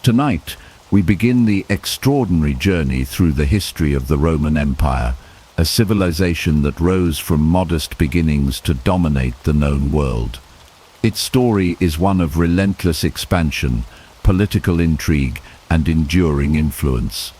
Tonight, we begin the extraordinary journey through the history of the Roman Empire, a civilization that rose from modest beginnings to dominate the known world. Its story is one of relentless expansion, political intrigue, and enduring influence.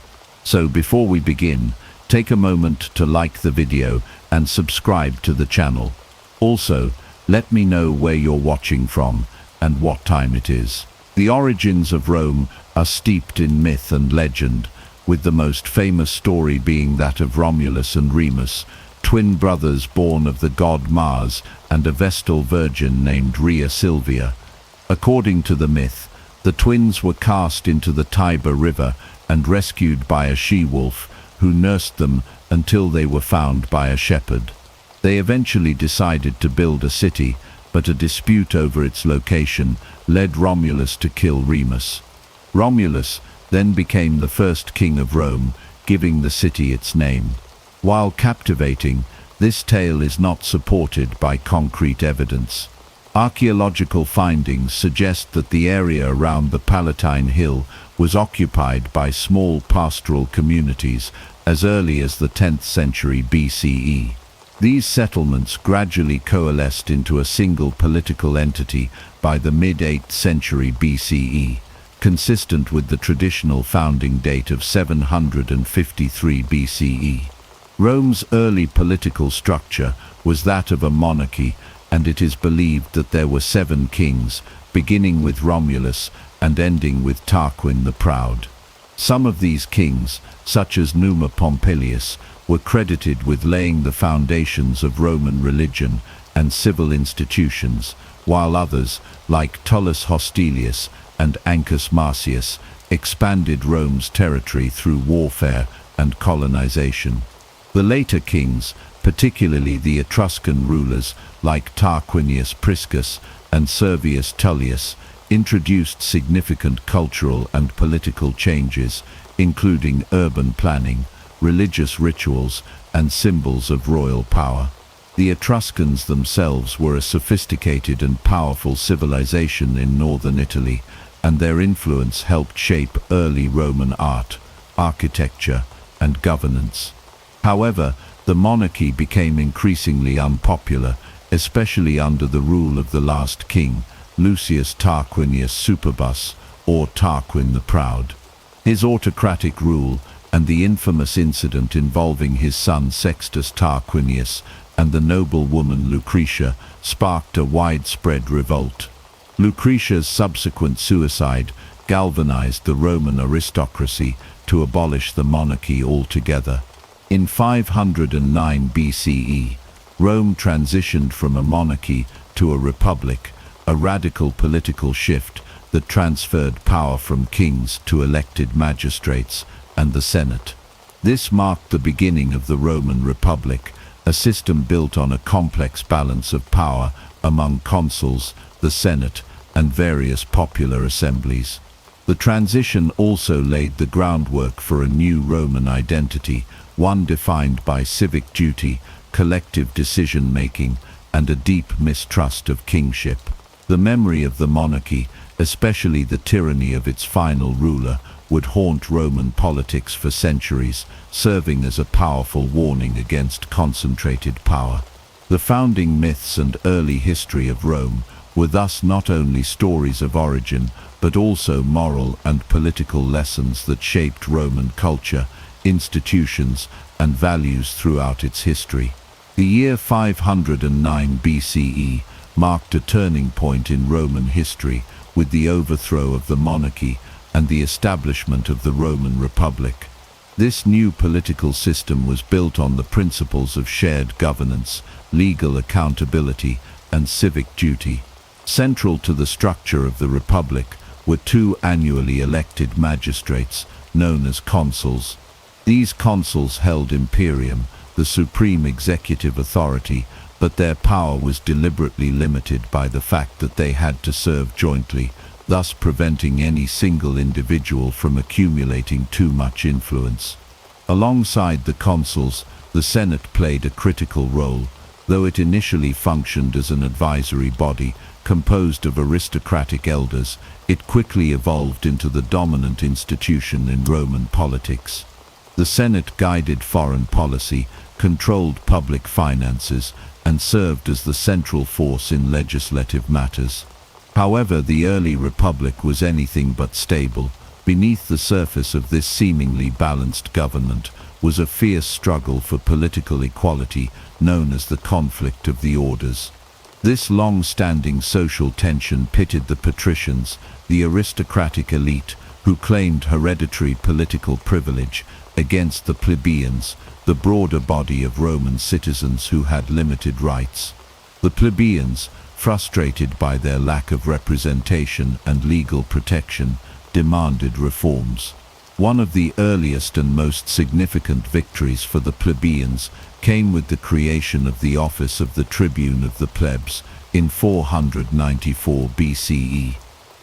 So before we begin, take a moment to like the video and subscribe to the channel. Also, let me know where you're watching from and what time it is. The origins of Rome are steeped in myth and legend, with the most famous story being that of Romulus and Remus, twin brothers born of the god Mars and a Vestal virgin named Rhea Silvia. According to the myth, the twins were cast into the Tiber River and rescued by a she-wolf who nursed them until they were found by a shepherd. They eventually decided to build a city, but a dispute over its location led Romulus to kill Remus. Romulus then became the first king of Rome, giving the city its name. While captivating, this tale is not supported by concrete evidence. Archaeological findings suggest that the area around the Palatine Hill was occupied by small pastoral communities as early as the 10th century BCE. These settlements gradually coalesced into a single political entity by the mid-8th century BCE, consistent with the traditional founding date of 753 BCE. Rome's early political structure was that of a monarchy, and it is believed that there were 7 kings, beginning with Romulus and ending with Tarquin the Proud. Some of these kings, such as Numa Pompilius, were credited with laying the foundations of Roman religion and civil institutions, while others, like Tullus Hostilius and Ancus Marcius, expanded Rome's territory through warfare and colonization. The later kings, particularly the Etruscan rulers like Tarquinius Priscus and Servius Tullius, introduced significant cultural and political changes, including urban planning, religious rituals, and symbols of royal power. The Etruscans themselves were a sophisticated and powerful civilization in northern Italy, and their influence helped shape early Roman art, architecture, and governance. However, the monarchy became increasingly unpopular, especially under the rule of the last king, Lucius Tarquinius Superbus, or Tarquin the Proud. His autocratic rule and the infamous incident involving his son Sextus Tarquinius and the noble woman Lucretia sparked a widespread revolt. Lucretia's subsequent suicide galvanized the Roman aristocracy to abolish the monarchy altogether. In 509 BCE, Rome transitioned from a monarchy to a republic, a radical political shift that transferred power from kings to elected magistrates and the Senate. This marked the beginning of the Roman Republic, a system built on a complex balance of power among consuls, the Senate, and various popular assemblies. The transition also laid the groundwork for a new Roman identity, one defined by civic duty, collective decision-making, and a deep mistrust of kingship. The memory of the monarchy, especially the tyranny of its final ruler, would haunt Roman politics for centuries, serving as a powerful warning against concentrated power. The founding myths and early history of Rome were thus not only stories of origin, but also moral and political lessons that shaped Roman culture, institutions, and values throughout its history. The year 509 BCE marked a turning point in Roman history with the overthrow of the monarchy and the establishment of the Roman Republic. This new political system was built on the principles of shared governance, legal accountability, and civic duty. Central to the structure of the Republic were 2 annually elected magistrates, known as consuls. These consuls held imperium, the supreme executive authority, but their power was deliberately limited by the fact that they had to serve jointly, thus preventing any single individual from accumulating too much influence. Alongside the consuls, the Senate played a critical role, though it initially functioned as an advisory body, composed of aristocratic elders, it quickly evolved into the dominant institution in Roman politics. The Senate guided foreign policy, controlled public finances, and served as the central force in legislative matters. However, the early republic was anything but stable. Beneath the surface of this seemingly balanced government was a fierce struggle for political equality known as the conflict of the orders. This long-standing social tension pitted the patricians, the aristocratic elite, who claimed hereditary political privilege, against the plebeians, the broader body of Roman citizens who had limited rights. The plebeians, frustrated by their lack of representation and legal protection, demanded reforms. One of the earliest and most significant victories for the plebeians came with the creation of the office of the tribune of the plebs in 494 BCE.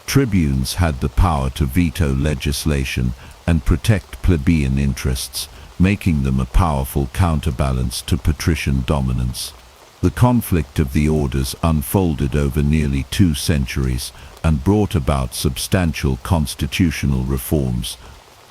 Tribunes had the power to veto legislation and protect plebeian interests, making them a powerful counterbalance to patrician dominance. The conflict of the orders unfolded over nearly 2 centuries and brought about substantial constitutional reforms.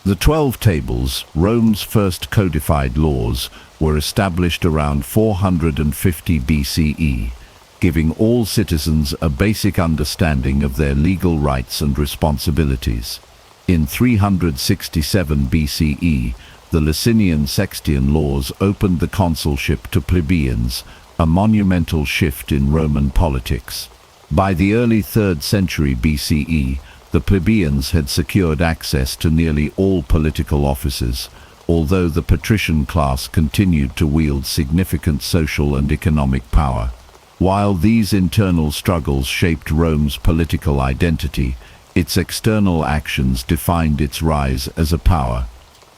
The 12 Tables, Rome's first codified laws, were established around 450 BCE, giving all citizens a basic understanding of their legal rights and responsibilities. In 367 BCE, the Licinian Sextian laws opened the consulship to plebeians, a monumental shift in Roman politics. By the early 3rd century BCE, the plebeians had secured access to nearly all political offices, although the patrician class continued to wield significant social and economic power. While these internal struggles shaped Rome's political identity, its external actions defined its rise as a power.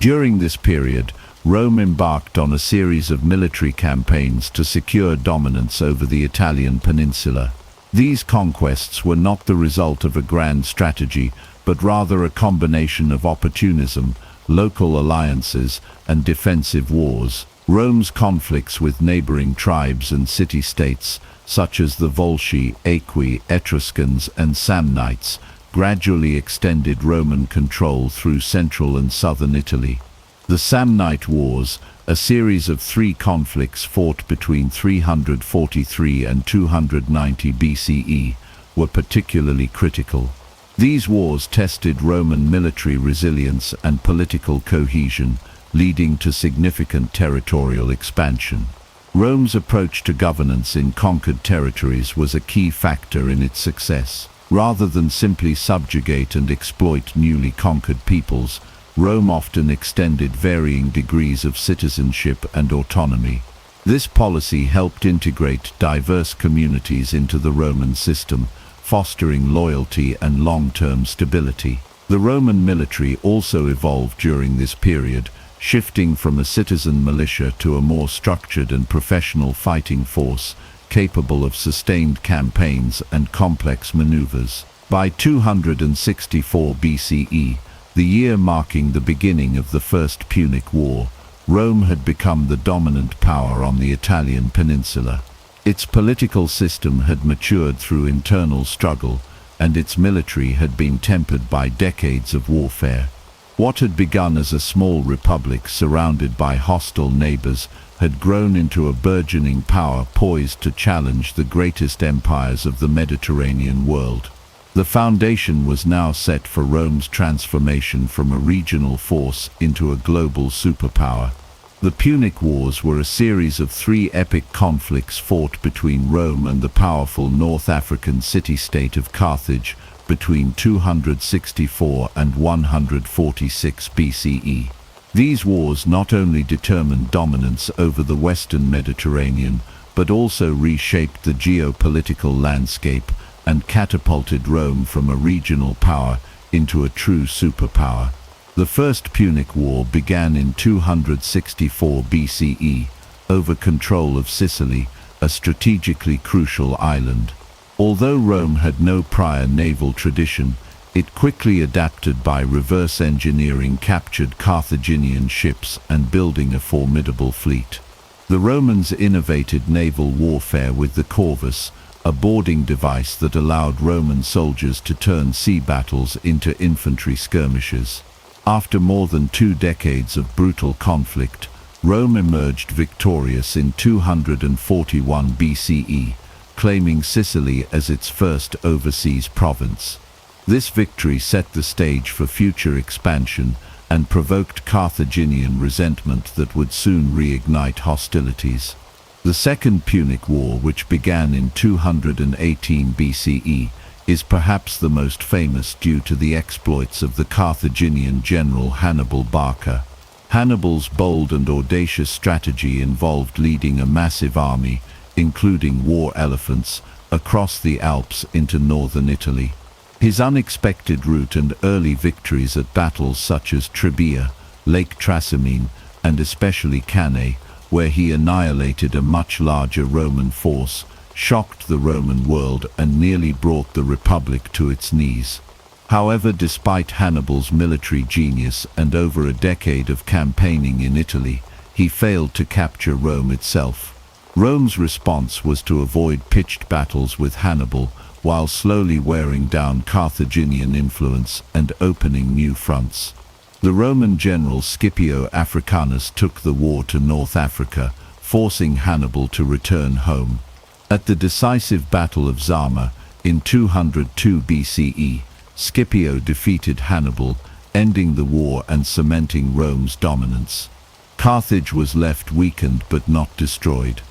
During this period, Rome embarked on a series of military campaigns to secure dominance over the Italian peninsula. These conquests were not the result of a grand strategy, but rather a combination of opportunism, local alliances, and defensive wars. Rome's conflicts with neighboring tribes and city-states, such as the Volsci, Aequi, Etruscans, and Samnites, gradually extended Roman control through central and southern Italy. The Samnite Wars, a series of 3 conflicts fought between 343 and 290 BCE, were particularly critical. These wars tested Roman military resilience and political cohesion, leading to significant territorial expansion. Rome's approach to governance in conquered territories was a key factor in its success. Rather than simply subjugate and exploit newly conquered peoples, Rome often extended varying degrees of citizenship and autonomy. This policy helped integrate diverse communities into the Roman system, fostering loyalty and long-term stability. The Roman military also evolved during this period, shifting from a citizen militia to a more structured and professional fighting force, capable of sustained campaigns and complex maneuvers. By 264 BCE, the year marking the beginning of the First Punic War, Rome had become the dominant power on the Italian peninsula. Its political system had matured through internal struggle, and its military had been tempered by decades of warfare. What had begun as a small republic surrounded by hostile neighbors had grown into a burgeoning power poised to challenge the greatest empires of the Mediterranean world. The foundation was now set for Rome's transformation from a regional force into a global superpower. The Punic Wars were a series of 3 epic conflicts fought between Rome and the powerful North African city-state of Carthage between 264 and 146 BCE. These wars not only determined dominance over the Western Mediterranean, but also reshaped the geopolitical landscape and catapulted Rome from a regional power into a true superpower. The First Punic War began in 264 BCE, over control of Sicily, a strategically crucial island. Although Rome had no prior naval tradition, it quickly adapted by reverse engineering captured Carthaginian ships and building a formidable fleet. The Romans innovated naval warfare with the corvus, a boarding device that allowed Roman soldiers to turn sea battles into infantry skirmishes. After more than 2 decades of brutal conflict, Rome emerged victorious in 241 BCE, claiming Sicily as its first overseas province. This victory set the stage for future expansion and provoked Carthaginian resentment that would soon reignite hostilities. The Second Punic War, which began in 218 BCE, is perhaps the most famous due to the exploits of the Carthaginian general Hannibal Barca. Hannibal's bold and audacious strategy involved leading a massive army, including war elephants, across the Alps into northern Italy. His unexpected route and early victories at battles such as Trebia, Lake Trasimene, and especially Cannae, where he annihilated a much larger Roman force, shocked the Roman world and nearly brought the Republic to its knees. However, despite Hannibal's military genius and over a decade of campaigning in Italy, he failed to capture Rome itself. Rome's response was to avoid pitched battles with Hannibal, while slowly wearing down Carthaginian influence and opening new fronts. The Roman general Scipio Africanus took the war to North Africa, forcing Hannibal to return home. At the decisive Battle of Zama in 202 BCE, Scipio defeated Hannibal, ending the war and cementing Rome's dominance. Carthage was left weakened but not destroyed.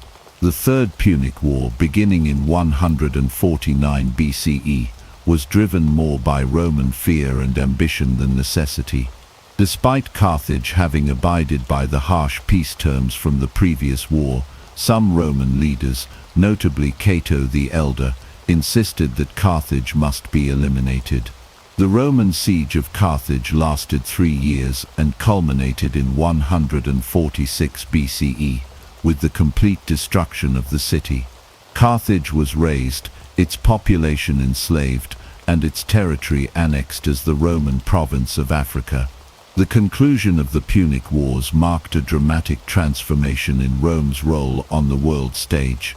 The Third Punic War, beginning in 149 BCE, was driven more by Roman fear and ambition than necessity. Despite Carthage having abided by the harsh peace terms from the previous war, some Roman leaders, notably Cato the Elder, insisted that Carthage must be eliminated. The Roman siege of Carthage lasted 3 years and culminated in 146 BCE, with the complete destruction of the city. Carthage was razed, its population enslaved, and its territory annexed as the Roman province of Africa. The conclusion of the Punic Wars marked a dramatic transformation in Rome's role on the world stage.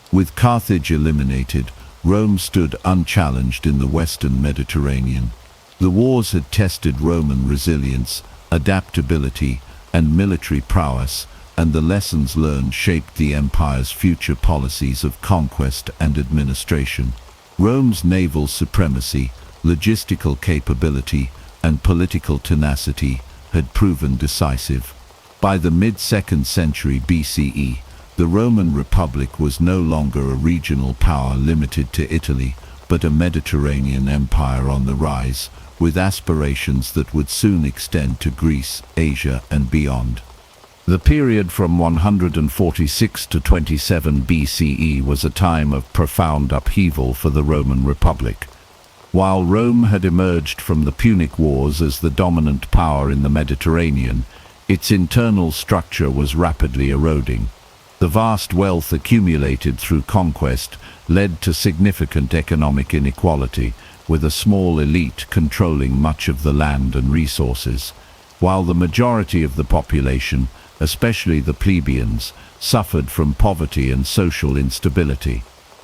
With Carthage eliminated, Rome stood unchallenged in the Western Mediterranean. The wars had tested Roman resilience, adaptability, and military prowess, and the lessons learned shaped the empire's future policies of conquest and administration. Rome's naval supremacy, logistical capability, and political tenacity had proven decisive. By the mid-2nd century BCE, the Roman Republic was no longer a regional power limited to Italy, but a Mediterranean empire on the rise, with aspirations that would soon extend to Greece, Asia, and beyond. The period from 146 to 27 BCE was a time of profound upheaval for the Roman Republic. While Rome had emerged from the Punic Wars as the dominant power in the Mediterranean, its internal structure was rapidly eroding. The vast wealth accumulated through conquest led to significant economic inequality, with a small elite controlling much of the land and resources, while the majority of the population, especially the plebeians, suffered from poverty and social instability.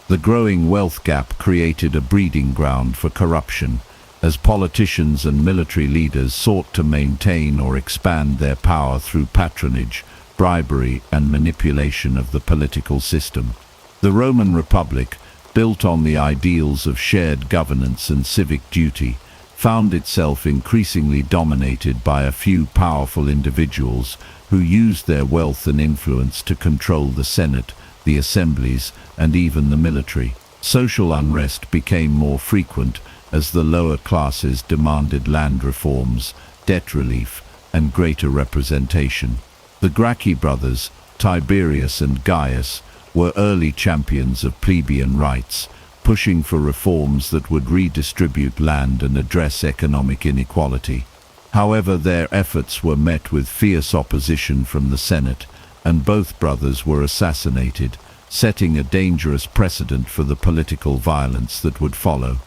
The growing wealth gap created a breeding ground for corruption, as politicians and military leaders sought to maintain or expand their power through patronage, bribery, and manipulation of the political system. The Roman Republic, built on the ideals of shared governance and civic duty, found itself increasingly dominated by a few powerful individuals who used their wealth and influence to control the Senate, the assemblies, and even the military. Social unrest became more frequent as the lower classes demanded land reforms, debt relief, and greater representation. The Gracchi brothers, Tiberius and Gaius, were early champions of plebeian rights, pushing for reforms that would redistribute land and address economic inequality. However, their efforts were met with fierce opposition from the Senate, and both brothers were assassinated, setting a dangerous precedent for the political violence that would follow.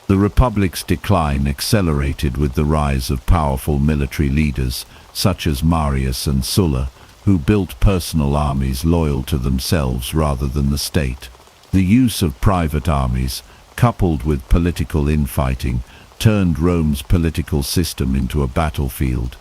The Republic's decline accelerated with the rise of powerful military leaders, such as Marius and Sulla, who built personal armies loyal to themselves rather than the state. The use of private armies, coupled with political infighting, turned Rome's political system into a battlefield.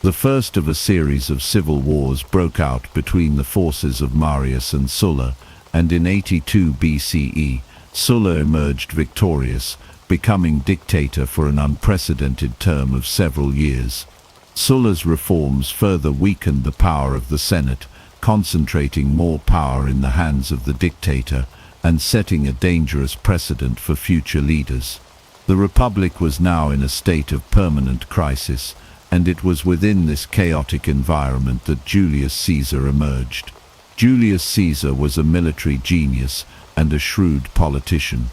The first of a series of civil wars broke out between the forces of Marius and Sulla, and in 82 BCE, Sulla emerged victorious, becoming dictator for an unprecedented term of several years. Sulla's reforms further weakened the power of the Senate, concentrating more power in the hands of the dictator and setting a dangerous precedent for future leaders. The Republic was now in a state of permanent crisis, and it was within this chaotic environment that Julius Caesar emerged. Julius Caesar was a military genius and a shrewd politician.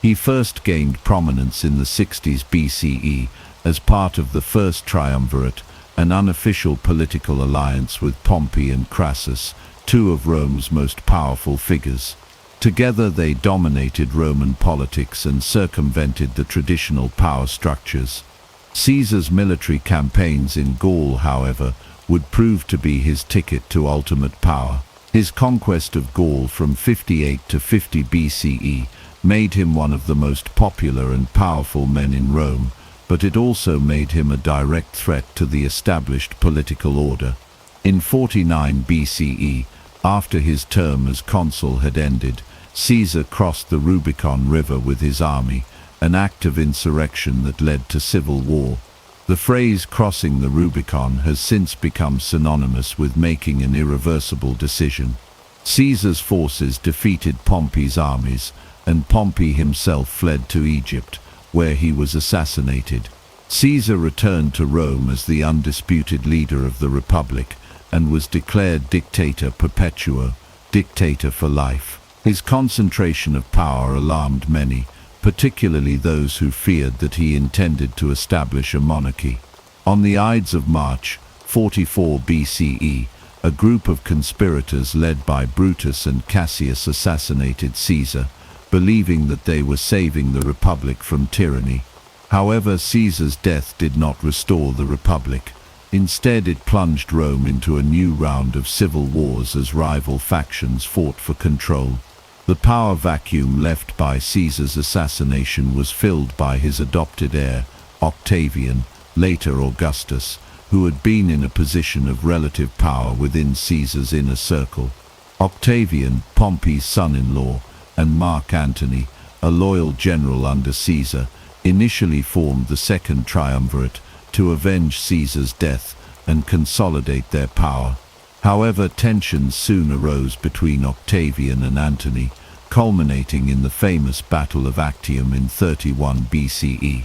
He first gained prominence in the 60s BCE as part of the First Triumvirate, an unofficial political alliance with Pompey and Crassus, two of Rome's most powerful figures. Together they dominated Roman politics and circumvented the traditional power structures. Caesar's military campaigns in Gaul, however, would prove to be his ticket to ultimate power. His conquest of Gaul from 58 to 50 BCE made him one of the most popular and powerful men in Rome, but it also made him a direct threat to the established political order. In 49 BCE, after his term as consul had ended, Caesar crossed the Rubicon River with his army, an act of insurrection that led to civil war. The phrase crossing the Rubicon has since become synonymous with making an irreversible decision. Caesar's forces defeated Pompey's armies, and Pompey himself fled to Egypt, where he was assassinated. Caesar returned to Rome as the undisputed leader of the Republic, and was declared dictator perpetuo, dictator for life. His concentration of power alarmed many, particularly those who feared that he intended to establish a monarchy. On the Ides of March, 44 BCE, a group of conspirators led by Brutus and Cassius assassinated Caesar, believing that they were saving the Republic from tyranny. However, Caesar's death did not restore the Republic. Instead, it plunged Rome into a new round of civil wars as rival factions fought for control. The power vacuum left by Caesar's assassination was filled by his adopted heir, Octavian, later Augustus, who had been in a position of relative power within Caesar's inner circle. Octavian, Pompey's son-in-law, and Mark Antony, a loyal general under Caesar, initially formed the Second Triumvirate to avenge Caesar's death and consolidate their power. However, tensions soon arose between Octavian and Antony, culminating in the famous Battle of Actium in 31 BCE.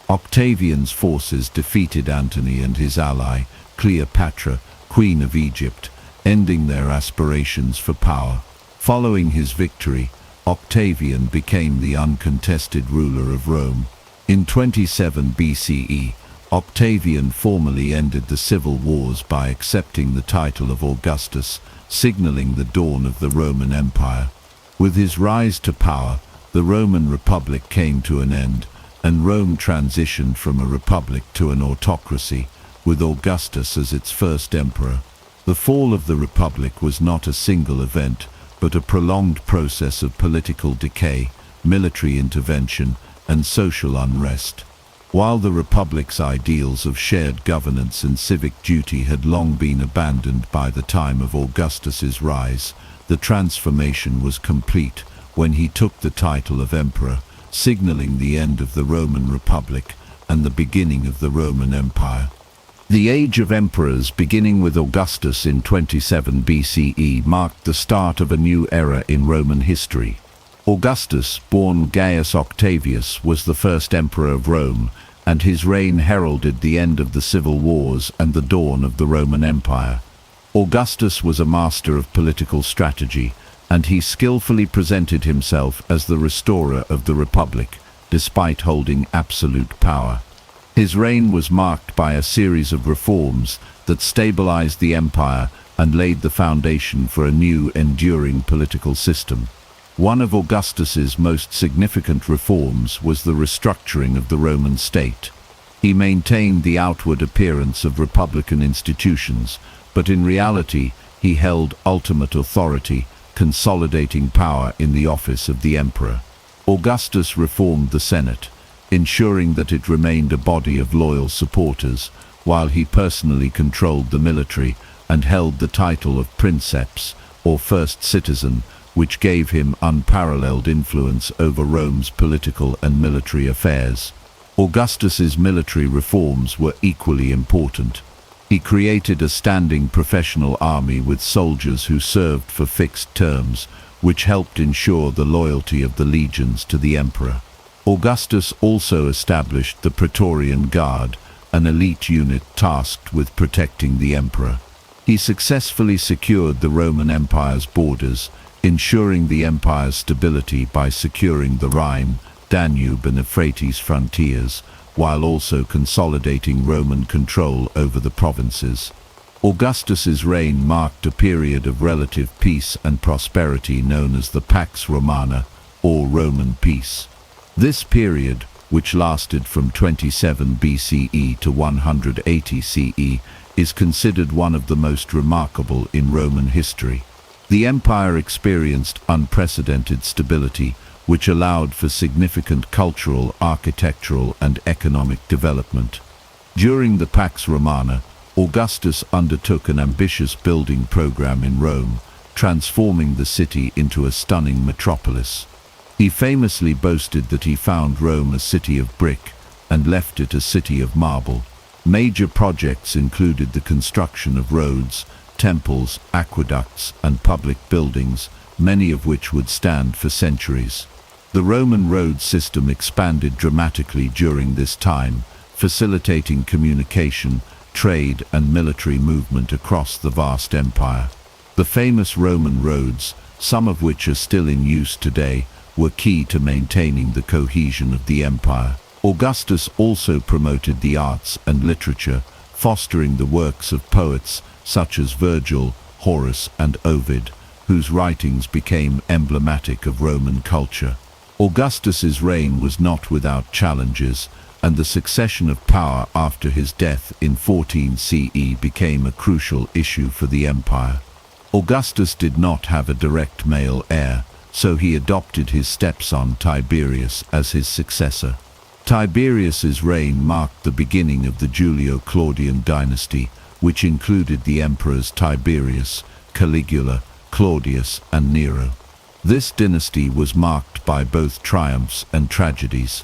Octavian's forces defeated Antony and his ally, Cleopatra, Queen of Egypt, ending their aspirations for power. Following his victory, Octavian became the uncontested ruler of Rome. In 27 BCE, Octavian formally ended the civil wars by accepting the title of Augustus, signaling the dawn of the Roman Empire. With his rise to power, the Roman Republic came to an end, and Rome transitioned from a republic to an autocracy, with Augustus as its first emperor. The fall of the Republic was not a single event, but a prolonged process of political decay, military intervention, and social unrest. While the Republic's ideals of shared governance and civic duty had long been abandoned by the time of Augustus's rise, the transformation was complete when he took the title of emperor, signaling the end of the Roman Republic and the beginning of the Roman Empire. The age of emperors, beginning with Augustus in 27 BCE, marked the start of a new era in Roman history. Augustus, born Gaius Octavius, was the first emperor of Rome, and his reign heralded the end of the civil wars and the dawn of the Roman Empire. Augustus was a master of political strategy, and he skillfully presented himself as the restorer of the Republic, despite holding absolute power. His reign was marked by a series of reforms that stabilized the empire and laid the foundation for a new, enduring political system. One of Augustus's most significant reforms was the restructuring of the Roman state. He maintained the outward appearance of republican institutions, but in reality he held ultimate authority, consolidating power in the office of the emperor. Augustus reformed the Senate, ensuring that it remained a body of loyal supporters, while he personally controlled the military and held the title of princeps, or first citizen, which gave him unparalleled influence over Rome's political and military affairs. Augustus's military reforms were equally important. He created a standing professional army with soldiers who served for fixed terms, which helped ensure the loyalty of the legions to the emperor. Augustus also established the Praetorian Guard, an elite unit tasked with protecting the emperor. He successfully secured the Roman Empire's borders, ensuring the empire's stability by securing the Rhine, Danube and Euphrates frontiers, while also consolidating Roman control over the provinces. Augustus's reign marked a period of relative peace and prosperity known as the Pax Romana, or Roman peace. This period, which lasted from 27 BCE to 180 CE, is considered one of the most remarkable in Roman history. The empire experienced unprecedented stability, which allowed for significant cultural, architectural, and economic development. During the Pax Romana, Augustus undertook an ambitious building program in Rome, transforming the city into a stunning metropolis. He famously boasted that he found Rome a city of brick and left it a city of marble. Major projects included the construction of roads, temples, aqueducts, and public buildings, many of which would stand for centuries. The Roman road system expanded dramatically during this time, facilitating communication, trade, and military movement across the vast empire. The famous Roman roads, some of which are still in use today, were key to maintaining the cohesion of the empire. Augustus also promoted the arts and literature, fostering the works of poets such as Virgil, Horace, and Ovid, whose writings became emblematic of Roman culture. Augustus's reign was not without challenges, and the succession of power after his death in 14 CE became a crucial issue for the empire. Augustus did not have a direct male heir, so he adopted his stepson Tiberius as his successor. Tiberius's reign marked the beginning of the Julio-Claudian dynasty, which included the emperors Tiberius, Caligula, Claudius, and Nero. This dynasty was marked by both triumphs and tragedies.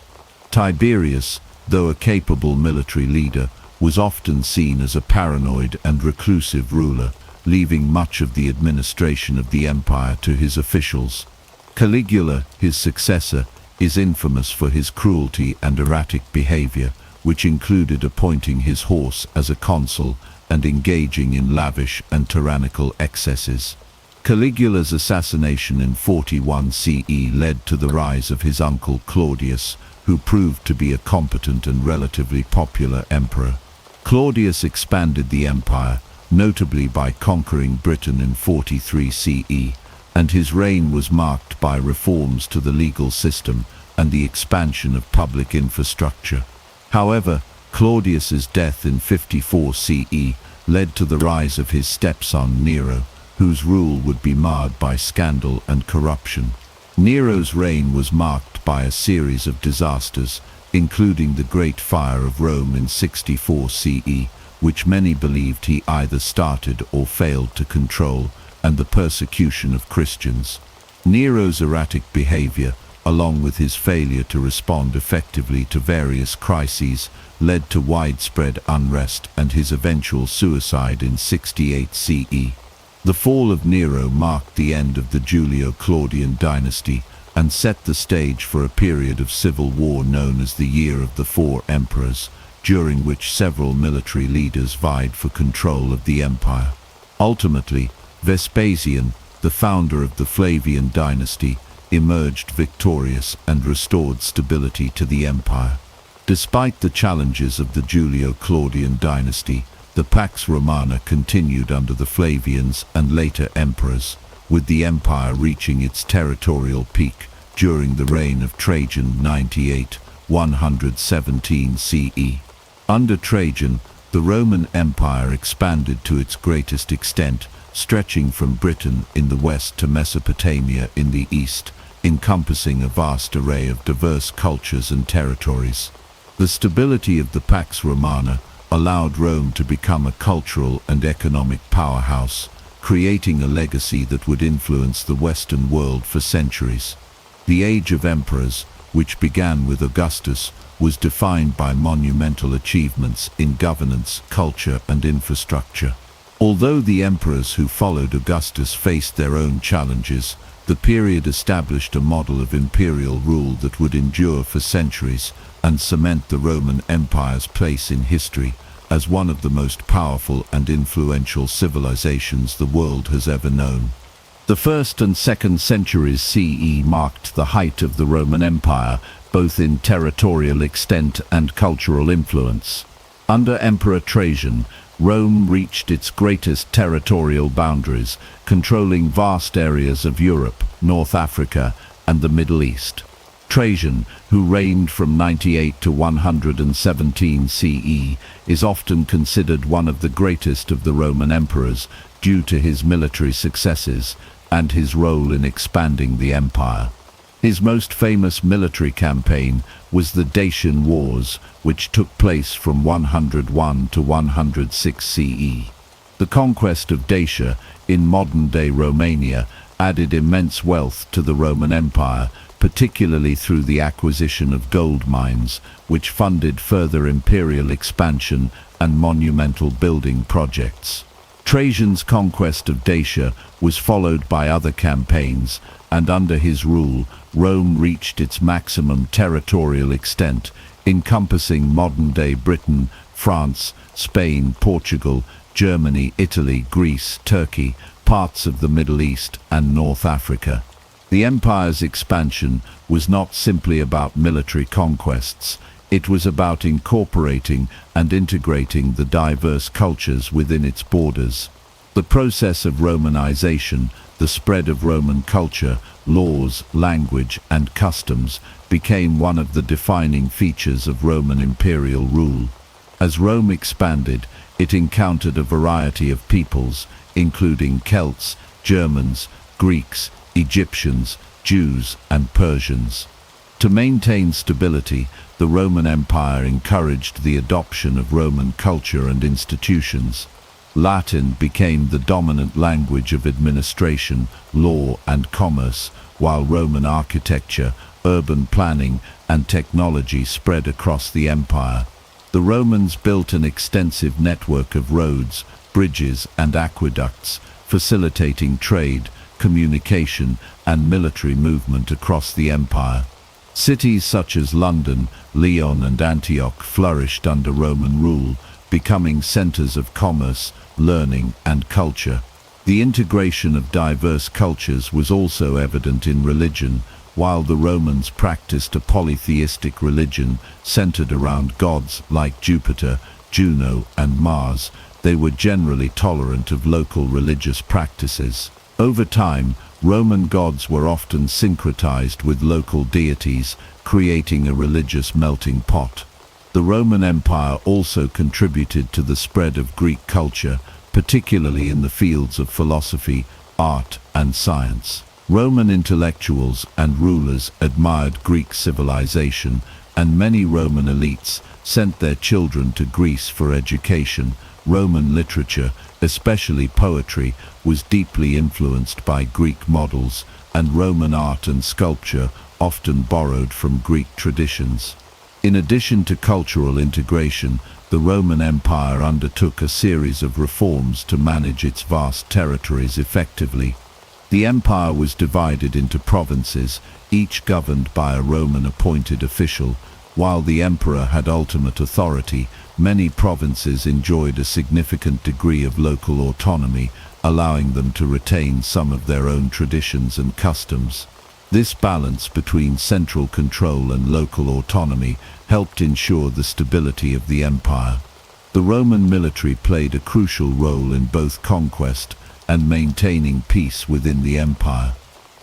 Tiberius, though a capable military leader, was often seen as a paranoid and reclusive ruler, leaving much of the administration of the empire to his officials. Caligula, his successor, is infamous for his cruelty and erratic behavior, which included appointing his horse as a consul and engaging in lavish and tyrannical excesses. Caligula's assassination in 41 CE led to the rise of his uncle Claudius, who proved to be a competent and relatively popular emperor. Claudius expanded the empire, notably by conquering Britain in 43 CE, and his reign was marked by reforms to the legal system and the expansion of public infrastructure. However, Claudius's death in 54 CE led to the rise of his stepson Nero, whose rule would be marred by scandal and corruption. Nero's reign was marked by a series of disasters, including the Great Fire of Rome in 64 CE, which many believed he either started or failed to control, and the persecution of Christians. Nero's erratic behavior, along with his failure to respond effectively to various crises, led to widespread unrest and his eventual suicide in 68 CE. The fall of Nero marked the end of the Julio-Claudian dynasty and set the stage for a period of civil war known as the Year of the Four Emperors, during which several military leaders vied for control of the empire. Ultimately, Vespasian, the founder of the Flavian dynasty, emerged victorious and restored stability to the empire. Despite the challenges of the Julio-Claudian dynasty, the Pax Romana continued under the Flavians and later emperors, with the empire reaching its territorial peak during the reign of Trajan 98, 117 CE. Under Trajan, The Roman Empire expanded to its greatest extent, stretching from Britain in the west to Mesopotamia in the east, encompassing a vast array of diverse cultures and territories. The stability of the Pax Romana allowed Rome to become a cultural and economic powerhouse, creating a legacy that would influence the Western world for centuries. The Age of Emperors, which began with Augustus, was defined by monumental achievements in governance, culture, and infrastructure. Although the emperors who followed Augustus faced their own challenges, the period established a model of imperial rule that would endure for centuries and cement the Roman Empire's place in history as one of the most powerful and influential civilizations the world has ever known. The 1st and 2nd centuries CE marked the height of the Roman Empire, both in territorial extent and cultural influence. Under Emperor Trajan, Rome reached its greatest territorial boundaries, controlling vast areas of Europe, North Africa, and the Middle East. Trajan, who reigned from 98 to 117 CE, is often considered one of the greatest of the Roman emperors due to his military successes and his role in expanding the empire. His most famous military campaign was the Dacian Wars, which took place from 101 to 106 CE. The conquest of Dacia, in modern-day Romania, added immense wealth to the Roman Empire, particularly through the acquisition of gold mines, which funded further imperial expansion and monumental building projects. Trajan's conquest of Dacia was followed by other campaigns, and under his rule, Rome reached its maximum territorial extent, encompassing modern-day Britain, France, Spain, Portugal, Germany, Italy, Greece, Turkey, parts of the Middle East, and North Africa. The empire's expansion was not simply about military conquests. It was about incorporating and integrating the diverse cultures within its borders. The process of Romanization, the spread of Roman culture, laws, language, and customs, became one of the defining features of Roman imperial rule. As Rome expanded, it encountered a variety of peoples, including Celts, Germans, Greeks, Egyptians, Jews, and Persians. To maintain stability, the Roman Empire encouraged the adoption of Roman culture and institutions. Latin became the dominant language of administration, law, and commerce, while Roman architecture, urban planning, and technology spread across the empire. The Romans built an extensive network of roads, bridges, and aqueducts, facilitating trade, communication, and military movement across the empire. Cities such as London, Lyon, and Antioch flourished under Roman rule, becoming centers of commerce, learning, and culture. The integration of diverse cultures was also evident in religion. While the Romans practiced a polytheistic religion centered around gods like Jupiter, Juno, and Mars, they were generally tolerant of local religious practices. Over time, Roman gods were often syncretized with local deities, creating a religious melting pot. The Roman Empire also contributed to the spread of Greek culture, particularly in the fields of philosophy, art, and science. Roman intellectuals and rulers admired Greek civilization, and many Roman elites sent their children to Greece for education. Roman literature, especially poetry, was deeply influenced by Greek models, and Roman art and sculpture often borrowed from Greek traditions. In addition to cultural integration, the Roman Empire undertook a series of reforms to manage its vast territories effectively. The empire was divided into provinces, each governed by a Roman-appointed official. While the emperor had ultimate authority, many provinces enjoyed a significant degree of local autonomy, allowing them to retain some of their own traditions and customs. This balance between central control and local autonomy helped ensure the stability of the empire. The Roman military played a crucial role in both conquest and maintaining peace within the empire.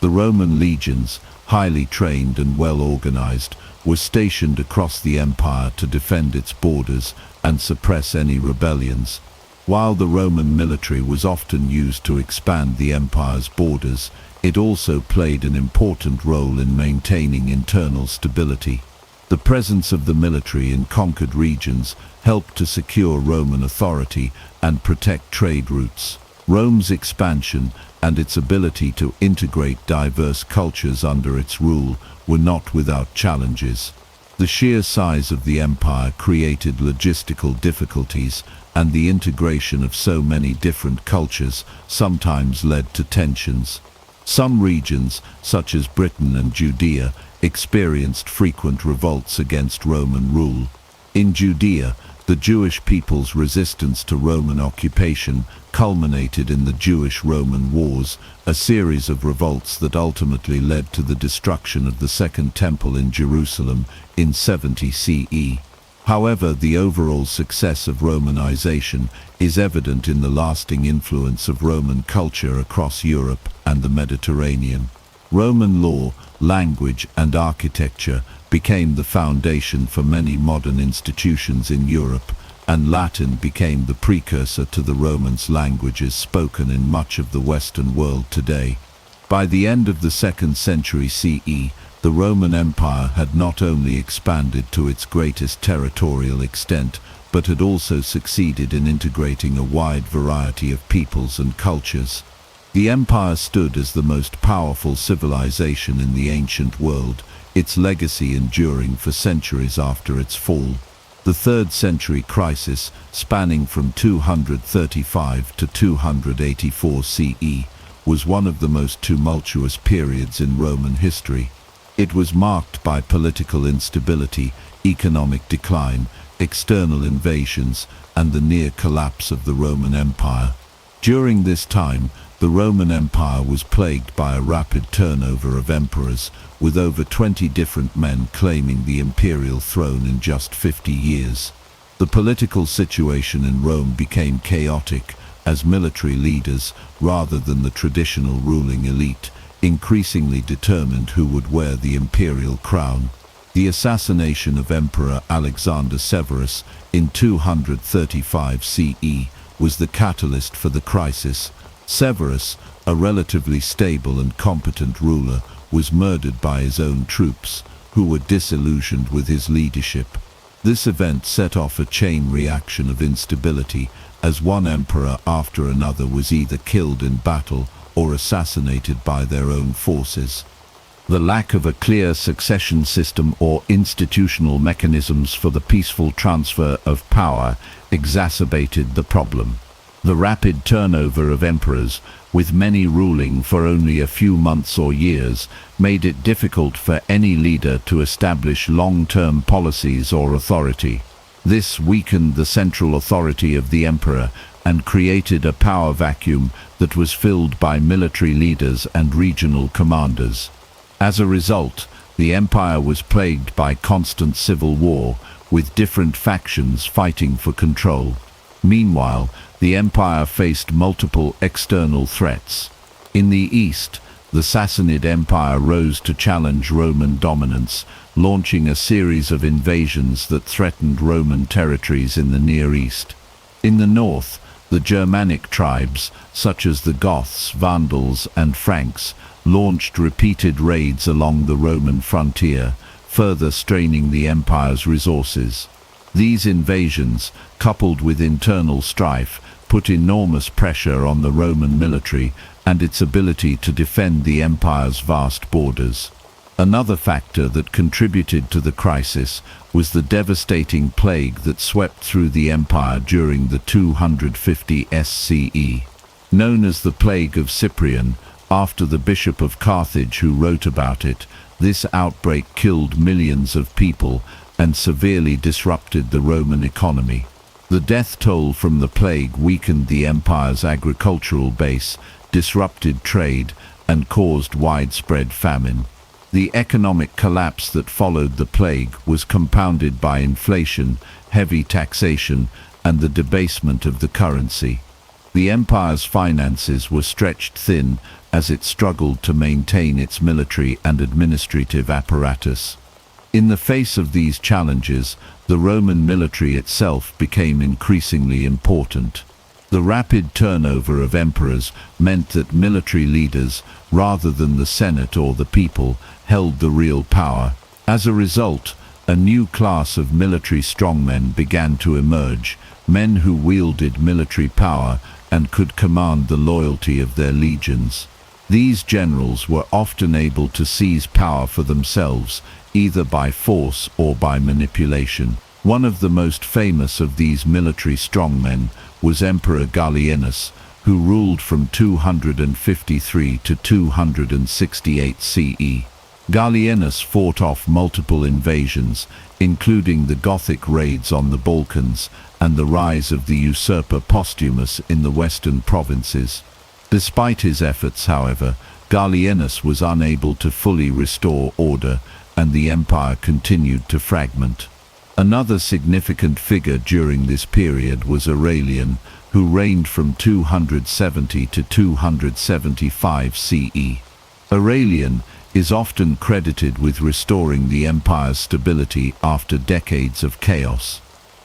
The Roman legions, highly trained and well organized, was stationed across the empire to defend its borders and suppress any rebellions. While the Roman military was often used to expand the empire's borders, it also played an important role in maintaining internal stability. The presence of the military in conquered regions helped to secure Roman authority and protect trade routes. Rome's expansion and its ability to integrate diverse cultures under its rule were not without challenges. The sheer size of the empire created logistical difficulties, and the integration of so many different cultures sometimes led to tensions. Some regions, such as Britain and Judea, experienced frequent revolts against Roman rule. In Judea, the Jewish people's resistance to Roman occupation culminated in the Jewish-Roman Wars, a series of revolts that ultimately led to the destruction of the Second Temple in Jerusalem in 70 CE. However, the overall success of Romanization is evident in the lasting influence of Roman culture across Europe and the Mediterranean. Roman law, language, and architecture became the foundation for many modern institutions in Europe, and Latin became the precursor to the Romance languages spoken in much of the Western world today. By the end of the 2nd century CE, the Roman Empire had not only expanded to its greatest territorial extent, but had also succeeded in integrating a wide variety of peoples and cultures. The empire stood as the most powerful civilization in the ancient world, its legacy enduring for centuries after its fall. The 3rd century crisis, spanning from 235 to 284 CE, was one of the most tumultuous periods in Roman history. It was marked by political instability, economic decline, external invasions, and the near collapse of the Roman Empire. During this time, the Roman Empire was plagued by a rapid turnover of emperors, with over 20 different men claiming the imperial throne in just 50 years. The political situation in Rome became chaotic, as military leaders, rather than the traditional ruling elite, increasingly determined who would wear the imperial crown. The assassination of Emperor Alexander Severus in 235 CE was the catalyst for the crisis. Severus, a relatively stable and competent ruler, was murdered by his own troops, who were disillusioned with his leadership. This event set off a chain reaction of instability, as one emperor after another was either killed in battle or assassinated by their own forces. The lack of a clear succession system or institutional mechanisms for the peaceful transfer of power exacerbated the problem. The rapid turnover of emperors, with many ruling for only a few months or years, made it difficult for any leader to establish long-term policies or authority. This weakened the central authority of the emperor and created a power vacuum that was filled by military leaders and regional commanders. As a result, the empire was plagued by constant civil war, with different factions fighting for control. Meanwhile, the empire faced multiple external threats. In the east, the Sassanid Empire rose to challenge Roman dominance, launching a series of invasions that threatened Roman territories in the Near East. In the north, the Germanic tribes, such as the Goths, Vandals, and Franks, launched repeated raids along the Roman frontier, further straining the empire's resources. These invasions, coupled with internal strife, put enormous pressure on the Roman military and its ability to defend the empire's vast borders. Another factor that contributed to the crisis was the devastating plague that swept through the empire during the 250 SCE. Known as the Plague of Cyprian, after the Bishop of Carthage who wrote about it, this outbreak killed millions of people and severely disrupted the Roman economy. The death toll from the plague weakened the empire's agricultural base, disrupted trade, and caused widespread famine. The economic collapse that followed the plague was compounded by inflation, heavy taxation, and the debasement of the currency. The empire's finances were stretched thin as it struggled to maintain its military and administrative apparatus. In the face of these challenges, the Roman military itself became increasingly important. The rapid turnover of emperors meant that military leaders, rather than the Senate or the people, held the real power. As a result, a new class of military strongmen began to emerge, men who wielded military power and could command the loyalty of their legions. These generals were often able to seize power for themselves, either by force or by manipulation. One of the most famous of these military strongmen was Emperor Gallienus, who ruled from 253 to 268 CE. Gallienus fought off multiple invasions, including the Gothic raids on the Balkans and the rise of the usurper Postumus in the western provinces. Despite his efforts, however, Gallienus was unable to fully restore order, and the empire continued to fragment. Another significant figure during this period was Aurelian, who reigned from 270 to 275 CE. Aurelian is often credited with restoring the empire's stability after decades of chaos.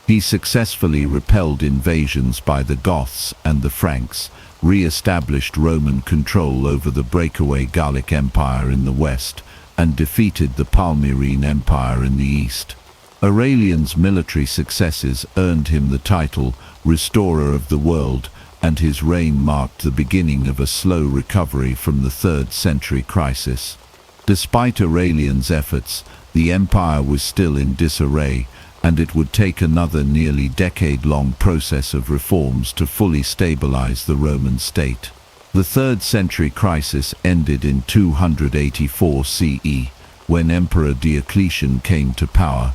He successfully repelled invasions by the Goths and the Franks, re-established Roman control over the breakaway Gallic Empire in the west, and defeated the Palmyrene Empire in the east. Aurelian's military successes earned him the title Restorer of the World, and his reign marked the beginning of a slow recovery from the 3rd century crisis. Despite Aurelian's efforts, the empire was still in disarray, and it would take another nearly decade-long process of reforms to fully stabilize the Roman state. The 3rd century crisis ended in 284 CE, when Emperor Diocletian came to power.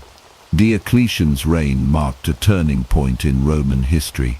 Diocletian's reign marked a turning point in Roman history.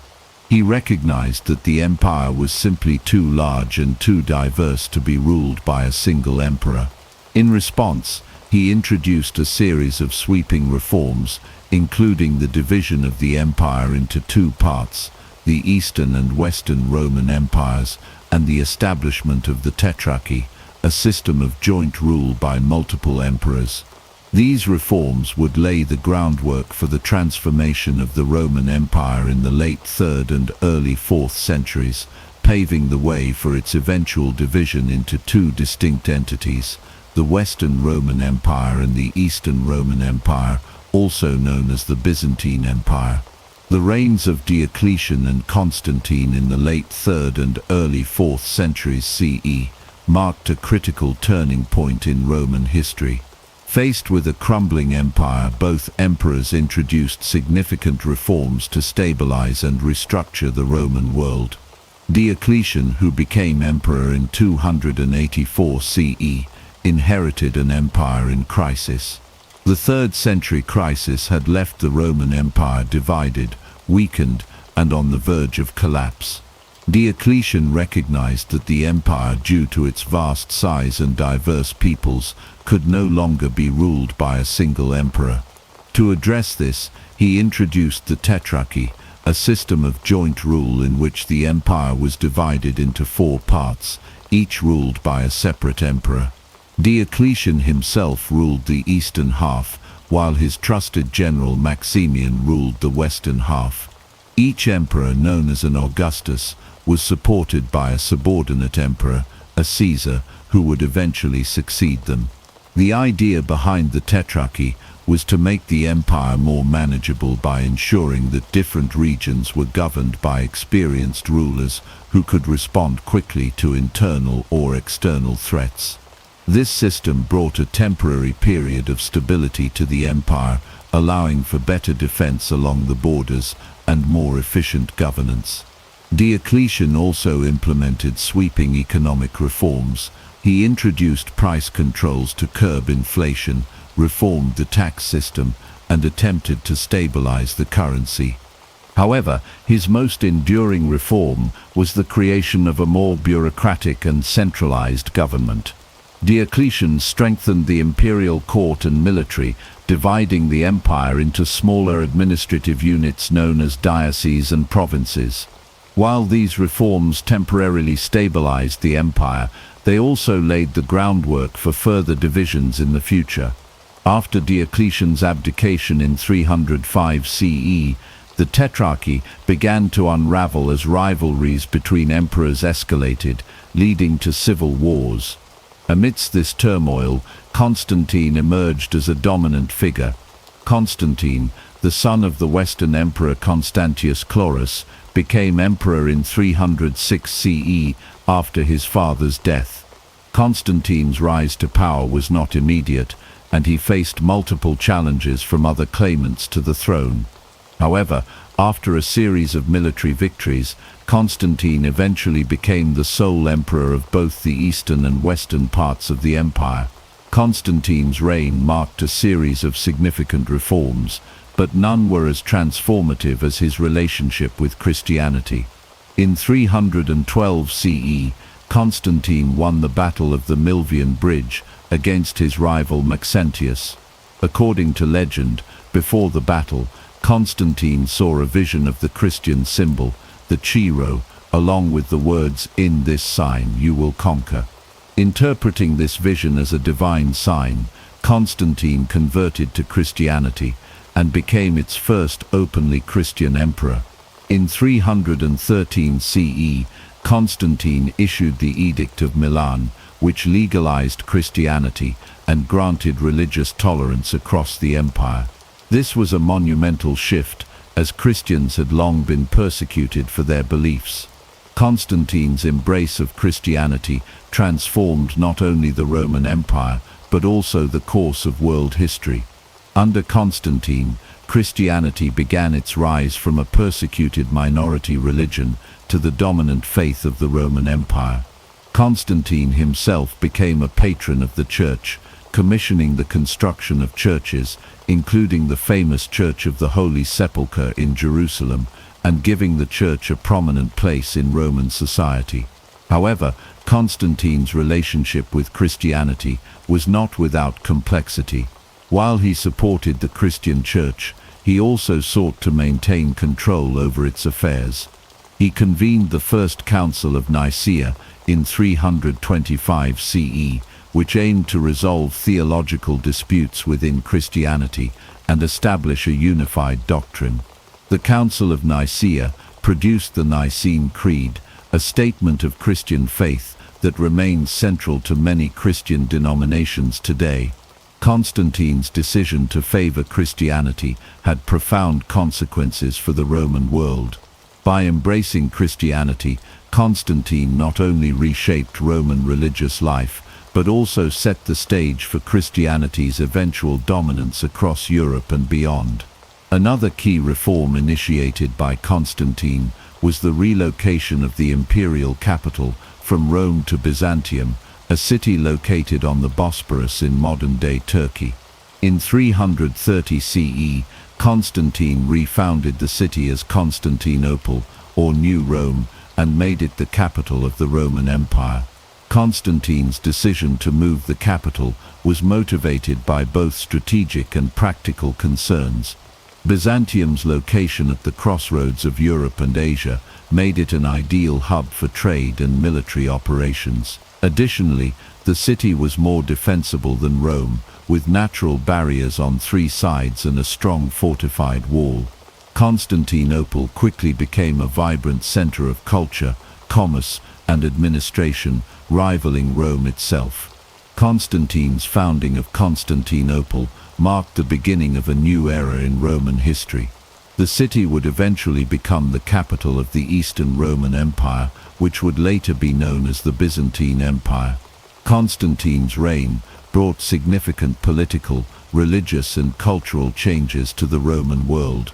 He recognized that the empire was simply too large and too diverse to be ruled by a single emperor. In response, he introduced a series of sweeping reforms, including the division of the empire into two parts, the Eastern and Western Roman empires, and the establishment of the Tetrarchy, a system of joint rule by multiple emperors. These reforms would lay the groundwork for the transformation of the Roman Empire in the late 3rd and early 4th centuries, paving the way for its eventual division into two distinct entities, the Western Roman Empire and the Eastern Roman Empire, also known as the Byzantine Empire. The reigns of Diocletian and Constantine in the late 3rd and early 4th centuries CE marked a critical turning point in Roman history. Faced with a crumbling empire, both emperors introduced significant reforms to stabilize and restructure the Roman world. Diocletian, who became emperor in 284 CE, inherited an empire in crisis. The 3rd century crisis had left the Roman Empire divided, weakened, and on the verge of collapse. Diocletian recognized that the empire, due to its vast size and diverse peoples, could no longer be ruled by a single emperor. To address this, he introduced the Tetrarchy, a system of joint rule in which the empire was divided into 4 parts, each ruled by a separate emperor. Diocletian himself ruled the eastern half, while his trusted general Maximian ruled the western half. Each emperor, known as an Augustus, was supported by a subordinate emperor, a Caesar, who would eventually succeed them. The idea behind the Tetrarchy was to make the empire more manageable by ensuring that different regions were governed by experienced rulers who could respond quickly to internal or external threats. This system brought a temporary period of stability to the empire, allowing for better defense along the borders and more efficient governance. Diocletian also implemented sweeping economic reforms. He introduced price controls to curb inflation, reformed the tax system, and attempted to stabilize the currency. However, his most enduring reform was the creation of a more bureaucratic and centralized government. Diocletian strengthened the imperial court and military, dividing the empire into smaller administrative units known as dioceses and provinces. While these reforms temporarily stabilized the empire, they also laid the groundwork for further divisions in the future. After Diocletian's abdication in 305 CE, the Tetrarchy began to unravel as rivalries between emperors escalated, leading to civil wars. Amidst this turmoil, Constantine emerged as a dominant figure. Constantine, the son of the Western Emperor Constantius Chlorus, became emperor in 306 CE after his father's death. Constantine's rise to power was not immediate, and he faced multiple challenges from other claimants to the throne. However, after a series of military victories, Constantine eventually became the sole emperor of both the eastern and western parts of the empire. Constantine's reign marked a series of significant reforms, but none were as transformative as his relationship with Christianity. In 312 CE, Constantine won the Battle of the Milvian Bridge against his rival Maxentius. According to legend, before the battle, Constantine saw a vision of the Christian symbol, the Chi-Rho, along with the words, "In this sign you will conquer." Interpreting this vision as a divine sign, Constantine converted to Christianity and became its first openly Christian emperor. In 313 CE, Constantine issued the Edict of Milan, which legalized Christianity and granted religious tolerance across the empire. This was a monumental shift, as Christians had long been persecuted for their beliefs. Constantine's embrace of Christianity transformed not only the Roman Empire, but also the course of world history. Under Constantine, Christianity began its rise from a persecuted minority religion to the dominant faith of the Roman Empire. Constantine himself became a patron of the Church, commissioning the construction of churches, including the famous Church of the Holy Sepulchre in Jerusalem, and giving the church a prominent place in Roman society. However, Constantine's relationship with Christianity was not without complexity. While he supported the Christian Church, he also sought to maintain control over its affairs. He convened the First Council of Nicaea in 325 CE, which aimed to resolve theological disputes within Christianity and establish a unified doctrine. The Council of Nicaea produced the Nicene Creed, a statement of Christian faith that remains central to many Christian denominations today. Constantine's decision to favor Christianity had profound consequences for the Roman world. By embracing Christianity, Constantine not only reshaped Roman religious life, but also set the stage for Christianity's eventual dominance across Europe and beyond. Another key reform initiated by Constantine was the relocation of the imperial capital from Rome to Byzantium, a city located on the Bosporus in modern-day Turkey. In 330 CE, Constantine refounded the city as Constantinople, or New Rome, and made it the capital of the Roman Empire. Constantine's decision to move the capital was motivated by both strategic and practical concerns. Byzantium's location at the crossroads of Europe and Asia made it an ideal hub for trade and military operations. Additionally, the city was more defensible than Rome, with natural barriers on three sides and a strong fortified wall. Constantinople quickly became a vibrant center of culture, commerce, and administration, rivaling Rome itself. Constantine's founding of Constantinople marked the beginning of a new era in Roman history. The city would eventually become the capital of the Eastern Roman Empire, which would later be known as the Byzantine Empire. Constantine's reign brought significant political, religious, and cultural changes to the Roman world.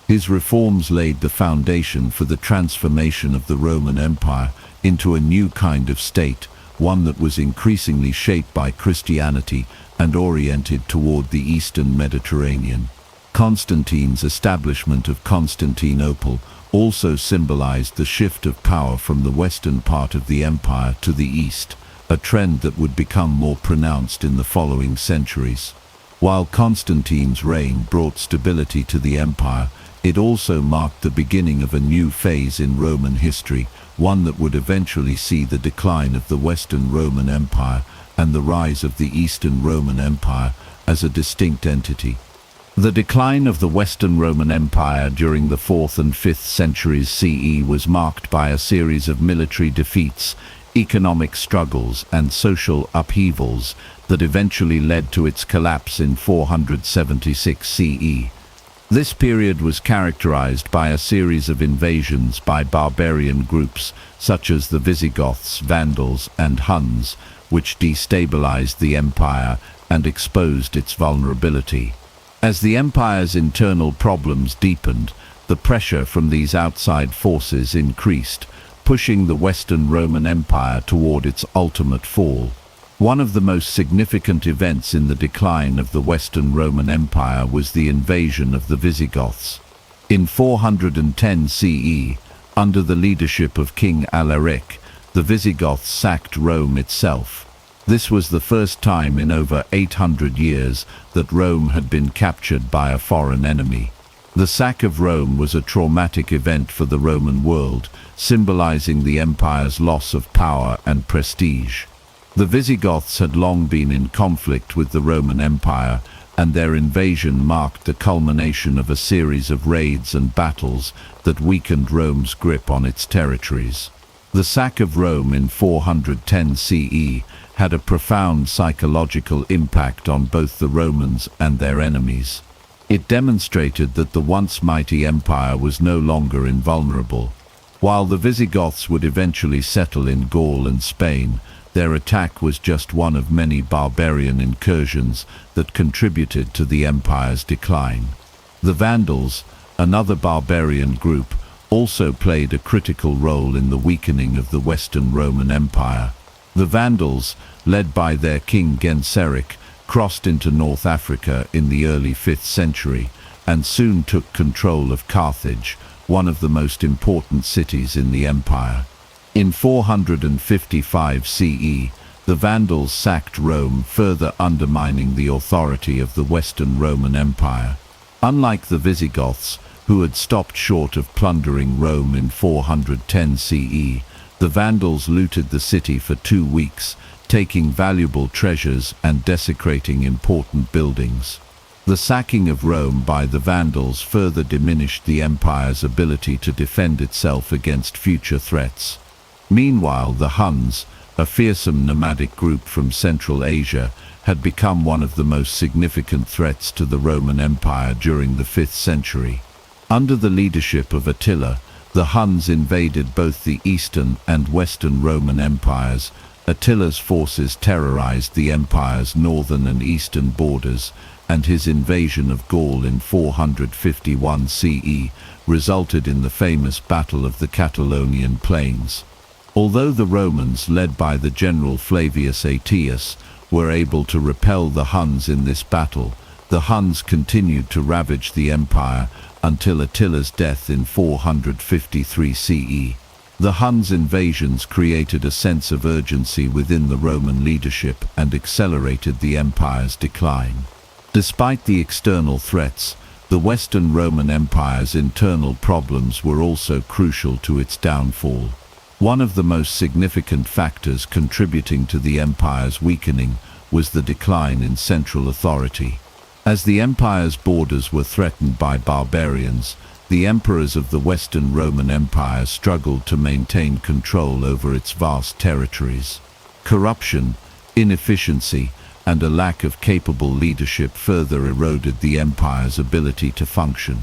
His reforms laid the foundation for the transformation of the Roman Empire into a new kind of state, one that was increasingly shaped by Christianity and oriented toward the Eastern Mediterranean. Constantine's establishment of Constantinople also symbolized the shift of power from the western part of the empire to the east, a trend that would become more pronounced in the following centuries. While Constantine's reign brought stability to the empire, it also marked the beginning of a new phase in Roman history, one that would eventually see the decline of the Western Roman Empire and the rise of the Eastern Roman Empire as a distinct entity. The decline of the Western Roman Empire during the 4th and 5th centuries CE was marked by a series of military defeats, economic struggles, and social upheavals that eventually led to its collapse in 476 CE. This period was characterized by a series of invasions by barbarian groups such as the Visigoths, Vandals, and Huns, which destabilized the empire and exposed its vulnerability. As the empire's internal problems deepened, the pressure from these outside forces increased, pushing the Western Roman Empire toward its ultimate fall. One of the most significant events in the decline of the Western Roman Empire was the invasion of the Visigoths. In 410 CE, under the leadership of King Alaric, the Visigoths sacked Rome itself. This was the first time in over 800 years that Rome had been captured by a foreign enemy. The sack of Rome was a traumatic event for the Roman world, symbolizing the empire's loss of power and prestige. The Visigoths had long been in conflict with the Roman Empire, and their invasion marked the culmination of a series of raids and battles that weakened Rome's grip on its territories. The sack of Rome in 410 CE had a profound psychological impact on both the Romans and their enemies. It demonstrated that the once mighty empire was no longer invulnerable. While the Visigoths would eventually settle in Gaul and Spain, their attack was just one of many barbarian incursions that contributed to the empire's decline. The Vandals, another barbarian group, also played a critical role in the weakening of the Western Roman Empire. The Vandals, led by their king Genseric, crossed into North Africa in the early 5th century and soon took control of Carthage, one of the most important cities in the empire. In 455 CE, the Vandals sacked Rome, further undermining the authority of the Western Roman Empire. Unlike the Visigoths, who had stopped short of plundering Rome in 410 CE, the Vandals looted the city for 2 weeks, taking valuable treasures and desecrating important buildings. The sacking of Rome by the Vandals further diminished the empire's ability to defend itself against future threats. Meanwhile, the Huns, a fearsome nomadic group from Central Asia, had become one of the most significant threats to the Roman Empire during the 5th century. Under the leadership of Attila, the Huns invaded both the Eastern and Western Roman empires. Attila's forces terrorized the empire's northern and eastern borders, and his invasion of Gaul in 451 CE resulted in the famous Battle of the Catalaunian Plains. Although the Romans, led by the general Flavius Aetius, were able to repel the Huns in this battle, the Huns continued to ravage the empire until Attila's death in 453 CE. The Huns' invasions created a sense of urgency within the Roman leadership and accelerated the empire's decline. Despite the external threats, the Western Roman Empire's internal problems were also crucial to its downfall. One of the most significant factors contributing to the empire's weakening was the decline in central authority. As the empire's borders were threatened by barbarians, the emperors of the Western Roman Empire struggled to maintain control over its vast territories. Corruption, inefficiency, and a lack of capable leadership further eroded the empire's ability to function.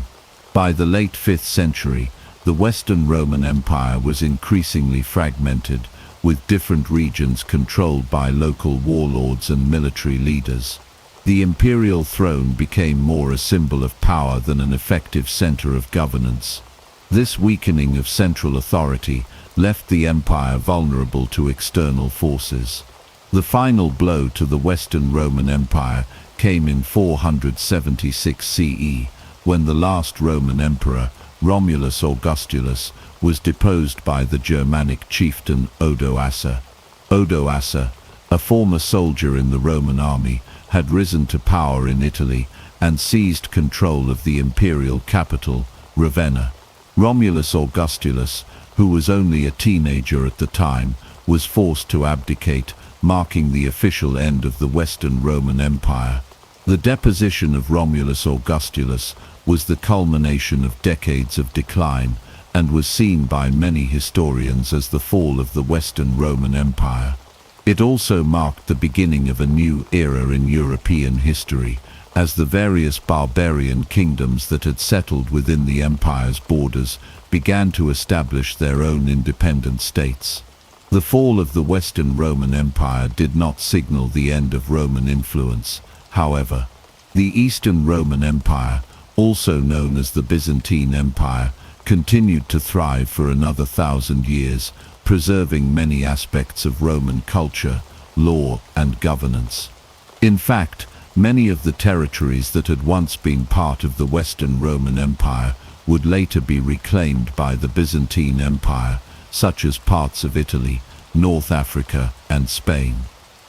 By the late 5th century, the Western Roman Empire was increasingly fragmented, with different regions controlled by local warlords and military leaders. The imperial throne became more a symbol of power than an effective center of governance. This weakening of central authority left the empire vulnerable to external forces. The final blow to the Western Roman Empire came in 476 CE, when the last Roman emperor, Romulus Augustulus, was deposed by the Germanic chieftain Odoacer. Odoacer, a former soldier in the Roman army, had risen to power in Italy and seized control of the imperial capital, Ravenna. Romulus Augustulus, who was only a teenager at the time, was forced to abdicate, marking the official end of the Western Roman Empire. The deposition of Romulus Augustulus was the culmination of decades of decline and was seen by many historians as the fall of the Western Roman Empire. It also marked the beginning of a new era in European history, as the various barbarian kingdoms that had settled within the empire's borders began to establish their own independent states. The fall of the Western Roman Empire did not signal the end of Roman influence. However, the Eastern Roman Empire, also known as the Byzantine Empire, continued to thrive for another 1,000 years, preserving many aspects of Roman culture, law, and governance. In fact, many of the territories that had once been part of the Western Roman Empire would later be reclaimed by the Byzantine Empire, such as parts of Italy, North Africa, and Spain.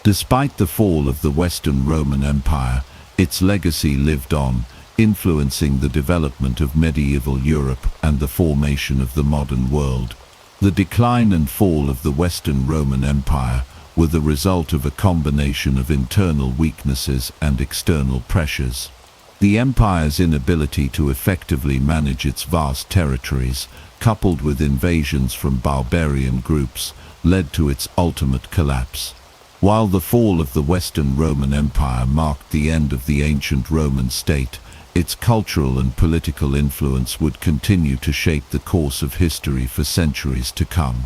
Despite the fall of the Western Roman Empire, its legacy lived on, influencing the development of medieval Europe and the formation of the modern world. The decline and fall of the Western Roman Empire were the result of a combination of internal weaknesses and external pressures. The empire's inability to effectively manage its vast territories, coupled with invasions from barbarian groups, led to its ultimate collapse. While the fall of the Western Roman Empire marked the end of the ancient Roman state, its cultural and political influence would continue to shape the course of history for centuries to come.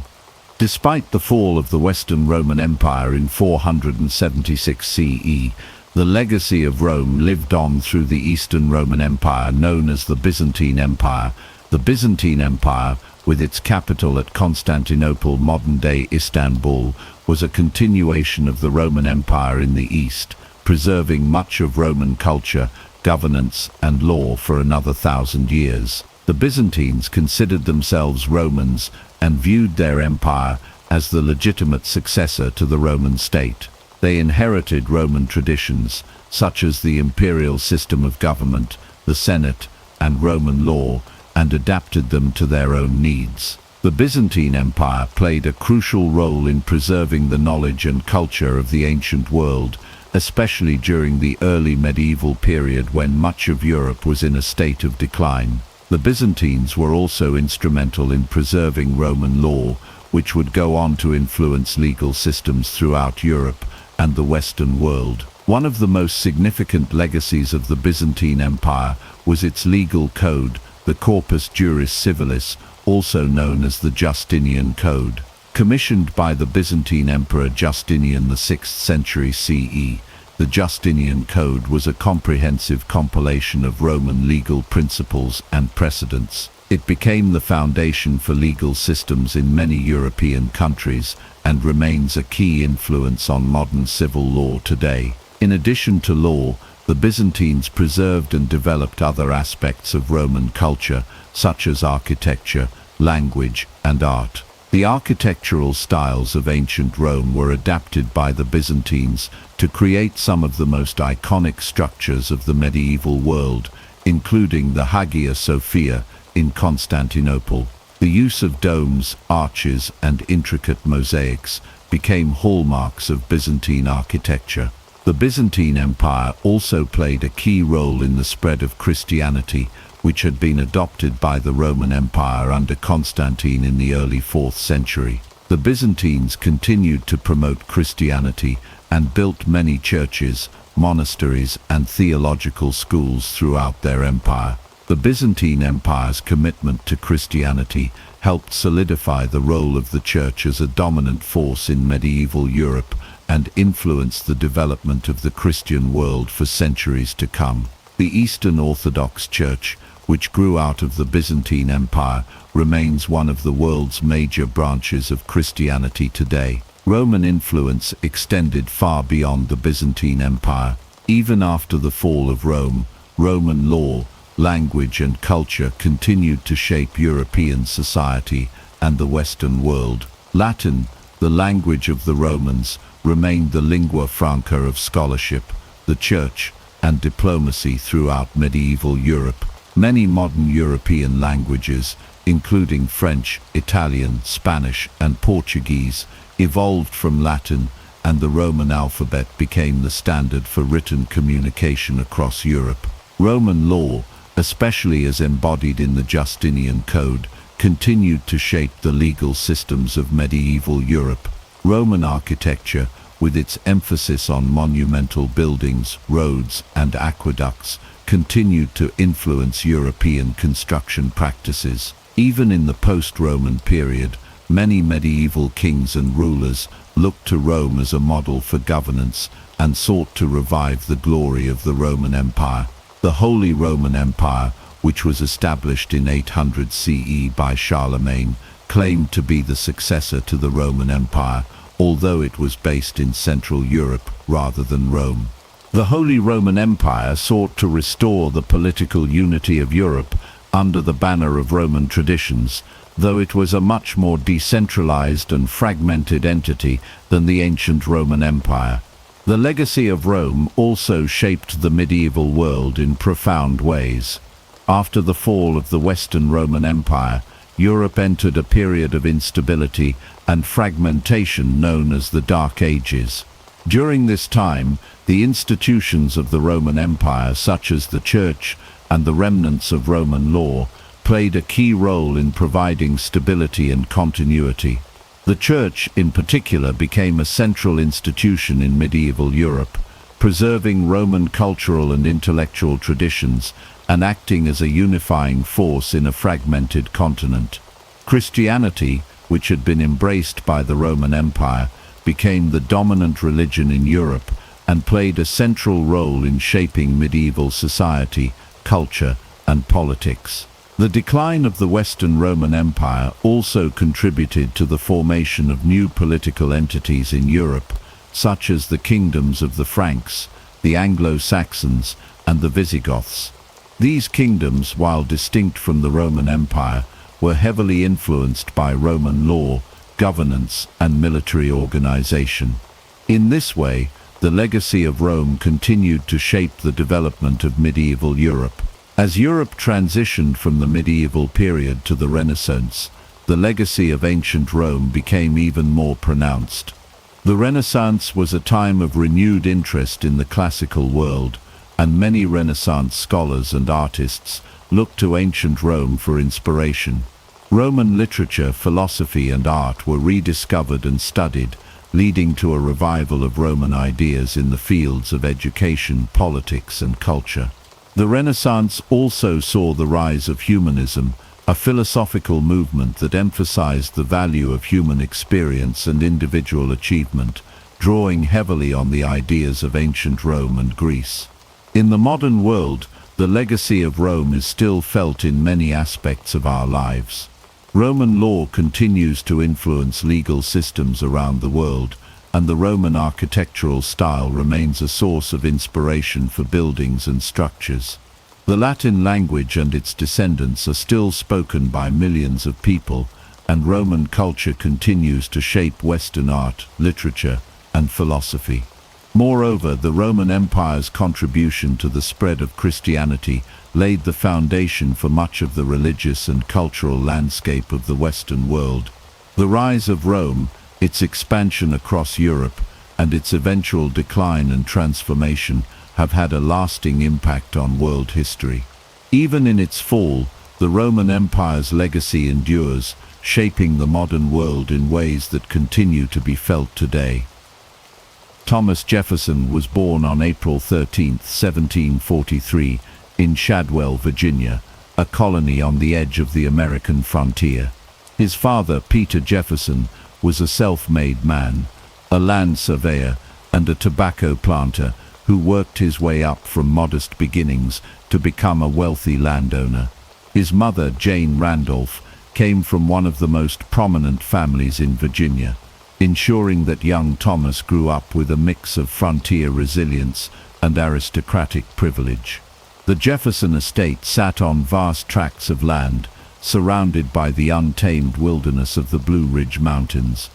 Despite the fall of the Western Roman Empire in 476 CE, the legacy of Rome lived on through the Eastern Roman Empire known as the Byzantine Empire. The Byzantine Empire, with its capital at Constantinople, modern-day Istanbul, was a continuation of the Roman Empire in the East, preserving much of Roman culture, governance, and law for another 1,000 years. The Byzantines considered themselves Romans and viewed their empire as the legitimate successor to the Roman state. They inherited Roman traditions, such as the imperial system of government, the Senate, and Roman law, and adapted them to their own needs. The Byzantine Empire played a crucial role in preserving the knowledge and culture of the ancient world, especially during the early medieval period when much of Europe was in a state of decline. The Byzantines were also instrumental in preserving Roman law, which would go on to influence legal systems throughout Europe and the Western world. One of the most significant legacies of the Byzantine Empire was its legal code, the Corpus Juris Civilis, also known as the Justinian Code. Commissioned by the Byzantine Emperor Justinian the 6th century CE, the Justinian Code was a comprehensive compilation of Roman legal principles and precedents. It became the foundation for legal systems in many European countries and remains a key influence on modern civil law today. In addition to law, the Byzantines preserved and developed other aspects of Roman culture, such as architecture, language, and art. The architectural styles of ancient Rome were adapted by the Byzantines to create some of the most iconic structures of the medieval world, including the Hagia Sophia in Constantinople. The use of domes, arches, and intricate mosaics became hallmarks of Byzantine architecture. The Byzantine Empire also played a key role in the spread of Christianity, which had been adopted by the Roman Empire under Constantine in the early 4th century. The Byzantines continued to promote Christianity and built many churches, monasteries, and theological schools throughout their empire. The Byzantine Empire's commitment to Christianity helped solidify the role of the Church as a dominant force in medieval Europe and influenced the development of the Christian world for centuries to come. The Eastern Orthodox Church, which grew out of the Byzantine Empire, remains one of the world's major branches of Christianity today. Roman influence extended far beyond the Byzantine Empire. Even after the fall of Rome, Roman law, language, and culture continued to shape European society and the Western world. Latin, the language of the Romans, remained the lingua franca of scholarship, the church, and diplomacy throughout medieval Europe. Many modern European languages, including French, Italian, Spanish, and Portuguese, evolved from Latin and the Roman alphabet became the standard for written communication across Europe. Roman law, especially as embodied in the Justinian Code, continued to shape the legal systems of medieval Europe. Roman architecture, with its emphasis on monumental buildings, roads, and aqueducts, continued to influence European construction practices. Even in the post-Roman period, many medieval kings and rulers looked to Rome as a model for governance and sought to revive the glory of the Roman Empire. The Holy Roman Empire, which was established in 800 CE by Charlemagne, claimed to be the successor to the Roman Empire, although it was based in Central Europe rather than Rome. The Holy Roman Empire sought to restore the political unity of Europe under the banner of Roman traditions, though it was a much more decentralized and fragmented entity than the ancient Roman Empire. The legacy of Rome also shaped the medieval world in profound ways. After the fall of the Western Roman Empire, Europe entered a period of instability and fragmentation known as the Dark Ages. During this time, the institutions of the Roman Empire, such as the Church and the remnants of Roman law, played a key role in providing stability and continuity. The Church, in particular, became a central institution in medieval Europe, preserving Roman cultural and intellectual traditions and acting as a unifying force in a fragmented continent. Christianity, which had been embraced by the Roman Empire, became the dominant religion in Europe and played a central role in shaping medieval society, culture, and politics. The decline of the Western Roman Empire also contributed to the formation of new political entities in Europe, such as the kingdoms of the Franks, the Anglo-Saxons, and the Visigoths. These kingdoms, while distinct from the Roman Empire, were heavily influenced by Roman law, governance, and military organization. In this way, the legacy of Rome continued to shape the development of medieval Europe. As Europe transitioned from the medieval period to the Renaissance, the legacy of ancient Rome became even more pronounced. The Renaissance was a time of renewed interest in the classical world, and many Renaissance scholars and artists looked to ancient Rome for inspiration. Roman literature, philosophy, and art were rediscovered and studied, leading to a revival of Roman ideas in the fields of education, politics, and culture. The Renaissance also saw the rise of humanism, a philosophical movement that emphasized the value of human experience and individual achievement, drawing heavily on the ideas of ancient Rome and Greece. In the modern world, the legacy of Rome is still felt in many aspects of our lives. Roman law continues to influence legal systems around the world, and the Roman architectural style remains a source of inspiration for buildings and structures. The Latin language and its descendants are still spoken by millions of people, and Roman culture continues to shape Western art, literature, and philosophy. Moreover, the Roman Empire's contribution to the spread of Christianity laid the foundation for much of the religious and cultural landscape of the Western world. The rise of Rome, its expansion across Europe, and its eventual decline and transformation have had a lasting impact on world history. Even in its fall, the Roman Empire's legacy endures, shaping the modern world in ways that continue to be felt today. Thomas Jefferson was born on April 13, 1743, in Shadwell, Virginia, a colony on the edge of the American frontier. His father, Peter Jefferson, was a self-made man, a land surveyor and a tobacco planter who worked his way up from modest beginnings to become a wealthy landowner. His mother, Jane Randolph, came from one of the most prominent families in Virginia, ensuring that young Thomas grew up with a mix of frontier resilience and aristocratic privilege. The Jefferson estate sat on vast tracts of land, surrounded by the untamed wilderness of the Blue Ridge Mountains.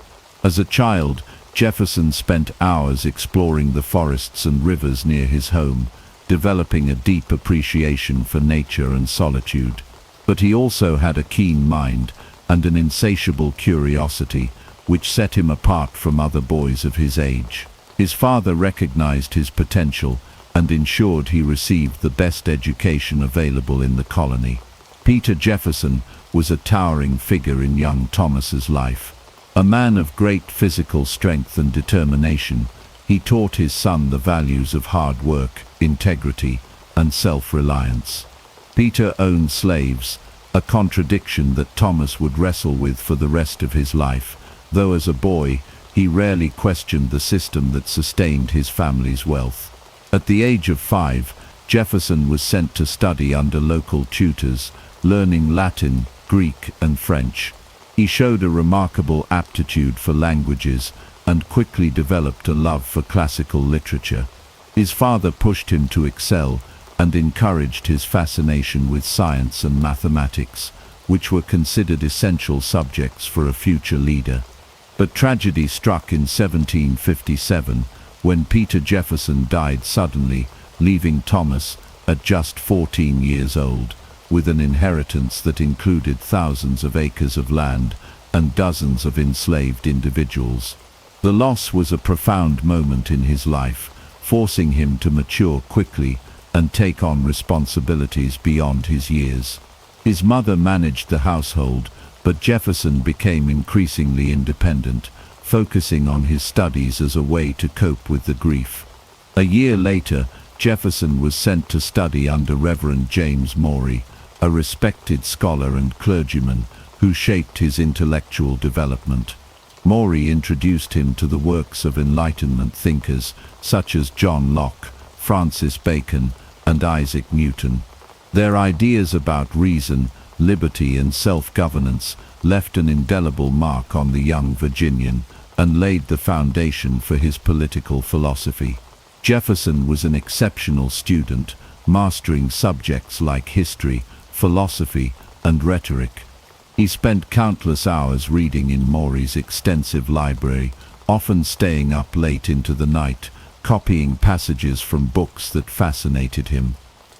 As a child, Jefferson spent hours exploring the forests and rivers near his home, developing a deep appreciation for nature and solitude. But he also had a keen mind and an insatiable curiosity, which set him apart from other boys of his age. His father recognized his potential and ensured he received the best education available in the colony. Peter Jefferson was a towering figure in young Thomas's life. A man of great physical strength and determination, he taught his son the values of hard work, integrity, and self-reliance. Peter owned slaves, a contradiction that Thomas would wrestle with for the rest of his life, though as a boy, he rarely questioned the system that sustained his family's wealth. At the age of 5, Jefferson was sent to study under local tutors, learning Latin, Greek, and French. He showed a remarkable aptitude for languages and quickly developed a love for classical literature. His father pushed him to excel and encouraged his fascination with science and mathematics, which were considered essential subjects for a future leader. But tragedy struck in 1757 when Peter Jefferson died suddenly, leaving Thomas, at just 14 years old, with an inheritance that included thousands of acres of land and dozens of enslaved individuals. The loss was a profound moment in his life, forcing him to mature quickly and take on responsibilities beyond his years. His mother managed the household, but Jefferson became increasingly independent, focusing on his studies as a way to cope with the grief. A year later, Jefferson was sent to study under Reverend James Morey, a respected scholar and clergyman who shaped his intellectual development. Morey introduced him to the works of Enlightenment thinkers such as John Locke, Francis Bacon, and Isaac Newton. Their ideas about reason, liberty, and self-governance left an indelible mark on the young Virginian and laid the foundation for his political philosophy. Jefferson was an exceptional student, mastering subjects like history, philosophy, and rhetoric. He spent countless hours reading in Morey's extensive library, often staying up late into the night, copying passages from books that fascinated him.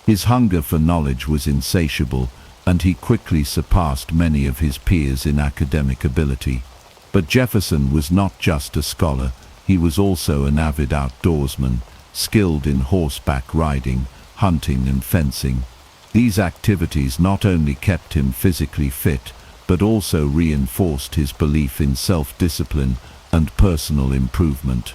His hunger for knowledge was insatiable, and he quickly surpassed many of his peers in academic ability. But Jefferson was not just a scholar, he was also an avid outdoorsman, skilled in horseback riding, hunting, and fencing. These activities not only kept him physically fit, but also reinforced his belief in self-discipline and personal improvement.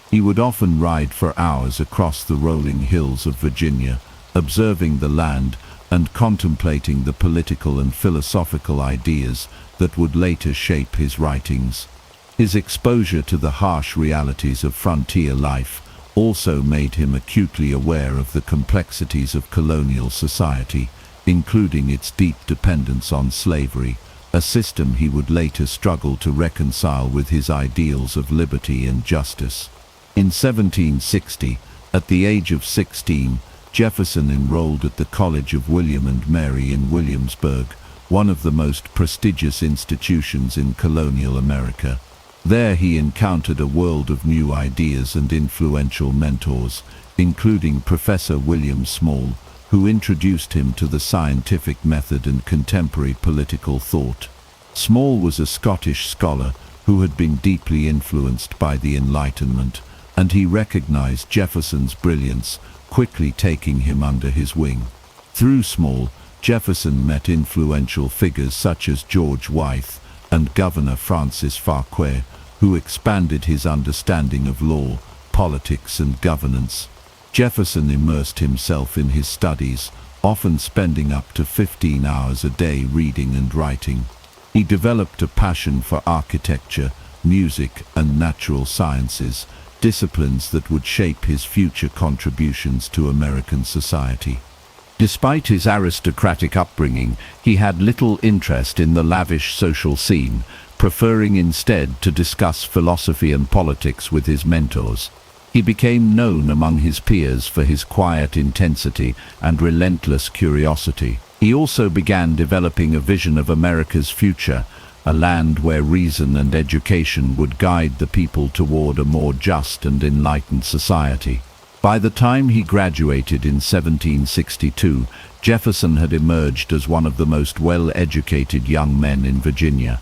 He would often ride for hours across the rolling hills of Virginia, observing the land and contemplating the political and philosophical ideas that would later shape his writings. His exposure to the harsh realities of frontier life also made him acutely aware of the complexities of colonial society, including its deep dependence on slavery, a system he would later struggle to reconcile with his ideals of liberty and justice. In 1760, at the age of 16, Jefferson enrolled at the College of William and Mary in Williamsburg, one of the most prestigious institutions in colonial America. There he encountered a world of new ideas and influential mentors, including Professor William Small, who introduced him to the scientific method and contemporary political thought. Small was a Scottish scholar who had been deeply influenced by the Enlightenment, and he recognized Jefferson's brilliance, quickly taking him under his wing. Through Small, Jefferson met influential figures such as George Wythe and Governor Francis Farquhar, who expanded his understanding of law, politics, and governance. Jefferson immersed himself in his studies, often spending up to 15 hours a day reading and writing. He developed a passion for architecture, music, and natural sciences, disciplines that would shape his future contributions to American society. Despite his aristocratic upbringing, he had little interest in the lavish social scene, preferring instead to discuss philosophy and politics with his mentors. He became known among his peers for his quiet intensity and relentless curiosity. He also began developing a vision of America's future, a land where reason and education would guide the people toward a more just and enlightened society. By the time he graduated in 1762, Jefferson had emerged as one of the most well-educated young men in Virginia.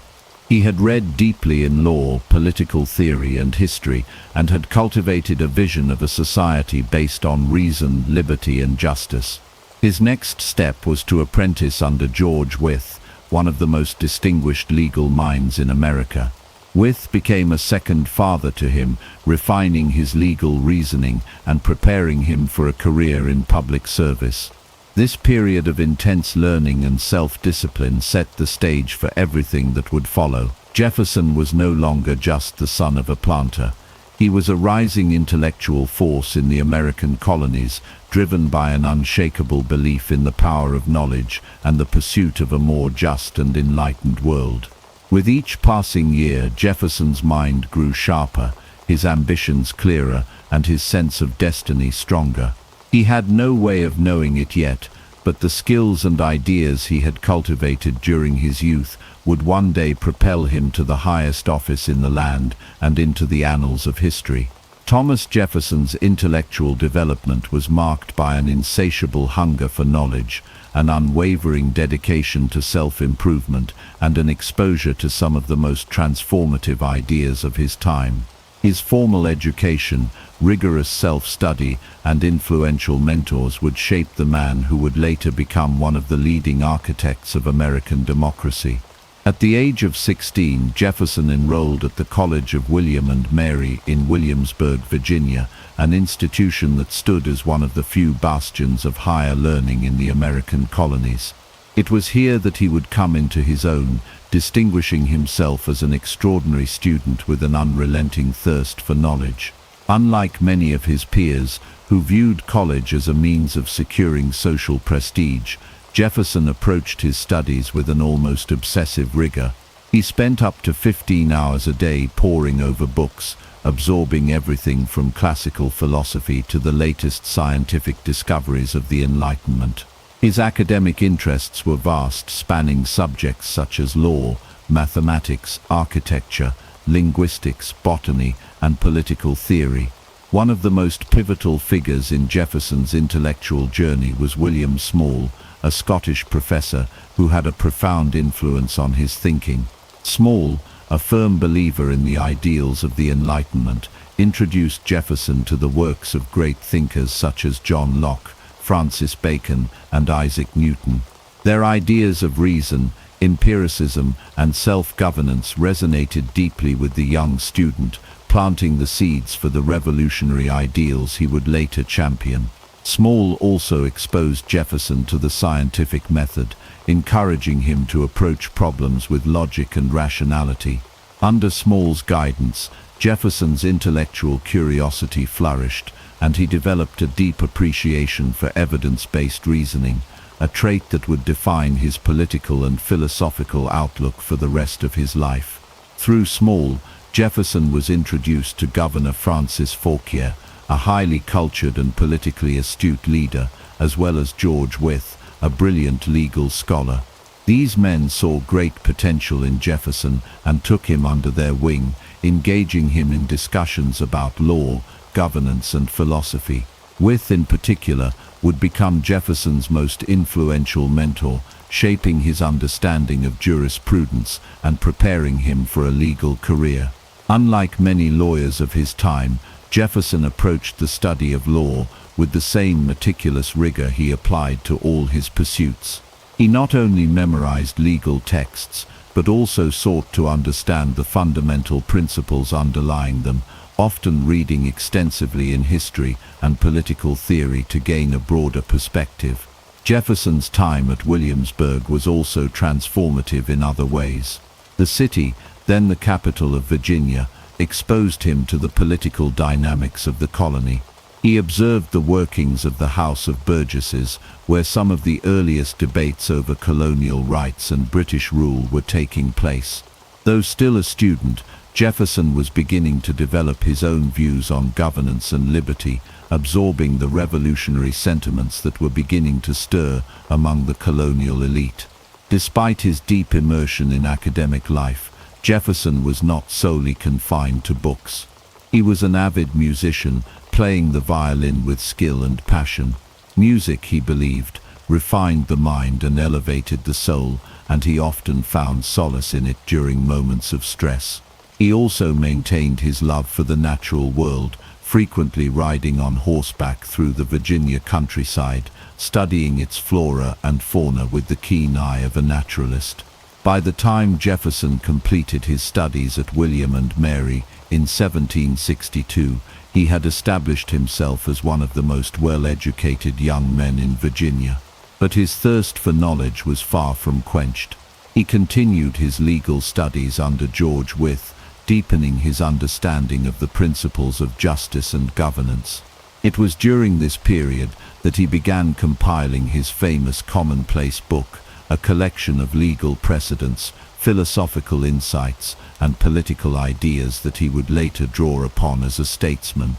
He had read deeply in law, political theory, and history, and had cultivated a vision of a society based on reason, liberty, and justice. His next step was to apprentice under George Wythe, one of the most distinguished legal minds in America. Wythe became a second father to him, refining his legal reasoning and preparing him for a career in public service. This period of intense learning and self-discipline set the stage for everything that would follow. Jefferson was no longer just the son of a planter. He was a rising intellectual force in the American colonies, driven by an unshakable belief in the power of knowledge and the pursuit of a more just and enlightened world. With each passing year, Jefferson's mind grew sharper, his ambitions clearer, and his sense of destiny stronger. He had no way of knowing it yet, but the skills and ideas he had cultivated during his youth would one day propel him to the highest office in the land and into the annals of history. Thomas Jefferson's intellectual development was marked by an insatiable hunger for knowledge, an unwavering dedication to self-improvement, and an exposure to some of the most transformative ideas of his time. His formal education, rigorous self-study, and influential mentors would shape the man who would later become one of the leading architects of American democracy. At the age of 16, Jefferson enrolled at the College of William and Mary in Williamsburg, Virginia, an institution that stood as one of the few bastions of higher learning in the American colonies. It was here that he would come into his own, distinguishing himself as an extraordinary student with an unrelenting thirst for knowledge. Unlike many of his peers, who viewed college as a means of securing social prestige, Jefferson approached his studies with an almost obsessive rigor. He spent up to 15 hours a day poring over books, absorbing everything from classical philosophy to the latest scientific discoveries of the Enlightenment. His academic interests were vast, spanning subjects such as law, mathematics, architecture, linguistics, botany, and political theory. One of the most pivotal figures in Jefferson's intellectual journey was William Small, a Scottish professor who had a profound influence on his thinking. Small, a firm believer in the ideals of the Enlightenment, introduced Jefferson to the works of great thinkers such as John Locke, Francis Bacon, and Isaac Newton. Their ideas of reason, empiricism, and self-governance resonated deeply with the young student, planting the seeds for the revolutionary ideals he would later champion. Small also exposed Jefferson to the scientific method, encouraging him to approach problems with logic and rationality. Under Small's guidance, Jefferson's intellectual curiosity flourished, and he developed a deep appreciation for evidence-based reasoning, a trait that would define his political and philosophical outlook for the rest of his life. Through Small, Jefferson was introduced to Governor Francis Fauquier, a highly cultured and politically astute leader, as well as George Wythe, a brilliant legal scholar. These men saw great potential in Jefferson and took him under their wing, engaging him in discussions about law, governance, and philosophy. Wythe, in particular, would become Jefferson's most influential mentor, shaping his understanding of jurisprudence and preparing him for a legal career. Unlike many lawyers of his time, Jefferson approached the study of law with the same meticulous rigor he applied to all his pursuits. He not only memorized legal texts, but also sought to understand the fundamental principles underlying them, often reading extensively in history and political theory to gain a broader perspective. Jefferson's time at Williamsburg was also transformative in other ways. The city, then the capital of Virginia, exposed him to the political dynamics of the colony. He observed the workings of the House of Burgesses, where some of the earliest debates over colonial rights and British rule were taking place. Though still a student, Jefferson was beginning to develop his own views on governance and liberty, absorbing the revolutionary sentiments that were beginning to stir among the colonial elite. Despite his deep immersion in academic life, Jefferson was not solely confined to books. He was an avid musician, playing the violin with skill and passion. Music, he believed, refined the mind and elevated the soul, and he often found solace in it during moments of stress. He also maintained his love for the natural world, frequently riding on horseback through the Virginia countryside, studying its flora and fauna with the keen eye of a naturalist. By the time Jefferson completed his studies at William and Mary in 1762, he had established himself as one of the most well-educated young men in Virginia. But his thirst for knowledge was far from quenched. He continued his legal studies under George Wythe, deepening his understanding of the principles of justice and governance. It was during this period that he began compiling his famous commonplace book, a collection of legal precedents, philosophical insights, and political ideas that he would later draw upon as a statesman.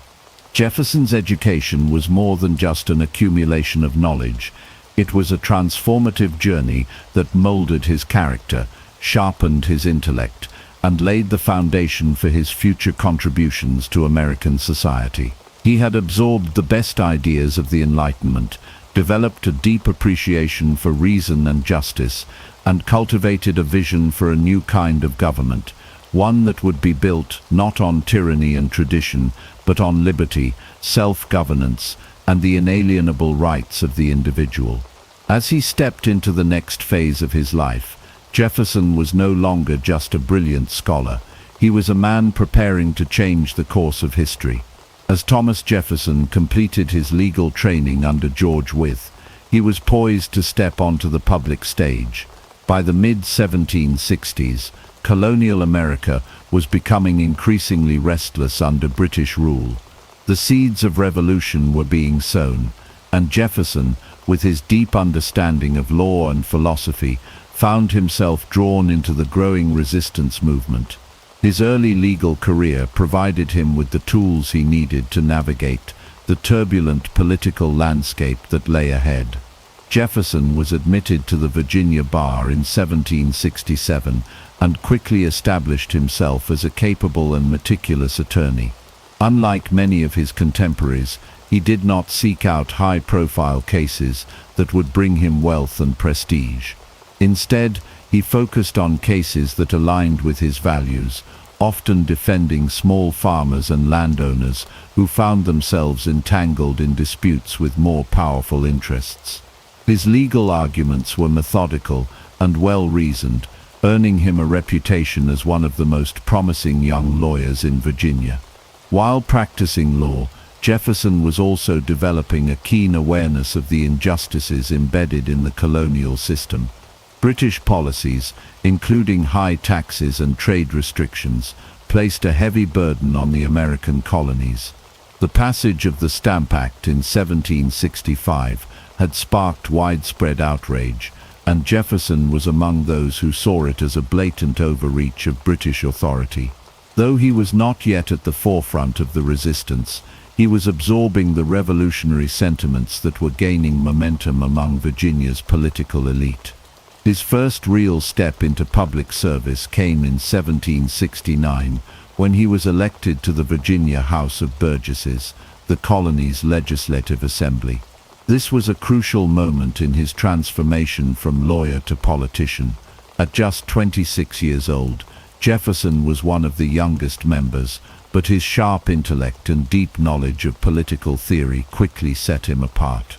Jefferson's education was more than just an accumulation of knowledge. It was a transformative journey that molded his character, sharpened his intellect, and laid the foundation for his future contributions to American society. He had absorbed the best ideas of the Enlightenment, developed a deep appreciation for reason and justice, and cultivated a vision for a new kind of government, one that would be built not on tyranny and tradition, but on liberty, self-governance, and the inalienable rights of the individual. As he stepped into the next phase of his life, Jefferson was no longer just a brilliant scholar. He was a man preparing to change the course of history. As Thomas Jefferson completed his legal training under George Wythe, he was poised to step onto the public stage. By the mid-1760s, colonial America was becoming increasingly restless under British rule. The seeds of revolution were being sown, and Jefferson, with his deep understanding of law and philosophy, found himself drawn into the growing resistance movement. His early legal career provided him with the tools he needed to navigate the turbulent political landscape that lay ahead. Jefferson was admitted to the Virginia bar in 1767 and quickly established himself as a capable and meticulous attorney. Unlike many of his contemporaries, he did not seek out high-profile cases that would bring him wealth and prestige. Instead, he focused on cases that aligned with his values, often defending small farmers and landowners who found themselves entangled in disputes with more powerful interests. His legal arguments were methodical and well-reasoned, earning him a reputation as one of the most promising young lawyers in Virginia. While practicing law, Jefferson was also developing a keen awareness of the injustices embedded in the colonial system. British policies, including high taxes and trade restrictions, placed a heavy burden on the American colonies. The passage of the Stamp Act in 1765 had sparked widespread outrage, and Jefferson was among those who saw it as a blatant overreach of British authority. Though he was not yet at the forefront of the resistance, he was absorbing the revolutionary sentiments that were gaining momentum among Virginia's political elite. His first real step into public service came in 1769, when he was elected to the Virginia House of Burgesses, the colony's legislative assembly. This was a crucial moment in his transformation from lawyer to politician. At just 26 years old, Jefferson was one of the youngest members, but his sharp intellect and deep knowledge of political theory quickly set him apart.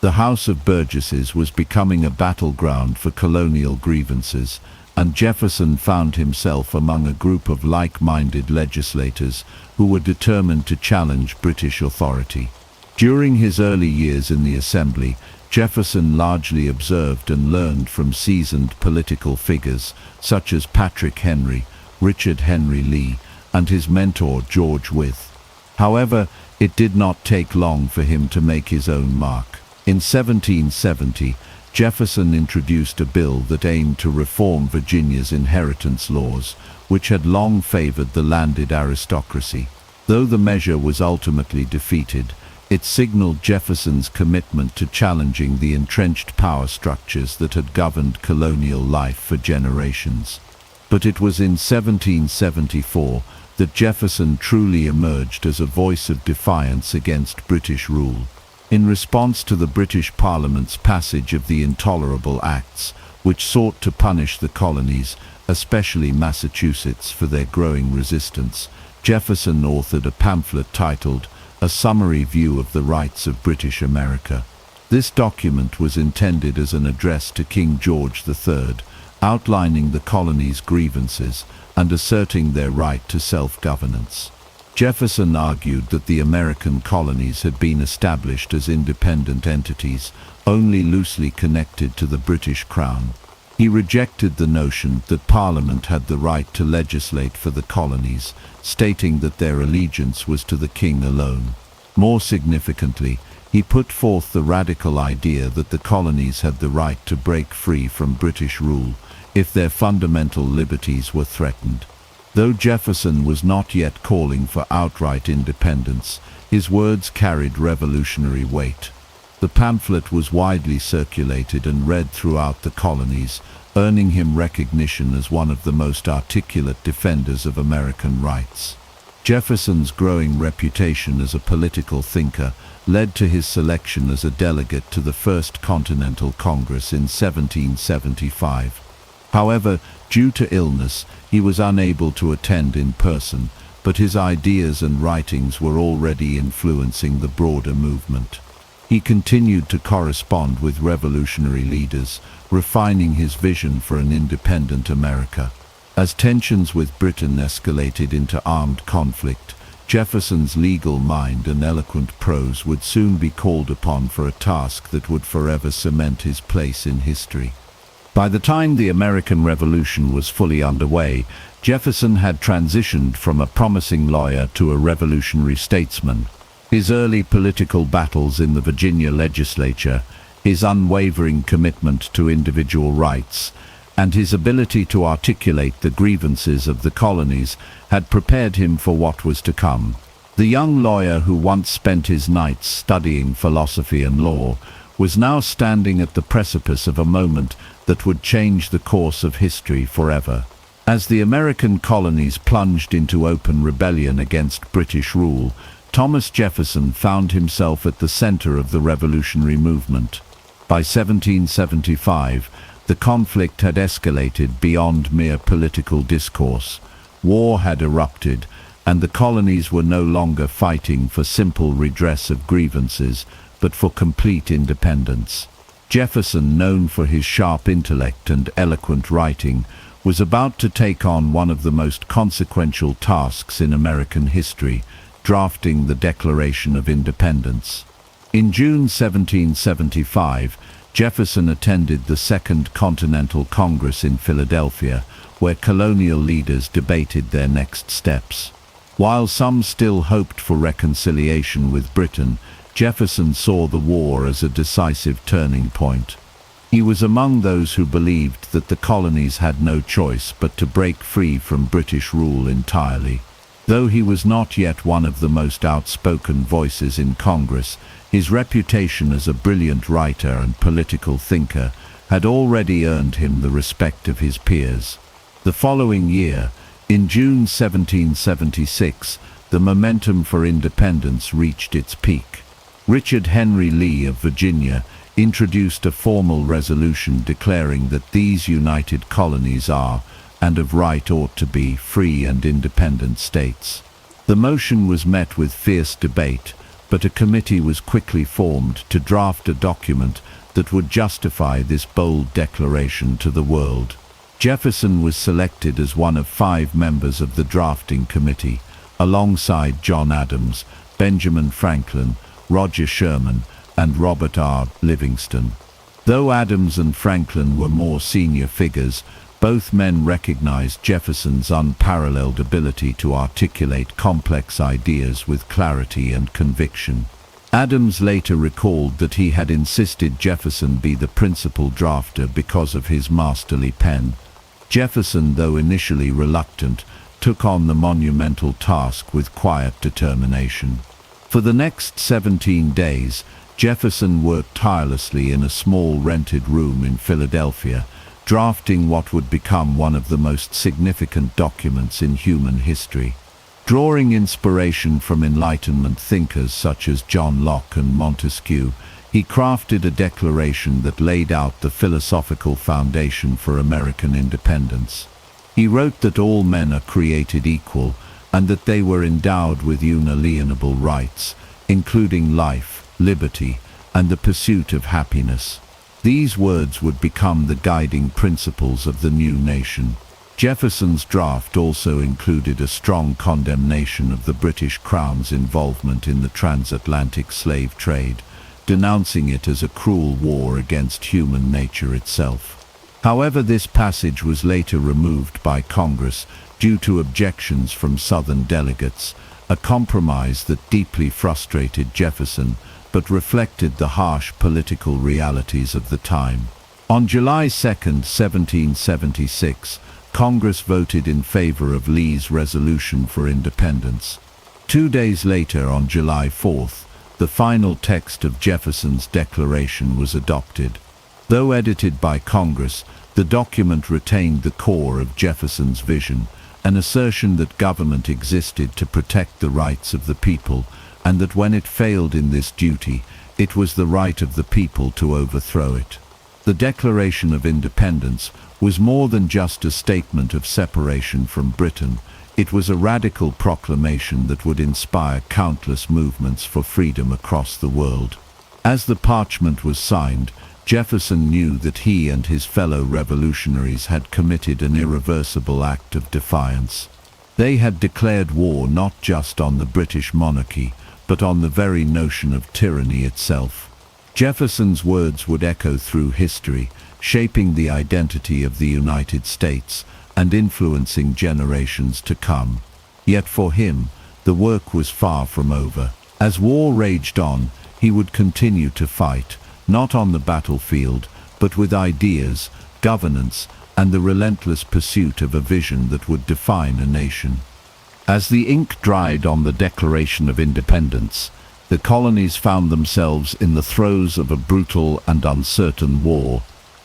The House of Burgesses was becoming a battleground for colonial grievances, and Jefferson found himself among a group of like-minded legislators who were determined to challenge British authority. During his early years in the Assembly, Jefferson largely observed and learned from seasoned political figures such as Patrick Henry, Richard Henry Lee, and his mentor George Wythe. However, it did not take long for him to make his own mark. In 1770, Jefferson introduced a bill that aimed to reform Virginia's inheritance laws, which had long favored the landed aristocracy. Though the measure was ultimately defeated, it signaled Jefferson's commitment to challenging the entrenched power structures that had governed colonial life for generations. But it was in 1774 that Jefferson truly emerged as a voice of defiance against British rule. In response to the British Parliament's passage of the Intolerable Acts, which sought to punish the colonies, especially Massachusetts, for their growing resistance. Jefferson authored a pamphlet titled A Summary View of the Rights of British America. This document was intended as an address to King George III, outlining the colonies' grievances and asserting their right to self-governance. Jefferson argued that the American colonies had been established as independent entities, only loosely connected to the British Crown. He rejected the notion that Parliament had the right to legislate for the colonies, stating that their allegiance was to the king alone. More significantly, he put forth the radical idea that the colonies had the right to break free from British rule if their fundamental liberties were threatened. Though Jefferson was not yet calling for outright independence, his words carried revolutionary weight. The pamphlet was widely circulated and read throughout the colonies, earning him recognition as one of the most articulate defenders of American rights. Jefferson's growing reputation as a political thinker led to his selection as a delegate to the First Continental Congress in 1775. However, due to illness, he was unable to attend in person, but his ideas and writings were already influencing the broader movement. He continued to correspond with revolutionary leaders, refining his vision for an independent America. As tensions with Britain escalated into armed conflict, Jefferson's legal mind and eloquent prose would soon be called upon for a task that would forever cement his place in history. By the time the American Revolution was fully underway, Jefferson had transitioned from a promising lawyer to a revolutionary statesman. His early political battles in the Virginia legislature, his unwavering commitment to individual rights, and his ability to articulate the grievances of the colonies had prepared him for what was to come. The young lawyer who once spent his nights studying philosophy and law was now standing at the precipice of a moment that would change the course of history forever. As the American colonies plunged into open rebellion against British rule, Thomas Jefferson found himself at the center of the revolutionary movement. By 1775, the conflict had escalated beyond mere political discourse. War had erupted, and the colonies were no longer fighting for simple redress of grievances, but for complete independence. Jefferson, known for his sharp intellect and eloquent writing, was about to take on one of the most consequential tasks in American history, drafting the Declaration of Independence. In June 1775, Jefferson attended the Second Continental Congress in Philadelphia, where colonial leaders debated their next steps. While some still hoped for reconciliation with Britain, Jefferson saw the war as a decisive turning point. He was among those who believed that the colonies had no choice but to break free from British rule entirely. Though he was not yet one of the most outspoken voices in Congress, his reputation as a brilliant writer and political thinker had already earned him the respect of his peers. The following year, in June 1776, the momentum for independence reached its peak. Richard Henry Lee of Virginia introduced a formal resolution declaring that these united colonies are, and of right ought to be, free and independent states. The motion was met with fierce debate, but a committee was quickly formed to draft a document that would justify this bold declaration to the world. Jefferson was selected as one of 5 members of the drafting committee, alongside John Adams, Benjamin Franklin, Roger Sherman, and Robert R. Livingston. Though Adams and Franklin were more senior figures, both men recognized Jefferson's unparalleled ability to articulate complex ideas with clarity and conviction. Adams later recalled that he had insisted Jefferson be the principal drafter because of his masterly pen. Jefferson, though initially reluctant, took on the monumental task with quiet determination. For the next 17 days, Jefferson worked tirelessly in a small rented room in Philadelphia, drafting what would become one of the most significant documents in human history. Drawing inspiration from Enlightenment thinkers such as John Locke and Montesquieu, He crafted a declaration that laid out the philosophical foundation for American independence. He wrote that all men are created equal and that they were endowed with unalienable rights, including life, liberty, and the pursuit of happiness. These words would become the guiding principles of the new nation. Jefferson's draft also included a strong condemnation of the British Crown's involvement in the transatlantic slave trade, denouncing it as a cruel war against human nature itself. However, this passage was later removed by Congress due to objections from Southern delegates, a compromise that deeply frustrated Jefferson but reflected the harsh political realities of the time. On July 2, 1776, Congress voted in favor of Lee's resolution for independence. 2 days later, on July 4th, the final text of Jefferson's declaration was adopted. Though edited by Congress, the document retained the core of Jefferson's vision, an assertion that government existed to protect the rights of the people, and that when it failed in this duty, it was the right of the people to overthrow it. The Declaration of Independence was more than just a statement of separation from Britain. It was a radical proclamation that would inspire countless movements for freedom across the world. As the parchment was signed, Jefferson knew that he and his fellow revolutionaries had committed an irreversible act of defiance. They had declared war not just on the British monarchy, but on the very notion of tyranny itself. Jefferson's words would echo through history, shaping the identity of the United States and influencing generations to come. Yet for him, the work was far from over. As war raged on, he would continue to fight, not on the battlefield, but with ideas, governance, and the relentless pursuit of a vision that would define a nation. As the ink dried on the Declaration of Independence, the colonies found themselves in the throes of a brutal and uncertain war.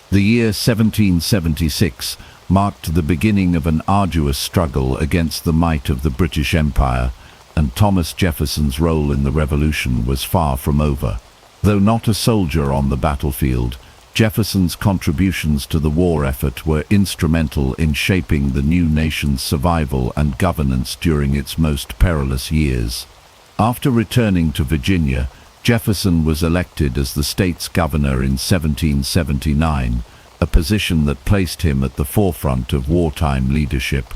The year 1776 marked the beginning of an arduous struggle against the might of the British Empire, and Thomas Jefferson's role in the Revolution was far from over. Though not a soldier on the battlefield, Jefferson's contributions to the war effort were instrumental in shaping the new nation's survival and governance during its most perilous years. After returning to Virginia, Jefferson was elected as the state's governor in 1779, a position that placed him at the forefront of wartime leadership.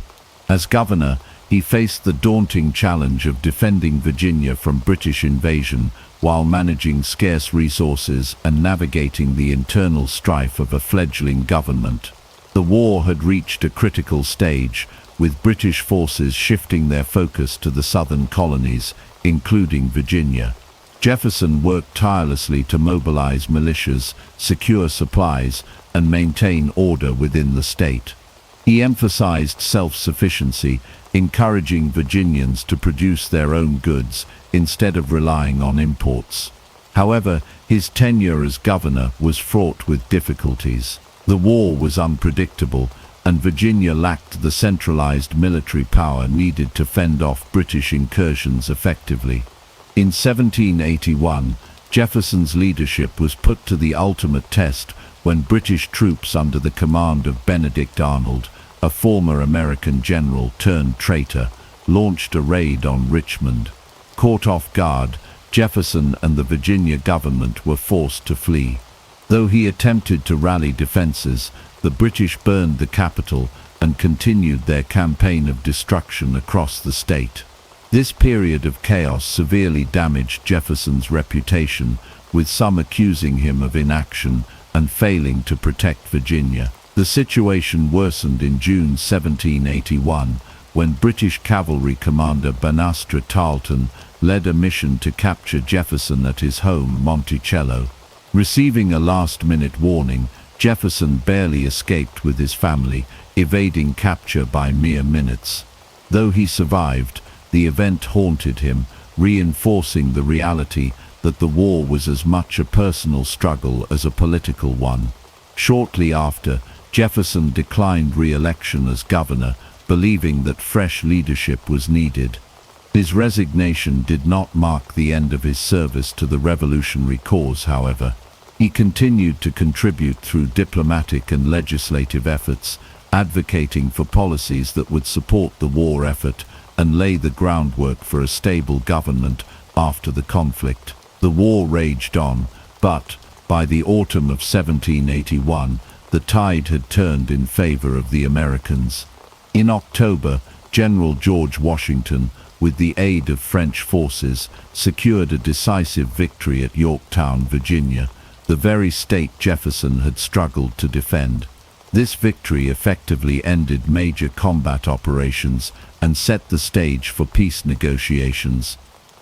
As governor, he faced the daunting challenge of defending Virginia from British invasion while managing scarce resources and navigating the internal strife of a fledgling government. The war had reached a critical stage, with British forces shifting their focus to the southern colonies, including Virginia. Jefferson worked tirelessly to mobilize militias, secure supplies, and maintain order within the state. He emphasized self-sufficiency, encouraging Virginians to produce their own goods instead of relying on imports. However, his tenure as governor was fraught with difficulties. The war was unpredictable, and Virginia lacked the centralized military power needed to fend off British incursions effectively. In 1781, Jefferson's leadership was put to the ultimate test when British troops under the command of Benedict Arnold, a former American general turned traitor, launched a raid on Richmond. Caught off guard, Jefferson and the Virginia government were forced to flee. Though he attempted to rally defenses, the British burned the capital and continued their campaign of destruction across the state. This period of chaos severely damaged Jefferson's reputation, with some accusing him of inaction and failing to protect Virginia. The situation worsened in June 1781, when British cavalry commander Banastre Tarleton led a mission to capture Jefferson at his home, Monticello. Receiving a last-minute warning, Jefferson barely escaped with his family, evading capture by mere minutes. Though he survived, the event haunted him, reinforcing the reality that the war was as much a personal struggle as a political one. Shortly after, Jefferson declined re-election as governor, believing that fresh leadership was needed. His resignation did not mark the end of his service to the revolutionary cause, however. He continued to contribute through diplomatic and legislative efforts, advocating for policies that would support the war effort and lay the groundwork for a stable government after the conflict. The war raged on, but by the autumn of 1781, the tide had turned in favor of the Americans. In October, General George Washington, with the aid of French forces, secured a decisive victory at Yorktown, Virginia, the very state Jefferson had struggled to defend. This victory effectively ended major combat operations and set the stage for peace negotiations.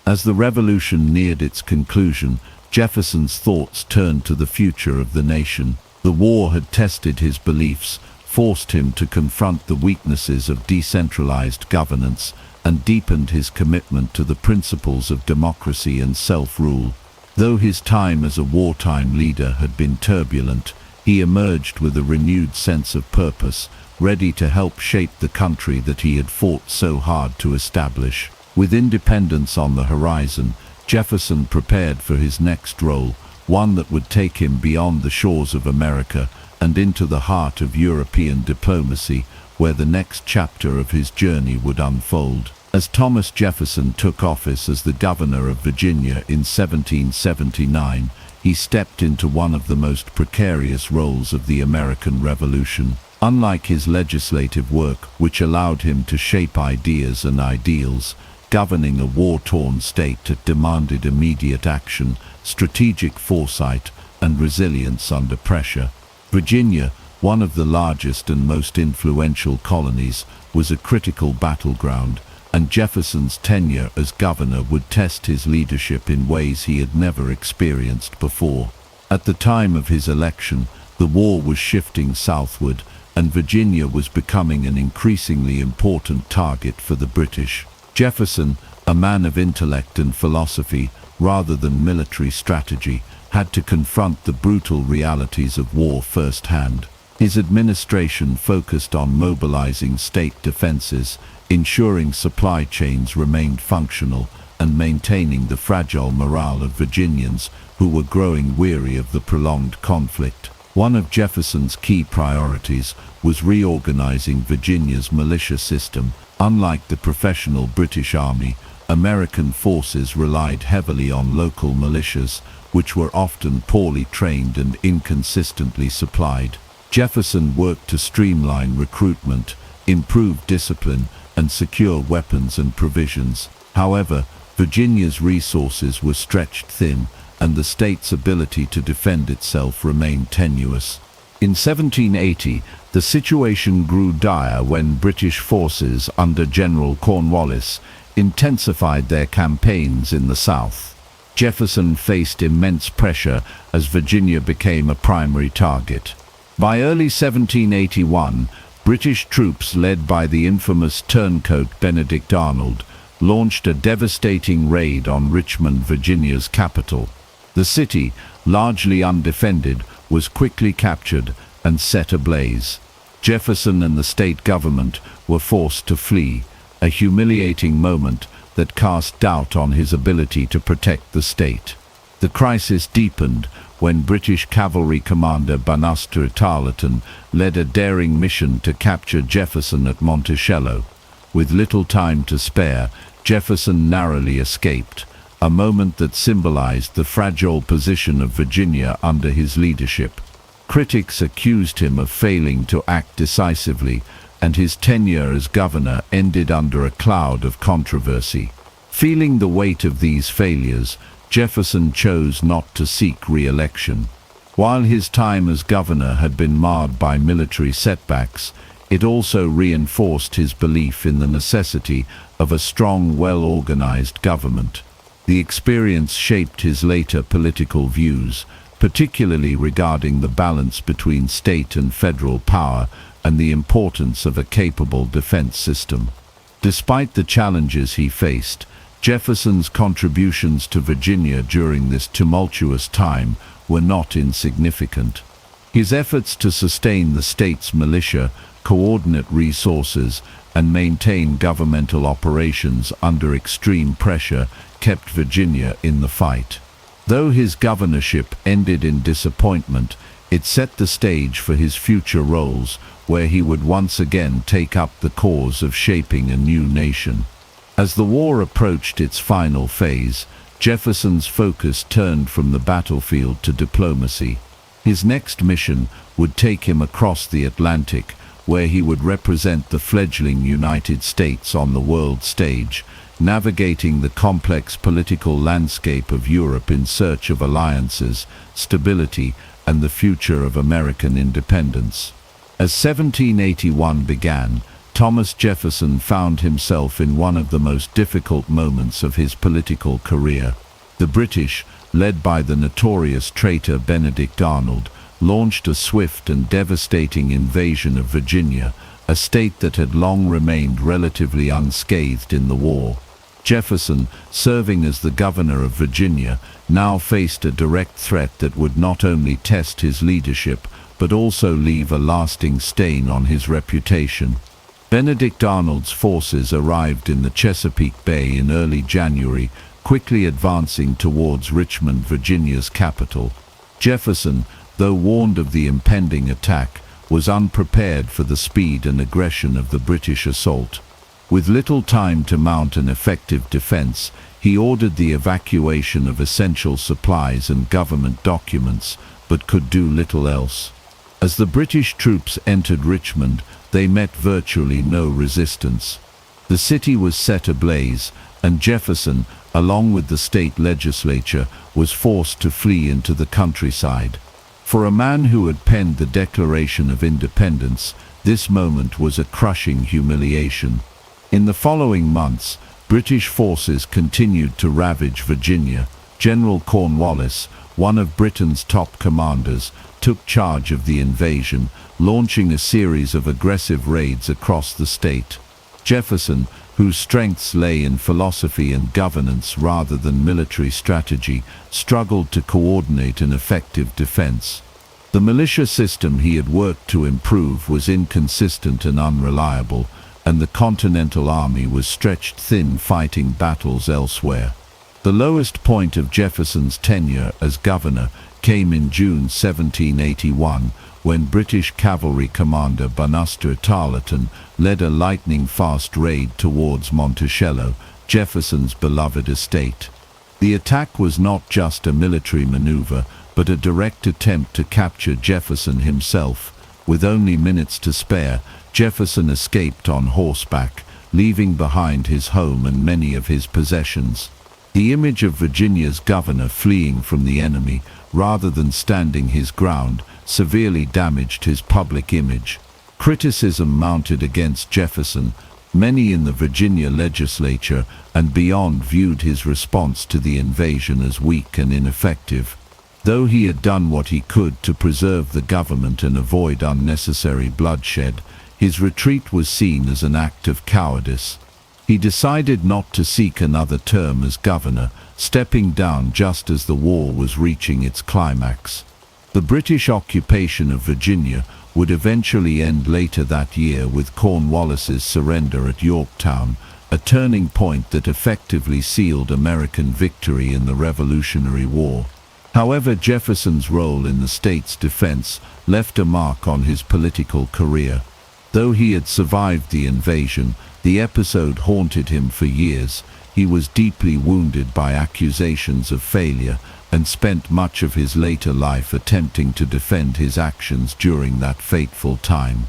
As the revolution neared its conclusion, Jefferson's thoughts turned to the future of the nation. The war had tested his beliefs, forced him to confront the weaknesses of decentralized governance, and deepened his commitment to the principles of democracy and self-rule. Though his time as a wartime leader had been turbulent, he emerged with a renewed sense of purpose, ready to help shape the country that he had fought so hard to establish. With independence on the horizon, Jefferson prepared for his next role, one that would take him beyond the shores of America and into the heart of European diplomacy, where the next chapter of his journey would unfold. As Thomas Jefferson took office as the governor of Virginia in 1779, he stepped into one of the most precarious roles of the American Revolution. Unlike his legislative work, which allowed him to shape ideas and ideals, governing a war-torn state that demanded immediate action, strategic foresight, and resilience under pressure. Virginia, one of the largest and most influential colonies, was a critical battleground, and Jefferson's tenure as governor would test his leadership in ways he had never experienced before. At the time of his election, the war was shifting southward, and Virginia was becoming an increasingly important target for the British. Jefferson, a man of intellect and philosophy rather than military strategy, had to confront the brutal realities of war firsthand. His administration focused on mobilizing state defenses, ensuring supply chains remained functional, and maintaining the fragile morale of Virginians who were growing weary of the prolonged conflict. One of Jefferson's key priorities was reorganizing Virginia's militia system. Unlike the professional British Army, American forces relied heavily on local militias, which were often poorly trained and inconsistently supplied. Jefferson worked to streamline recruitment, improve discipline, and secure weapons and provisions. However, Virginia's resources were stretched thin, and the state's ability to defend itself remained tenuous. In 1780, the situation grew dire when British forces under General Cornwallis intensified their campaigns in the south. Jefferson faced immense pressure as Virginia became a primary target. By early 1781, British troops led by the infamous turncoat Benedict Arnold launched a devastating raid on Richmond, Virginia's capital. The city, largely undefended, was quickly captured and set ablaze. Jefferson and the state government were forced to flee, a humiliating moment that cast doubt on his ability to protect the state. The crisis deepened when British cavalry commander Banastre Tarleton led a daring mission to capture Jefferson at Monticello. With little time to spare, Jefferson narrowly escaped, a moment that symbolized the fragile position of Virginia under his leadership. Critics accused him of failing to act decisively, and his tenure as governor ended under a cloud of controversy. Feeling the weight of these failures, Jefferson chose not to seek re-election. While his time as governor had been marred by military setbacks, it also reinforced his belief in the necessity of a strong, well-organized government. The experience shaped his later political views, particularly regarding the balance between state and federal power and the importance of a capable defense system. Despite the challenges he faced, Jefferson's contributions to Virginia during this tumultuous time were not insignificant. His efforts to sustain the state's militia, coordinate resources, and maintain governmental operations under extreme pressure kept Virginia in the fight. Though his governorship ended in disappointment, it set the stage for his future roles, where he would once again take up the cause of shaping a new nation. As the war approached its final phase, Jefferson's focus turned from the battlefield to diplomacy. His next mission would take him across the Atlantic, where he would represent the fledgling United States on the world stage, navigating the complex political landscape of Europe in search of alliances, stability, and the future of American independence. As 1781 began, Thomas Jefferson found himself in one of the most difficult moments of his political career. The British, led by the notorious traitor Benedict Arnold, launched a swift and devastating invasion of Virginia, a state that had long remained relatively unscathed in the war. Jefferson, serving as the governor of Virginia, now faced a direct threat that would not only test his leadership, but also leave a lasting stain on his reputation. Benedict Arnold's forces arrived in the Chesapeake Bay in early January, quickly advancing towards Richmond, Virginia's capital. Jefferson, though warned of the impending attack, was unprepared for the speed and aggression of the British assault. With little time to mount an effective defense, he ordered the evacuation of essential supplies and government documents, but could do little else. As the British troops entered Richmond, they met virtually no resistance. The city was set ablaze, and Jefferson, along with the state legislature, was forced to flee into the countryside. For a man who had penned the Declaration of Independence, this moment was a crushing humiliation. In the following months, British forces continued to ravage Virginia. General Cornwallis, one of Britain's top commanders, took charge of the invasion, launching a series of aggressive raids across the state. Jefferson, whose strengths lay in philosophy and governance rather than military strategy, struggled to coordinate an effective defense. The militia system he had worked to improve was inconsistent and unreliable, and the Continental Army was stretched thin fighting battles elsewhere. The lowest point of Jefferson's tenure as governor came in June 1781, when British cavalry commander Buster Tarleton led a lightning-fast raid towards Monticello, Jefferson's beloved estate. The attack was not just a military maneuver, but a direct attempt to capture Jefferson himself. With only minutes to spare, Jefferson escaped on horseback, leaving behind his home and many of his possessions. The image of Virginia's governor fleeing from the enemy, rather than standing his ground, severely damaged his public image. Criticism mounted against Jefferson. Many in the Virginia legislature and beyond viewed his response to the invasion as weak and ineffective. Though he had done what he could to preserve the government and avoid unnecessary bloodshed, his retreat was seen as an act of cowardice. He decided not to seek another term as governor, stepping down just as the war was reaching its climax. The British occupation of Virginia would eventually end later that year with Cornwallis's surrender at Yorktown, a turning point that effectively sealed American victory in the Revolutionary War. However, Jefferson's role in the state's defense left a mark on his political career. Though he had survived the invasion, the episode haunted him for years. He was deeply wounded by accusations of failure and spent much of his later life attempting to defend his actions during that fateful time.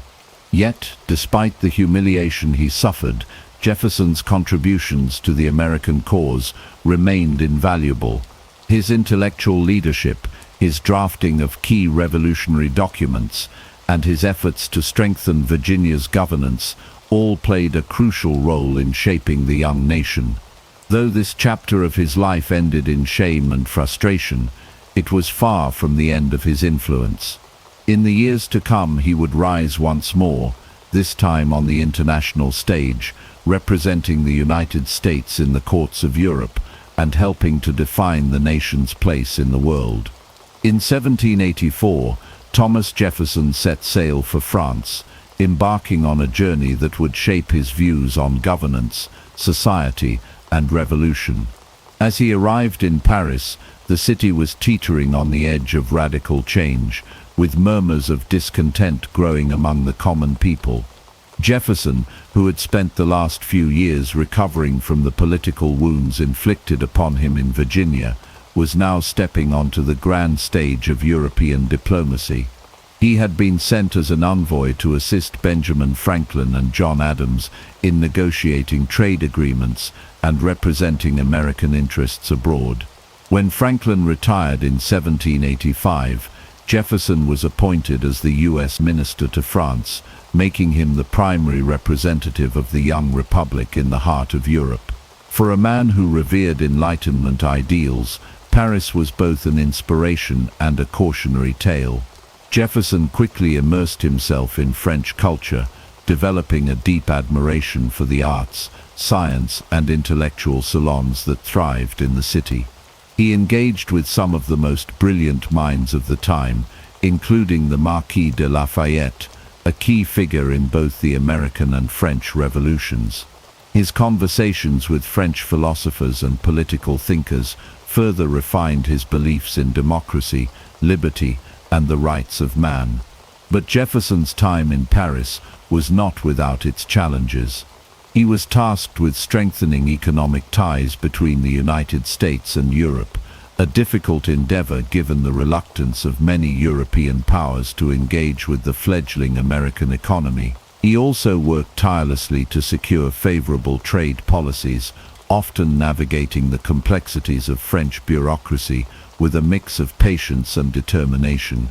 Yet, despite the humiliation he suffered, Jefferson's contributions to the American cause remained invaluable. His intellectual leadership, his drafting of key revolutionary documents, and his efforts to strengthen Virginia's governance all played a crucial role in shaping the young nation. Though this chapter of his life ended in shame and frustration, it was far from the end of his influence. In the years to come, he would rise once more, this time on the international stage, representing the United States in the courts of Europe and helping to define the nation's place in the world. In 1784, Thomas Jefferson set sail for France, embarking on a journey that would shape his views on governance, society, and revolution. As he arrived in Paris, the city was teetering on the edge of radical change, with murmurs of discontent growing among the common people. Jefferson, who had spent the last few years recovering from the political wounds inflicted upon him in Virginia, was now stepping onto the grand stage of European diplomacy. He had been sent as an envoy to assist Benjamin Franklin and John Adams in negotiating trade agreements and representing American interests abroad. When Franklin retired in 1785, Jefferson was appointed as the U.S. Minister to France, making him the primary representative of the young republic in the heart of Europe. For a man who revered Enlightenment ideals, Paris was both an inspiration and a cautionary tale. Jefferson quickly immersed himself in French culture, developing a deep admiration for the arts, science, and intellectual salons that thrived in the city. He engaged with some of the most brilliant minds of the time, including the Marquis de Lafayette, a key figure in both the American and French revolutions. His conversations with French philosophers and political thinkers further refined his beliefs in democracy, liberty, and the rights of man. But Jefferson's time in Paris was not without its challenges. He was tasked with strengthening economic ties between the United States and Europe, a difficult endeavor given the reluctance of many European powers to engage with the fledgling American economy. He also worked tirelessly to secure favorable trade policies, often navigating the complexities of French bureaucracy with a mix of patience and determination.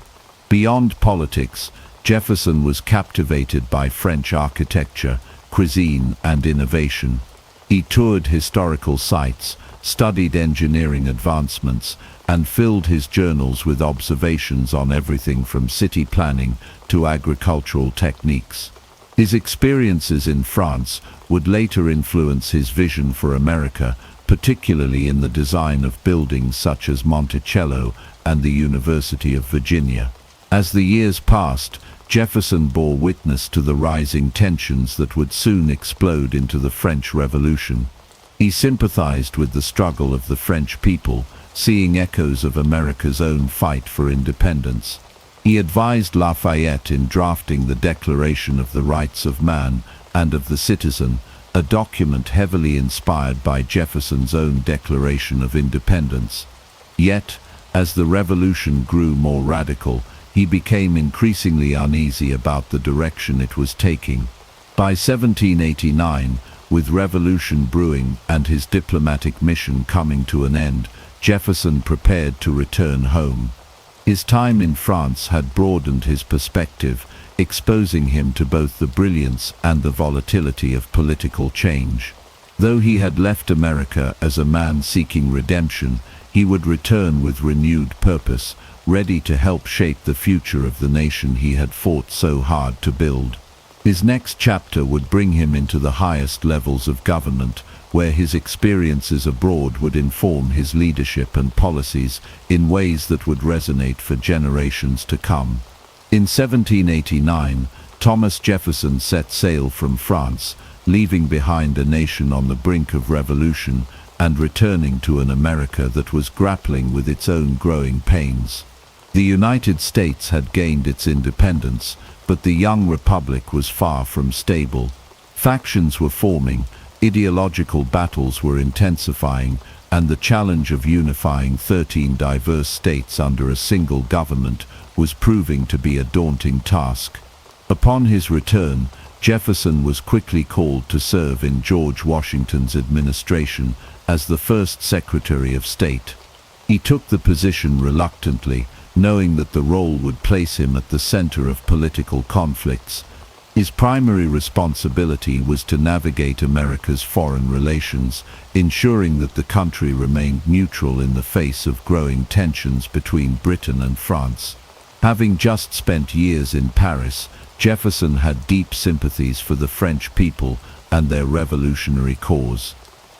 Beyond politics, Jefferson was captivated by French architecture, cuisine, and innovation. He toured historical sites, studied engineering advancements, and filled his journals with observations on everything from city planning to agricultural techniques. His experiences in France would later influence his vision for America, particularly in the design of buildings such as Monticello and the University of Virginia. As the years passed, Jefferson bore witness to the rising tensions that would soon explode into the French Revolution. He sympathized with the struggle of the French people, seeing echoes of America's own fight for independence. He advised Lafayette in drafting the Declaration of the Rights of Man and of the Citizen, a document heavily inspired by Jefferson's own Declaration of Independence. Yet, as the revolution grew more radical, he became increasingly uneasy about the direction it was taking. By 1789, with revolution brewing and his diplomatic mission coming to an end, Jefferson prepared to return home. His time in France had broadened his perspective, exposing him to both the brilliance and the volatility of political change. Though he had left America as a man seeking redemption, he would return with renewed purpose, ready to help shape the future of the nation he had fought so hard to build. His next chapter would bring him into the highest levels of government, where his experiences abroad would inform his leadership and policies in ways that would resonate for generations to come. In 1789, Thomas Jefferson set sail from France, leaving behind a nation on the brink of revolution and returning to an America that was grappling with its own growing pains. The United States had gained its independence, but the young republic was far from stable. Factions were forming, ideological battles were intensifying, and the challenge of unifying 13 diverse states under a single government was proving to be a daunting task. Upon his return, Jefferson was quickly called to serve in George Washington's administration as the first Secretary of State. He took the position reluctantly, knowing that the role would place him at the center of political conflicts. His primary responsibility was to navigate America's foreign relations, ensuring that the country remained neutral in the face of growing tensions between Britain and France. Having just spent years in Paris, Jefferson had deep sympathies for the French people and their revolutionary cause.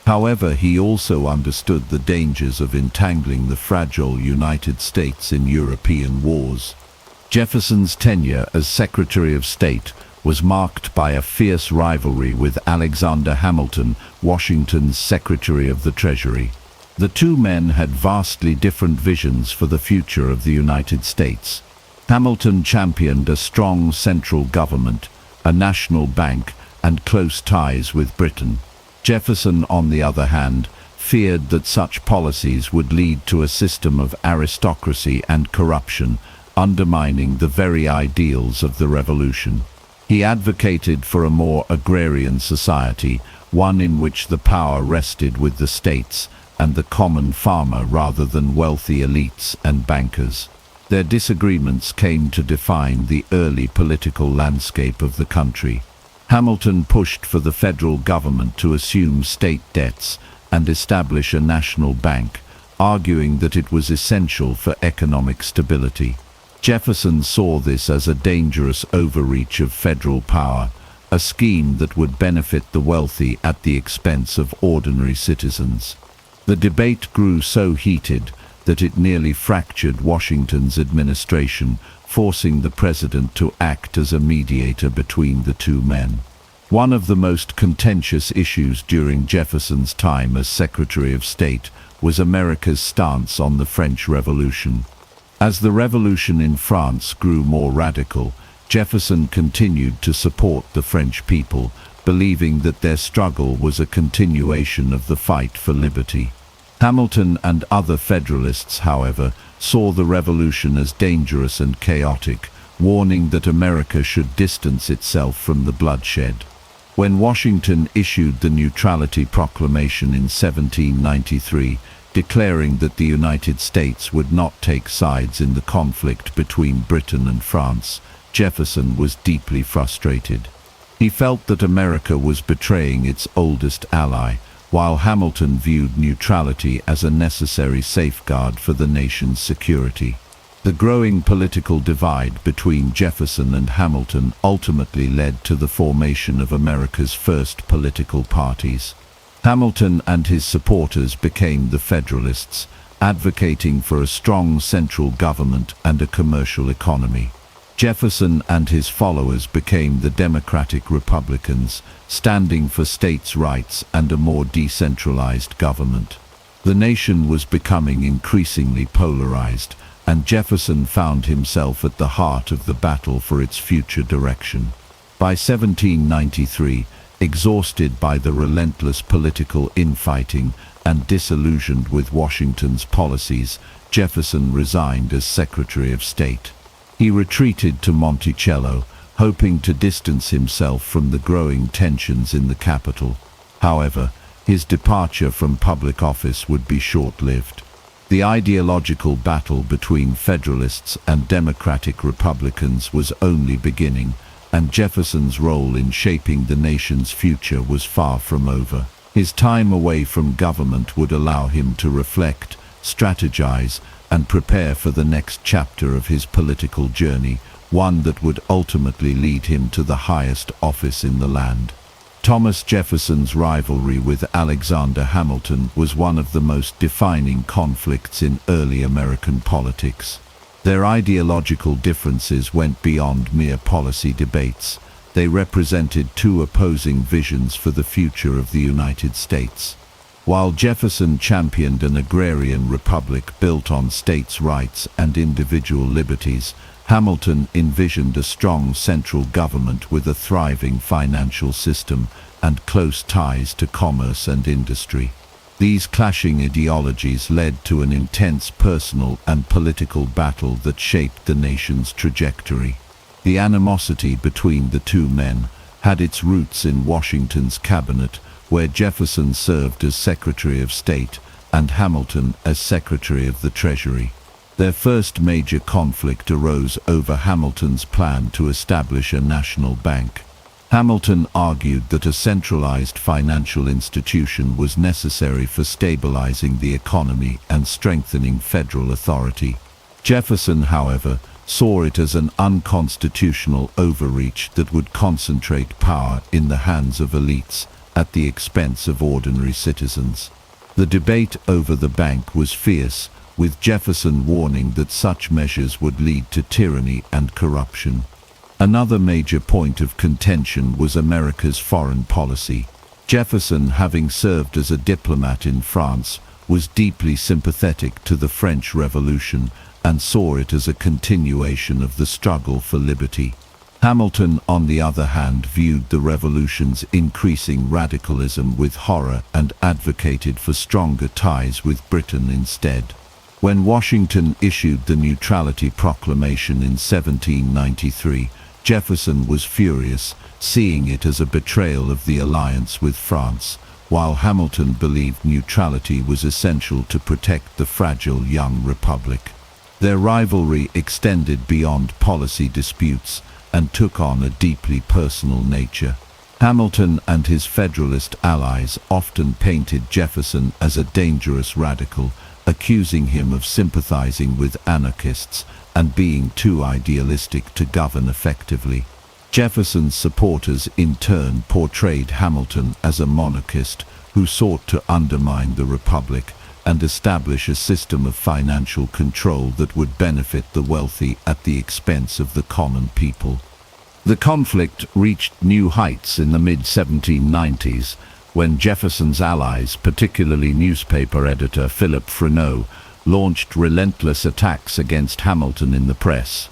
However, he also understood the dangers of entangling the fragile United States in European wars. Jefferson's tenure as Secretary of State was marked by a fierce rivalry with Alexander Hamilton, Washington's Secretary of the Treasury. The two men had vastly different visions for the future of the United States. Hamilton championed a strong central government, a national bank, and close ties with Britain. Jefferson, on the other hand, feared that such policies would lead to a system of aristocracy and corruption, undermining the very ideals of the Revolution. He advocated for a more agrarian society, one in which the power rested with the states and the common farmer rather than wealthy elites and bankers. Their disagreements came to define the early political landscape of the country. Hamilton pushed for the federal government to assume state debts and establish a national bank, arguing that it was essential for economic stability. Jefferson saw this as a dangerous overreach of federal power, a scheme that would benefit the wealthy at the expense of ordinary citizens. The debate grew so heated that it nearly fractured Washington's administration, forcing the president to act as a mediator between the two men. One of the most contentious issues during Jefferson's time as Secretary of State was America's stance on the French Revolution. As the revolution in France grew more radical, Jefferson continued to support the French people, believing that their struggle was a continuation of the fight for liberty. Hamilton and other Federalists, however, saw the revolution as dangerous and chaotic, warning that America should distance itself from the bloodshed. When Washington issued the Neutrality Proclamation in 1793, declaring that the United States would not take sides in the conflict between Britain and France, Jefferson was deeply frustrated. He felt that America was betraying its oldest ally, while Hamilton viewed neutrality as a necessary safeguard for the nation's security. The growing political divide between Jefferson and Hamilton ultimately led to the formation of America's first political parties. Hamilton and his supporters became the Federalists, advocating for a strong central government and a commercial economy. Jefferson and his followers became the Democratic Republicans, standing for states' rights and a more decentralized government. The nation was becoming increasingly polarized, and Jefferson found himself at the heart of the battle for its future direction. By 1793, exhausted by the relentless political infighting and disillusioned with Washington's policies, Jefferson resigned as Secretary of State. He retreated to Monticello, hoping to distance himself from the growing tensions in the capital. However, his departure from public office would be short-lived. The ideological battle between Federalists and Democratic Republicans was only beginning, and Jefferson's role in shaping the nation's future was far from over. His time away from government would allow him to reflect, strategize, and prepare for the next chapter of his political journey, one that would ultimately lead him to the highest office in the land. Thomas Jefferson's rivalry with Alexander Hamilton was one of the most defining conflicts in early American politics. Their ideological differences went beyond mere policy debates. They represented two opposing visions for the future of the United States. While Jefferson championed an agrarian republic built on states' rights and individual liberties, Hamilton envisioned a strong central government with a thriving financial system and close ties to commerce and industry. These clashing ideologies led to an intense personal and political battle that shaped the nation's trajectory. The animosity between the two men had its roots in Washington's cabinet, where Jefferson served as Secretary of State and Hamilton as Secretary of the Treasury. Their first major conflict arose over Hamilton's plan to establish a national bank. Hamilton argued that a centralized financial institution was necessary for stabilizing the economy and strengthening federal authority. Jefferson, however, saw it as an unconstitutional overreach that would concentrate power in the hands of elites at the expense of ordinary citizens. The debate over the bank was fierce, with Jefferson warning that such measures would lead to tyranny and corruption. Another major point of contention was America's foreign policy. Jefferson, having served as a diplomat in France, was deeply sympathetic to the French Revolution and saw it as a continuation of the struggle for liberty. Hamilton, on the other hand, viewed the revolution's increasing radicalism with horror and advocated for stronger ties with Britain instead. When Washington issued the Neutrality Proclamation in 1793, Jefferson was furious, seeing it as a betrayal of the alliance with France, while Hamilton believed neutrality was essential to protect the fragile young republic. Their rivalry extended beyond policy disputes and took on a deeply personal nature. Hamilton and his Federalist allies often painted Jefferson as a dangerous radical, accusing him of sympathizing with anarchists and being too idealistic to govern effectively. Jefferson's supporters in turn portrayed Hamilton as a monarchist who sought to undermine the republic and establish a system of financial control that would benefit the wealthy at the expense of the common people. The conflict reached new heights in the mid-1790s when Jefferson's allies, particularly newspaper editor Philip Freneau, launched relentless attacks against Hamilton in the press.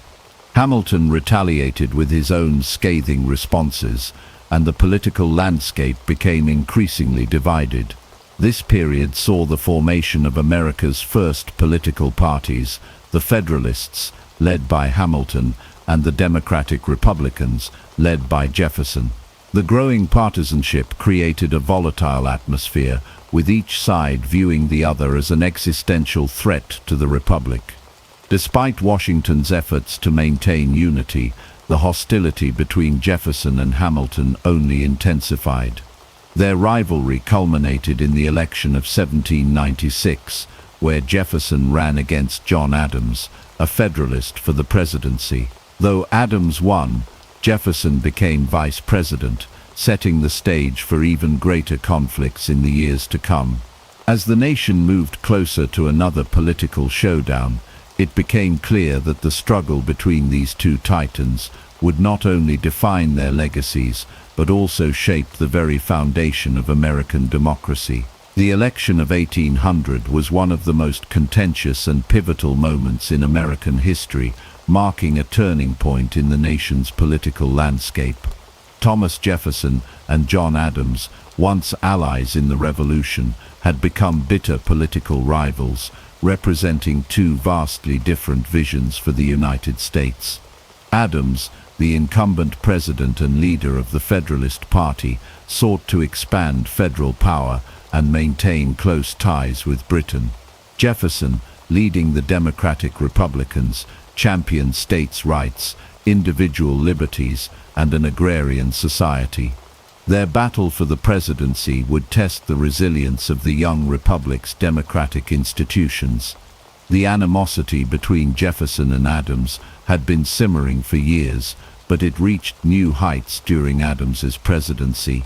Hamilton retaliated with his own scathing responses, and the political landscape became increasingly divided. This period saw the formation of America's first political parties, the Federalists, led by Hamilton, and the Democratic Republicans, led by Jefferson. The growing partisanship created a volatile atmosphere, with each side viewing the other as an existential threat to the Republic. Despite Washington's efforts to maintain unity, the hostility between Jefferson and Hamilton only intensified. Their rivalry culminated in the election of 1796, where Jefferson ran against John Adams, a Federalist, for the presidency. Though Adams won, Jefferson became vice president, setting the stage for even greater conflicts in the years to come. As the nation moved closer to another political showdown, it became clear that the struggle between these two titans would not only define their legacies, but also shape the very foundation of American democracy. The election of 1800 was one of the most contentious and pivotal moments in American history, marking a turning point in the nation's political landscape. Thomas Jefferson and John Adams, once allies in the Revolution, had become bitter political rivals, representing two vastly different visions for the United States. Adams, the incumbent president and leader of the Federalist Party, sought to expand federal power and maintain close ties with Britain. Jefferson, leading the Democratic Republicans, championed states' rights, individual liberties, and an agrarian society. Their battle for the presidency would test the resilience of the young republic's democratic institutions. The animosity between Jefferson and Adams had been simmering for years, but it reached new heights during Adams's presidency.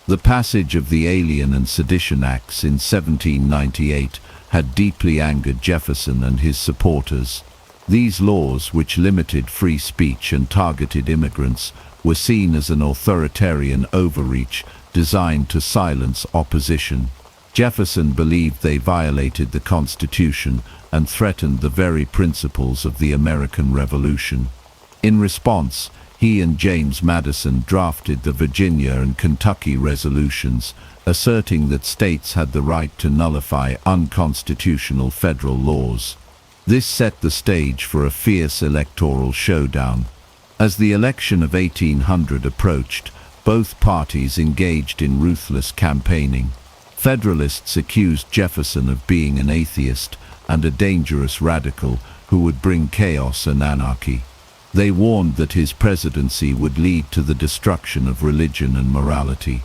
The passage of the Alien and Sedition Acts in 1798 had deeply angered Jefferson and his supporters. These laws, which limited free speech and targeted immigrants, were seen as an authoritarian overreach designed to silence opposition. Jefferson believed they violated the Constitution and threatened the very principles of the American Revolution. In response, he and James Madison drafted the Virginia and Kentucky resolutions, asserting that states had the right to nullify unconstitutional federal laws. This set the stage for a fierce electoral showdown. As the election of 1800 approached, both parties engaged in ruthless campaigning. Federalists accused Jefferson of being an atheist and a dangerous radical who would bring chaos and anarchy. They warned that his presidency would lead to the destruction of religion and morality.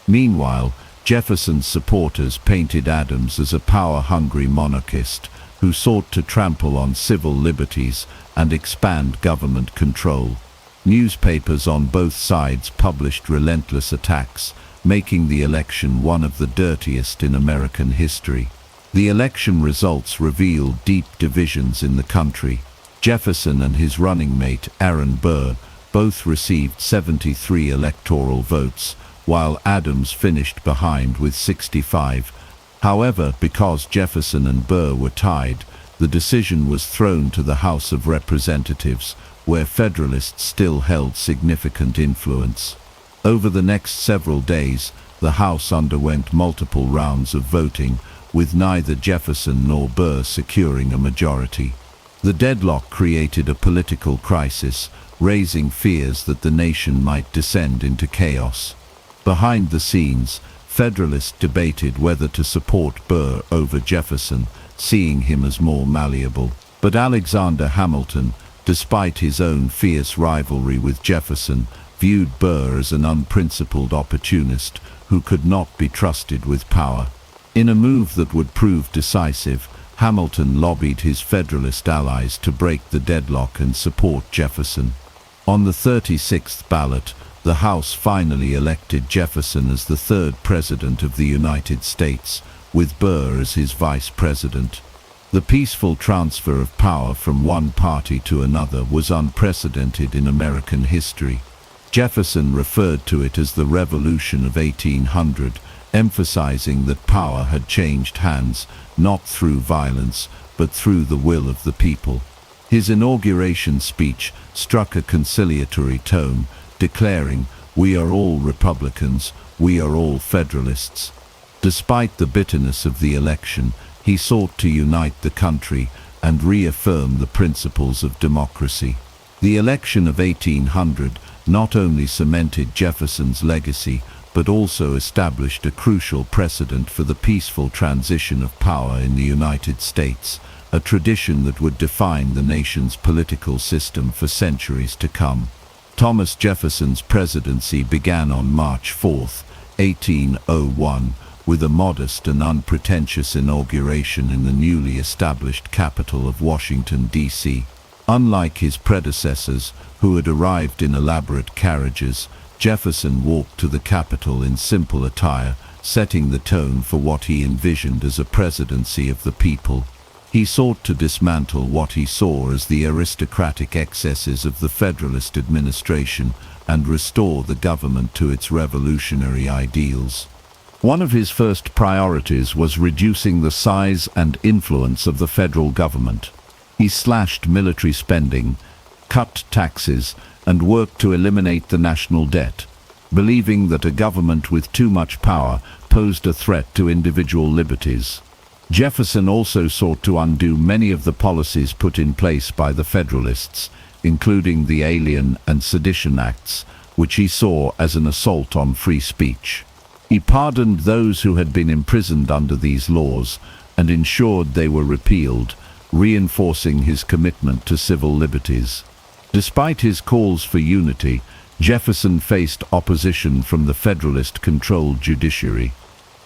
Meanwhile, Jefferson's supporters painted Adams as a power-hungry monarchist who sought to trample on civil liberties and expand government control. Newspapers on both sides published relentless attacks, making the election one of the dirtiest in American history. The election results revealed deep divisions in the country. Jefferson and his running mate, Aaron Burr, Both received 73 electoral votes, while Adams finished behind with 65. However, because Jefferson and Burr were tied, the decision was thrown to the House of Representatives, where Federalists still held significant influence. Over the next several days, the House underwent multiple rounds of voting, with neither Jefferson nor Burr securing a majority. The deadlock created a political crisis, raising fears that the nation might descend into chaos. Behind the scenes, Federalists debated whether to support Burr over Jefferson, seeing him as more malleable. But Alexander Hamilton, despite his own fierce rivalry with Jefferson, viewed Burr as an unprincipled opportunist who could not be trusted with power. In a move that would prove decisive, Hamilton lobbied his Federalist allies to break the deadlock and support Jefferson. On the 36th ballot, the House finally elected Jefferson as the third President of the United States, with Burr as his Vice President. The peaceful transfer of power from one party to another was unprecedented in American history. Jefferson referred to it as the Revolution of 1800, emphasizing that power had changed hands, not through violence, but through the will of the people. His inauguration speech struck a conciliatory tone, declaring, "We are all Republicans, we are all Federalists." Despite the bitterness of the election, he sought to unite the country and reaffirm the principles of democracy. The election of 1800 not only cemented Jefferson's legacy, but also established a crucial precedent for the peaceful transition of power in the United States, a tradition that would define the nation's political system for centuries to come. Thomas Jefferson's presidency began on March 4, 1801, with a modest and unpretentious inauguration in the newly established capital of Washington, D.C. Unlike his predecessors, who had arrived in elaborate carriages, Jefferson walked to the Capitol in simple attire, setting the tone for what he envisioned as a presidency of the people. He sought to dismantle what he saw as the aristocratic excesses of the Federalist administration and restore the government to its revolutionary ideals. One of his first priorities was reducing the size and influence of the federal government. He slashed military spending, cut taxes, and worked to eliminate the national debt, believing that a government with too much power posed a threat to individual liberties. Jefferson also sought to undo many of the policies put in place by the Federalists, including the Alien and Sedition Acts, which he saw as an assault on free speech. He pardoned those who had been imprisoned under these laws and ensured they were repealed, reinforcing his commitment to civil liberties. Despite his calls for unity, Jefferson faced opposition from the Federalist-controlled judiciary.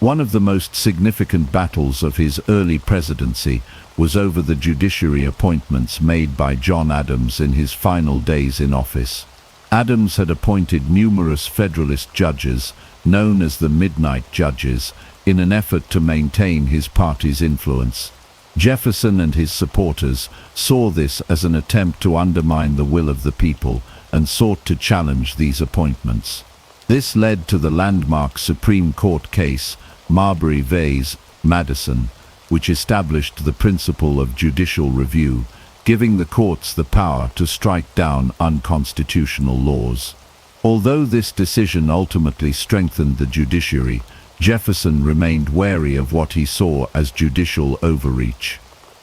One of the most significant battles of his early presidency was over the judiciary appointments made by John Adams in his final days in office. Adams had appointed numerous Federalist judges, known as the Midnight Judges, in an effort to maintain his party's influence. Jefferson and his supporters saw this as an attempt to undermine the will of the people and sought to challenge these appointments. This led to the landmark Supreme Court case, Marbury v. Madison, which established the principle of judicial review, giving the courts the power to strike down unconstitutional laws. Although this decision ultimately strengthened the judiciary, Jefferson remained wary of what he saw as judicial overreach.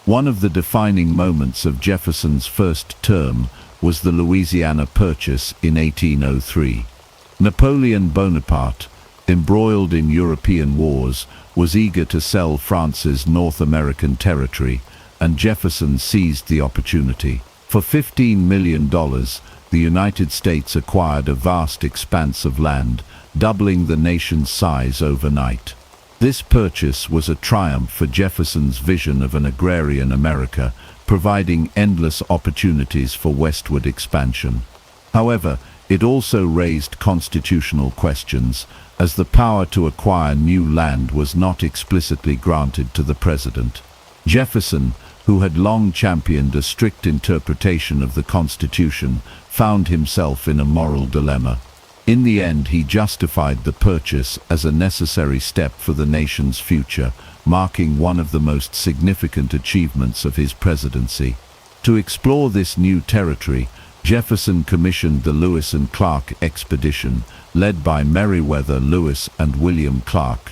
One of the defining moments of Jefferson's first term was the Louisiana Purchase in 1803. Napoleon Bonaparte, embroiled in European wars, was eager to sell France's North American territory, and Jefferson seized the opportunity. For $15 million, the United States acquired a vast expanse of land, doubling the nation's size overnight. This purchase was a triumph for Jefferson's vision of an agrarian America, providing endless opportunities for westward expansion. However, it also raised constitutional questions, as the power to acquire new land was not explicitly granted to the president. Jefferson, who had long championed a strict interpretation of the Constitution, found himself in a moral dilemma. In the end, he justified the purchase as a necessary step for the nation's future, marking one of the most significant achievements of his presidency. To explore this new territory, Jefferson commissioned the Lewis and Clark expedition, led by Meriwether Lewis and William Clark.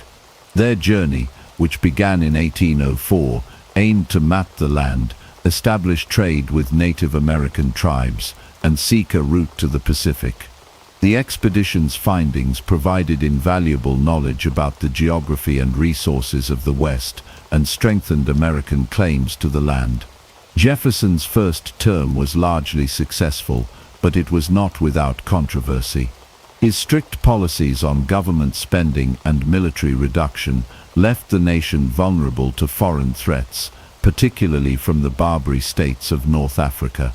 Their journey, which began in 1804, aimed to map the land, establish trade with Native American tribes, and seek a route to the Pacific. The expedition's findings provided invaluable knowledge about the geography and resources of the West and strengthened American claims to the land. Jefferson's first term was largely successful, but it was not without controversy. His strict policies on government spending and military reduction left the nation vulnerable to foreign threats, particularly from the Barbary states of North Africa.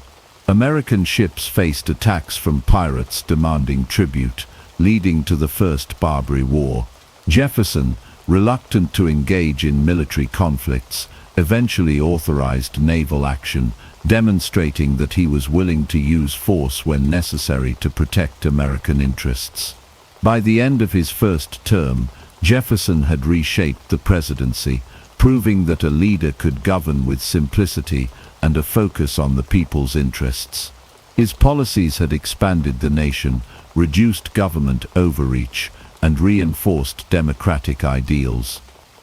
American ships faced attacks from pirates demanding tribute, leading to the First Barbary War. Jefferson, reluctant to engage in military conflicts, eventually authorized naval action, demonstrating that he was willing to use force when necessary to protect American interests. By the end of his first term, Jefferson had reshaped the presidency, proving that a leader could govern with simplicity and a focus on the people's interests. His policies had expanded the nation, reduced government overreach, and reinforced democratic ideals.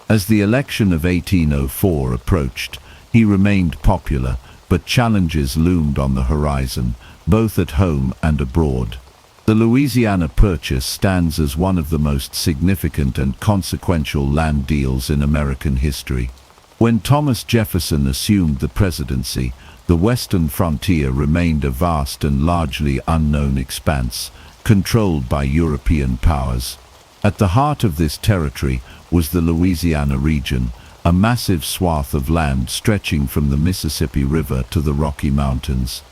As the election of 1804 approached, he remained popular, but challenges loomed on the horizon, both at home and abroad. The Louisiana Purchase stands as one of the most significant and consequential land deals in American history. When Thomas Jefferson assumed the presidency, the western frontier remained a vast and largely unknown expanse, controlled by European powers. At the heart of this territory was the Louisiana region, a massive swath of land stretching from the Mississippi River to the Rocky Mountains.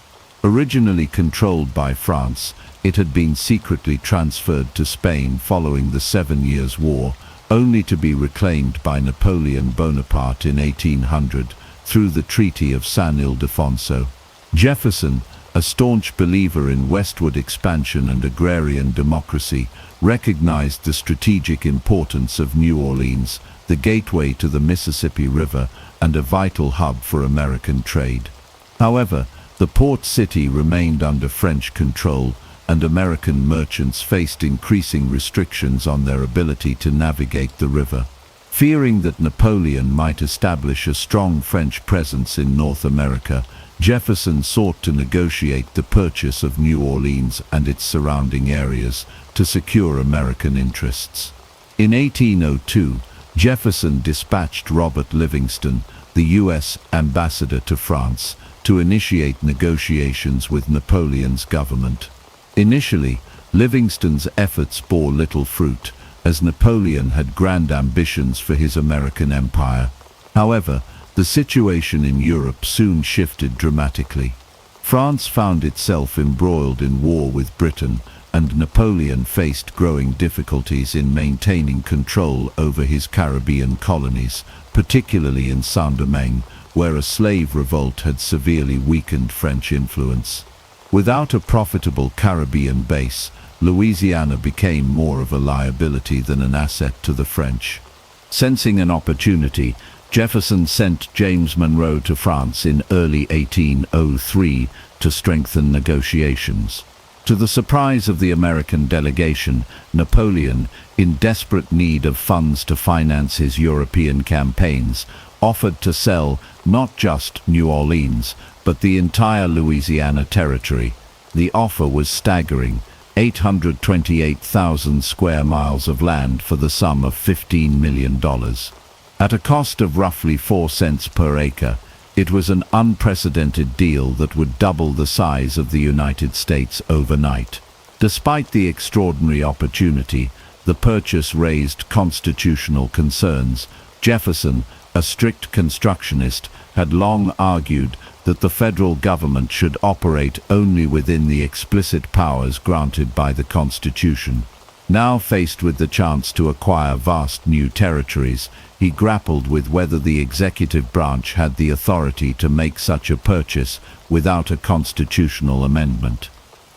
Originally controlled by France, it had been secretly transferred to Spain following the 7 Years' War, only to be reclaimed by Napoleon Bonaparte in 1800 through the Treaty of San Ildefonso. Jefferson, a staunch believer in westward expansion and agrarian democracy, recognized the strategic importance of New Orleans, the gateway to the Mississippi River and a vital hub for American trade. However, the port city remained under French control, and American merchants faced increasing restrictions on their ability to navigate the river. Fearing that Napoleon might establish a strong French presence in North America, Jefferson sought to negotiate the purchase of New Orleans and its surrounding areas to secure American interests. In 1802, Jefferson dispatched Robert Livingston, the U.S. ambassador to France, to initiate negotiations with Napoleon's government. Initially, Livingston's efforts bore little fruit, as Napoleon had grand ambitions for his American empire. However, the situation in Europe soon shifted dramatically. France found itself embroiled in war with Britain, and Napoleon faced growing difficulties in maintaining control over his Caribbean colonies, particularly in Saint-Domingue, where a slave revolt had severely weakened French influence. Without a profitable Caribbean base, Louisiana became more of a liability than an asset to the French. Sensing an opportunity, Jefferson sent James Monroe to France in early 1803 to strengthen negotiations. To the surprise of the American delegation, Napoleon, in desperate need of funds to finance his European campaigns, offered to sell not just New Orleans, but the entire Louisiana territory. The offer was staggering: 828,000 square miles of land for the sum of $15 million. At a cost of roughly 4 cents per acre, it was an unprecedented deal that would double the size of the United States overnight. Despite the extraordinary opportunity, the purchase raised constitutional concerns. Jefferson, a strict constructionist, had long argued that the federal government should operate only within the explicit powers granted by the Constitution. Now faced with the chance to acquire vast new territories, he grappled with whether the executive branch had the authority to make such a purchase without a constitutional amendment.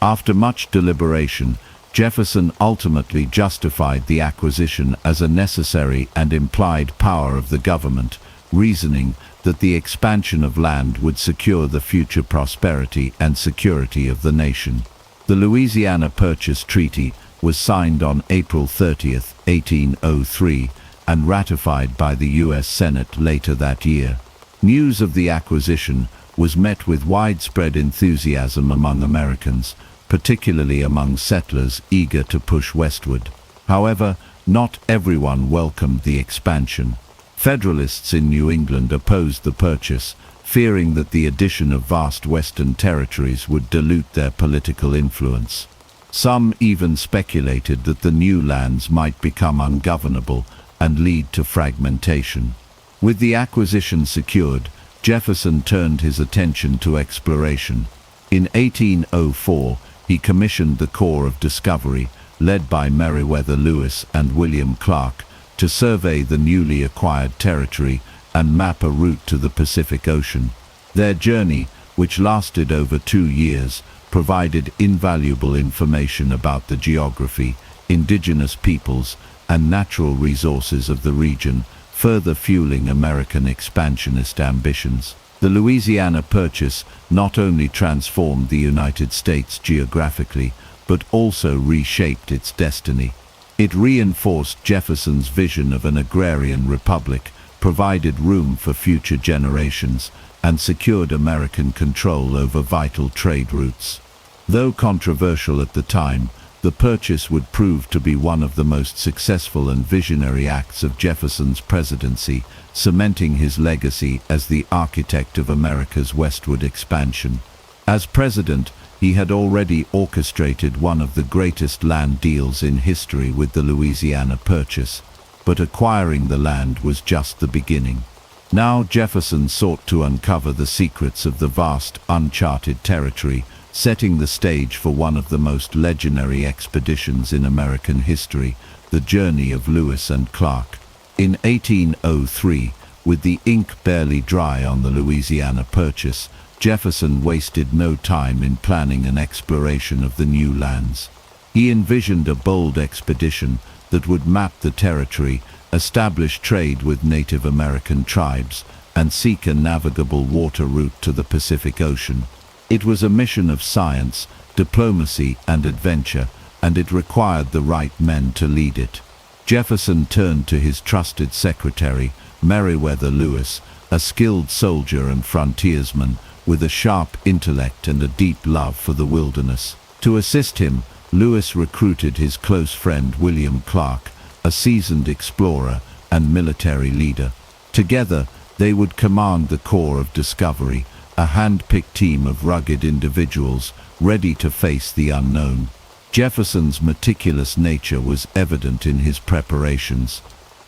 After much deliberation, Jefferson ultimately justified the acquisition as a necessary and implied power of the government, reasoning that the expansion of land would secure the future prosperity and security of the nation. The Louisiana Purchase Treaty was signed on April 30, 1803, and ratified by the U.S. Senate later that year. News of the acquisition was met with widespread enthusiasm among Americans, particularly among settlers eager to push westward. However, not everyone welcomed the expansion. Federalists in New England opposed the purchase, fearing that the addition of vast western territories would dilute their political influence. Some even speculated that the new lands might become ungovernable and lead to fragmentation. With the acquisition secured, Jefferson turned his attention to exploration. In 1804, he commissioned the Corps of Discovery, led by Meriwether Lewis and William Clark, to survey the newly acquired territory and map a route to the Pacific Ocean. Their journey, which lasted over 2 years, provided invaluable information about the geography, indigenous peoples, and natural resources of the region, further fueling American expansionist ambitions. The Louisiana Purchase not only transformed the United States geographically, but also reshaped its destiny. It reinforced Jefferson's vision of an agrarian republic, provided room for future generations, and secured American control over vital trade routes. Though controversial at the time, the purchase would prove to be one of the most successful and visionary acts of Jefferson's presidency, cementing his legacy as the architect of America's westward expansion. As president, he had already orchestrated one of the greatest land deals in history with the Louisiana Purchase, but acquiring the land was just the beginning. Now Jefferson sought to uncover the secrets of the vast, uncharted territory, setting the stage for one of the most legendary expeditions in American history, the journey of Lewis and Clark. In 1803, with the ink barely dry on the Louisiana Purchase, Jefferson wasted no time in planning an exploration of the new lands. He envisioned a bold expedition that would map the territory, establish trade with Native American tribes, and seek a navigable water route to the Pacific Ocean. It was a mission of science, diplomacy, and adventure, and it required the right men to lead it. Jefferson turned to his trusted secretary, Meriwether Lewis, a skilled soldier and frontiersman, with a sharp intellect and a deep love for the wilderness. To assist him, Lewis recruited his close friend William Clark, a seasoned explorer and military leader. Together, they would command the Corps of Discovery, a hand-picked team of rugged individuals ready to face the unknown. Jefferson's meticulous nature was evident in his preparations.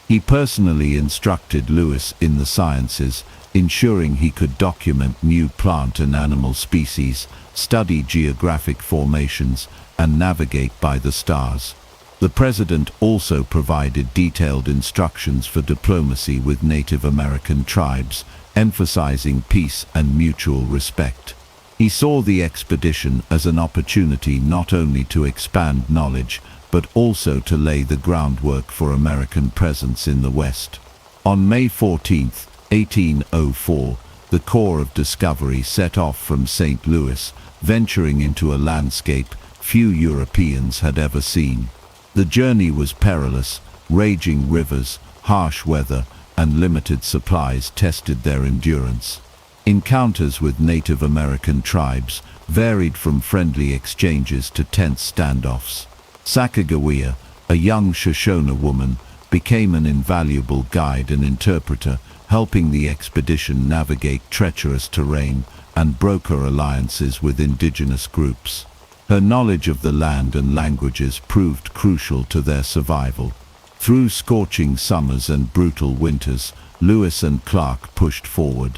He personally instructed Lewis in the sciences, ensuring he could document new plant and animal species, study geographic formations, and navigate by the stars. The president also provided detailed instructions for diplomacy with Native American tribes, emphasizing peace and mutual respect. He saw the expedition as an opportunity not only to expand knowledge, but also to lay the groundwork for American presence in the West. On May 14, 1804, the Corps of Discovery set off from St. Louis, venturing into a landscape few Europeans had ever seen. The journey was perilous. Raging rivers, harsh weather, and limited supplies tested their endurance. Encounters with Native American tribes varied from friendly exchanges to tense standoffs. Sacagawea, a young Shoshone woman, became an invaluable guide and interpreter, helping the expedition navigate treacherous terrain and broker alliances with indigenous groups. Her knowledge of the land and languages proved crucial to their survival. Through scorching summers and brutal winters, Lewis and Clark pushed forward.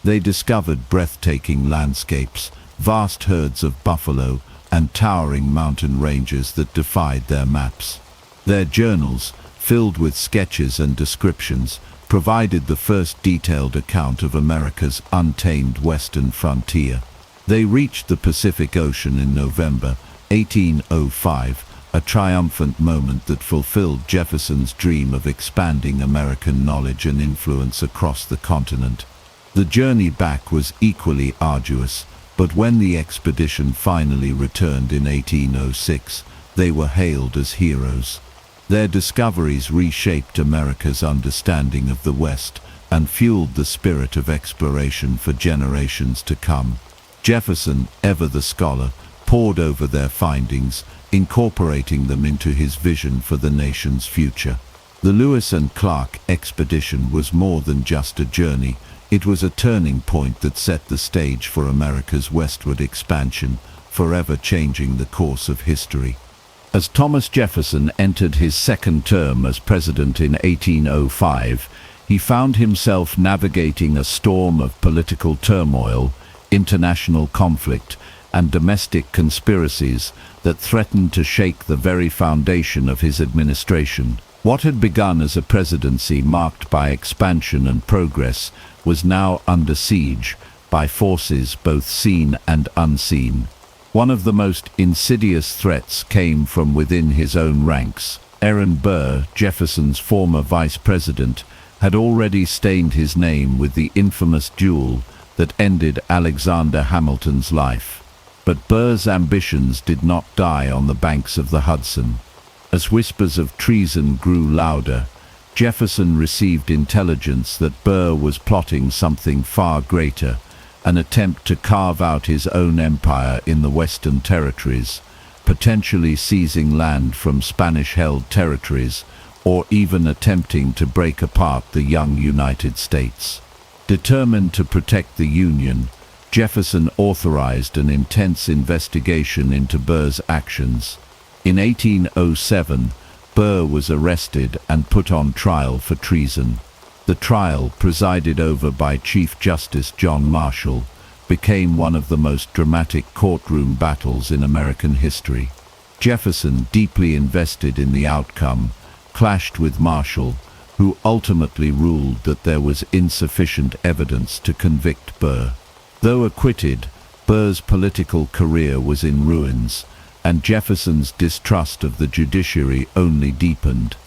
They discovered breathtaking landscapes, vast herds of buffalo, and towering mountain ranges that defied their maps. Their journals, filled with sketches and descriptions, provided the first detailed account of America's untamed western frontier. They reached the Pacific Ocean in November 1805, a triumphant moment that fulfilled Jefferson's dream of expanding American knowledge and influence across the continent. The journey back was equally arduous, but when the expedition finally returned in 1806, they were hailed as heroes. Their discoveries reshaped America's understanding of the West and fueled the spirit of exploration for generations to come. Jefferson, ever the scholar, pored over their findings, incorporating them into his vision for the nation's future. The Lewis and Clark expedition was more than just a journey. It was a turning point that set the stage for America's westward expansion, forever changing the course of history. As Thomas Jefferson entered his second term as president in 1805, he found himself navigating a storm of political turmoil, international conflict, and domestic conspiracies that threatened to shake the very foundation of his administration. What had begun as a presidency marked by expansion and progress was now under siege by forces both seen and unseen. One of the most insidious threats came from within his own ranks. Aaron Burr, Jefferson's former vice president, had already stained his name with the infamous duel that ended Alexander Hamilton's life. But Burr's ambitions did not die on the banks of the Hudson. As whispers of treason grew louder, Jefferson received intelligence that Burr was plotting something far greater, an attempt to carve out his own empire in the Western Territories, potentially seizing land from Spanish-held territories, or even attempting to break apart the young United States. Determined to protect the Union, Jefferson authorized an intense investigation into Burr's actions. In 1807, Burr was arrested and put on trial for treason. The trial, presided over by Chief Justice John Marshall, became one of the most dramatic courtroom battles in American history. Jefferson, deeply invested in the outcome, clashed with Marshall, who ultimately ruled that there was insufficient evidence to convict Burr. Though acquitted, Burr's political career was in ruins, and Jefferson's distrust of the judiciary only deepened.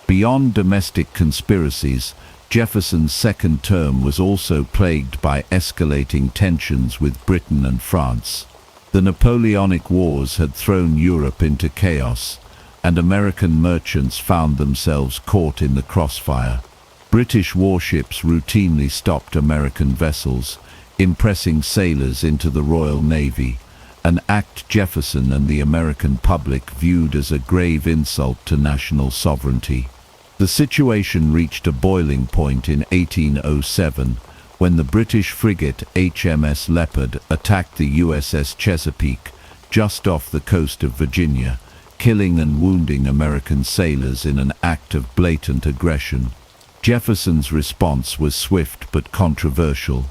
Beyond domestic conspiracies, Jefferson's second term was also plagued by escalating tensions with Britain and France. The Napoleonic Wars had thrown Europe into chaos, and American merchants found themselves caught in the crossfire. British warships routinely stopped American vessels, impressing sailors into the Royal Navy, an act Jefferson and the American public viewed as a grave insult to national sovereignty. The situation reached a boiling point in 1807 when the British frigate HMS Leopard attacked the USS Chesapeake just off the coast of Virginia, killing and wounding American sailors in an act of blatant aggression. Jefferson's response was swift but controversial.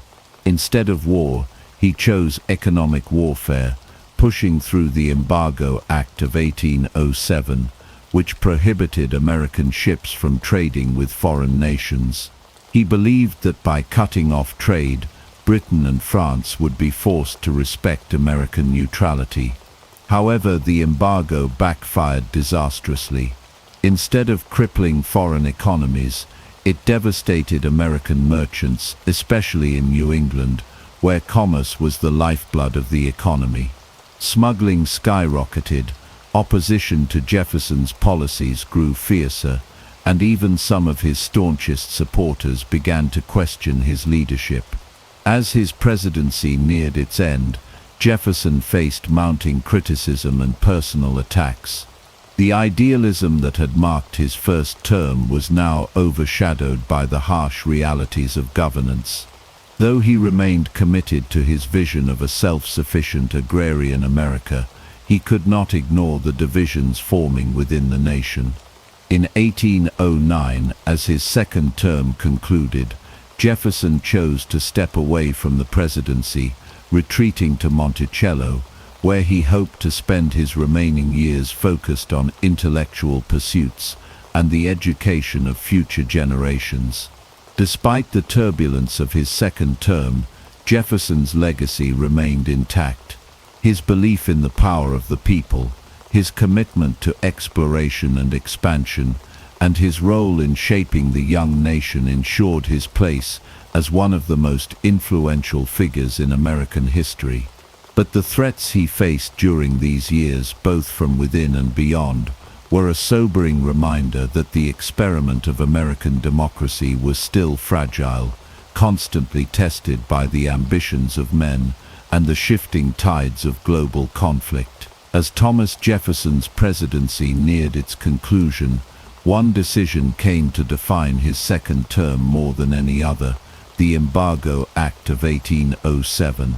Instead of war, he chose economic warfare, pushing through the Embargo Act of 1807, which prohibited American ships from trading with foreign nations. He believed that by cutting off trade, Britain and France would be forced to respect American neutrality. However, the embargo backfired disastrously. Instead of crippling foreign economies, it devastated American merchants, especially in New England, where commerce was the lifeblood of the economy. Smuggling skyrocketed, opposition to Jefferson's policies grew fiercer, and even some of his staunchest supporters began to question his leadership. As his presidency neared its end, Jefferson faced mounting criticism and personal attacks. The idealism that had marked his first term was now overshadowed by the harsh realities of governance. Though he remained committed to his vision of a self-sufficient agrarian America, he could not ignore the divisions forming within the nation. In 1809, as his second term concluded, Jefferson chose to step away from the presidency, retreating to Monticello, where he hoped to spend his remaining years focused on intellectual pursuits and the education of future generations. Despite the turbulence of his second term, Jefferson's legacy remained intact. His belief in the power of the people, his commitment to exploration and expansion, and his role in shaping the young nation ensured his place as one of the most influential figures in American history. But the threats he faced during these years, both from within and beyond, were a sobering reminder that the experiment of American democracy was still fragile, constantly tested by the ambitions of men and the shifting tides of global conflict. As Thomas Jefferson's presidency neared its conclusion, one decision came to define his second term more than any other: the Embargo Act of 1807.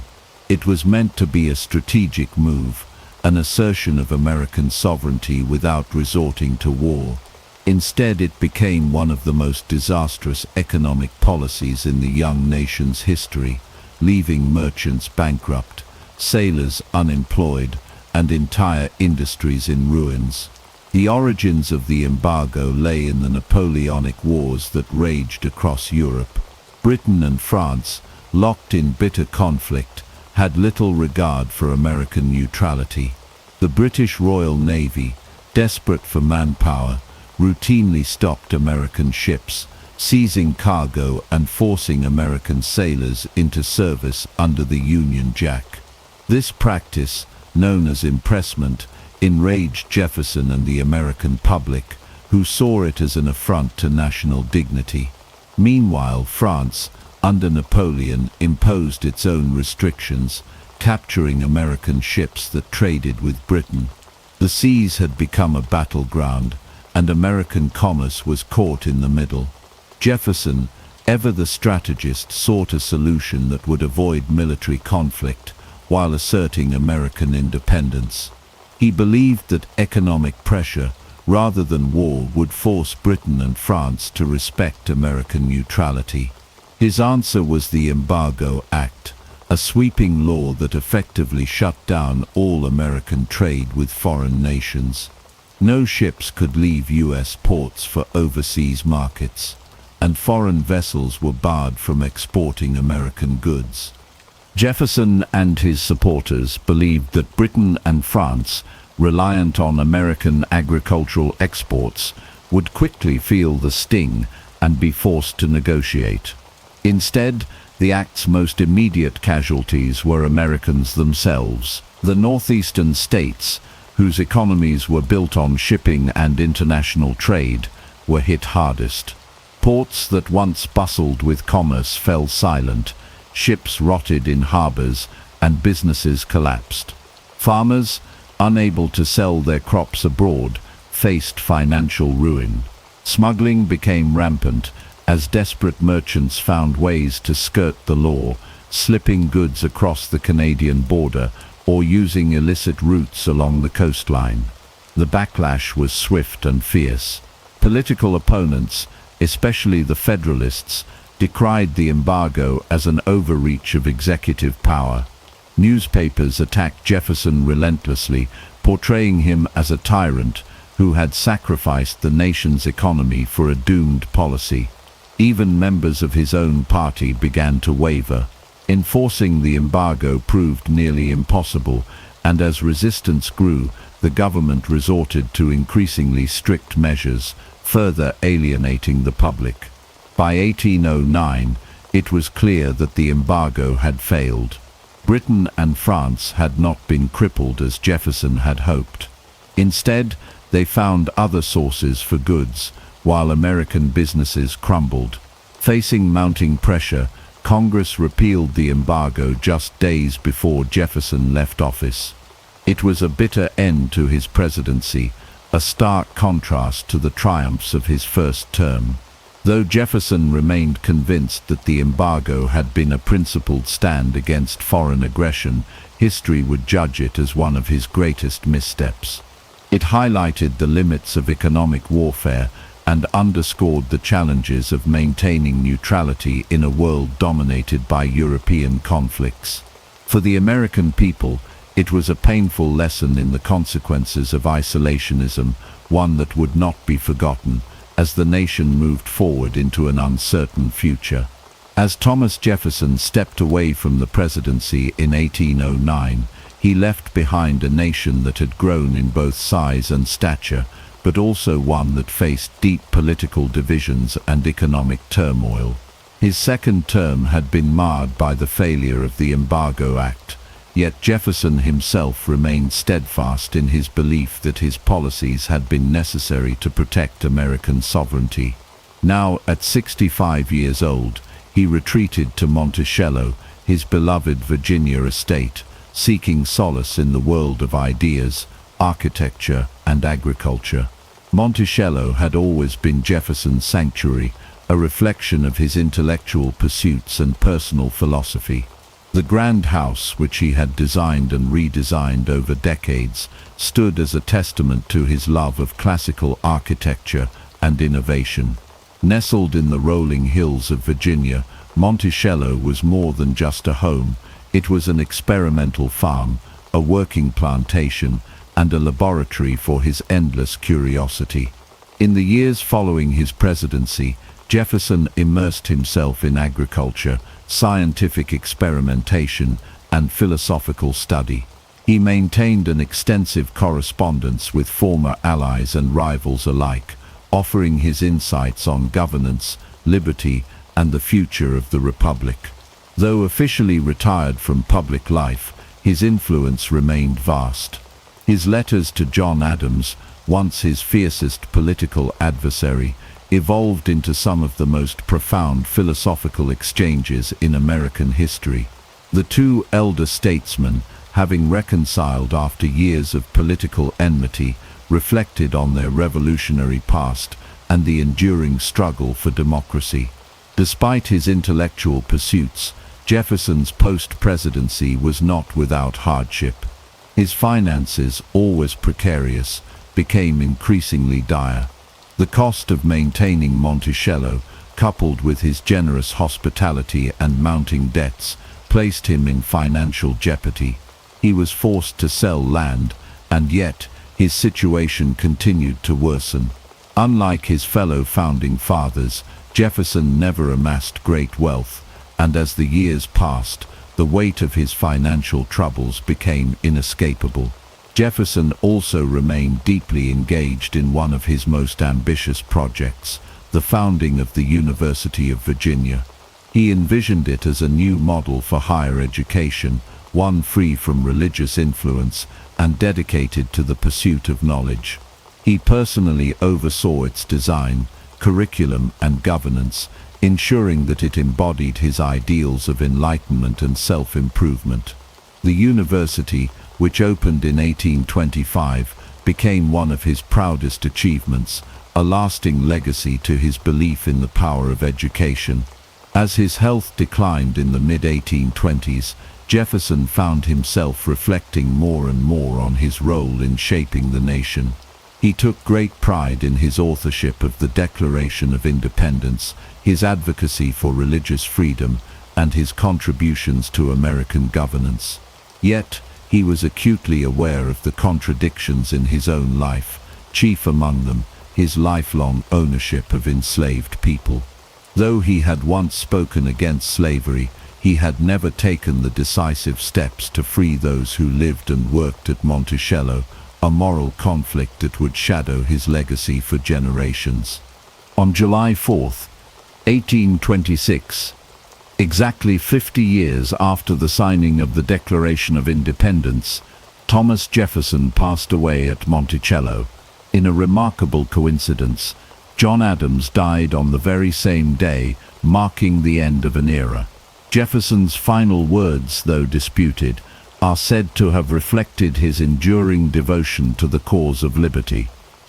It was meant to be a strategic move, an assertion of American sovereignty without resorting to war. Instead, it became one of the most disastrous economic policies in the young nation's history, leaving merchants bankrupt, sailors unemployed, and entire industries in ruins. The origins of the embargo lay in the Napoleonic Wars that raged across Europe. Britain and France, locked in bitter conflict, had little regard for American neutrality. The British Royal Navy, desperate for manpower, routinely stopped American ships, seizing cargo and forcing American sailors into service under the Union Jack. This practice, known as impressment, enraged Jefferson and the American public, who saw it as an affront to national dignity. Meanwhile, France, under Napoleon, imposed its own restrictions, capturing American ships that traded with Britain. The seas had become a battleground, and American commerce was caught in the middle. Jefferson, ever the strategist, sought a solution that would avoid military conflict while asserting American independence. He believed that economic pressure, rather than war, would force Britain and France to respect American neutrality. His answer was the Embargo Act, a sweeping law that effectively shut down all American trade with foreign nations. No ships could leave U.S. ports for overseas markets, and foreign vessels were barred from exporting American goods. Jefferson and his supporters believed that Britain and France, reliant on American agricultural exports, would quickly feel the sting and be forced to negotiate. Instead, the act's most immediate casualties were Americans themselves. The northeastern states, whose economies were built on shipping and international trade, were hit hardest. Ports that once bustled with commerce fell silent, ships rotted in harbors, and businesses collapsed. Farmers, unable to sell their crops abroad, faced financial ruin. Smuggling became rampant, as desperate merchants found ways to skirt the law, slipping goods across the Canadian border or using illicit routes along the coastline. The backlash was swift and fierce. Political opponents, especially the Federalists, decried the embargo as an overreach of executive power. Newspapers attacked Jefferson relentlessly, portraying him as a tyrant who had sacrificed the nation's economy for a doomed policy. Even members of his own party began to waver. Enforcing the embargo proved nearly impossible, and as resistance grew, the government resorted to increasingly strict measures, further alienating the public. By 1809, it was clear that the embargo had failed. Britain and France had not been crippled as Jefferson had hoped. Instead, they found other sources for goods, while American businesses crumbled. Facing mounting pressure, Congress repealed the embargo just days before Jefferson left office. It was a bitter end to his presidency, a stark contrast to the triumphs of his first term. Though Jefferson remained convinced that the embargo had been a principled stand against foreign aggression, history would judge it as one of his greatest missteps. It highlighted the limits of economic warfare and underscored the challenges of maintaining neutrality in a world dominated by European conflicts. For the American people, It was a painful lesson in the consequences of isolationism, one that would not be forgotten as the nation moved forward into an uncertain future. As Thomas Jefferson stepped away from the presidency in 1809, he left behind a nation that had grown in both size and stature, but also one that faced deep political divisions and economic turmoil. His second term had been marred by the failure of the Embargo Act, yet Jefferson himself remained steadfast in his belief that his policies had been necessary to protect American sovereignty. Now, at 65 years old, he retreated to Monticello, his beloved Virginia estate, seeking solace in the world of ideas, architecture, and agriculture. Monticello had always been Jefferson's sanctuary, a reflection of his intellectual pursuits and personal philosophy. The grand house, which he had designed and redesigned over decades, stood as a testament to his love of classical architecture and innovation. Nestled in the rolling hills of Virginia, Monticello was more than just a home. It was an experimental farm, a working plantation, and a laboratory for his endless curiosity. In the years following his presidency, Jefferson immersed himself in agriculture, scientific experimentation, and philosophical study. He maintained an extensive correspondence with former allies and rivals alike, offering his insights on governance, liberty, and the future of the Republic. Though officially retired from public life, his influence remained vast. His letters to John Adams, once his fiercest political adversary, evolved into some of the most profound philosophical exchanges in American history. The two elder statesmen, having reconciled after years of political enmity, reflected on their revolutionary past and the enduring struggle for democracy. Despite his intellectual pursuits, Jefferson's post-presidency was not without hardship. His finances, always precarious, became increasingly dire. The cost of maintaining Monticello, coupled with his generous hospitality and mounting debts, placed him in financial jeopardy. He was forced to sell land, and yet his situation continued to worsen. Unlike his fellow founding fathers, Jefferson never amassed great wealth, and as the years passed, the weight of his financial troubles became inescapable. Jefferson also remained deeply engaged in one of his most ambitious projects, the founding of the University of Virginia. He envisioned it as a new model for higher education, one free from religious influence and dedicated to the pursuit of knowledge. He personally oversaw its design, curriculum, and governance, ensuring that it embodied his ideals of enlightenment and self-improvement. The university, which opened in 1825, became one of his proudest achievements, a lasting legacy to his belief in the power of education. As his health declined in the mid-1820s, Jefferson found himself reflecting more and more on his role in shaping the nation. He took great pride in his authorship of the Declaration of Independence, his advocacy for religious freedom, and his contributions to American governance. Yet, he was acutely aware of the contradictions in his own life, chief among them his lifelong ownership of enslaved people. Though he had once spoken against slavery, he had never taken the decisive steps to free those who lived and worked at Monticello, a moral conflict that would shadow his legacy for generations. On July 4, 1826, exactly 50 years after the signing of the Declaration of Independence, Thomas Jefferson passed away at Monticello. In a remarkable coincidence, John Adams died on the very same day, marking the end of an era. Jefferson's final words, though disputed, are said to have reflected his enduring devotion to the cause of liberty.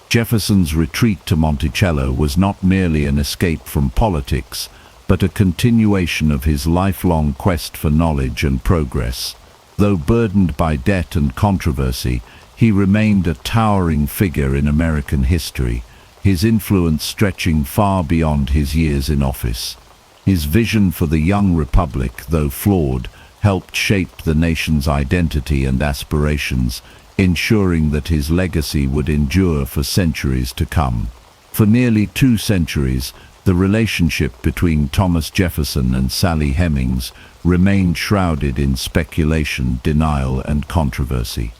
Jefferson's retreat to Monticello was not merely an escape from politics, but a continuation of his lifelong quest for knowledge and progress. Though burdened by debt and controversy, he remained a towering figure in American history, his influence stretching far beyond his years in office. His vision for the young republic, though flawed, helped shape the nation's identity and aspirations, ensuring that his legacy would endure for centuries to come. For nearly 2 centuries, the relationship between Thomas Jefferson and Sally Hemings remained shrouded in speculation, denial, and controversy.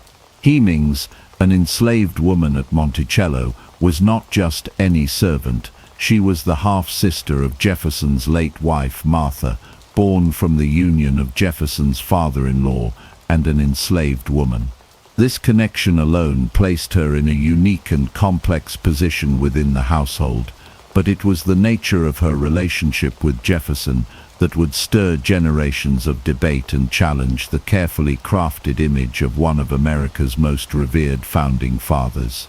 Hemings, an enslaved woman at Monticello, was not just any servant. She was the half-sister of Jefferson's late wife, Martha, born from the union of Jefferson's father-in-law and an enslaved woman. This connection alone placed her in a unique and complex position within the household, but it was the nature of her relationship with Jefferson that would stir generations of debate and challenge the carefully crafted image of one of America's most revered founding fathers.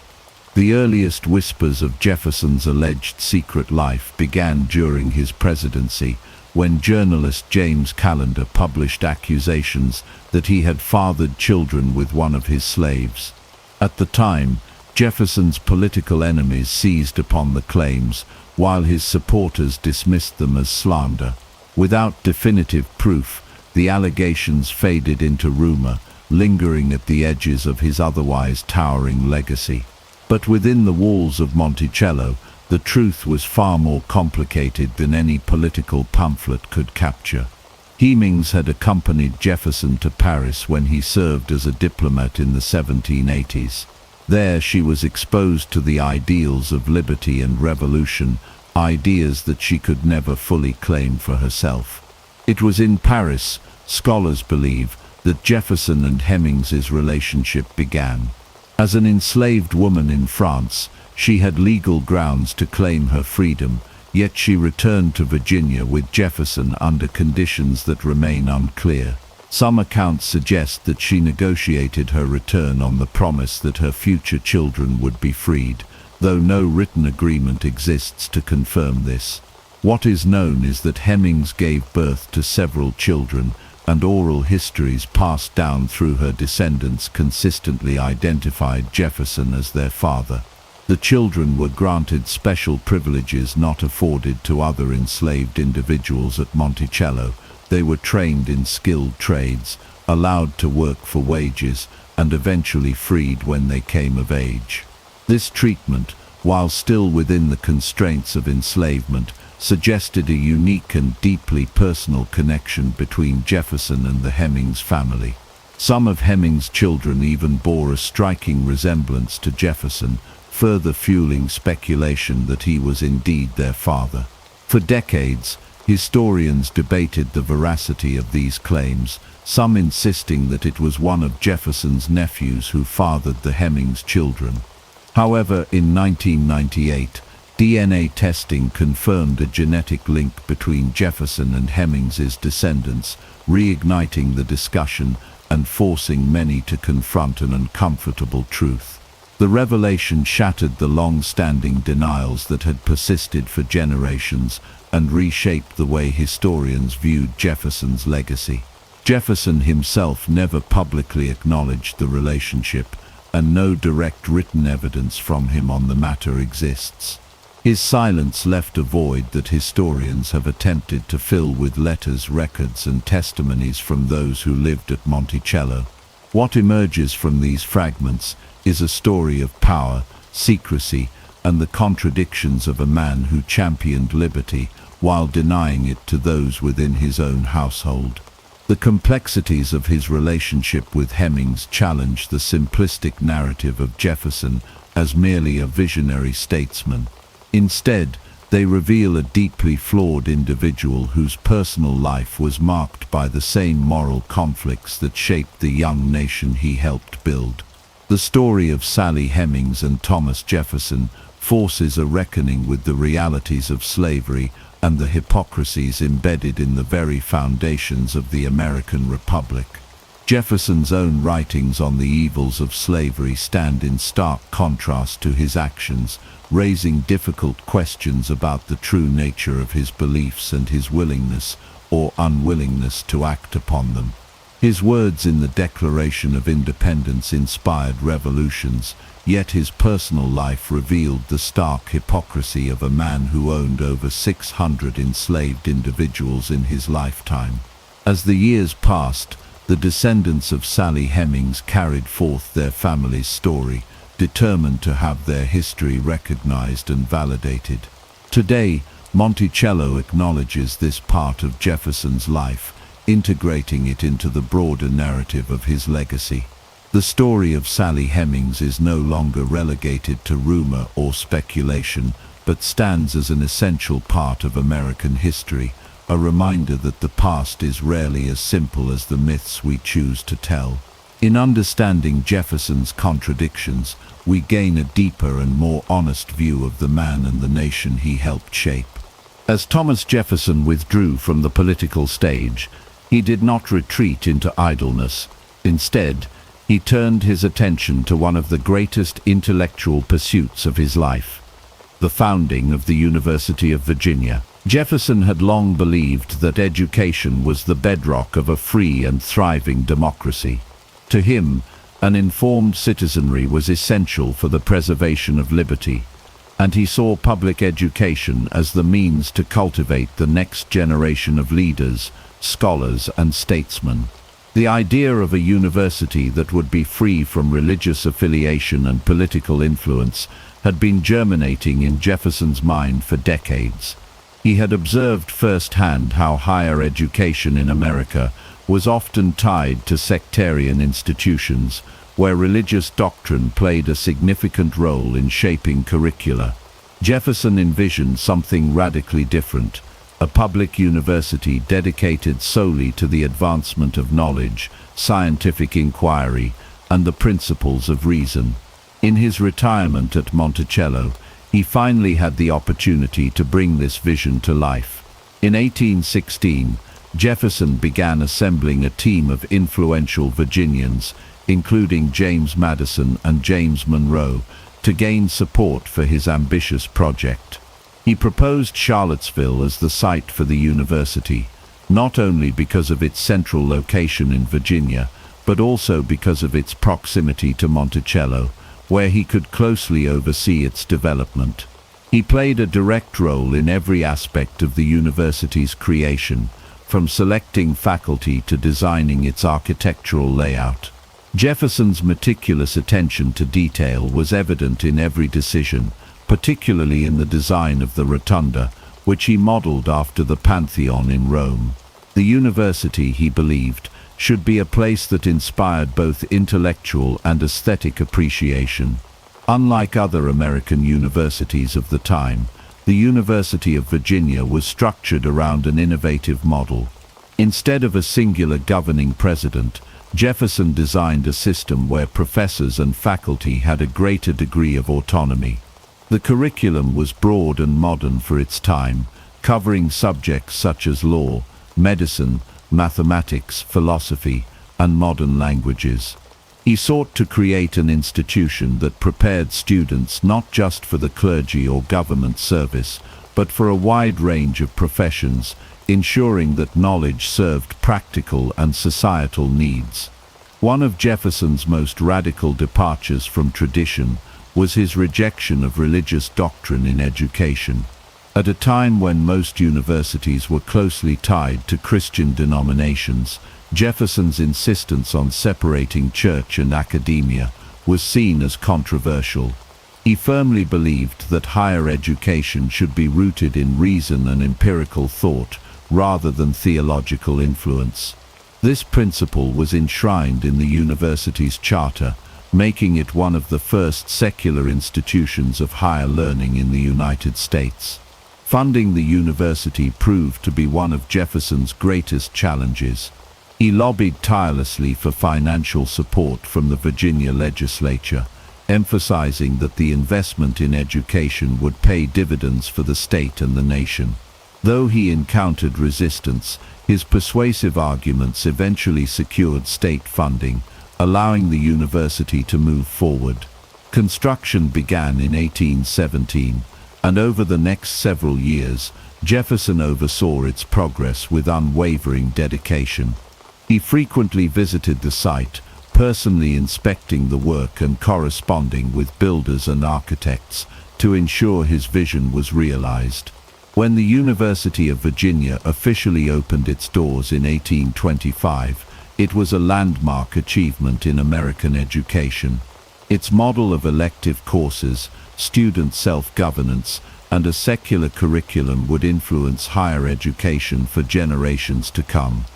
The earliest whispers of Jefferson's alleged secret life began during his presidency, when journalist James Callender published accusations that he had fathered children with one of his slaves. At the time, Jefferson's political enemies seized upon the claims, while his supporters dismissed them as slander. Without definitive proof, the allegations faded into rumor, lingering at the edges of his otherwise towering legacy. But within the walls of Monticello, the truth was far more complicated than any political pamphlet could capture. Hemings had accompanied Jefferson to Paris when he served as a diplomat in the 1780s. There she was exposed to the ideals of liberty and revolution, ideas that she could never fully claim for herself. It was in Paris, scholars believe, that Jefferson and Hemings's relationship began. As an enslaved woman in France, she had legal grounds to claim her freedom, yet she returned to Virginia with Jefferson under conditions that remain unclear. Some accounts suggest that she negotiated her return on the promise that her future children would be freed, though no written agreement exists to confirm this. What is known is that Hemings gave birth to several children, and oral histories passed down through her descendants consistently identified Jefferson as their father. The children were granted special privileges not afforded to other enslaved individuals at Monticello. They were trained in skilled trades, allowed to work for wages, and eventually freed when they came of age. This treatment, while still within the constraints of enslavement, suggested a unique and deeply personal connection between Jefferson and the Hemings family. Some of Hemings' children even bore a striking resemblance to Jefferson, further fueling speculation that he was indeed their father. For decades, historians debated the veracity of these claims, some insisting that it was one of Jefferson's nephews who fathered the Hemings' children. However, in 1998, DNA testing confirmed a genetic link between Jefferson and Hemings's descendants, reigniting the discussion and forcing many to confront an uncomfortable truth. The revelation shattered the long-standing denials that had persisted for generations and reshaped the way historians viewed Jefferson's legacy. Jefferson himself never publicly acknowledged the relationship, and no direct written evidence from him on the matter exists. His silence left a void that historians have attempted to fill with letters, records, and testimonies from those who lived at Monticello. What emerges from these fragments is a story of power, secrecy, and the contradictions of a man who championed liberty while denying it to those within his own household. The complexities of his relationship with Hemings challenge the simplistic narrative of Jefferson as merely a visionary statesman. Instead, they reveal a deeply flawed individual whose personal life was marked by the same moral conflicts that shaped the young nation he helped build. The story of Sally Hemings and Thomas Jefferson forces a reckoning with the realities of slavery and the hypocrisies embedded in the very foundations of the American Republic. Jefferson's own writings on the evils of slavery stand in stark contrast to his actions, raising difficult questions about the true nature of his beliefs and his willingness or unwillingness to act upon them. His words in the Declaration of Independence inspired revolutions, yet his personal life revealed the stark hypocrisy of a man who owned over 600 enslaved individuals in his lifetime. As the years passed, the descendants of Sally Hemings carried forth their family's story, determined to have their history recognized and validated. Today, Monticello acknowledges this part of Jefferson's life, integrating it into the broader narrative of his legacy. The story of Sally Hemings is no longer relegated to rumor or speculation, but stands as an essential part of American history, a reminder that the past is rarely as simple as the myths we choose to tell. In understanding Jefferson's contradictions, we gain a deeper and more honest view of the man and the nation he helped shape. As Thomas Jefferson withdrew from the political stage, he did not retreat into idleness. Instead, he turned his attention to one of the greatest intellectual pursuits of his life: the founding of the University of Virginia. Jefferson had long believed that education was the bedrock of a free and thriving democracy. To him, an informed citizenry was essential for the preservation of liberty, and he saw public education as the means to cultivate the next generation of leaders, scholars, and statesmen. The idea of a university that would be free from religious affiliation and political influence had been germinating in Jefferson's mind for decades. He had observed firsthand how higher education in America was often tied to sectarian institutions, where religious doctrine played a significant role in shaping curricula. Jefferson envisioned something radically different: a public university dedicated solely to the advancement of knowledge, scientific inquiry, and the principles of reason. In his retirement at Monticello, he finally had the opportunity to bring this vision to life. In 1816, Jefferson began assembling a team of influential Virginians, including James Madison and James Monroe, to gain support for his ambitious project. He proposed Charlottesville as the site for the university, not only because of its central location in Virginia, but also because of its proximity to Monticello, where he could closely oversee its development. He played a direct role in every aspect of the university's creation, from selecting faculty to designing its architectural layout. Jefferson's meticulous attention to detail was evident in every decision, particularly in the design of the rotunda, which he modeled after the Pantheon in Rome. The university, he believed, should be a place that inspired both intellectual and aesthetic appreciation. Unlike other American universities of the time, the University of Virginia was structured around an innovative model. Instead of a singular governing president, Jefferson designed a system where professors and faculty had a greater degree of autonomy. The curriculum was broad and modern for its time, covering subjects such as law, medicine, mathematics, philosophy, and modern languages. He sought to create an institution that prepared students not just for the clergy or government service, but for a wide range of professions, ensuring that knowledge served practical and societal needs. One of Jefferson's most radical departures from tradition was his rejection of religious doctrine in education. At a time when most universities were closely tied to Christian denominations, Jefferson's insistence on separating church and academia was seen as controversial. He firmly believed that higher education should be rooted in reason and empirical thought, rather than theological influence. This principle was enshrined in the university's charter, making it one of the first secular institutions of higher learning in the United States. Funding the university proved to be one of Jefferson's greatest challenges. He lobbied tirelessly for financial support from the Virginia legislature, emphasizing that the investment in education would pay dividends for the state and the nation. Though he encountered resistance, his persuasive arguments eventually secured state funding, allowing the university to move forward. Construction began in 1817, and over the next several years, Jefferson oversaw its progress with unwavering dedication. He frequently visited the site, personally inspecting the work and corresponding with builders and architects to ensure his vision was realized. When the University of Virginia officially opened its doors in 1825, it was a landmark achievement in American education. Its model of elective courses, student self-governance, and a secular curriculum would influence higher education for generations to come.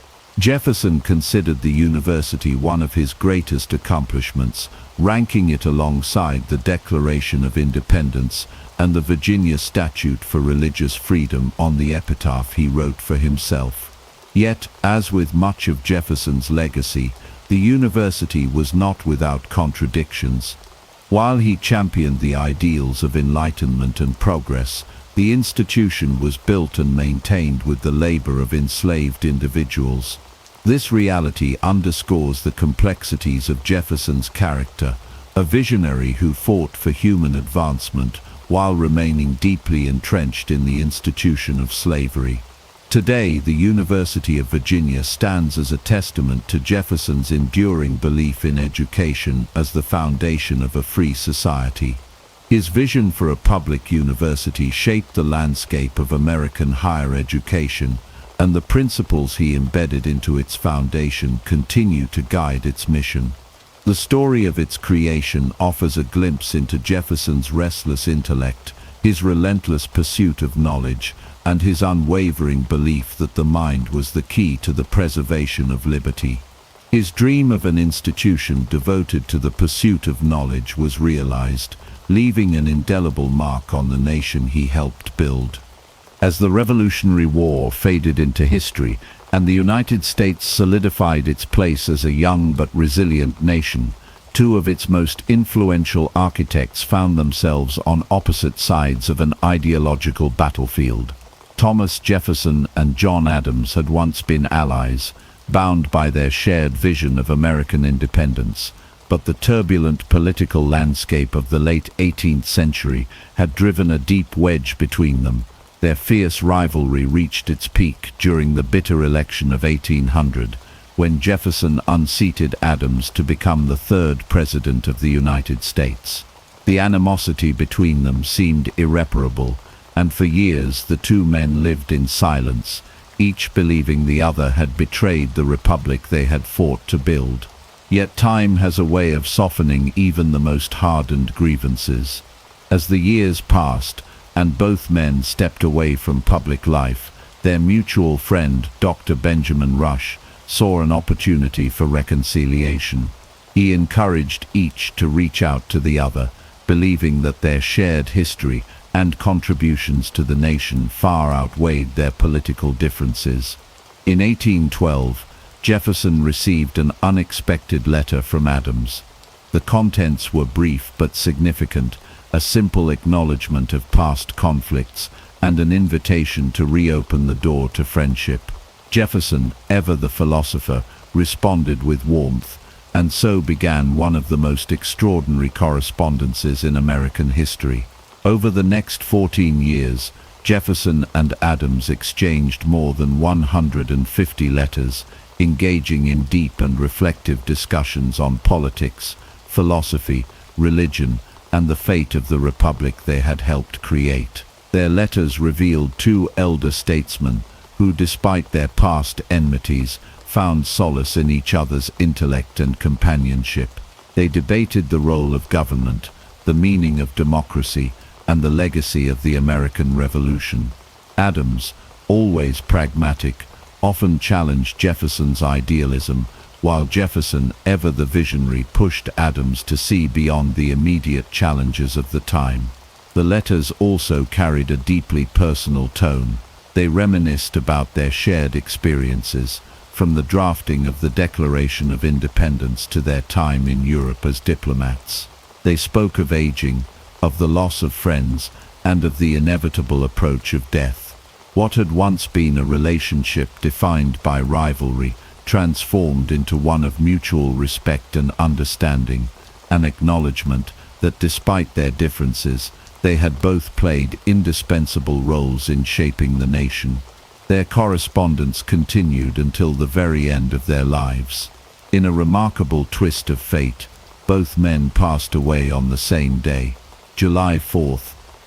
Jefferson considered the university one of his greatest accomplishments, ranking it alongside the Declaration of Independence and the Virginia Statute for Religious Freedom on the epitaph he wrote for himself. Yet, as with much of Jefferson's legacy, the university was not without contradictions. While he championed the ideals of enlightenment and progress, the institution was built and maintained with the labor of enslaved individuals. This reality underscores the complexities of Jefferson's character, a visionary who fought for human advancement while remaining deeply entrenched in the institution of slavery. Today, the University of Virginia stands as a testament to Jefferson's enduring belief in education as the foundation of a free society. His vision for a public university shaped the landscape of American higher education, and the principles he embedded into its foundation continue to guide its mission. The story of its creation offers a glimpse into Jefferson's restless intellect, his relentless pursuit of knowledge, and his unwavering belief that the mind was the key to the preservation of liberty. His dream of an institution devoted to the pursuit of knowledge was realized, leaving an indelible mark on the nation he helped build. As the Revolutionary War faded into history and the United States solidified its place as a young but resilient nation, two of its most influential architects found themselves on opposite sides of an ideological battlefield. Thomas Jefferson and John Adams had once been allies, bound by their shared vision of American independence, but the turbulent political landscape of the late 18th century had driven a deep wedge between them. Their fierce rivalry reached its peak during the bitter election of 1800, when Jefferson unseated Adams to become the third president of the United States. The animosity between them seemed irreparable, and for years the two men lived in silence, each believing the other had betrayed the republic they had fought to build. Yet time has a way of softening even the most hardened grievances. As the years passed, and both men stepped away from public life, their mutual friend, Dr. Benjamin Rush, saw an opportunity for reconciliation. He encouraged each to reach out to the other, believing that their shared history and contributions to the nation far outweighed their political differences. In 1812, Jefferson received an unexpected letter from Adams. The contents were brief but significant, a simple acknowledgement of past conflicts and an invitation to reopen the door to friendship. Jefferson, ever the philosopher, responded with warmth, and so began one of the most extraordinary correspondences in American history. Over the next 14 years, Jefferson and Adams exchanged more than 150 letters, engaging in deep and reflective discussions on politics, philosophy, religion, and the fate of the republic they had helped create. Their letters revealed two elder statesmen who, despite their past enmities, found solace in each other's intellect and companionship. They debated the role of government, the meaning of democracy, and the legacy of the American Revolution. Adams, always pragmatic, often challenged Jefferson's idealism, while Jefferson, ever the visionary, pushed Adams to see beyond the immediate challenges of the time. The letters also carried a deeply personal tone. They reminisced about their shared experiences, from the drafting of the Declaration of Independence to their time in Europe as diplomats. They spoke of aging, of the loss of friends, and of the inevitable approach of death. What had once been a relationship defined by rivalry transformed into one of mutual respect and understanding, an acknowledgement that despite their differences, they had both played indispensable roles in shaping the nation. Their correspondence continued until the very end of their lives. In a remarkable twist of fate, both men passed away on the same day, July 4,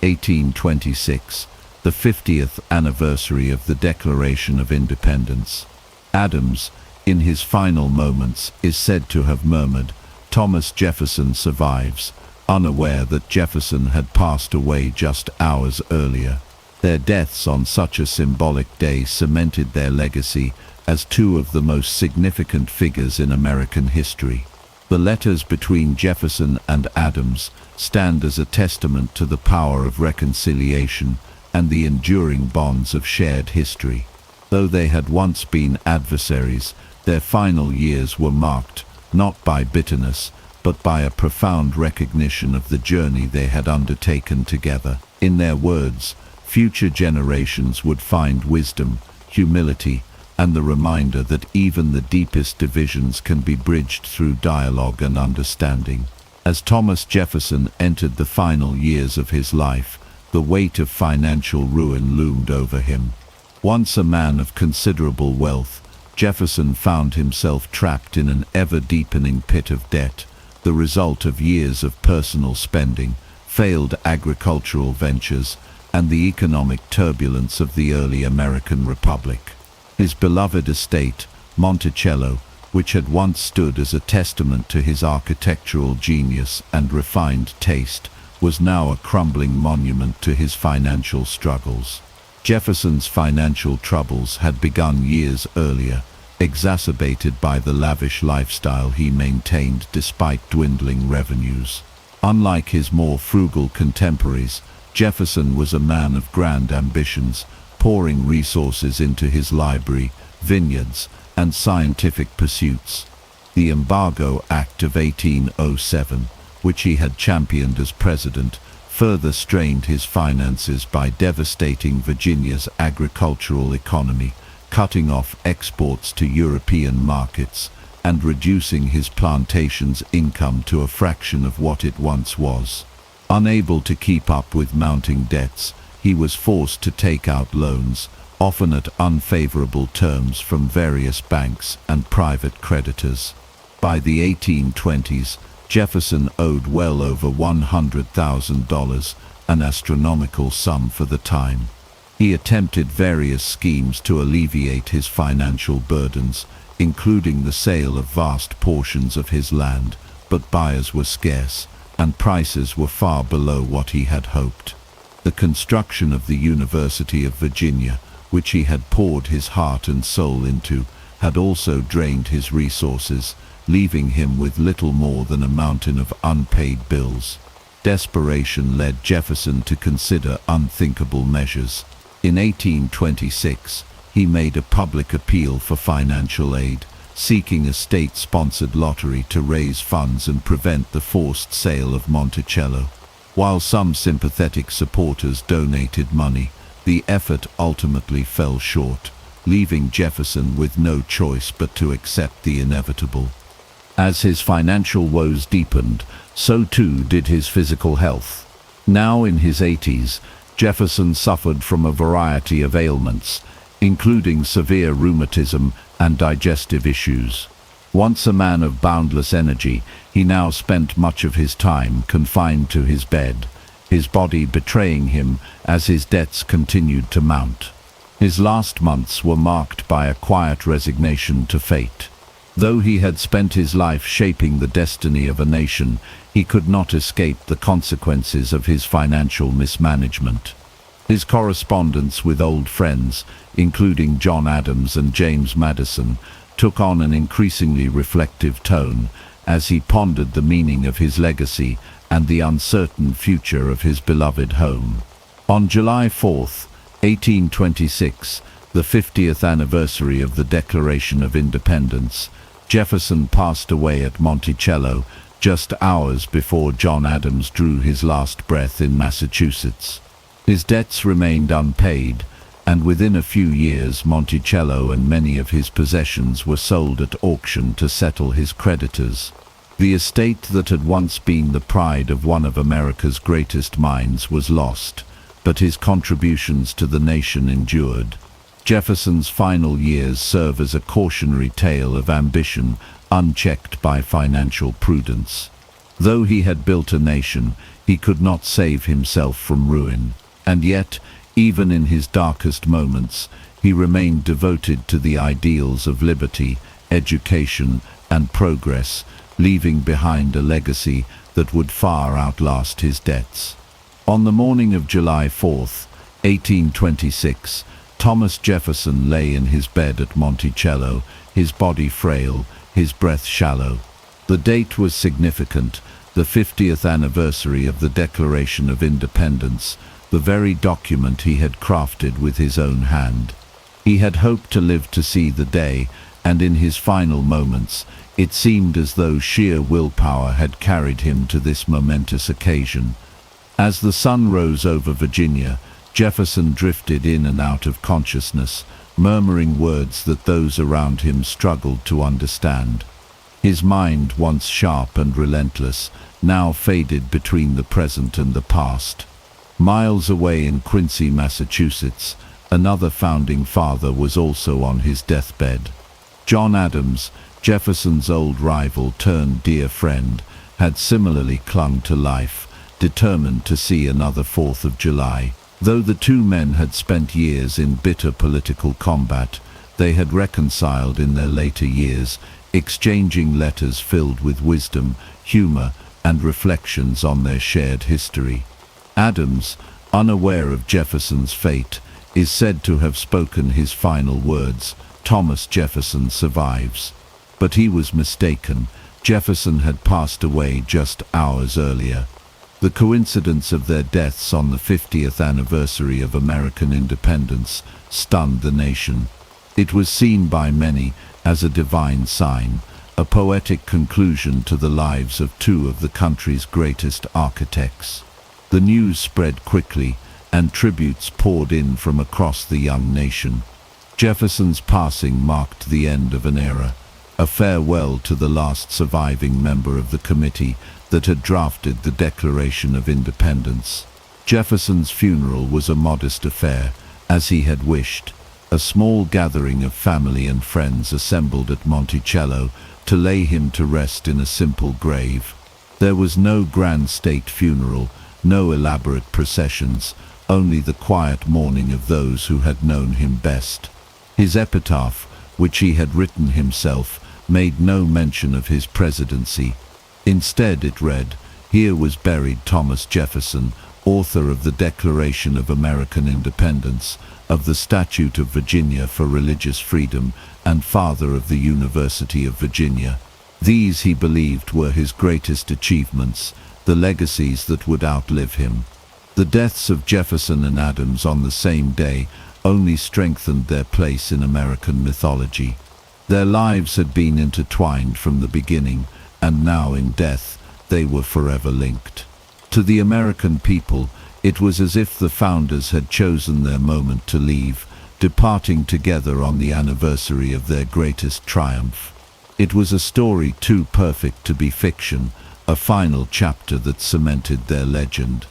1826, the 50th anniversary of the Declaration of Independence. Adams, in his final moments, is said to have murmured, "Thomas Jefferson survives," unaware that Jefferson had passed away just hours earlier. Their deaths on such a symbolic day cemented their legacy as two of the most significant figures in American history. The letters between Jefferson and Adams stand as a testament to the power of reconciliation and the enduring bonds of shared history. Though they had once been adversaries, their final years were marked not by bitterness, but by a profound recognition of the journey they had undertaken together. In their words, future generations would find wisdom, humility, and the reminder that even the deepest divisions can be bridged through dialogue and understanding. As Thomas Jefferson entered the final years of his life, the weight of financial ruin loomed over him. Once a man of considerable wealth, Jefferson found himself trapped in an ever-deepening pit of debt, the result of years of personal spending, failed agricultural ventures, and the economic turbulence of the early American Republic. His beloved estate, Monticello, which had once stood as a testament to his architectural genius and refined taste, was now a crumbling monument to his financial struggles. Jefferson's financial troubles had begun years earlier, exacerbated by the lavish lifestyle he maintained despite dwindling revenues. Unlike his more frugal contemporaries, Jefferson was a man of grand ambitions, pouring resources into his library, vineyards, and scientific pursuits. The Embargo Act of 1807, which he had championed as president, further strained his finances by devastating Virginia's agricultural economy, cutting off exports to European markets, and reducing his plantation's income to a fraction of what it once was. Unable to keep up with mounting debts, he was forced to take out loans, often at unfavorable terms from various banks and private creditors. By the 1820s, Jefferson owed well over $100,000, an astronomical sum for the time. He attempted various schemes to alleviate his financial burdens, including the sale of vast portions of his land, but buyers were scarce, and prices were far below what he had hoped. The construction of the University of Virginia, which he had poured his heart and soul into, had also drained his resources, leaving him with little more than a mountain of unpaid bills. Desperation led Jefferson to consider unthinkable measures. In 1826, he made a public appeal for financial aid, seeking a state-sponsored lottery to raise funds and prevent the forced sale of Monticello. While some sympathetic supporters donated money, the effort ultimately fell short, leaving Jefferson with no choice but to accept the inevitable. As his financial woes deepened, so too did his physical health. Now in his 80s, Jefferson suffered from a variety of ailments, including severe rheumatism and digestive issues. Once a man of boundless energy, he now spent much of his time confined to his bed, his body betraying him as his debts continued to mount. His last months were marked by a quiet resignation to fate. Though he had spent his life shaping the destiny of a nation, he could not escape the consequences of his financial mismanagement. His correspondence with old friends, including John Adams and James Madison, took on an increasingly reflective tone as he pondered the meaning of his legacy and the uncertain future of his beloved home. On July 4, 1826, the 50th anniversary of the Declaration of Independence, Jefferson passed away at Monticello just hours before John Adams drew his last breath in Massachusetts. His debts remained unpaid, and within a few years Monticello and many of his possessions were sold at auction to settle his creditors. The estate that had once been the pride of one of America's greatest minds was lost, but his contributions to the nation endured. Jefferson's final years serve as a cautionary tale of ambition unchecked by financial prudence. Though he had built a nation, he could not save himself from ruin. And yet, Even in his darkest moments, he remained devoted to the ideals of liberty, education, and progress, leaving behind a legacy that would far outlast his debts. On the morning of July 4th, 1826, Thomas Jefferson lay in his bed at Monticello, his body frail, his breath shallow. The date was significant, the 50th anniversary of the Declaration of Independence, the very document he had crafted with his own hand. He had hoped to live to see the day, and in his final moments, it seemed as though sheer willpower had carried him to this momentous occasion. As the sun rose over Virginia, Jefferson drifted in and out of consciousness, murmuring words that those around him struggled to understand. His mind, once sharp and relentless, now faded between the present and the past. Miles away in Quincy, Massachusetts, another founding father was also on his deathbed. John Adams, Jefferson's old rival turned dear friend, had similarly clung to life, determined to see another 4th of July. Though the two men had spent years in bitter political combat, they had reconciled in their later years, exchanging letters filled with wisdom, humor, and reflections on their shared history. Adams, unaware of Jefferson's fate, is said to have spoken his final words, "Thomas Jefferson survives." But he was mistaken. Jefferson had passed away just hours earlier. The coincidence of their deaths on the 50th anniversary of American independence stunned the nation. It was seen by many as a divine sign, a poetic conclusion to the lives of two of the country's greatest architects. The news spread quickly, and tributes poured in from across the young nation. Jefferson's passing marked the end of an era, a farewell to the last surviving member of the committee that had drafted the Declaration of Independence. Jefferson's funeral was a modest affair, as he had wished. A small gathering of family and friends assembled at Monticello to lay him to rest in a simple grave. There was no grand state funeral, no elaborate processions, only the quiet mourning of those who had known him best. His epitaph, which he had written himself, made no mention of his presidency. Instead it read, "Here was buried Thomas Jefferson, author of the Declaration of American Independence, of the Statute of Virginia for Religious Freedom, and father of the University of Virginia." These, he believed, were his greatest achievements, the legacies that would outlive him. The deaths of Jefferson and Adams on the same day only strengthened their place in American mythology. Their lives had been intertwined from the beginning, and now in death they were forever linked. To the American people, it was as if the founders had chosen their moment to leave, departing together on the anniversary of their greatest triumph. It was a story too perfect to be fiction, a final chapter that cemented their legend.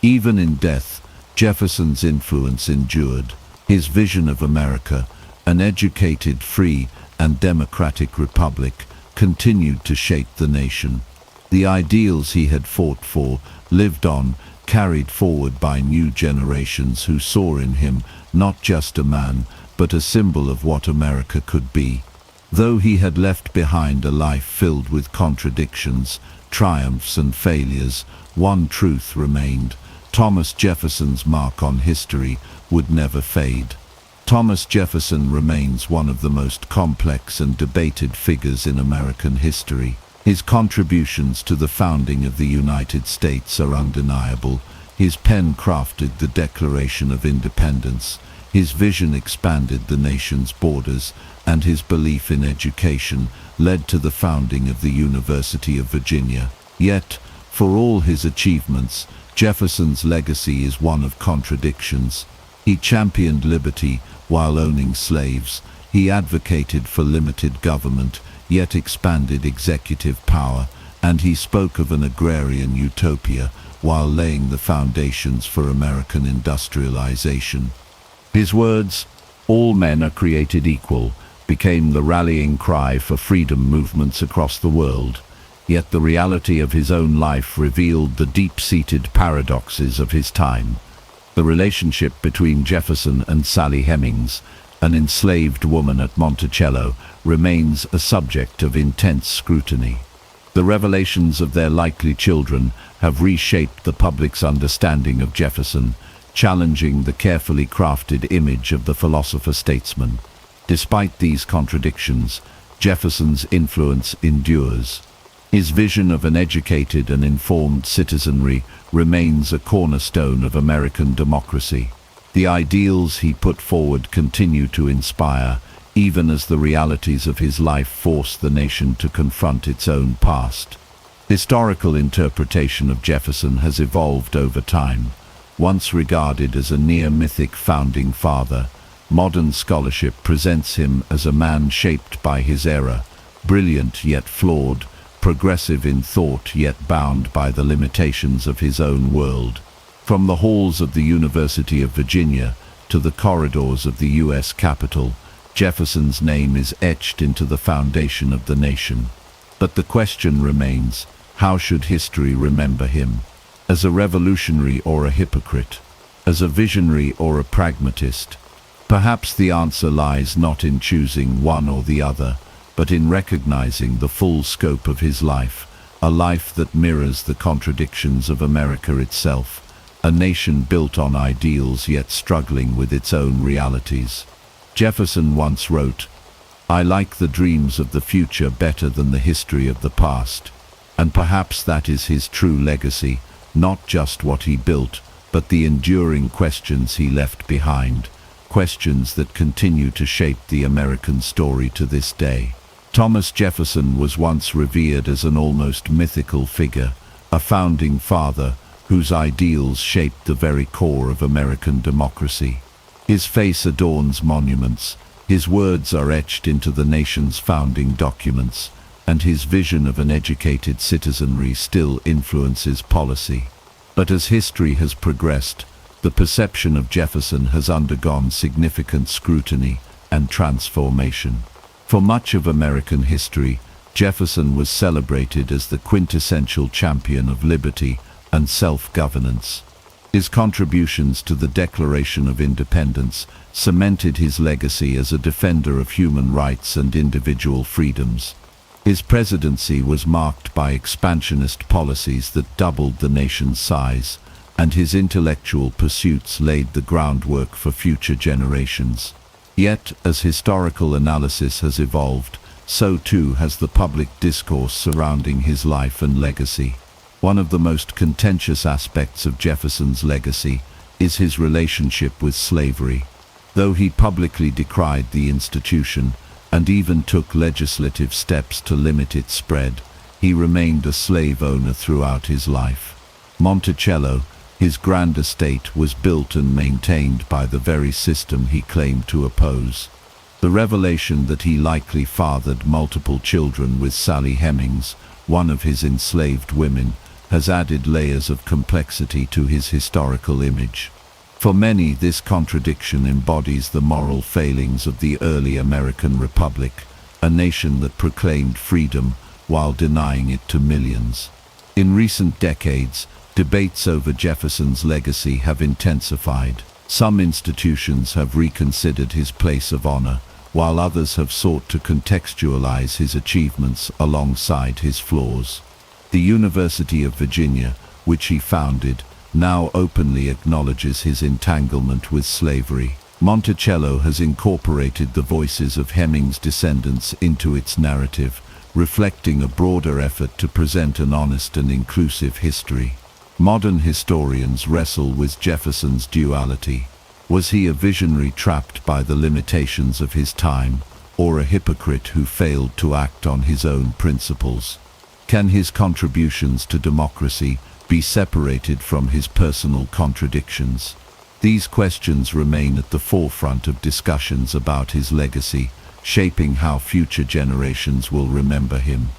Even in death, Jefferson's influence endured. His vision of America, an educated, free, and democratic republic, continued to shape the nation. The ideals he had fought for lived on, carried forward by new generations who saw in him not just a man, but a symbol of what America could be. Though he had left behind a life filled with contradictions, triumphs and failures, one truth remained: Thomas Jefferson's mark on history would never fade. Thomas Jefferson remains one of the most complex and debated figures in American history. His contributions to the founding of the United States are undeniable. His pen crafted the Declaration of Independence. His vision expanded the nation's borders, and his belief in education led to the founding of the University of Virginia. Yet, for all his achievements, Jefferson's legacy is one of contradictions. He championed liberty while owning slaves. He advocated for limited government, yet expanded executive power, and he spoke of an agrarian utopia while laying the foundations for American industrialization. His words, "All men are created equal," became the rallying cry for freedom movements across the world. Yet the reality of his own life revealed the deep-seated paradoxes of his time. The relationship between Jefferson and Sally Hemings, an enslaved woman at Monticello, remains a subject of intense scrutiny. The revelations of their likely children have reshaped the public's understanding of Jefferson, challenging the carefully crafted image of the philosopher-statesman. Despite these contradictions, Jefferson's influence endures. His vision of an educated and informed citizenry remains a cornerstone of American democracy. The ideals he put forward continue to inspire, even as the realities of his life force the nation to confront its own past. Historical interpretation of Jefferson has evolved over time. Once regarded as a near-mythic founding father, modern scholarship presents him as a man shaped by his era, brilliant yet flawed, progressive in thought yet bound by the limitations of his own world. From the halls of the University of Virginia to the corridors of the U.S. Capitol, Jefferson's name is etched into the foundation of the nation. But the question remains, how should history remember him? As a revolutionary or a hypocrite? As a visionary or a pragmatist? Perhaps the answer lies not in choosing one or the other, but in recognizing the full scope of his life, a life that mirrors the contradictions of America itself, a nation built on ideals yet struggling with its own realities. Jefferson once wrote, "I like the dreams of the future better than the history of the past." And perhaps that is his true legacy, not just what he built, but the enduring questions he left behind, questions that continue to shape the American story to this day. Thomas Jefferson was once revered as an almost mythical figure, a founding father whose ideals shaped the very core of American democracy. His face adorns monuments, his words are etched into the nation's founding documents, and his vision of an educated citizenry still influences policy. But as history has progressed, the perception of Jefferson has undergone significant scrutiny and transformation. For much of American history, Jefferson was celebrated as the quintessential champion of liberty and self-governance. His contributions to the Declaration of Independence cemented his legacy as a defender of human rights and individual freedoms. His presidency was marked by expansionist policies that doubled the nation's size, and his intellectual pursuits laid the groundwork for future generations. Yet, as historical analysis has evolved, so too has the public discourse surrounding his life and legacy. One of the most contentious aspects of Jefferson's legacy is his relationship with slavery. Though he publicly decried the institution and even took legislative steps to limit its spread, he remained a slave owner throughout his life. Monticello, his grand estate, was built and maintained by the very system he claimed to oppose. The revelation that he likely fathered multiple children with Sally Hemings, one of his enslaved women, has added layers of complexity to his historical image. For many, this contradiction embodies the moral failings of the early American Republic, a nation that proclaimed freedom while denying it to millions. In recent decades, debates over Jefferson's legacy have intensified. Some institutions have reconsidered his place of honor, while others have sought to contextualize his achievements alongside his flaws. The University of Virginia, which he founded, now openly acknowledges his entanglement with slavery. Monticello has incorporated the voices of Hemings' descendants into its narrative, reflecting a broader effort to present an honest and inclusive history. Modern historians wrestle with Jefferson's duality. Was he a visionary trapped by the limitations of his time, or a hypocrite who failed to act on his own principles? Can his contributions to democracy be separated from his personal contradictions? These questions remain at the forefront of discussions about his legacy, shaping how future generations will remember him.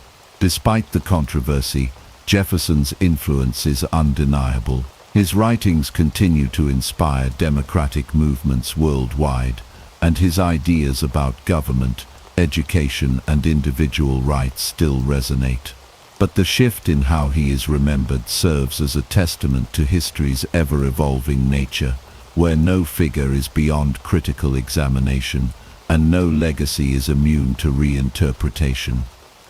Despite the controversy, Jefferson's influence is undeniable. His writings continue to inspire democratic movements worldwide, and his ideas about government, education, and individual rights still resonate. But the shift in how he is remembered serves as a testament to history's ever-evolving nature. where no figure is beyond critical examination, and no legacy is immune to reinterpretation.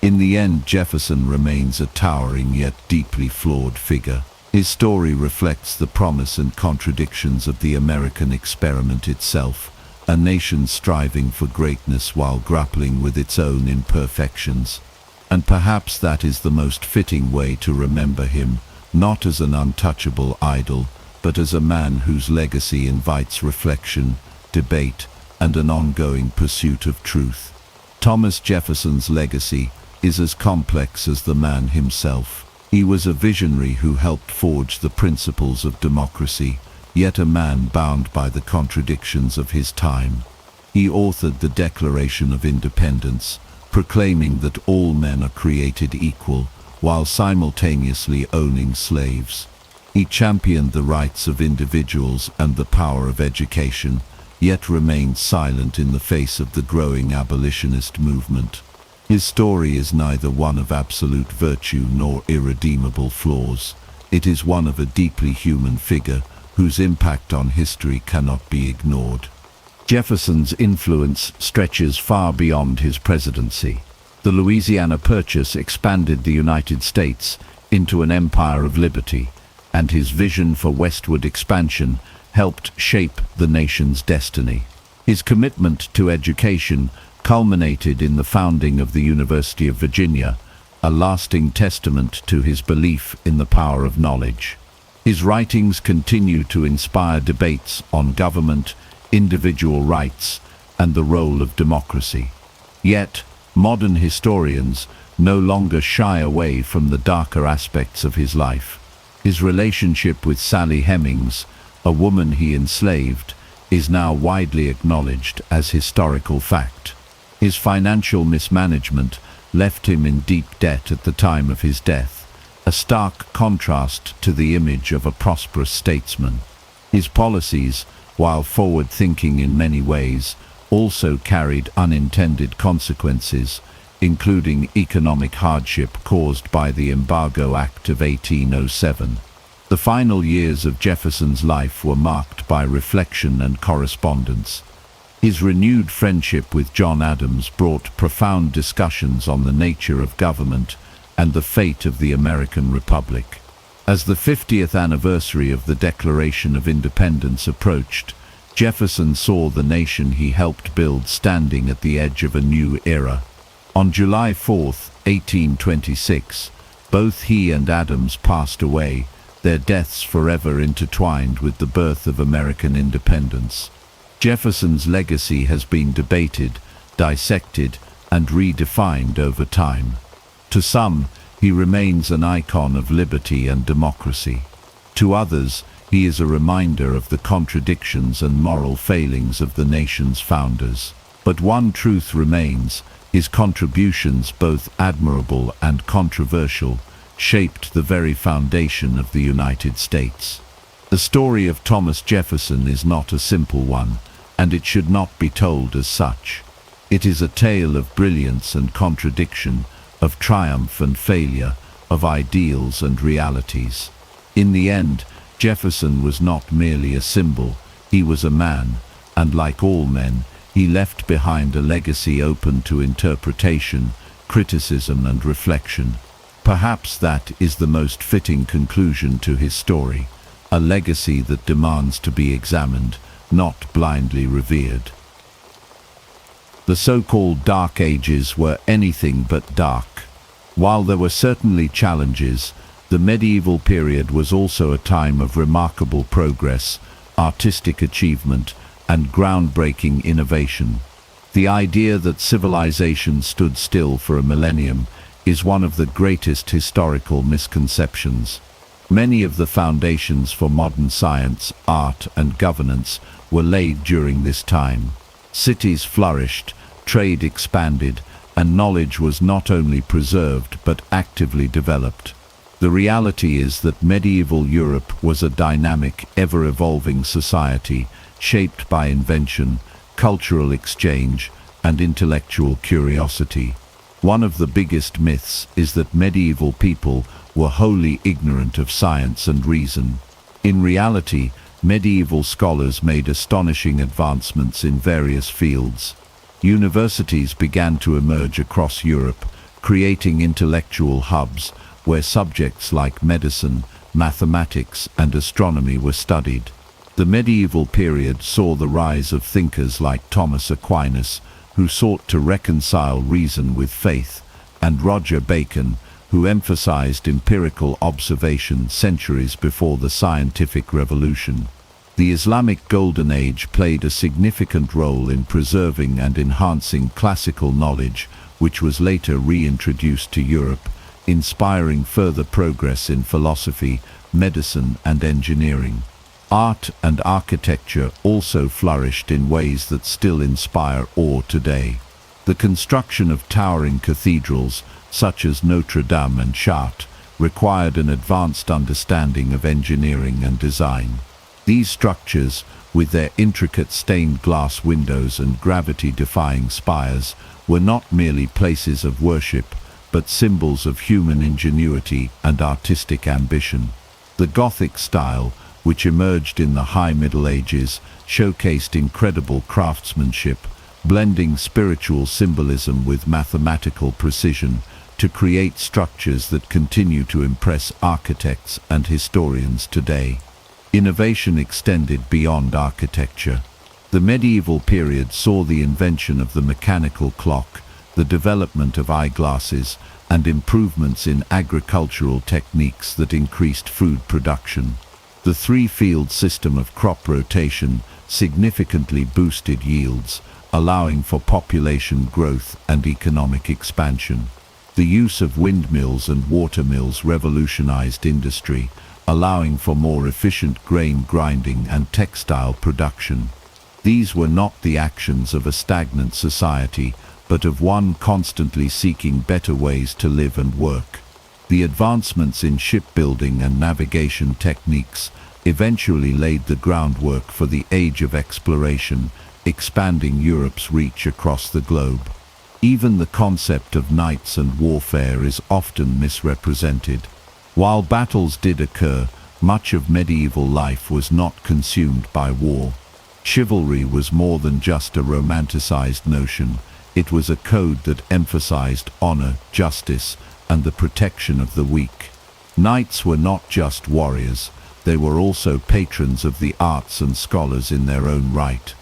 In the end, Jefferson remains a towering yet deeply flawed figure. His story reflects the promise and contradictions of the American experiment itself, a nation striving for greatness while grappling with its own imperfections. And perhaps that is the most fitting way to remember him, not as an untouchable idol, but as a man whose legacy invites reflection, debate, and an ongoing pursuit of truth. Thomas Jefferson's legacy is as complex as the man himself. He was a visionary who helped forge the principles of democracy, yet a man bound by the contradictions of his time. He authored the Declaration of Independence, proclaiming that all men are created equal, while simultaneously owning slaves. He championed the rights of individuals and the power of education, yet remained silent in the face of the growing abolitionist movement. His story is neither one of absolute virtue nor irredeemable flaws. It is one of a deeply human figure whose impact on history cannot be ignored. Jefferson's influence stretches far beyond his presidency. The Louisiana Purchase expanded the United States into an empire of liberty, and his vision for westward expansion helped shape the nation's destiny. His commitment to education culminated in the founding of the University of Virginia, a lasting testament to his belief in the power of knowledge. His writings continue to inspire debates on government, individual rights, and the role of democracy. Yet, modern historians no longer shy away from the darker aspects of his life. His relationship with Sally Hemings, a woman he enslaved, is now widely acknowledged as historical fact. His financial mismanagement left him in deep debt at the time of his death, a stark contrast to the image of a prosperous statesman. His policies, while forward-thinking in many ways, also carried unintended consequences, including economic hardship caused by the Embargo Act of 1807. The final years of Jefferson's life were marked by reflection and correspondence. His renewed friendship with John Adams brought profound discussions on the nature of government and the fate of the American Republic. As the 50th anniversary of the Declaration of Independence approached, Jefferson saw the nation he helped build standing at the edge of a new era. On July 4, 1826, both he and Adams passed away, their deaths forever intertwined with the birth of American independence. Jefferson's legacy has been debated, dissected, and redefined over time. To some, he remains an icon of liberty and democracy. To others, he is a reminder of the contradictions and moral failings of the nation's founders. But one truth remains: his contributions, both admirable and controversial, shaped the very foundation of the United States. The story of Thomas Jefferson is not a simple one, and it should not be told as such. It is a tale of brilliance and contradiction, of triumph and failure, of ideals and realities. In the end, Jefferson was not merely a symbol, he was a man, and like all men, he left behind a legacy open to interpretation, criticism, and reflection. Perhaps that is the most fitting conclusion to his story, a legacy that demands to be examined, not blindly revered. The so-called Dark Ages were anything but dark. While there were certainly challenges, the medieval period was also a time of remarkable progress, artistic achievement, and groundbreaking innovation. The idea that civilization stood still for a millennium is one of the greatest historical misconceptions. Many of the foundations for modern science, art, and governance were laid during this time. Cities flourished, trade expanded, and knowledge was not only preserved but actively developed. The reality is that medieval Europe was a dynamic, ever-evolving society, shaped by invention, cultural exchange, and intellectual curiosity. One of the biggest myths is that medieval people were wholly ignorant of science and reason. In reality, Medieval scholars made astonishing advancements in various fields. Universities began to emerge across Europe, creating intellectual hubs where subjects like medicine, mathematics, and astronomy were studied. The medieval period saw the rise of thinkers like Thomas Aquinas, who sought to reconcile reason with faith, and Roger Bacon, who emphasized empirical observation centuries before the scientific revolution. The Islamic Golden Age played a significant role in preserving and enhancing classical knowledge, which was later reintroduced to Europe, inspiring further progress in philosophy, medicine, and engineering. Art and architecture also flourished in ways that still inspire awe today. The construction of towering cathedrals, such as Notre Dame and Chartres, required an advanced understanding of engineering and design. These structures, with their intricate stained glass windows and gravity-defying spires, were not merely places of worship, but symbols of human ingenuity and artistic ambition. The Gothic style, which emerged in the High Middle Ages, showcased incredible craftsmanship, blending spiritual symbolism with mathematical precision to create structures that continue to impress architects and historians today. Innovation extended beyond architecture. The medieval period saw the invention of the mechanical clock, the development of eyeglasses, and improvements in agricultural techniques that increased food production. The three-field system of crop rotation significantly boosted yields, allowing for population growth and economic expansion. The use of windmills and watermills revolutionized industry, allowing for more efficient grain grinding and textile production. These were not the actions of a stagnant society, but of one constantly seeking better ways to live and work. The advancements in shipbuilding and navigation techniques eventually laid the groundwork for the age of exploration, expanding Europe's reach across the globe. Even the concept of knights and warfare is often misrepresented. While battles did occur, much of medieval life was not consumed by war. Chivalry was more than just a romanticized notion. It was a code that emphasized honor, justice, and the protection of the weak. Knights were not just warriors, they were also patrons of the arts and scholars in their own right.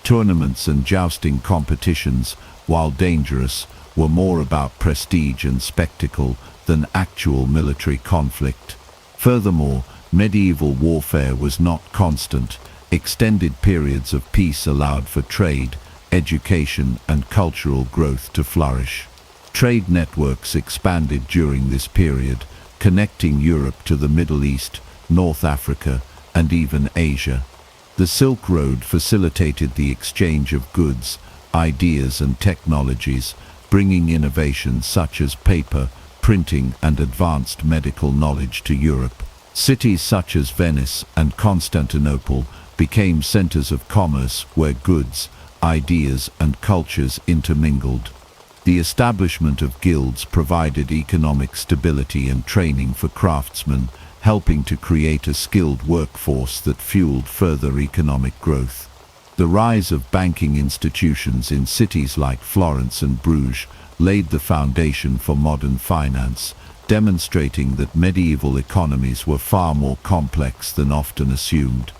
Tournaments and jousting competitions, while dangerous, were more about prestige and spectacle than actual military conflict. Furthermore, medieval warfare was not constant. Extended periods of peace allowed for trade, education, and cultural growth to flourish. Trade networks expanded during this period, connecting Europe to the Middle East, North Africa, and even Asia. The Silk Road facilitated the exchange of goods, ideas, and technologies, bringing innovations such as paper, printing, and advanced medical knowledge to Europe. Cities such as Venice and Constantinople became centers of commerce where goods, ideas, and cultures intermingled. The establishment of guilds provided economic stability and training for craftsmen, helping to create a skilled workforce that fueled further economic growth. The rise of banking institutions in cities like Florence and Bruges laid the foundation for modern finance, demonstrating that medieval economies were far more complex than often assumed.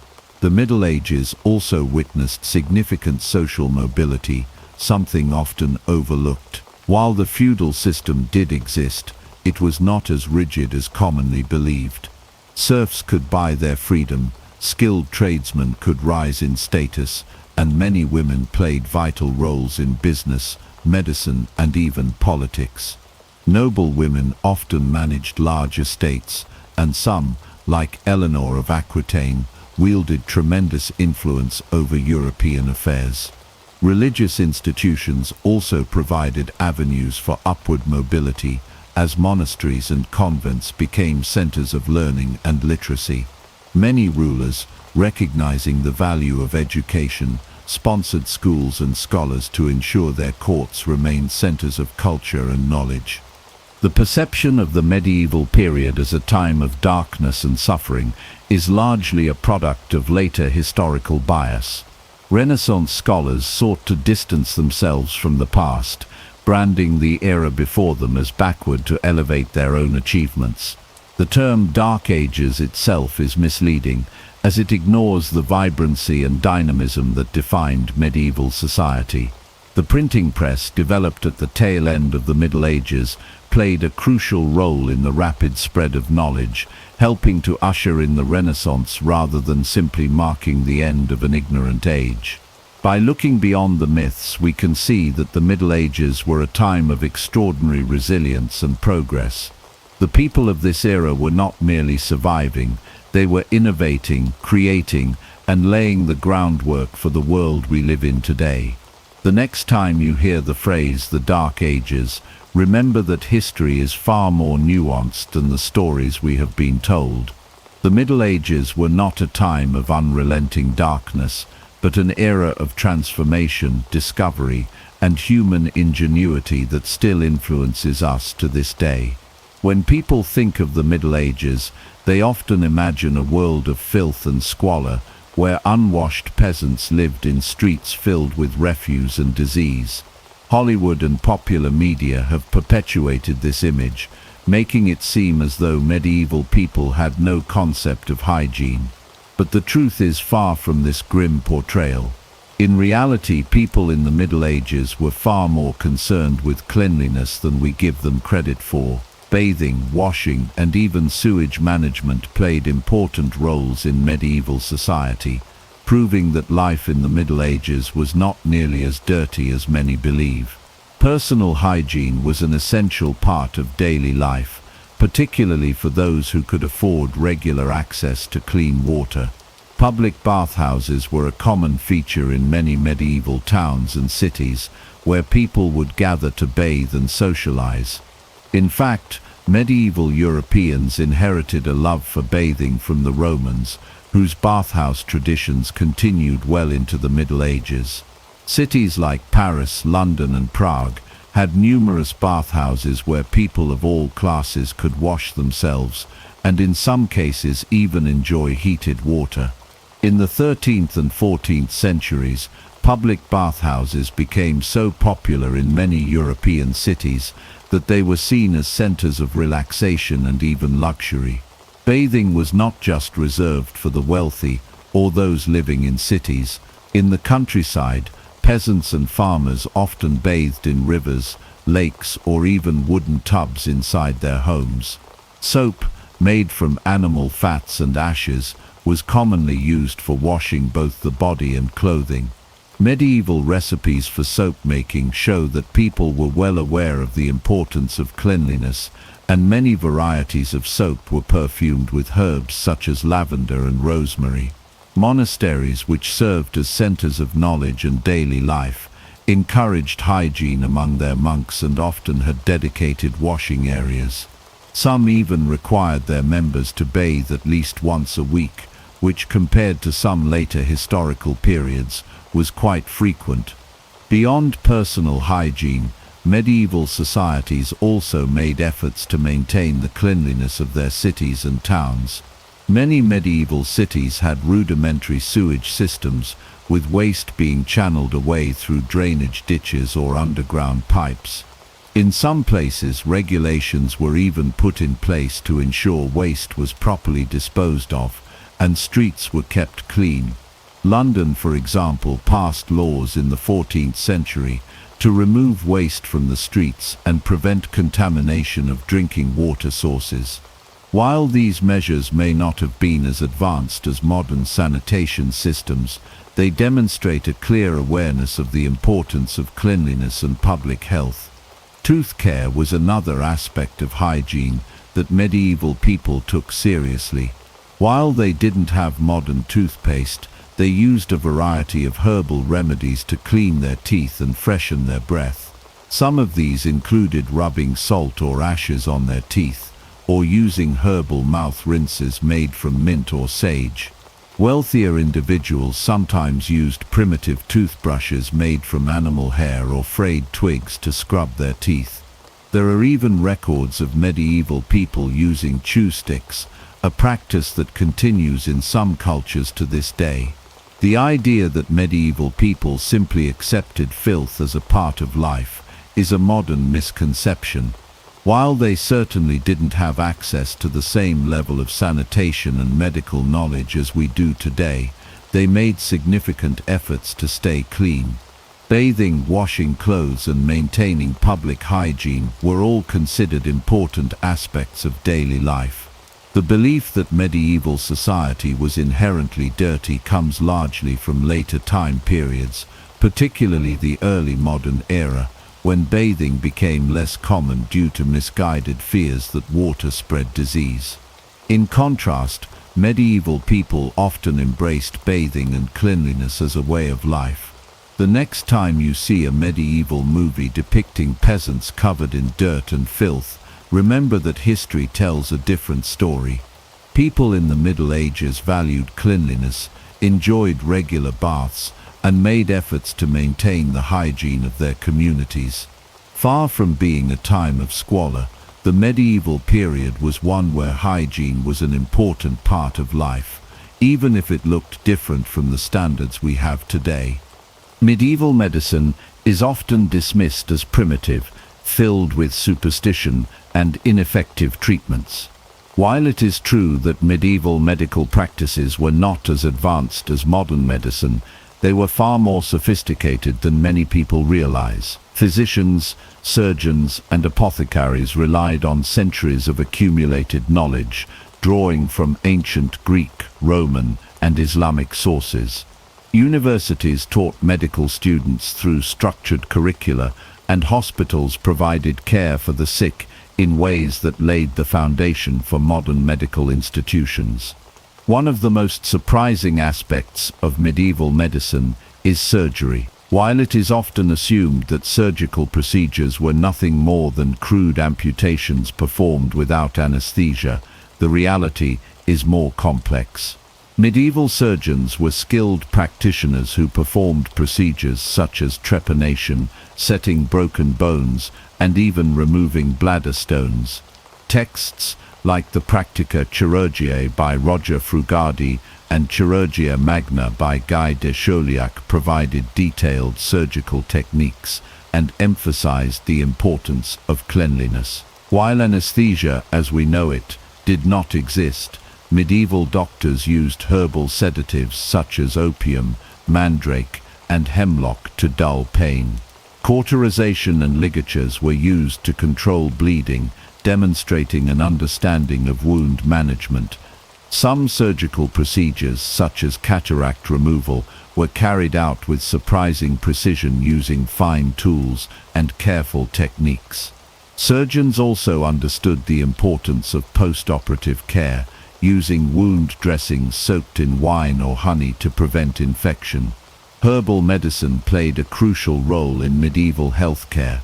The Middle Ages also witnessed significant social mobility, something often overlooked. While the feudal system did exist, it was not as rigid as commonly believed. Serfs could buy their freedom, skilled tradesmen could rise in status, and many women played vital roles in business, medicine, and even politics. Noble women often managed large estates, and some, like Eleanor of Aquitaine, wielded tremendous influence over European affairs. Religious institutions also provided avenues for upward mobility, as monasteries and convents became centers of learning and literacy. Many rulers, recognizing the value of education, sponsored schools and scholars to ensure their courts remained centers of culture and knowledge. The perception of the medieval period as a time of darkness and suffering is largely a product of later historical bias. Renaissance scholars sought to distance themselves from the past, branding the era before them as backward to elevate their own achievements. The term Dark Ages itself is misleading, as it ignores the vibrancy and dynamism that defined medieval society. The printing press, developed at the tail end of the Middle Ages, played a crucial role in the rapid spread of knowledge, helping to usher in the Renaissance rather than simply marking the end of an ignorant age. By looking beyond the myths, we can see that the Middle Ages were a time of extraordinary resilience and progress. The people of this era were not merely surviving, they were innovating, creating, and laying the groundwork for the world we live in today. The next time you hear the phrase the Dark Ages, remember that history is far more nuanced than the stories we have been told. The Middle Ages were not a time of unrelenting darkness, but an era of transformation, discovery, and human ingenuity that still influences us to this day. When people think of the Middle Ages, they often imagine a world of filth and squalor, where unwashed peasants lived in streets filled with refuse and disease. Hollywood and popular media have perpetuated this image, making it seem as though medieval people had no concept of hygiene. But the truth is far from this grim portrayal. In reality, people in the Middle Ages were far more concerned with cleanliness than we give them credit for. Bathing, washing, and even sewage management played important roles in medieval society, proving that life in the Middle Ages was not nearly as dirty as many believe. Personal hygiene was an essential part of daily life, particularly for those who could afford regular access to clean water. Public bathhouses were a common feature in many medieval towns and cities, where people would gather to bathe and socialize. In fact, medieval Europeans inherited a love for bathing from the Romans, whose bathhouse traditions continued well into the Middle Ages. Cities like Paris, London, and Prague had numerous bathhouses where people of all classes could wash themselves, and in some cases even enjoy heated water. In the 13th and 14th centuries, public bathhouses became so popular in many European cities that they were seen as centers of relaxation and even luxury. Bathing was not just reserved for the wealthy or those living in cities. In the countryside, peasants and farmers often bathed in rivers, lakes, or even wooden tubs inside their homes. Soap, made from animal fats and ashes, was commonly used for washing both the body and clothing. Medieval recipes for soap making show that people were well aware of the importance of cleanliness, and many varieties of soap were perfumed with herbs such as lavender and rosemary. Monasteries, which served as centers of knowledge and daily life, encouraged hygiene among their monks and often had dedicated washing areas. Some even required their members to bathe at least once a week, which compared to some later historical periods was quite frequent. Beyond personal hygiene, medieval societies also made efforts to maintain the cleanliness of their cities and towns. Many medieval cities had rudimentary sewage systems, with waste being channeled away through drainage ditches or underground pipes. In some places, regulations were even put in place to ensure waste was properly disposed of, and streets were kept clean. London, for example, passed laws in the 14th century to remove waste from the streets and prevent contamination of drinking water sources. While these measures may not have been as advanced as modern sanitation systems, they demonstrate a clear awareness of the importance of cleanliness and public health. Tooth care was another aspect of hygiene that medieval people took seriously. While they didn't have modern toothpaste, they used a variety of herbal remedies to clean their teeth and freshen their breath. Some of these included rubbing salt or ashes on their teeth, or using herbal mouth rinses made from mint or sage. Wealthier individuals sometimes used primitive toothbrushes made from animal hair or frayed twigs to scrub their teeth. There are even records of medieval people using chew sticks, a practice that continues in some cultures to this day. The idea that medieval people simply accepted filth as a part of life is a modern misconception. While they certainly didn't have access to the same level of sanitation and medical knowledge as we do today, they made significant efforts to stay clean. Bathing, washing clothes, and maintaining public hygiene were all considered important aspects of daily life. The belief that medieval society was inherently dirty comes largely from later time periods, particularly the early modern era, when bathing became less common due to misguided fears that water spread disease. In contrast, medieval people often embraced bathing and cleanliness as a way of life. The next time you see a medieval movie depicting peasants covered in dirt and filth, remember that history tells a different story. People in the Middle Ages valued cleanliness, enjoyed regular baths, and made efforts to maintain the hygiene of their communities. Far from being a time of squalor, the medieval period was one where hygiene was an important part of life, even if it looked different from the standards we have today. Medieval medicine is often dismissed as primitive, filled with superstition and ineffective treatments. While it is true that medieval medical practices were not as advanced as modern medicine, they were far more sophisticated than many people realize. Physicians, surgeons, and apothecaries relied on centuries of accumulated knowledge, drawing from ancient Greek, Roman, and Islamic sources. Universities taught medical students through structured curricula, and hospitals provided care for the sick in ways that laid the foundation for modern medical institutions. One of the most surprising aspects of medieval medicine is surgery. While it is often assumed that surgical procedures were nothing more than crude amputations performed without anesthesia, the reality is more complex. Medieval surgeons were skilled practitioners who performed procedures such as trepanation, setting broken bones, and even removing bladder stones. Texts like the Practica Chirurgiae by Roger Frugadi and Chirurgia Magna by Guy de Chauliac provided detailed surgical techniques and emphasized the importance of cleanliness. While anesthesia, as we know it, did not exist, medieval doctors used herbal sedatives such as opium, mandrake, and hemlock to dull pain. Cauterization and ligatures were used to control bleeding, demonstrating an understanding of wound management. Some surgical procedures, such as cataract removal, were carried out with surprising precision using fine tools and careful techniques. Surgeons also understood the importance of post-operative care, using wound dressings soaked in wine or honey to prevent infection. Herbal medicine played a crucial role in medieval healthcare.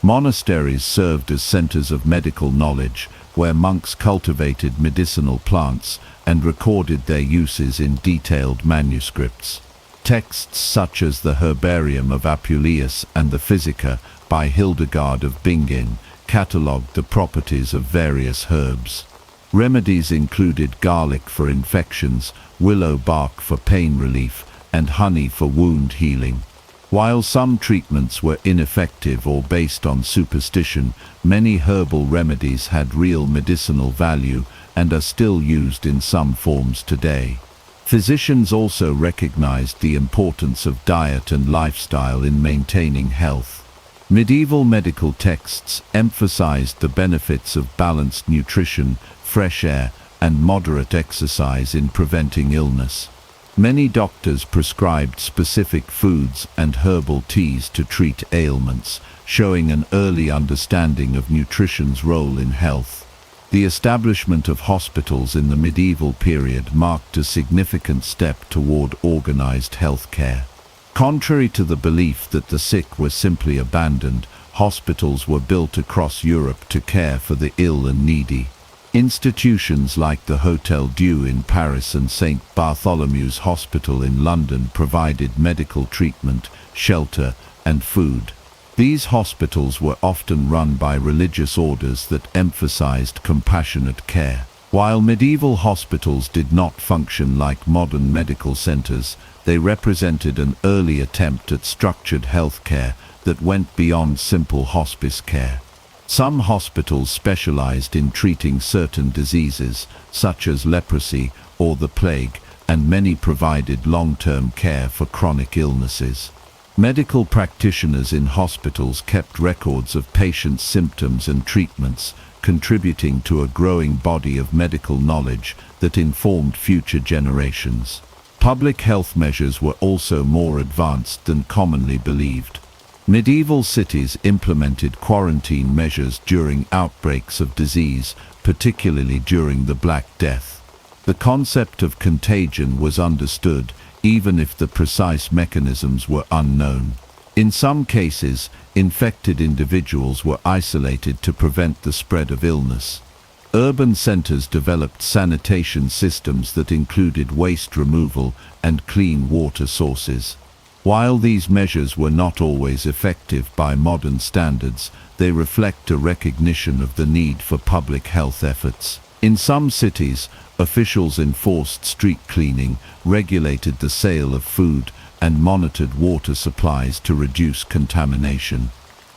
Monasteries served as centers of medical knowledge, where monks cultivated medicinal plants and recorded their uses in detailed manuscripts. Texts such as the Herbarium of Apuleius and the Physica by Hildegard of Bingen catalogued the properties of various herbs. Remedies included garlic for infections, willow bark for pain relief, and honey for wound healing. While some treatments were ineffective or based on superstition, many herbal remedies had real medicinal value and are still used in some forms today. Physicians also recognized the importance of diet and lifestyle in maintaining health. Medieval medical texts emphasized the benefits of balanced nutrition, fresh air, and moderate exercise in preventing illness. Many doctors prescribed specific foods and herbal teas to treat ailments, showing an early understanding of nutrition's role in health. The establishment of hospitals in the medieval period marked a significant step toward organized health care. Contrary to the belief that the sick were simply abandoned, hospitals were built across Europe to care for the ill and needy. Institutions like the Hôtel Dieu in Paris and St. Bartholomew's Hospital in London provided medical treatment, shelter, and food. These hospitals were often run by religious orders that emphasized compassionate care. While medieval hospitals did not function like modern medical centers, they represented an early attempt at structured health care that went beyond simple hospice care. Some hospitals specialized in treating certain diseases, such as leprosy or the plague, and many provided long-term care for chronic illnesses. Medical practitioners in hospitals kept records of patients' symptoms and treatments, contributing to a growing body of medical knowledge that informed future generations. Public health measures were also more advanced than commonly believed. Medieval cities implemented quarantine measures during outbreaks of disease, particularly during the Black Death. The concept of contagion was understood, even if the precise mechanisms were unknown. In some cases, infected individuals were isolated to prevent the spread of illness. Urban centers developed sanitation systems that included waste removal and clean water sources. While these measures were not always effective by modern standards, they reflect a recognition of the need for public health efforts. In some cities, officials enforced street cleaning, regulated the sale of food, and monitored water supplies to reduce contamination.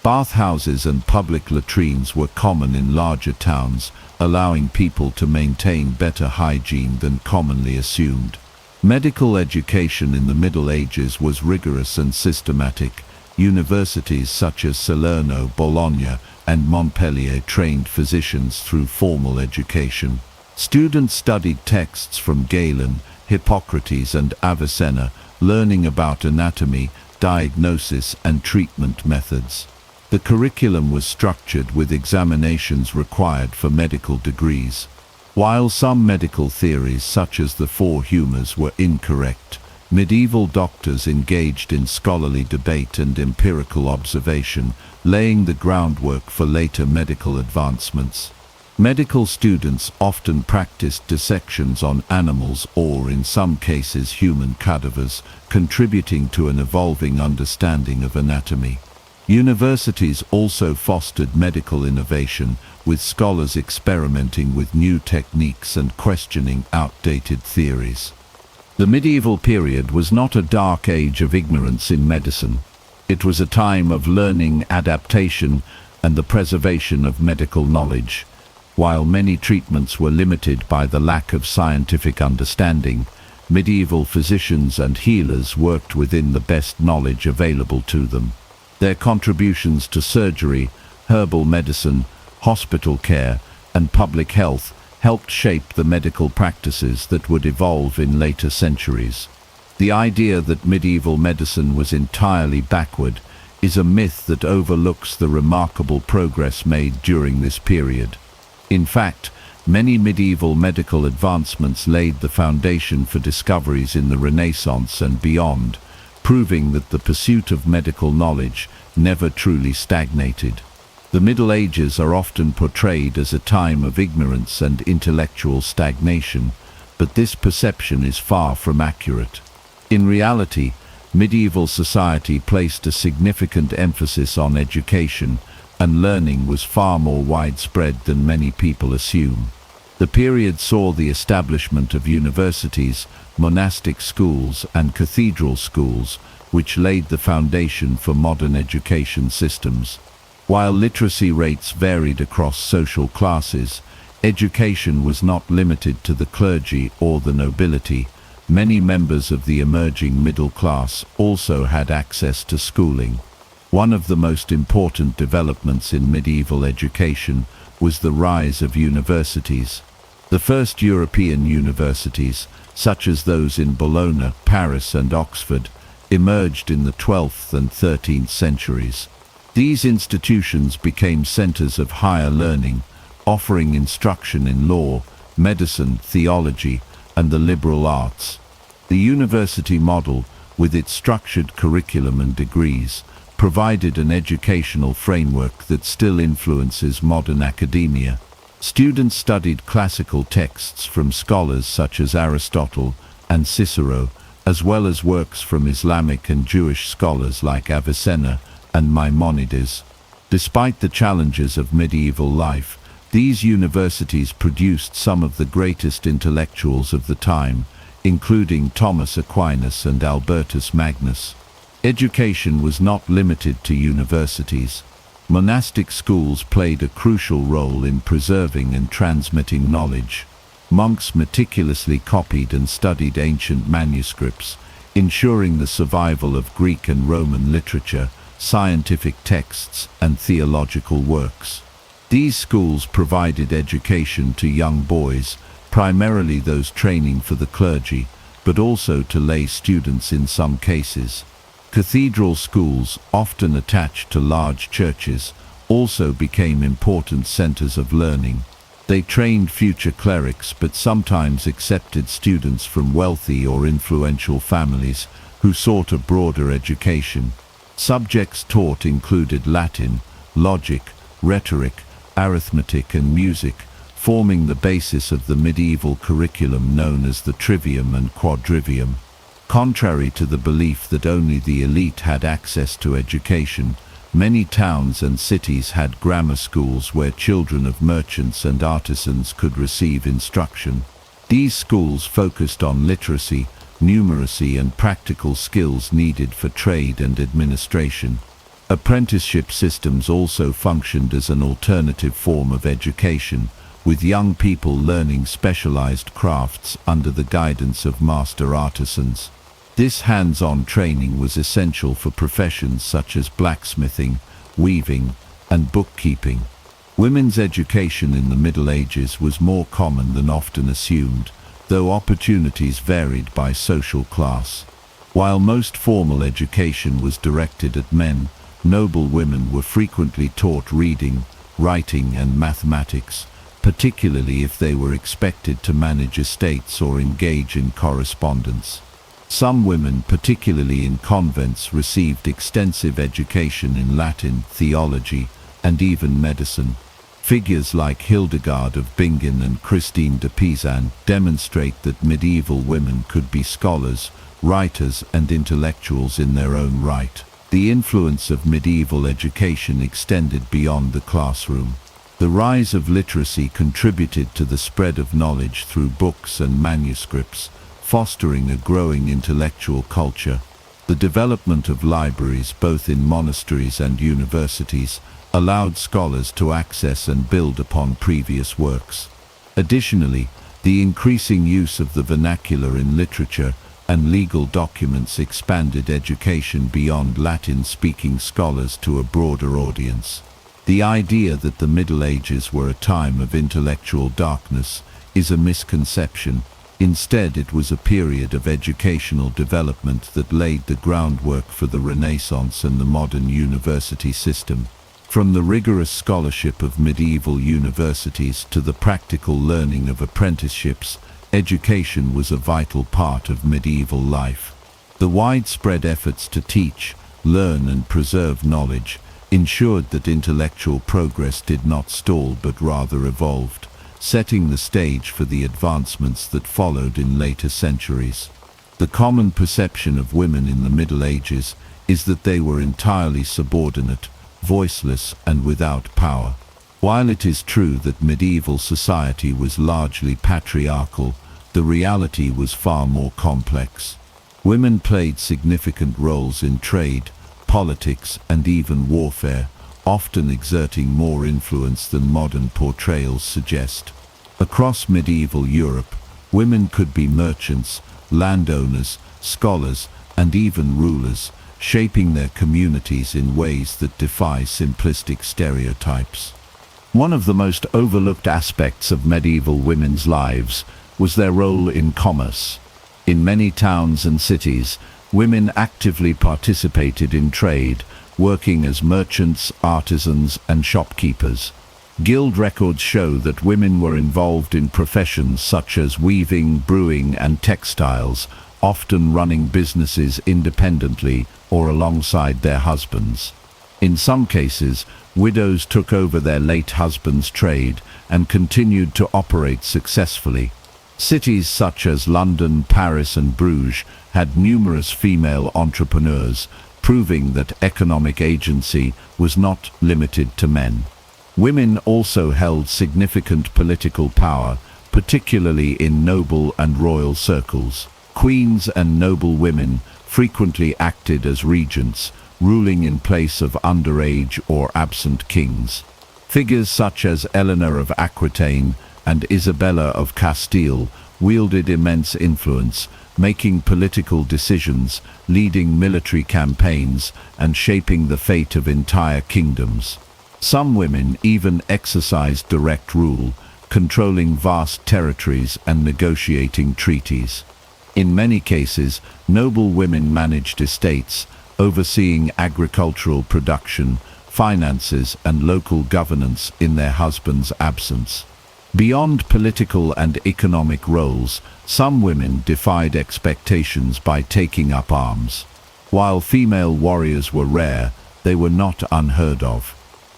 Bathhouses and public latrines were common in larger towns, allowing people to maintain better hygiene than commonly assumed. Medical education in the Middle Ages was rigorous and systematic. Universities such as Salerno, Bologna, and Montpellier trained physicians through formal education. Students studied texts from Galen, Hippocrates, and Avicenna, learning about anatomy, diagnosis, and treatment methods. The curriculum was structured with examinations required for medical degrees. While some medical theories such as the four humours were incorrect, medieval doctors engaged in scholarly debate and empirical observation, laying the groundwork for later medical advancements. Medical students often practiced dissections on animals or, in some cases, human cadavers, contributing to an evolving understanding of anatomy. Universities also fostered medical innovation, with scholars experimenting with new techniques and questioning outdated theories. The medieval period was not a dark age of ignorance in medicine. It was a time of learning, adaptation, and the preservation of medical knowledge. While many treatments were limited by the lack of scientific understanding, medieval physicians and healers worked within the best knowledge available to them. Their contributions to surgery, herbal medicine, hospital care, and public health helped shape the medical practices that would evolve in later centuries. The idea that medieval medicine was entirely backward is a myth that overlooks the remarkable progress made during this period. In fact, many medieval medical advancements laid the foundation for discoveries in the Renaissance and beyond, proving that the pursuit of medical knowledge never truly stagnated. The Middle Ages are often portrayed as a time of ignorance and intellectual stagnation, but this perception is far from accurate. In reality, medieval society placed a significant emphasis on education, and learning was far more widespread than many people assume. The period saw the establishment of universities, monastic schools, and cathedral schools, which laid the foundation for modern education systems. While literacy rates varied across social classes, education was not limited to the clergy or the nobility. Many members of the emerging middle class also had access to schooling. One of the most important developments in medieval education was the rise of universities. The first European universities, such as those in Bologna, Paris, and Oxford, emerged in the 12th and 13th centuries. These institutions became centers of higher learning, offering instruction in law, medicine, theology, and the liberal arts. The university model, with its structured curriculum and degrees, provided an educational framework that still influences modern academia. Students studied classical texts from scholars such as Aristotle and Cicero, as well as works from Islamic and Jewish scholars like Avicenna and Maimonides. Despite the challenges of medieval life, these universities produced some of the greatest intellectuals of the time, including Thomas Aquinas and Albertus Magnus. Education was not limited to universities. Monastic schools played a crucial role in preserving and transmitting knowledge. Monks meticulously copied and studied ancient manuscripts, ensuring the survival of Greek and Roman literature, scientific texts, and theological works. These schools provided education to young boys, primarily those training for the clergy, but also to lay students in some cases. Cathedral schools, often attached to large churches, also became important centers of learning. They trained future clerics but sometimes accepted students from wealthy or influential families who sought a broader education. Subjects taught included Latin, logic, rhetoric, arithmetic and music, forming the basis of the medieval curriculum known as the trivium and quadrivium. Contrary to the belief that only the elite had access to education, many towns and cities had grammar schools where children of merchants and artisans could receive instruction. These schools focused on literacy, numeracy and practical skills needed for trade and administration. Apprenticeship systems also functioned as an alternative form of education, with young people learning specialized crafts under the guidance of master artisans. This hands-on training was essential for professions such as blacksmithing, weaving, and bookkeeping. Women's education in the Middle Ages was more common than often assumed, though opportunities varied by social class. While most formal education was directed at men, noble women were frequently taught reading, writing, and mathematics, particularly if they were expected to manage estates or engage in correspondence. Some women, particularly in convents, received extensive education in Latin, theology, and even medicine. Figures like Hildegard of Bingen and Christine de Pizan demonstrate that medieval women could be scholars, writers, and intellectuals in their own right. The influence of medieval education extended beyond the classroom. The rise of literacy contributed to the spread of knowledge through books and manuscripts, fostering a growing intellectual culture. The development of libraries, both in monasteries and universities, allowed scholars to access and build upon previous works. Additionally, the increasing use of the vernacular in literature and legal documents expanded education beyond Latin-speaking scholars to a broader audience. The idea that the Middle Ages were a time of intellectual darkness is a misconception. Instead, it was a period of educational development that laid the groundwork for the Renaissance and the modern university system. From the rigorous scholarship of medieval universities to the practical learning of apprenticeships, education was a vital part of medieval life. The widespread efforts to teach, learn, and preserve knowledge ensured that intellectual progress did not stall but rather evolved, setting the stage for the advancements that followed in later centuries. The common perception of women in the Middle Ages is that they were entirely subordinate, voiceless, and without power. While it is true that medieval society was largely patriarchal, the reality was far more complex. Women played significant roles in trade, politics, and even warfare, often exerting more influence than modern portrayals suggest. Across medieval Europe, women could be merchants, landowners, scholars, and even rulers, shaping their communities in ways that defy simplistic stereotypes. One of the most overlooked aspects of medieval women's lives was their role in commerce. In many towns and cities, women actively participated in trade, working as merchants, artisans, and shopkeepers. Guild records show that women were involved in professions such as weaving, brewing, and textiles, often running businesses independently or alongside their husbands. In some cases, widows took over their late husband's trade and continued to operate successfully. Cities such as London, Paris, and Bruges had numerous female entrepreneurs, proving that economic agency was not limited to men. Women also held significant political power, particularly in noble and royal circles. Queens and noble women frequently acted as regents, ruling in place of underage or absent kings. Figures such as Eleanor of Aquitaine and Isabella of Castile wielded immense influence, making political decisions, leading military campaigns, and shaping the fate of entire kingdoms. Some women even exercised direct rule, controlling vast territories and negotiating treaties. In many cases, noble women managed estates, overseeing agricultural production, finances, and local governance in their husbands' absence. Beyond political and economic roles, some women defied expectations by taking up arms. While female warriors were rare, they were not unheard of.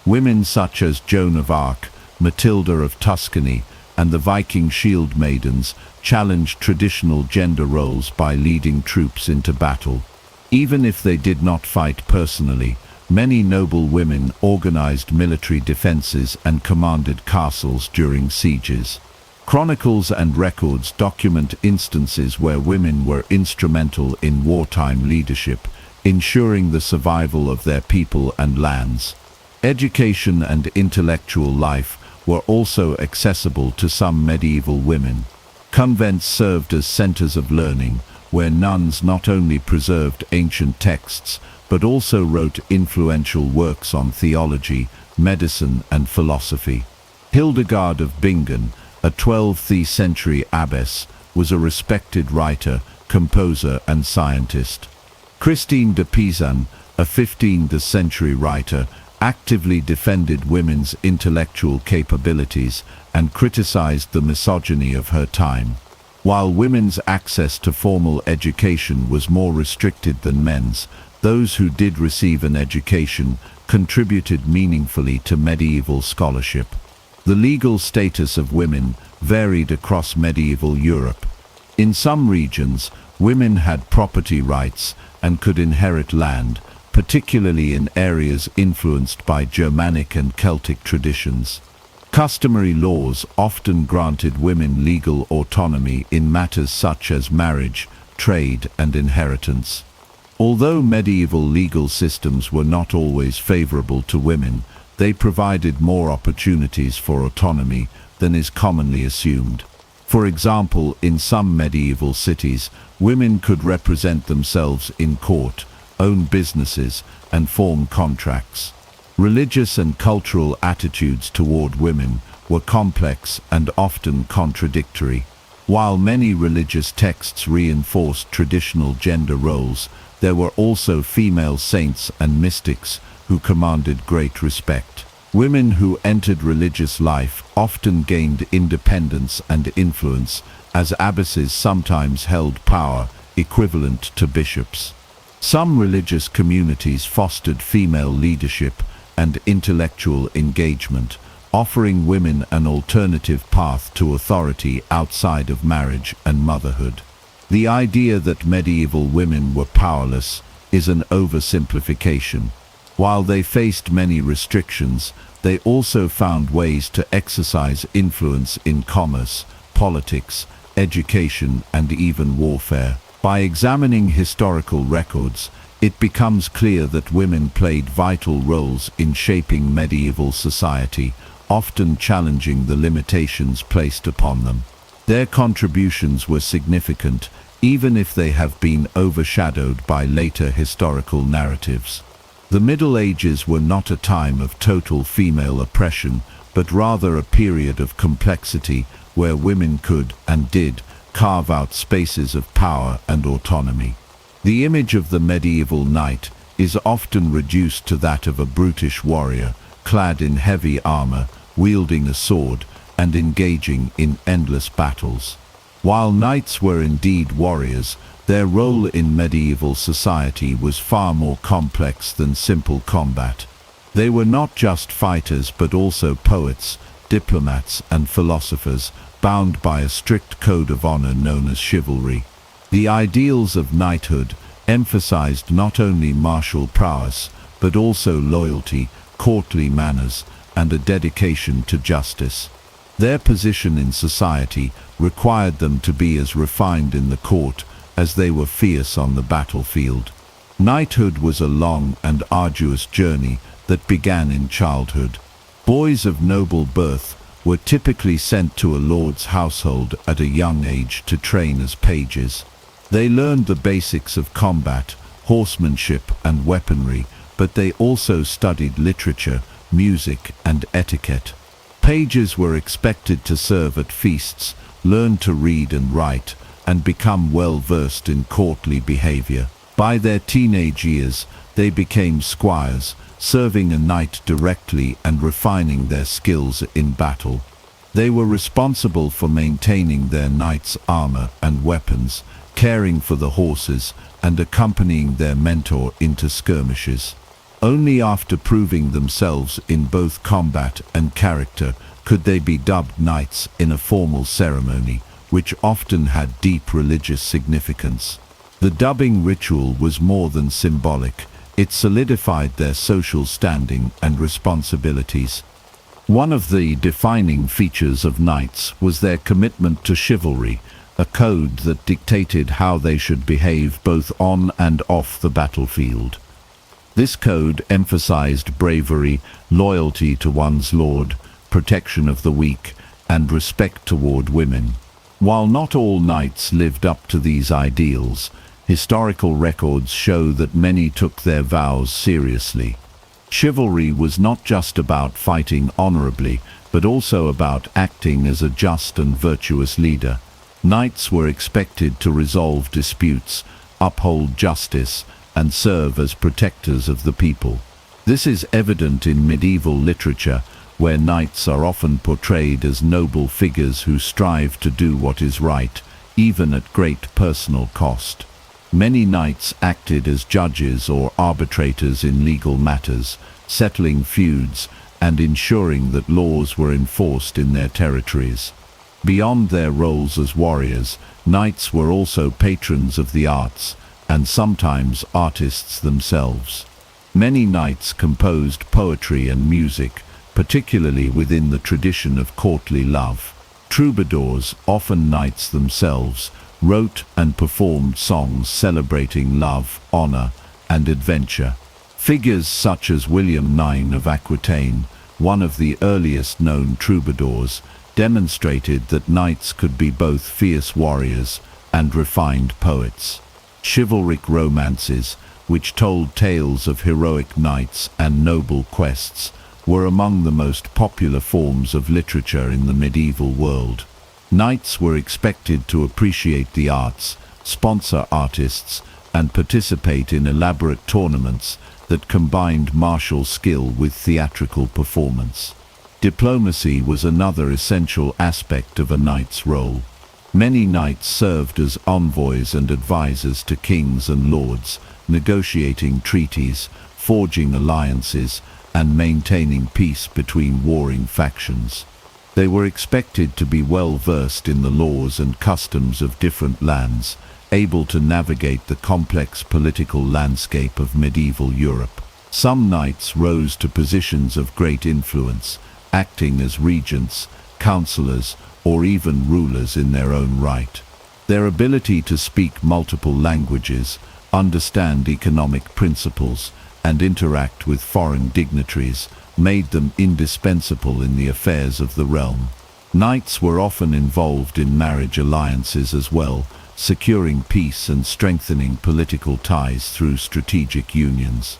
Women such as Joan of Arc, Matilda of Tuscany, and the Viking shield maidens challenged traditional gender roles by leading troops into battle. Even if they did not fight personally, many noble women organized military defenses and commanded castles during sieges. Chronicles and records document instances where women were instrumental in wartime leadership, ensuring the survival of their people and lands. Education and intellectual life were also accessible to some medieval women. Convents served as centers of learning, where nuns not only preserved ancient texts, but also wrote influential works on theology, medicine, and philosophy. Hildegard of Bingen, a 12th century abbess, was a respected writer, composer, and scientist. Christine de Pizan, a 15th century writer, actively defended women's intellectual capabilities and criticized the misogyny of her time. While women's access to formal education was more restricted than men's, those who did receive an education contributed meaningfully to medieval scholarship. The legal status of women varied across medieval Europe. In some regions, women had property rights and could inherit land, particularly in areas influenced by Germanic and Celtic traditions. Customary laws often granted women legal autonomy in matters such as marriage, trade, and inheritance. Although medieval legal systems were not always favorable to women, they provided more opportunities for autonomy than is commonly assumed. For example, in some medieval cities, women could represent themselves in court, own businesses, and form contracts. Religious and cultural attitudes toward women were complex and often contradictory. While many religious texts reinforced traditional gender roles, there were also female saints and mystics who commanded great respect. Women who entered religious life often gained independence and influence, as abbesses sometimes held power equivalent to bishops. Some religious communities fostered female leadership and intellectual engagement, offering women an alternative path to authority outside of marriage and motherhood. The idea that medieval women were powerless is an oversimplification. While they faced many restrictions, they also found ways to exercise influence in commerce, politics, education, and even warfare. By examining historical records, it becomes clear that women played vital roles in shaping medieval society, often challenging the limitations placed upon them. Their contributions were significant, even if they have been overshadowed by later historical narratives. The Middle Ages were not a time of total female oppression, but rather a period of complexity where women could, and did, carve out spaces of power and autonomy. The image of the medieval knight is often reduced to that of a brutish warrior, clad in heavy armor, wielding a sword, and engaging in endless battles. While knights were indeed warriors, their role in medieval society was far more complex than simple combat. They were not just fighters but also poets, diplomats, and philosophers, bound by a strict code of honor known as chivalry. The ideals of knighthood, emphasized not only martial prowess, but also loyalty, courtly manners, and a dedication to justice. Their position in society required them to be as refined in the court as they were fierce on the battlefield. Knighthood was a long and arduous journey that began in childhood. Boys of noble birth were typically sent to a lord's household at a young age to train as pages. They learned the basics of combat, horsemanship, and weaponry, but they also studied literature, music, and etiquette. Pages were expected to serve at feasts, learn to read and write, and become well-versed in courtly behavior. By their teenage years, they became squires, serving a knight directly and refining their skills in battle. They were responsible for maintaining their knight's armor and weapons, caring for the horses, and accompanying their mentor into skirmishes. Only after proving themselves in both combat and character could they be dubbed knights in a formal ceremony, which often had deep religious significance. The dubbing ritual was more than symbolic. It solidified their social standing and responsibilities. One of the defining features of knights was their commitment to chivalry, a code that dictated how they should behave both on and off the battlefield. This code emphasized bravery, loyalty to one's lord, protection of the weak, and respect toward women. While not all knights lived up to these ideals, historical records show that many took their vows seriously. Chivalry was not just about fighting honorably, but also about acting as a just and virtuous leader. Knights were expected to resolve disputes, uphold justice, and serve as protectors of the people. This is evident in medieval literature, where knights are often portrayed as noble figures who strive to do what is right, even at great personal cost. Many knights acted as judges or arbitrators in legal matters, settling feuds and ensuring that laws were enforced in their territories. Beyond their roles as warriors, knights were also patrons of the arts, and sometimes artists themselves. Many knights composed poetry and music, particularly within the tradition of courtly love. Troubadours, often knights themselves, wrote and performed songs celebrating love, honor, and adventure. Figures such as William IX of Aquitaine, one of the earliest known troubadours, demonstrated that knights could be both fierce warriors and refined poets. Chivalric romances, which told tales of heroic knights and noble quests, were among the most popular forms of literature in the medieval world. Knights were expected to appreciate the arts, sponsor artists, and participate in elaborate tournaments that combined martial skill with theatrical performance. Diplomacy was another essential aspect of a knight's role. Many knights served as envoys and advisors to kings and lords, negotiating treaties, forging alliances, and maintaining peace between warring factions. They were expected to be well versed in the laws and customs of different lands, able to navigate the complex political landscape of medieval Europe. Some knights rose to positions of great influence, acting as regents, counselors, or even rulers in their own right. Their ability to speak multiple languages, understand economic principles, and interact with foreign dignitaries made them indispensable in the affairs of the realm. Knights were often involved in marriage alliances as well, securing peace and strengthening political ties through strategic unions.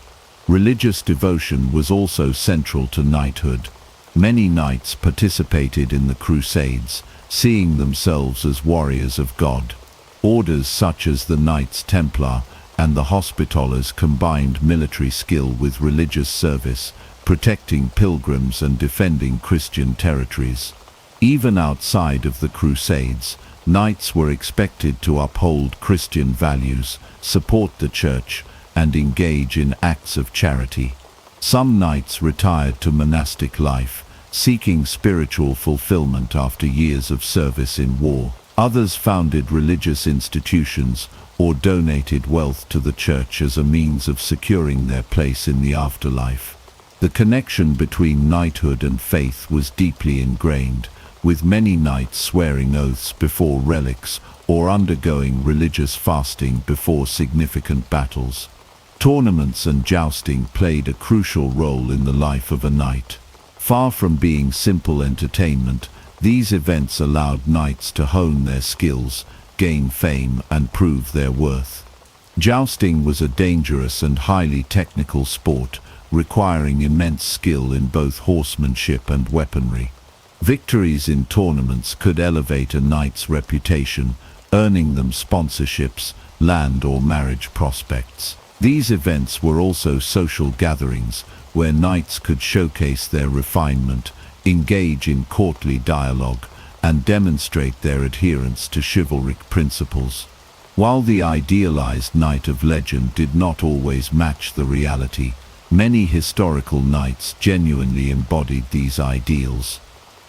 Religious devotion was also central to knighthood. Many knights participated in the Crusades, seeing themselves as warriors of God. Orders such as the Knights Templar and the Hospitallers combined military skill with religious service, protecting pilgrims and defending Christian territories. Even outside of the Crusades, knights were expected to uphold Christian values, support the church, and engage in acts of charity. Some knights retired to monastic life, seeking spiritual fulfillment after years of service in war. Others founded religious institutions or donated wealth to the church as a means of securing their place in the afterlife. The connection between knighthood and faith was deeply ingrained, with many knights swearing oaths before relics or undergoing religious fasting before significant battles. Tournaments and jousting played a crucial role in the life of a knight. Far from being simple entertainment, these events allowed knights to hone their skills, gain fame, and prove their worth. Jousting was a dangerous and highly technical sport, requiring immense skill in both horsemanship and weaponry. Victories in tournaments could elevate a knight's reputation, earning them sponsorships, land, or marriage prospects. These events were also social gatherings, where knights could showcase their refinement, engage in courtly dialogue, and demonstrate their adherence to chivalric principles. While the idealized knight of legend did not always match the reality, many historical knights genuinely embodied these ideals.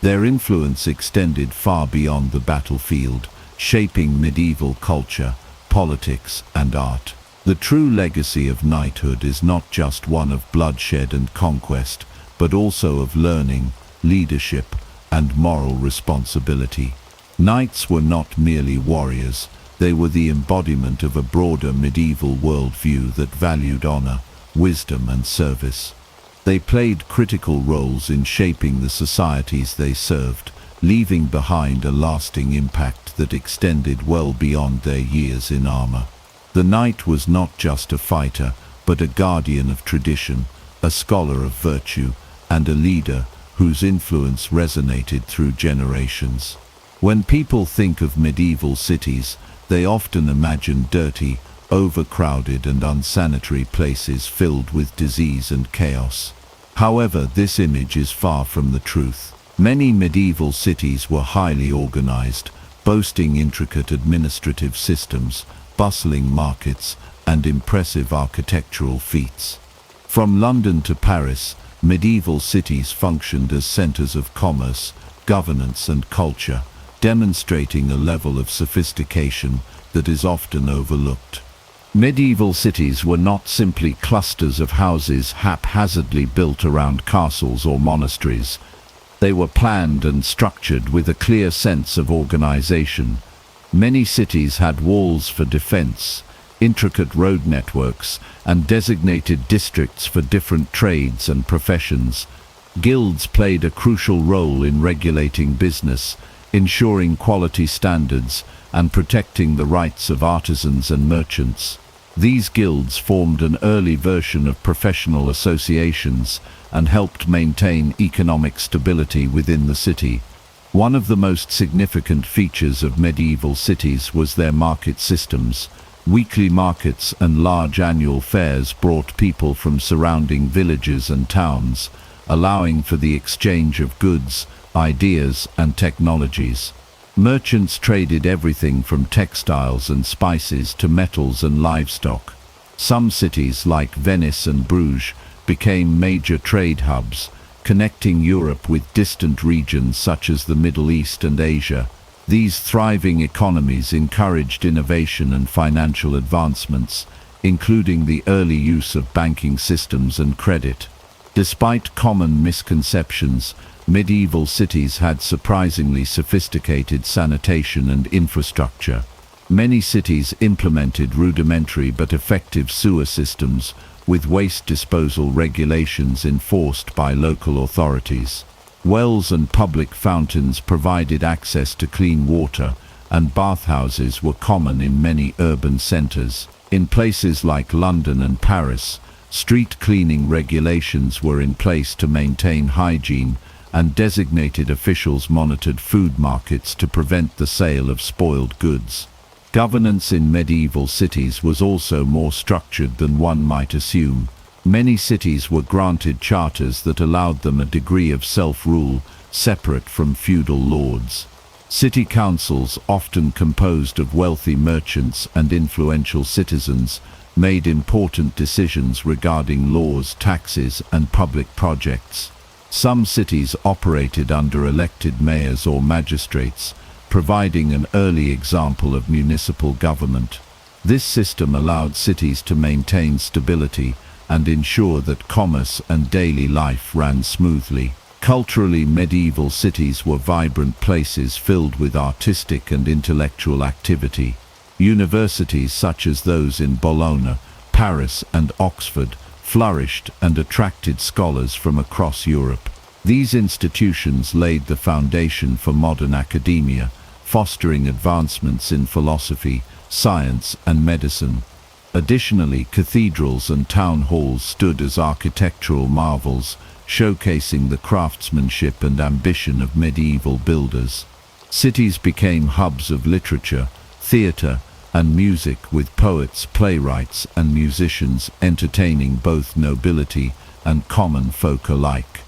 Their influence extended far beyond the battlefield, shaping medieval culture, politics, and art. The true legacy of knighthood is not just one of bloodshed and conquest, but also of learning, leadership, and moral responsibility. Knights were not merely warriors, they were the embodiment of a broader medieval worldview that valued honor, wisdom, and service. They played critical roles in shaping the societies they served, leaving behind a lasting impact that extended well beyond their years in armor. The knight was not just a fighter, but a guardian of tradition, a scholar of virtue, and a leader whose influence resonated through generations. When people think of medieval cities, they often imagine dirty, overcrowded, and unsanitary places filled with disease and chaos. However, this image is far from the truth. Many medieval cities were highly organized, boasting intricate administrative systems, bustling markets, and impressive architectural feats. From London to Paris, medieval cities functioned as centers of commerce, governance, and culture, demonstrating a level of sophistication that is often overlooked. Medieval cities were not simply clusters of houses haphazardly built around castles or monasteries. They were planned and structured with a clear sense of organization. Many cities had walls for defense, intricate road networks, and designated districts for different trades and professions. Guilds played a crucial role in regulating business, ensuring quality standards, and protecting the rights of artisans and merchants. These guilds formed an early version of professional associations and helped maintain economic stability within the city. One of the most significant features of medieval cities was their market systems. Weekly markets and large annual fairs brought people from surrounding villages and towns, allowing for the exchange of goods, ideas, and technologies. Merchants traded everything from textiles and spices to metals and livestock. Some cities, like Venice and Bruges, became major trade hubs, connecting Europe with distant regions such as the Middle East and Asia. These thriving economies encouraged innovation and financial advancements, including the early use of banking systems and credit. Despite common misconceptions, medieval cities had surprisingly sophisticated sanitation and infrastructure. Many cities implemented rudimentary but effective sewer systems, with waste disposal regulations enforced by local authorities. Wells and public fountains provided access to clean water, and bathhouses were common in many urban centers. In places like London and Paris, street cleaning regulations were in place to maintain hygiene, and designated officials monitored food markets to prevent the sale of spoiled goods. Governance in medieval cities was also more structured than one might assume. Many cities were granted charters that allowed them a degree of self-rule, separate from feudal lords. City councils, often composed of wealthy merchants and influential citizens, made important decisions regarding laws, taxes, and public projects. Some cities operated under elected mayors or magistrates, providing an early example of municipal government. This system allowed cities to maintain stability and ensure that commerce and daily life ran smoothly. Culturally, medieval cities were vibrant places filled with artistic and intellectual activity. Universities such as those in Bologna, Paris, and Oxford flourished and attracted scholars from across Europe. These institutions laid the foundation for modern academia, fostering advancements in philosophy, science, and medicine. Additionally, cathedrals and town halls stood as architectural marvels, showcasing the craftsmanship and ambition of medieval builders. Cities became hubs of literature, theatre, and music, with poets, playwrights, and musicians entertaining both nobility and common folk alike.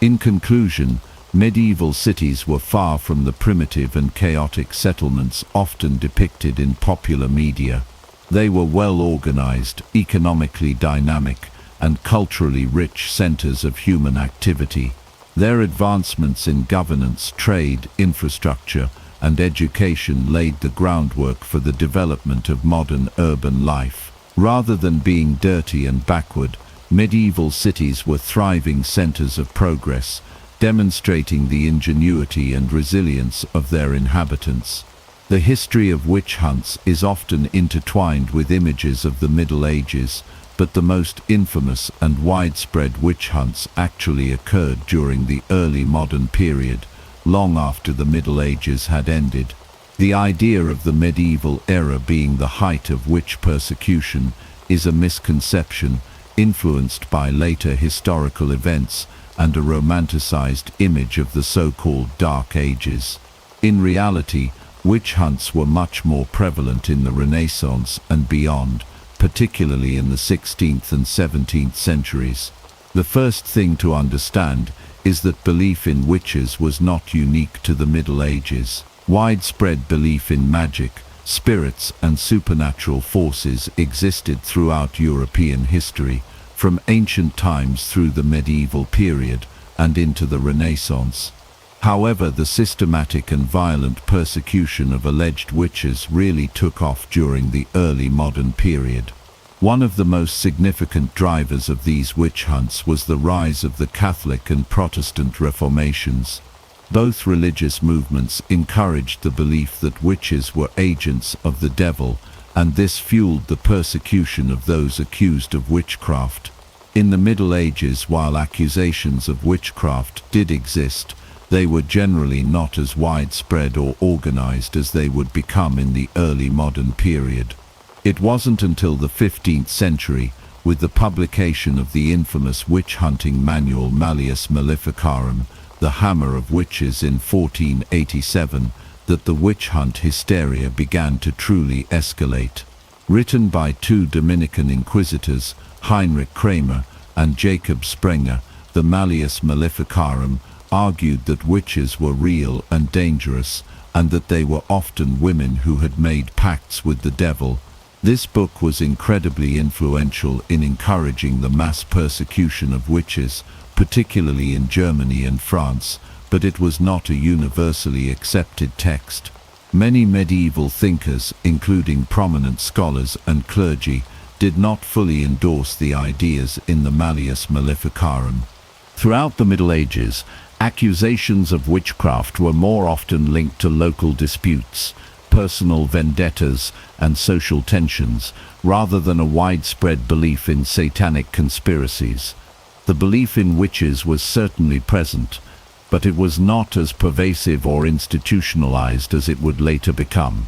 In conclusion, medieval cities were far from the primitive and chaotic settlements often depicted in popular media. They were well-organized, economically dynamic, and culturally rich centers of human activity. Their advancements in governance, trade, infrastructure, and education laid the groundwork for the development of modern urban life. Rather than being dirty and backward, medieval cities were thriving centers of progress, demonstrating the ingenuity and resilience of their inhabitants. The history of witch hunts is often intertwined with images of the Middle Ages, but the most infamous and widespread witch hunts actually occurred during the early modern period, long after the Middle Ages had ended. The idea of the medieval era being the height of witch persecution is a misconception, influenced by later historical events and a romanticized image of the so-called Dark Ages. In reality, witch hunts were much more prevalent in the Renaissance and beyond, particularly in the 16th and 17th centuries. The first thing to understand is that belief in witches was not unique to the Middle Ages. Widespread belief in magic, spirits, and supernatural forces existed throughout European history, from ancient times through the medieval period and into the Renaissance. However, the systematic and violent persecution of alleged witches really took off during the early modern period. One of the most significant drivers of these witch hunts was the rise of the Catholic and Protestant Reformations. Both religious movements encouraged the belief that witches were agents of the devil, and this fueled the persecution of those accused of witchcraft. In the Middle Ages, while accusations of witchcraft did exist, they were generally not as widespread or organized as they would become in the early modern period. It wasn't until the 15th century, with the publication of the infamous witch-hunting manual Malleus Maleficarum, the Hammer of Witches, in 1487, that the witch-hunt hysteria began to truly escalate. Written by two Dominican inquisitors, Heinrich Kramer and Jacob Sprenger, the Malleus Maleficarum argued that witches were real and dangerous, and that they were often women who had made pacts with the devil. This book was incredibly influential in encouraging the mass persecution of witches, particularly in Germany and France, but it was not a universally accepted text. Many medieval thinkers, including prominent scholars and clergy, did not fully endorse the ideas in the Malleus Maleficarum. Throughout the Middle Ages, accusations of witchcraft were more often linked to local disputes, personal vendettas, and social tensions, rather than a widespread belief in satanic conspiracies. The belief in witches was certainly present, but it was not as pervasive or institutionalized as it would later become.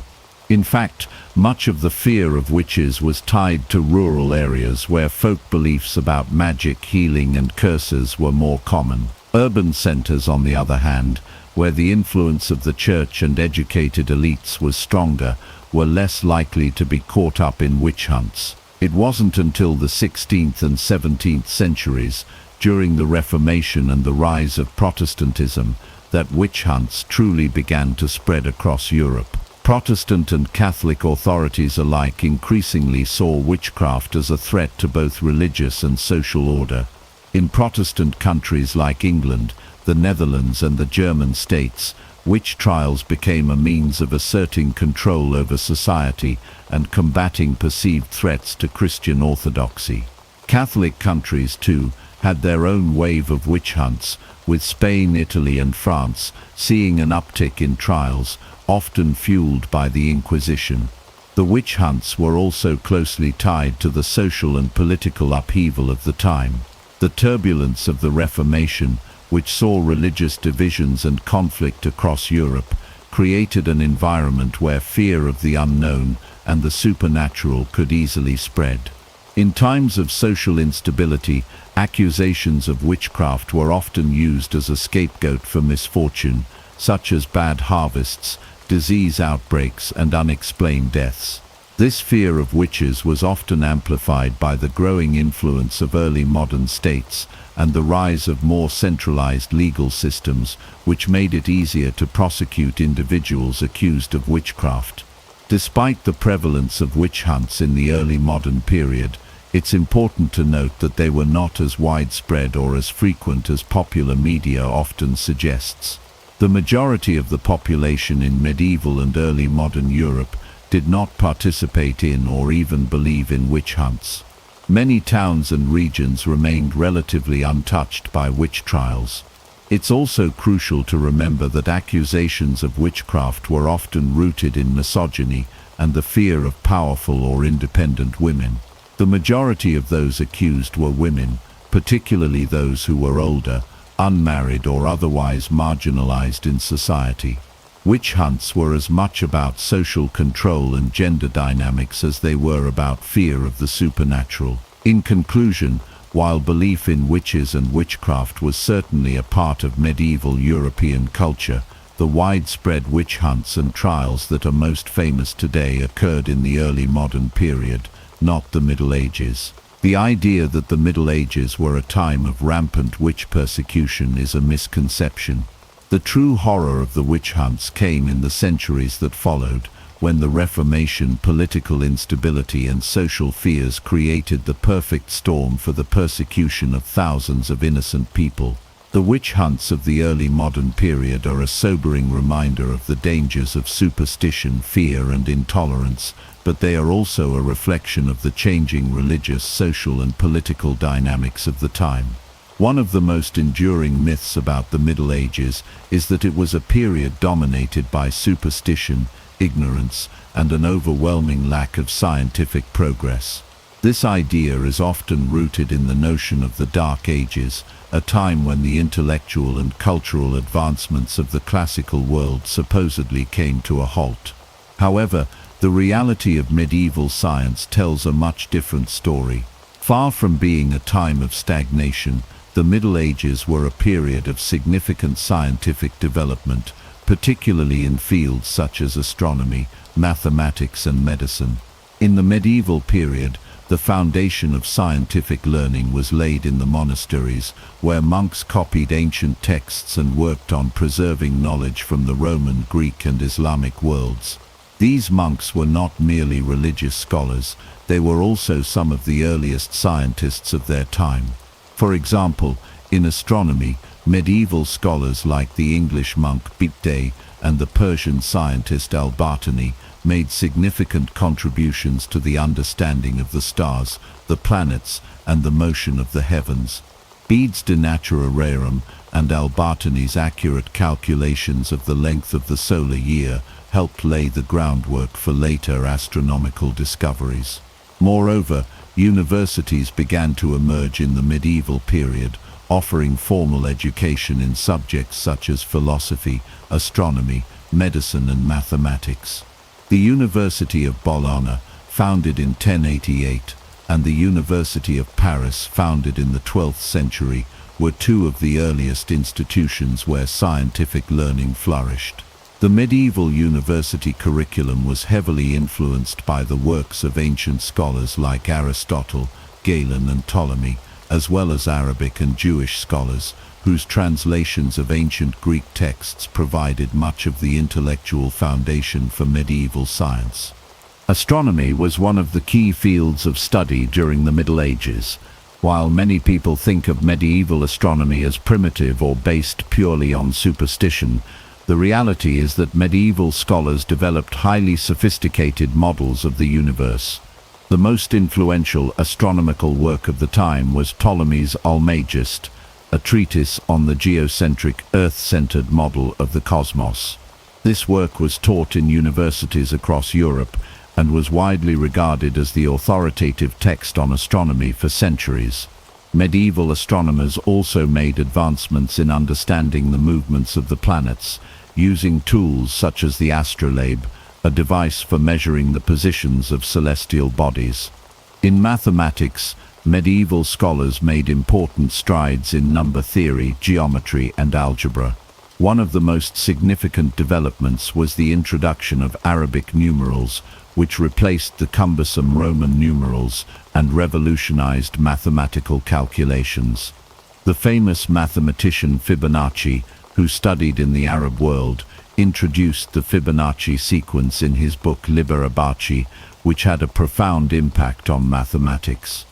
In fact, much of the fear of witches was tied to rural areas where folk beliefs about magic, healing, and curses were more common. Urban centers, on the other hand, where the influence of the church and educated elites was stronger, were less likely to be caught up in witch hunts. It wasn't until the 16th and 17th centuries, during the Reformation and the rise of Protestantism, that witch hunts truly began to spread across Europe. Protestant and Catholic authorities alike increasingly saw witchcraft as a threat to both religious and social order. In Protestant countries like England, the Netherlands, and the German states, Witch trials became a means of asserting control over society and combating perceived threats to Christian orthodoxy. Catholic countries, too, had their own wave of witch hunts, with Spain, Italy and France seeing an uptick in trials, often fueled by the Inquisition. The witch hunts were also closely tied to the social and political upheaval of the time. The turbulence of the Reformation, which saw religious divisions and conflict across Europe, created an environment where fear of the unknown and the supernatural could easily spread. In times of social instability, accusations of witchcraft were often used as a scapegoat for misfortune, such as bad harvests, disease outbreaks, and unexplained deaths. This fear of witches was often amplified by the growing influence of early modern states and the rise of more centralized legal systems, which made it easier to prosecute individuals accused of witchcraft. Despite the prevalence of witch hunts in the early modern period, it's important to note that they were not as widespread or as frequent as popular media often suggests. The majority of the population in medieval and early modern Europe did not participate in or even believe in witch hunts. Many towns and regions remained relatively untouched by witch trials. It's also crucial to remember that accusations of witchcraft were often rooted in misogyny and the fear of powerful or independent women. The majority of those accused were women, particularly those who were older, unmarried or otherwise marginalized in society. Witch hunts were as much about social control and gender dynamics as they were about fear of the supernatural. In conclusion, while belief in witches and witchcraft was certainly a part of medieval European culture, the widespread witch hunts and trials that are most famous today occurred in the early modern period, not the Middle Ages. The idea that the Middle Ages were a time of rampant witch persecution is a misconception. The true horror of the witch hunts came in the centuries that followed, when the Reformation, political instability and social fears created the perfect storm for the persecution of thousands of innocent people. The witch hunts of the early modern period are a sobering reminder of the dangers of superstition, fear and intolerance, but they are also a reflection of the changing religious, social and political dynamics of the time. One of the most enduring myths about the Middle Ages is that it was a period dominated by superstition, ignorance, and an overwhelming lack of scientific progress. This idea is often rooted in the notion of the Dark Ages, a time when the intellectual and cultural advancements of the classical world supposedly came to a halt. However, the reality of medieval science tells a much different story. Far from being a time of stagnation, the Middle Ages were a period of significant scientific development, particularly in fields such as astronomy, mathematics and medicine. In the medieval period, the foundation of scientific learning was laid in the monasteries, where monks copied ancient texts and worked on preserving knowledge from the Roman, Greek and Islamic worlds. These monks were not merely religious scholars, they were also some of the earliest scientists of their time. For example, in astronomy, medieval scholars like the English monk Bede and the Persian scientist Al-Batani made significant contributions to the understanding of the stars, the planets, and the motion of the heavens. Bede's De Natura Rerum and Al-Batani's accurate calculations of the length of the solar year helped lay the groundwork for later astronomical discoveries. Moreover, universities began to emerge in the medieval period, offering formal education in subjects such as philosophy, astronomy, medicine and mathematics. The University of Bologna, founded in 1088, and the University of Paris, founded in the 12th century, were two of the earliest institutions where scientific learning flourished. The medieval university curriculum was heavily influenced by the works of ancient scholars like Aristotle, Galen and Ptolemy, as well as Arabic and Jewish scholars, whose translations of ancient Greek texts provided much of the intellectual foundation for medieval science. Astronomy was one of the key fields of study during the Middle Ages. While many people think of medieval astronomy as primitive or based purely on superstition, The reality is that medieval scholars developed highly sophisticated models of the universe. The most influential astronomical work of the time was Ptolemy's Almagest, a treatise on the geocentric, Earth-centered model of the cosmos. This work was taught in universities across Europe and was widely regarded as the authoritative text on astronomy for centuries. Medieval astronomers also made advancements in understanding the movements of the planets, using tools such as the astrolabe, a device for measuring the positions of celestial bodies. In mathematics, medieval scholars made important strides in number theory, geometry, and algebra. One of the most significant developments was the introduction of Arabic numerals, which replaced the cumbersome Roman numerals and revolutionized mathematical calculations. The famous mathematician Fibonacci, who studied in the Arab world, introduced the Fibonacci sequence in his book Liber Abaci, which had a profound impact on mathematics.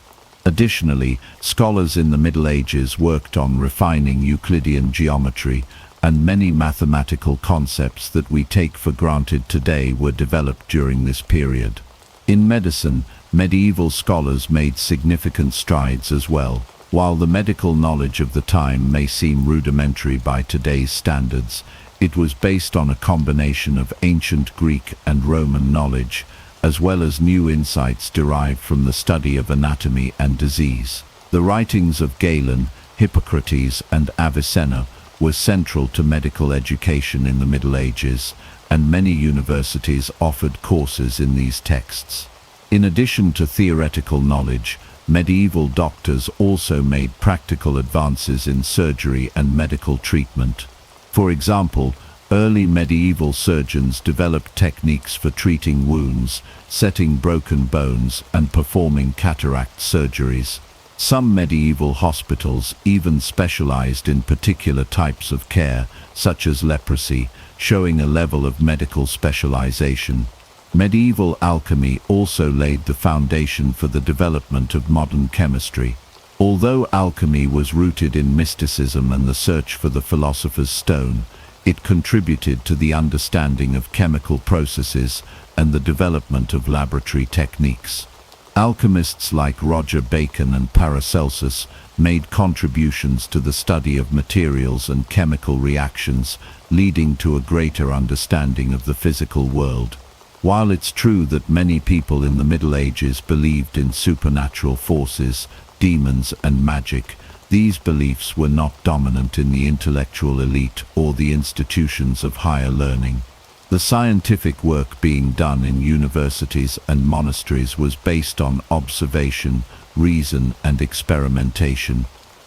Additionally, scholars in the Middle Ages worked on refining Euclidean geometry, and many mathematical concepts that we take for granted today were developed during this period. In medicine, medieval scholars made significant strides as well. While the medical knowledge of the time may seem rudimentary by today's standards, it was based on a combination of ancient Greek and Roman knowledge, as well as new insights derived from the study of anatomy and disease. The writings of Galen, Hippocrates, and Avicenna were central to medical education in the Middle Ages, and many universities offered courses in these texts. In addition to theoretical knowledge, medieval doctors also made practical advances in surgery and medical treatment. For example, early medieval surgeons developed techniques for treating wounds, setting broken bones, and performing cataract surgeries. Some medieval hospitals even specialized in particular types of care, such as leprosy, showing a level of medical specialization. Medieval alchemy also laid the foundation for the development of modern chemistry. Although alchemy was rooted in mysticism and the search for the philosopher's stone, it contributed to the understanding of chemical processes and the development of laboratory techniques. Alchemists like Roger Bacon and Paracelsus made contributions to the study of materials and chemical reactions, leading to a greater understanding of the physical world. While it's true that many people in the Middle Ages believed in supernatural forces, demons, and magic, these beliefs were not dominant in the intellectual elite or the institutions of higher learning. The scientific work being done in universities and monasteries was based on observation, reason, and experimentation.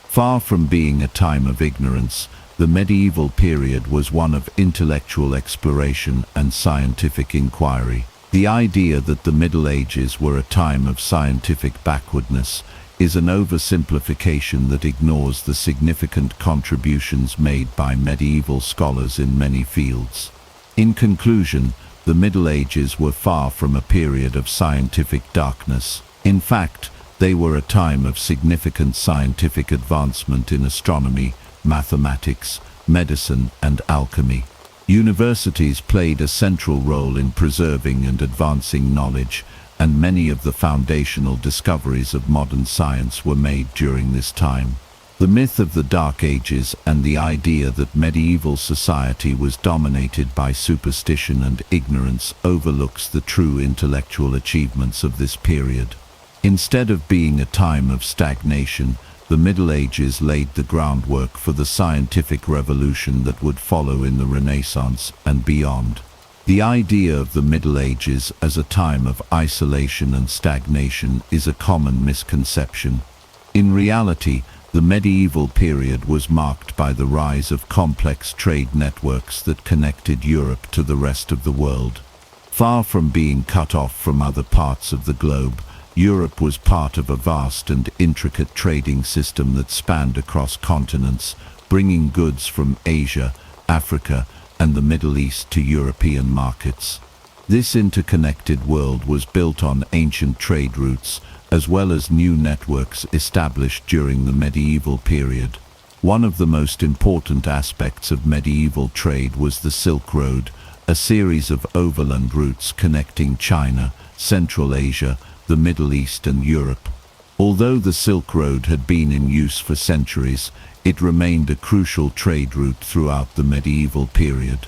Far from being a time of ignorance, the medieval period was one of intellectual exploration and scientific inquiry. The idea that the Middle Ages were a time of scientific backwardness is an oversimplification that ignores the significant contributions made by medieval scholars in many fields. In conclusion, the Middle Ages were far from a period of scientific darkness. In fact, they were a time of significant scientific advancement in astronomy, mathematics, medicine, and alchemy. Universities played a central role in preserving and advancing knowledge, and many of the foundational discoveries of modern science were made during this time. The myth of the Dark Ages and the idea that medieval society was dominated by superstition and ignorance overlooks the true intellectual achievements of this period. Instead of being a time of stagnation, the Middle Ages laid the groundwork for the scientific revolution that would follow in the Renaissance and beyond. The idea of the Middle Ages as a time of isolation and stagnation is a common misconception. In reality, the medieval period was marked by the rise of complex trade networks that connected Europe to the rest of the world. Far from being cut off from other parts of the globe, Europe was part of a vast and intricate trading system that spanned across continents, bringing goods from Asia, Africa, and the Middle East to European markets. This interconnected world was built on ancient trade routes, as well as new networks established during the medieval period. One of the most important aspects of medieval trade was the Silk Road, a series of overland routes connecting China, Central Asia, the Middle East and Europe. Although the Silk Road had been in use for centuries, it remained a crucial trade route throughout the medieval period.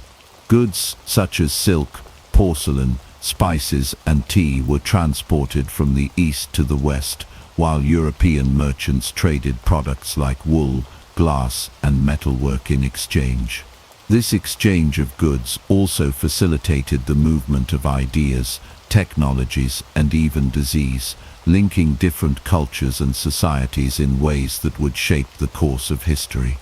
Goods such as silk, porcelain, spices and tea were transported from the east to the west, while European merchants traded products like wool, glass and metalwork in exchange. This exchange of goods also facilitated the movement of ideas, technologies and even disease, linking different cultures and societies in ways that would shape the course of history.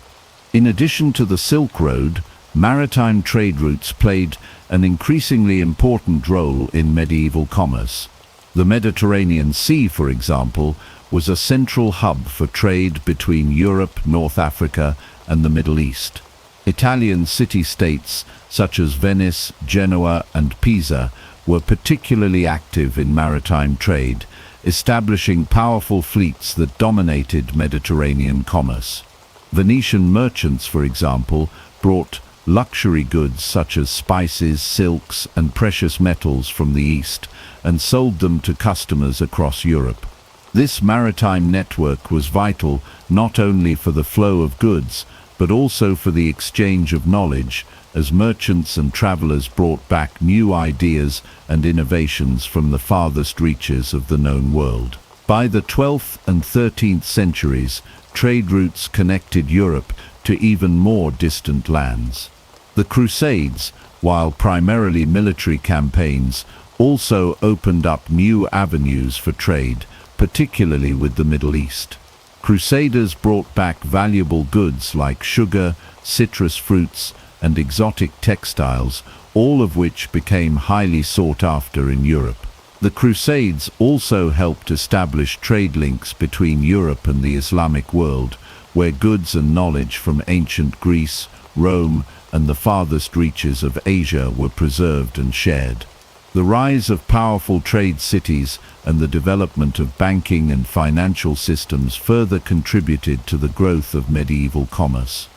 In addition to the Silk Road, maritime trade routes played an increasingly important role in medieval commerce. The Mediterranean Sea, for example, was a central hub for trade between Europe, North Africa, and the Middle East. Italian city-states such as Venice, Genoa, and Pisa were particularly active in maritime trade, establishing powerful fleets that dominated Mediterranean commerce. Venetian merchants, for example, brought luxury goods such as spices, silks, and precious metals from the East and sold them to customers across Europe. This maritime network was vital not only for the flow of goods, but also for the exchange of knowledge, as merchants and travelers brought back new ideas and innovations from the farthest reaches of the known world. By the 12th and 13th centuries, trade routes connected Europe to even more distant lands. The Crusades, while primarily military campaigns, also opened up new avenues for trade, particularly with the Middle East. Crusaders brought back valuable goods like sugar, citrus fruits, and exotic textiles, all of which became highly sought after in Europe. The Crusades also helped establish trade links between Europe and the Islamic world, where goods and knowledge from ancient Greece, Rome, and the farthest reaches of Asia were preserved and shared. The rise of powerful trade cities and the development of banking and financial systems further contributed to the growth of medieval commerce.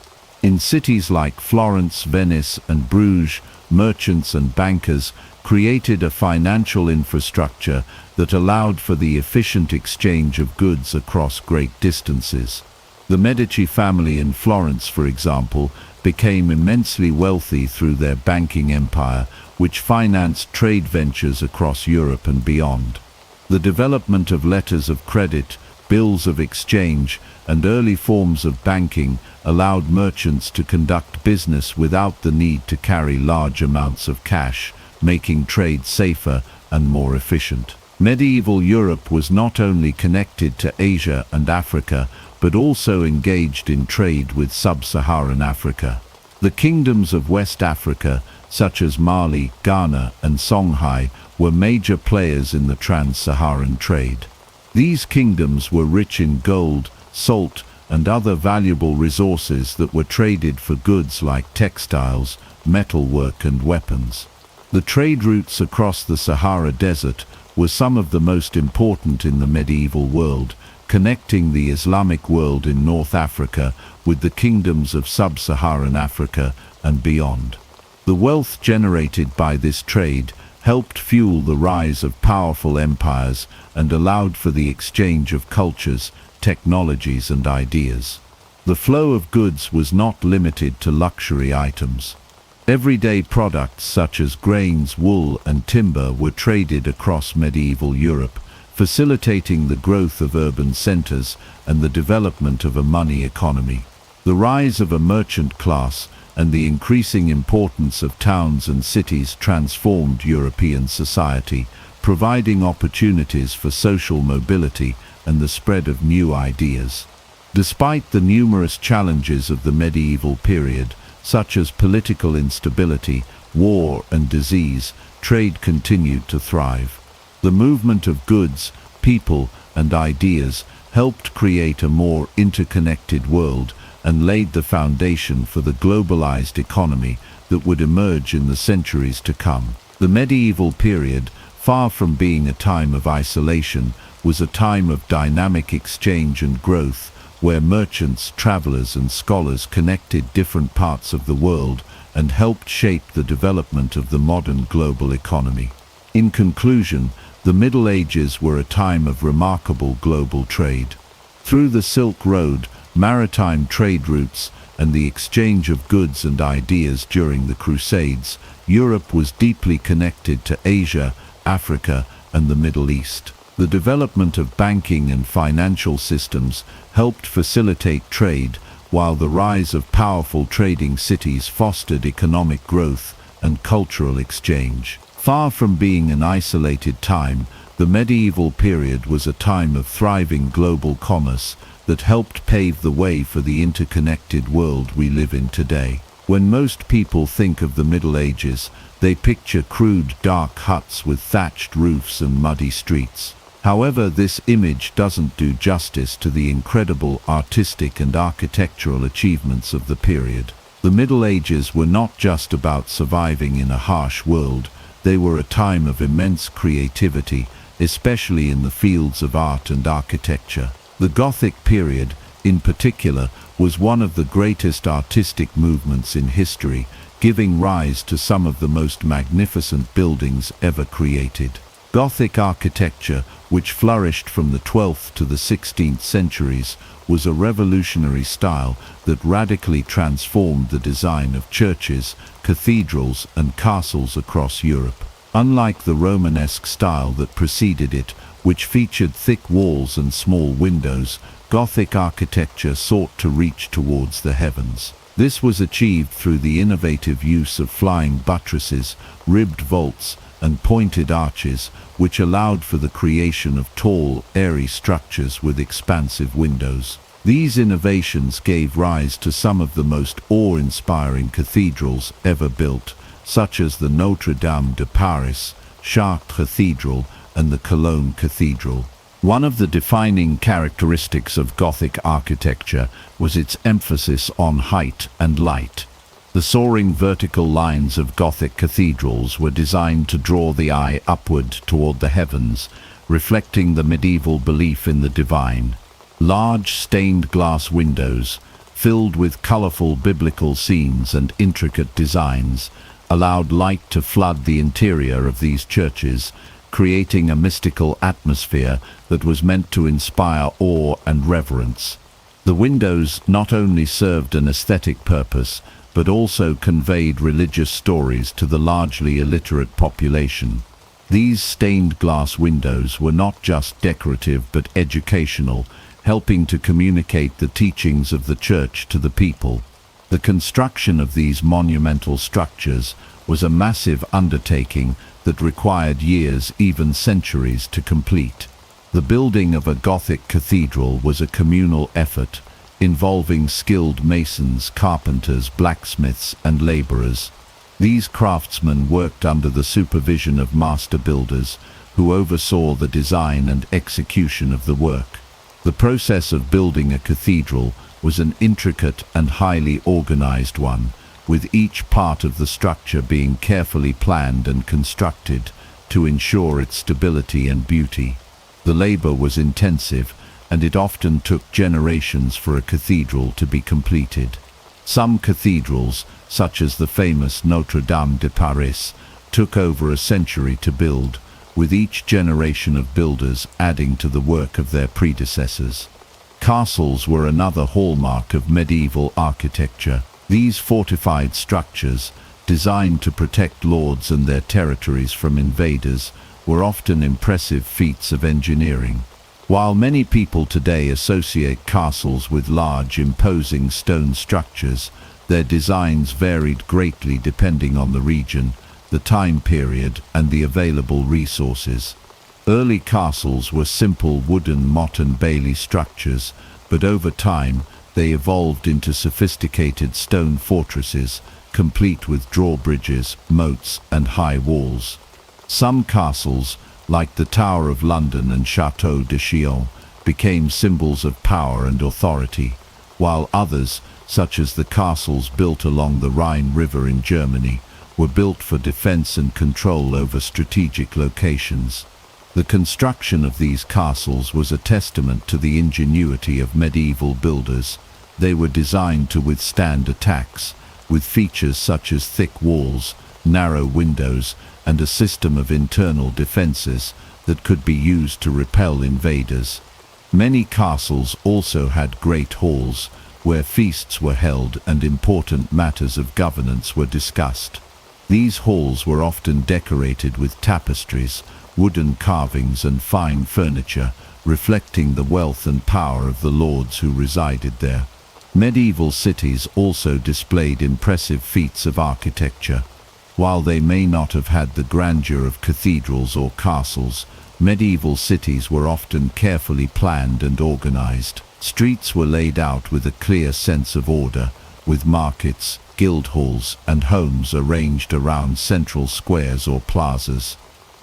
In cities like Florence, Venice, and Bruges, merchants and bankers created a financial infrastructure that allowed for the efficient exchange of goods across great distances. The Medici family in Florence, for example, became immensely wealthy through their banking empire, which financed trade ventures across Europe and beyond. The development of letters of credit, bills of exchange, and early forms of banking allowed merchants to conduct business without the need to carry large amounts of cash, making trade safer and more efficient. Medieval Europe was not only connected to Asia and Africa, but also engaged in trade with sub-Saharan Africa. The kingdoms of West Africa, such as Mali, Ghana, and Songhai, were major players in the trans-Saharan trade. These kingdoms were rich in gold, salt, and other valuable resources that were traded for goods like textiles, metalwork, and weapons. The trade routes across the Sahara Desert were some of the most important in the medieval world, connecting the Islamic world in North Africa with the kingdoms of sub-Saharan Africa and beyond. The wealth generated by this trade helped fuel the rise of powerful empires and allowed for the exchange of cultures, technologies, and ideas. The flow of goods was not limited to luxury items. Everyday products such as grains, wool, and timber were traded across medieval Europe, facilitating the growth of urban centers and the development of a money economy. The rise of a merchant class and the increasing importance of towns and cities transformed European society, providing opportunities for social mobility and the spread of new ideas. Despite the numerous challenges of the medieval period, such as political instability, war, and disease, trade continued to thrive. The movement of goods, people, and ideas helped create a more interconnected world and laid the foundation for the globalized economy that would emerge in the centuries to come. The medieval period, far from being a time of isolation, was a time of dynamic exchange and growth, where merchants, travelers and scholars connected different parts of the world and helped shape the development of the modern global economy. In conclusion, the Middle Ages were a time of remarkable global trade. Through the Silk Road, maritime trade routes, and the exchange of goods and ideas during the Crusades, Europe was deeply connected to Asia, Africa, and the Middle East. The development of banking and financial systems helped facilitate trade, while the rise of powerful trading cities fostered economic growth and cultural exchange. Far from being an isolated time, the medieval period was a time of thriving global commerce that helped pave the way for the interconnected world we live in today. When most people think of the Middle Ages, they picture crude, dark huts with thatched roofs and muddy streets. However, this image doesn't do justice to the incredible artistic and architectural achievements of the period. The Middle Ages were not just about surviving in a harsh world, they were a time of immense creativity, especially in the fields of art and architecture. The Gothic period, in particular, was one of the greatest artistic movements in history, giving rise to some of the most magnificent buildings ever created. Gothic architecture, which flourished from the 12th to the 16th centuries, was a revolutionary style that radically transformed the design of churches, cathedrals, and castles across Europe. Unlike the Romanesque style that preceded it, which featured thick walls and small windows, Gothic architecture sought to reach towards the heavens. This was achieved through the innovative use of flying buttresses, ribbed vaults, and pointed arches, which allowed for the creation of tall, airy structures with expansive windows. These innovations gave rise to some of the most awe-inspiring cathedrals ever built, such as the Notre Dame de Paris, Chartres Cathedral, and the Cologne Cathedral. One of the defining characteristics of Gothic architecture was its emphasis on height and light. The soaring vertical lines of Gothic cathedrals were designed to draw the eye upward toward the heavens, reflecting the medieval belief in the divine. Large stained glass windows, filled with colorful biblical scenes and intricate designs, allowed light to flood the interior of these churches, creating a mystical atmosphere that was meant to inspire awe and reverence. The windows not only served an aesthetic purpose, but also conveyed religious stories to the largely illiterate population. These stained glass windows were not just decorative but educational, helping to communicate the teachings of the church to the people. The construction of these monumental structures was a massive undertaking that required years, even centuries, to complete. The building of a Gothic cathedral was a communal effort, involving skilled masons, carpenters, blacksmiths, and laborers. These craftsmen worked under the supervision of master builders, who oversaw the design and execution of the work. The process of building a cathedral was an intricate and highly organized one, with each part of the structure being carefully planned and constructed to ensure its stability and beauty. The labor was intensive, and it often took generations for a cathedral to be completed. Some cathedrals, such as the famous Notre Dame de Paris, took over a century to build, with each generation of builders adding to the work of their predecessors. Castles were another hallmark of medieval architecture. These fortified structures, designed to protect lords and their territories from invaders, were often impressive feats of engineering. While many people today associate castles with large, imposing stone structures, their designs varied greatly depending on the region, the time period, and the available resources. Early castles were simple wooden motte and bailey structures, but over time they evolved into sophisticated stone fortresses, complete with drawbridges, moats, and high walls. Some castles, like the Tower of London and Château de Chillon, became symbols of power and authority, while others, such as the castles built along the Rhine River in Germany, were built for defense and control over strategic locations. The construction of these castles was a testament to the ingenuity of medieval builders. They were designed to withstand attacks, with features such as thick walls, narrow windows, and a system of internal defenses that could be used to repel invaders. Many castles also had great halls, where feasts were held and important matters of governance were discussed. These halls were often decorated with tapestries, wooden carvings and fine furniture, reflecting the wealth and power of the lords who resided there. Medieval cities also displayed impressive feats of architecture. While they may not have had the grandeur of cathedrals or castles, medieval cities were often carefully planned and organized. Streets were laid out with a clear sense of order, with markets, guild halls, and homes arranged around central squares or plazas.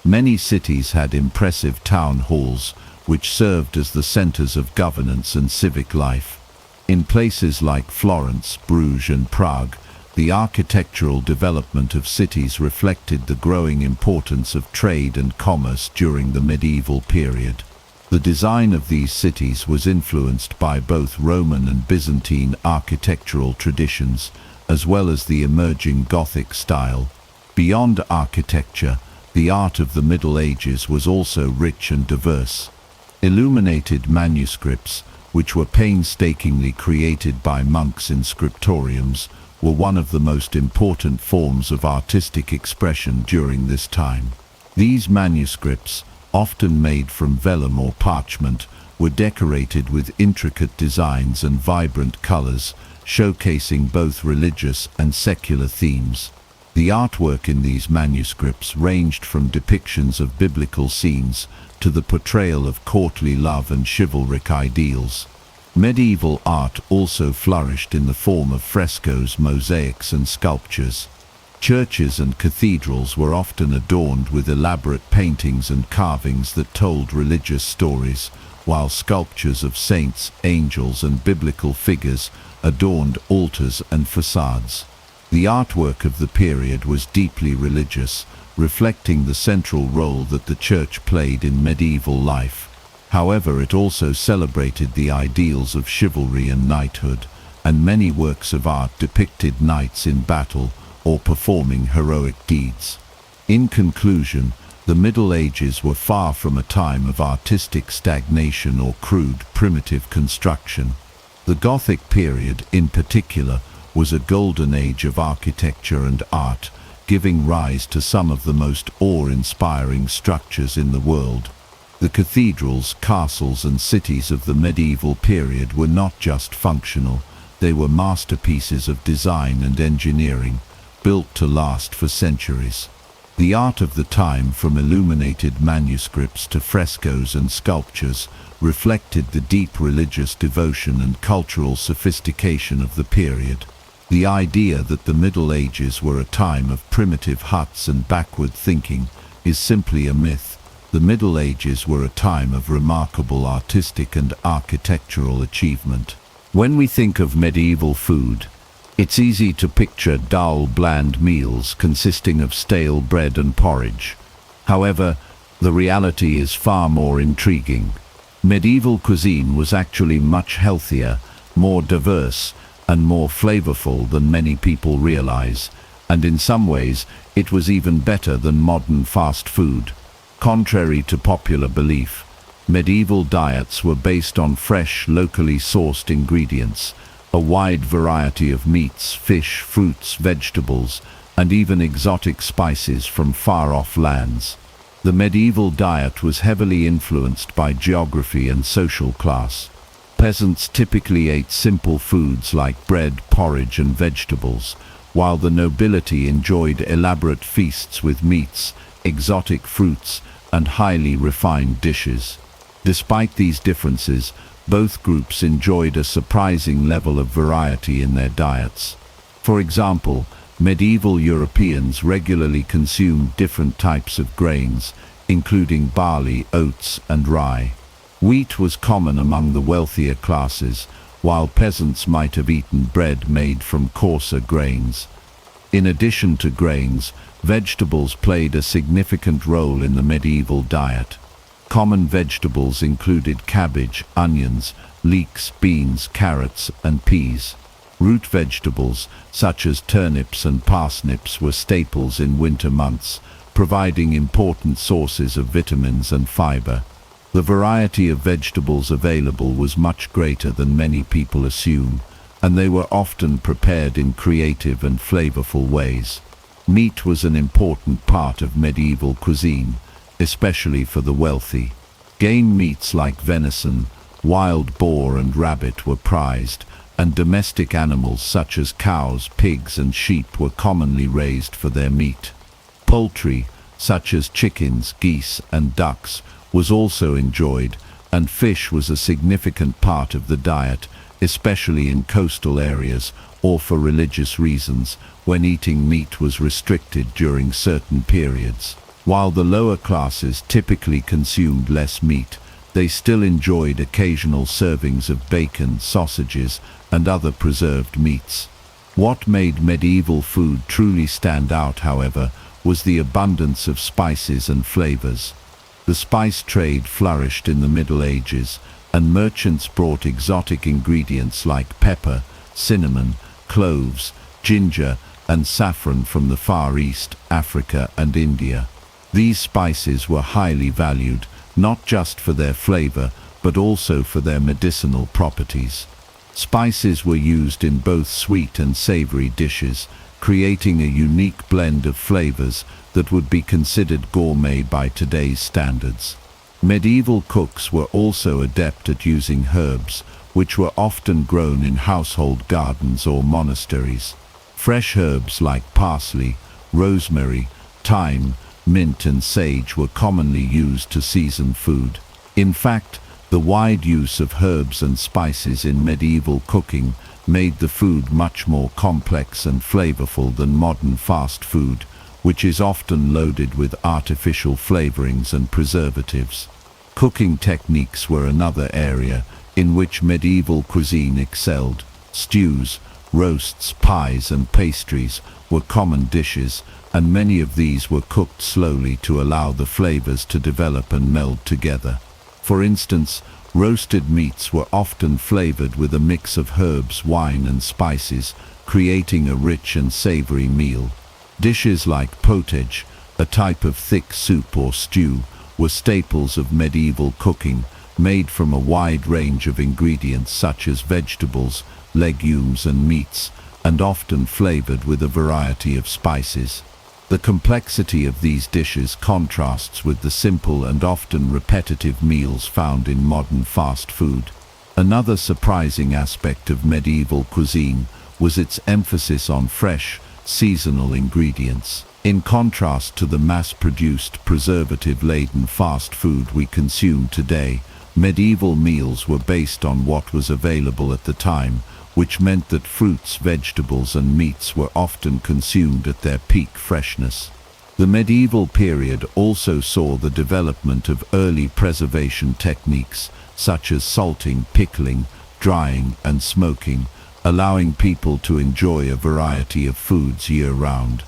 Many cities had impressive town halls, which served as the centers of governance and civic life. In places like Florence, Bruges, and Prague, the architectural development of cities reflected the growing importance of trade and commerce during the medieval period. The design of these cities was influenced by both Roman and Byzantine architectural traditions, as well as the emerging Gothic style. Beyond architecture, the art of the Middle Ages was also rich and diverse. Illuminated manuscripts, which were painstakingly created by monks in scriptoriums, were one of the most important forms of artistic expression during this time. These manuscripts, often made from vellum or parchment, were decorated with intricate designs and vibrant colors, showcasing both religious and secular themes. The artwork in these manuscripts ranged from depictions of biblical scenes to the portrayal of courtly love and chivalric ideals. Medieval art also flourished in the form of frescoes, mosaics, and sculptures. Churches and cathedrals were often adorned with elaborate paintings and carvings that told religious stories, while sculptures of saints, angels, and biblical figures adorned altars and facades. The artwork of the period was deeply religious, reflecting the central role that the church played in medieval life. However, it also celebrated the ideals of chivalry and knighthood, and many works of art depicted knights in battle or performing heroic deeds. In conclusion, the Middle Ages were far from a time of artistic stagnation or crude, primitive construction. The Gothic period, in particular, was a golden age of architecture and art, giving rise to some of the most awe-inspiring structures in the world. The cathedrals, castles, and cities of the medieval period were not just functional, they were masterpieces of design and engineering, built to last for centuries. The art of the time, from illuminated manuscripts to frescoes and sculptures, reflected the deep religious devotion and cultural sophistication of the period. The idea that the Middle Ages were a time of primitive huts and backward thinking is simply a myth. The Middle Ages were a time of remarkable artistic and architectural achievement. When we think of medieval food, it's easy to picture dull, bland meals consisting of stale bread and porridge. However, the reality is far more intriguing. Medieval cuisine was actually much healthier, more diverse, and more flavorful than many people realize, and in some ways, it was even better than modern fast food. Contrary to popular belief, medieval diets were based on fresh, locally sourced ingredients, a wide variety of meats, fish, fruits, vegetables, and even exotic spices from far-off lands. The medieval diet was heavily influenced by geography and social class. Peasants typically ate simple foods like bread, porridge, and vegetables, while the nobility enjoyed elaborate feasts with meats, exotic fruits, and highly refined dishes. Despite these differences, both groups enjoyed a surprising level of variety in their diets. For example, medieval Europeans regularly consumed different types of grains, including barley, oats, and rye. Wheat was common among the wealthier classes, while peasants might have eaten bread made from coarser grains. In addition to grains, vegetables played a significant role in the medieval diet. Common vegetables included cabbage, onions, leeks, beans, carrots, and peas. Root vegetables, such as turnips and parsnips, were staples in winter months, providing important sources of vitamins and fiber. The variety of vegetables available was much greater than many people assume, and they were often prepared in creative and flavorful ways. Meat was an important part of medieval cuisine, especially for the wealthy. Game meats like venison, wild boar and rabbit were prized, and domestic animals such as cows, pigs and sheep were commonly raised for their meat. Poultry, such as chickens, geese and ducks, was also enjoyed, and fish was a significant part of the diet, especially in coastal areas or for religious reasons, when eating meat was restricted during certain periods. While the lower classes typically consumed less meat, they still enjoyed occasional servings of bacon, sausages, and other preserved meats. What made medieval food truly stand out, however, was the abundance of spices and flavors. The spice trade flourished in the Middle Ages, and merchants brought exotic ingredients like pepper, cinnamon, cloves, ginger, and saffron from the Far East, Africa, and India. These spices were highly valued, not just for their flavor, but also for their medicinal properties. Spices were used in both sweet and savory dishes, creating a unique blend of flavors that would be considered gourmet by today's standards. Medieval cooks were also adept at using herbs, which were often grown in household gardens or monasteries. Fresh herbs like parsley, rosemary, thyme, mint and sage were commonly used to season food. In fact, the wide use of herbs and spices in medieval cooking made the food much more complex and flavorful than modern fast food, which is often loaded with artificial flavorings and preservatives. Cooking techniques were another area in which medieval cuisine excelled. Stews, roasts, pies and pastries were common dishes, and many of these were cooked slowly to allow the flavors to develop and meld together. For instance, roasted meats were often flavored with a mix of herbs, wine and spices, creating a rich and savory meal. Dishes like pottage, a type of thick soup or stew, were staples of medieval cooking, made from a wide range of ingredients such as vegetables, legumes and meats, and often flavored with a variety of spices. The complexity of these dishes contrasts with the simple and often repetitive meals found in modern fast food. Another surprising aspect of medieval cuisine was its emphasis on fresh, seasonal ingredients. In contrast to the mass-produced, preservative-laden fast food we consume today, medieval meals were based on what was available at the time, which meant that fruits, vegetables and meats were often consumed at their peak freshness. The medieval period also saw the development of early preservation techniques, such as salting, pickling, drying and smoking, allowing people to enjoy a variety of foods year-round.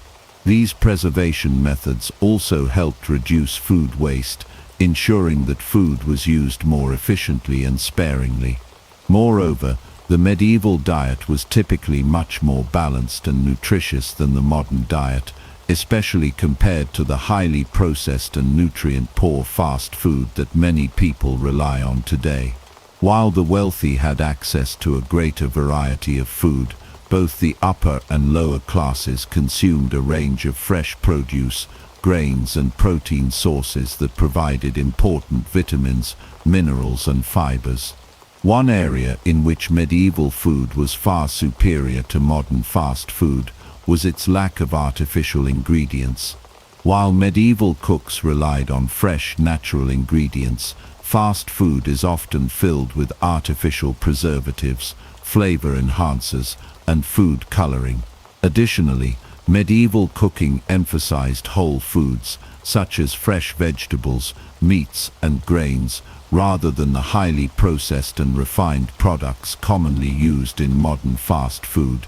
These preservation methods also helped reduce food waste, ensuring that food was used more efficiently and sparingly. Moreover, the medieval diet was typically much more balanced and nutritious than the modern diet, especially compared to the highly processed and nutrient-poor fast food that many people rely on today. While the wealthy had access to a greater variety of food, both the upper and lower classes consumed a range of fresh produce, grains and protein sources that provided important vitamins, minerals and fibers. One area in which medieval food was far superior to modern fast food was its lack of artificial ingredients. While medieval cooks relied on fresh, natural ingredients, fast food is often filled with artificial preservatives, flavor enhancers, and food coloring. Additionally, medieval cooking emphasized whole foods, such as fresh vegetables, meats, and grains, rather than the highly processed and refined products commonly used in modern fast food.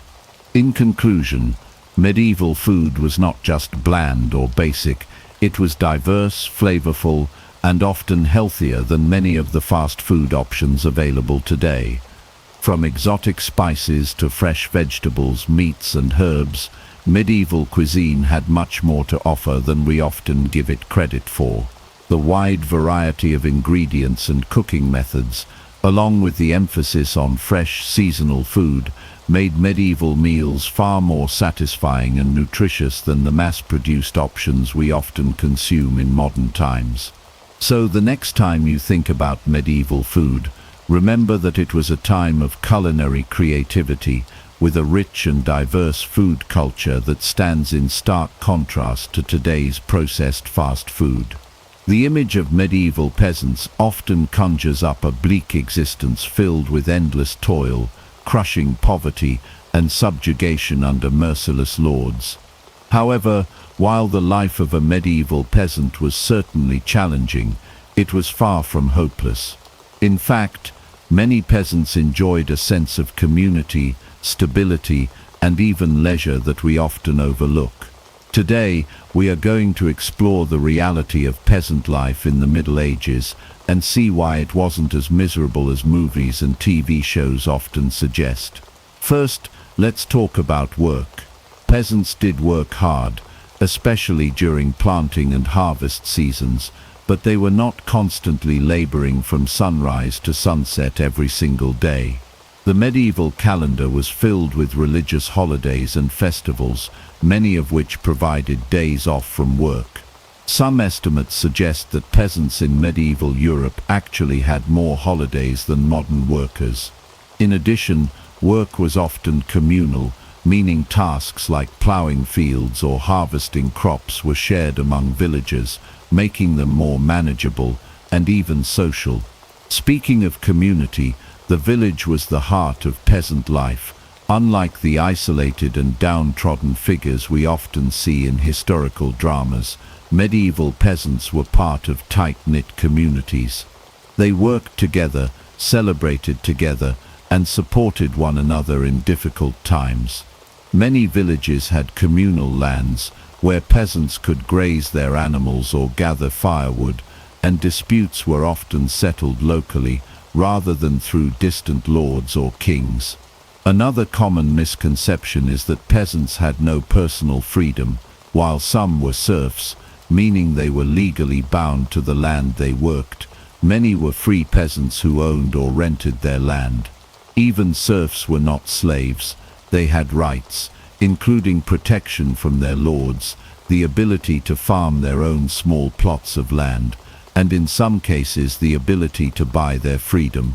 In conclusion, medieval food was not just bland or basic, it was diverse, flavorful, and often healthier than many of the fast food options available today. From exotic spices to fresh vegetables, meats and herbs, medieval cuisine had much more to offer than we often give it credit for. The wide variety of ingredients and cooking methods, along with the emphasis on fresh, seasonal food, made medieval meals far more satisfying and nutritious than the mass-produced options we often consume in modern times. So the next time you think about medieval food, remember that it was a time of culinary creativity, with a rich and diverse food culture that stands in stark contrast to today's processed fast food. The image of medieval peasants often conjures up a bleak existence filled with endless toil, crushing poverty, and subjugation under merciless lords. However, while the life of a medieval peasant was certainly challenging, it was far from hopeless. In fact, many peasants enjoyed a sense of community, stability, and even leisure that we often overlook. Today, we are going to explore the reality of peasant life in the Middle Ages and see why it wasn't as miserable as movies and TV shows often suggest. First, let's talk about work. Peasants did work hard, especially during planting and harvest seasons, but they were not constantly laboring from sunrise to sunset every single day. The medieval calendar was filled with religious holidays and festivals, many of which provided days off from work. Some estimates suggest that peasants in medieval Europe actually had more holidays than modern workers. In addition, work was often communal, meaning tasks like plowing fields or harvesting crops were shared among villagers, making them more manageable and even social. Speaking of community, the village was the heart of peasant life. Unlike the isolated and downtrodden figures we often see in historical dramas, medieval peasants were part of tight-knit communities. They worked together, celebrated together, and supported one another in difficult times. Many villages had communal lands, where peasants could graze their animals or gather firewood, and disputes were often settled locally, rather than through distant lords or kings. Another common misconception is that peasants had no personal freedom, while some were serfs, meaning they were legally bound to the land they worked. Many were free peasants who owned or rented their land. Even serfs were not slaves. They had rights, including protection from their lords, the ability to farm their own small plots of land, and in some cases the ability to buy their freedom.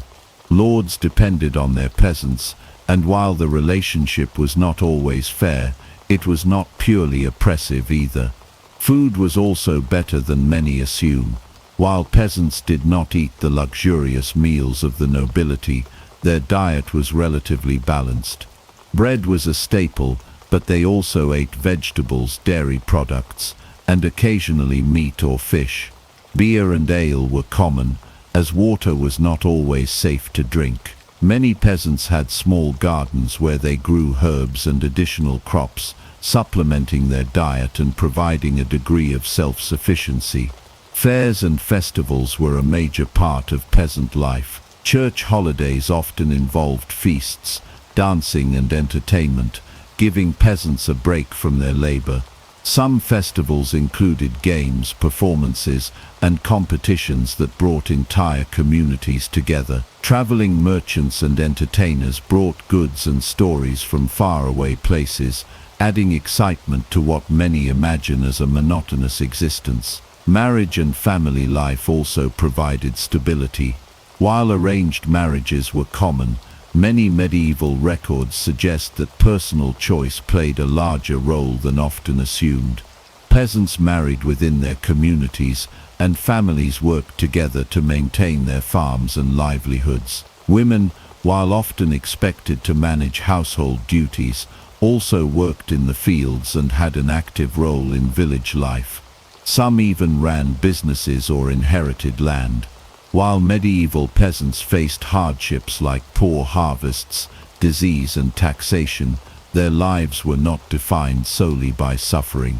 Lords depended on their peasants, and while the relationship was not always fair, it was not purely oppressive either. Food was also better than many assume. While peasants did not eat the luxurious meals of the nobility, their diet was relatively balanced. Bread was a staple, but they also ate vegetables, dairy products, and occasionally meat or fish. Beer and ale were common, as water was not always safe to drink. Many peasants had small gardens where they grew herbs and additional crops, supplementing their diet and providing a degree of self-sufficiency. Fairs and festivals were a major part of peasant life. Church holidays often involved feasts, dancing and entertainment, giving peasants a break from their labor. Some festivals included games, performances, and competitions that brought entire communities together. Traveling merchants and entertainers brought goods and stories from faraway places, adding excitement to what many imagine as a monotonous existence. Marriage and family life also provided stability. While arranged marriages were common, many medieval records suggest that personal choice played a larger role than often assumed. Peasants married within their communities, and families worked together to maintain their farms and livelihoods. Women, while often expected to manage household duties, also worked in the fields and had an active role in village life. Some even ran businesses or inherited land. While medieval peasants faced hardships like poor harvests, disease and taxation, their lives were not defined solely by suffering.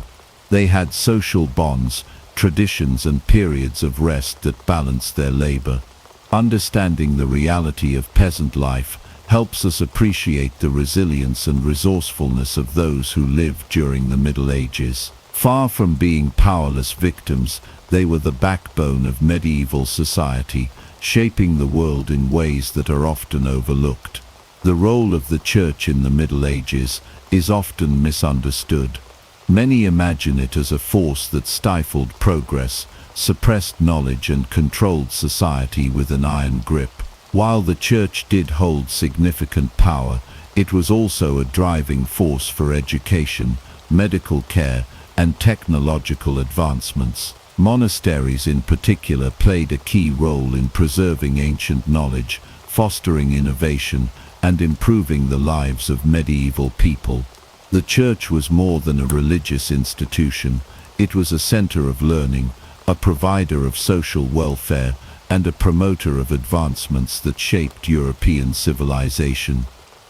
They had social bonds, traditions and periods of rest that balance their labor. Understanding the reality of peasant life helps us appreciate the resilience and resourcefulness of those who lived during the Middle Ages. Far from being powerless victims, they were the backbone of medieval society, shaping the world in ways that are often overlooked. The role of the Church in the Middle Ages is often misunderstood. Many imagine it as a force that stifled progress, suppressed knowledge and controlled society with an iron grip. While the Church did hold significant power, it was also a driving force for education, medical care, and technological advancements. Monasteries in particular played a key role in preserving ancient knowledge, fostering innovation, and improving the lives of medieval people. The Church was more than a religious institution. It was a center of learning, a provider of social welfare, and a promoter of advancements that shaped European civilization.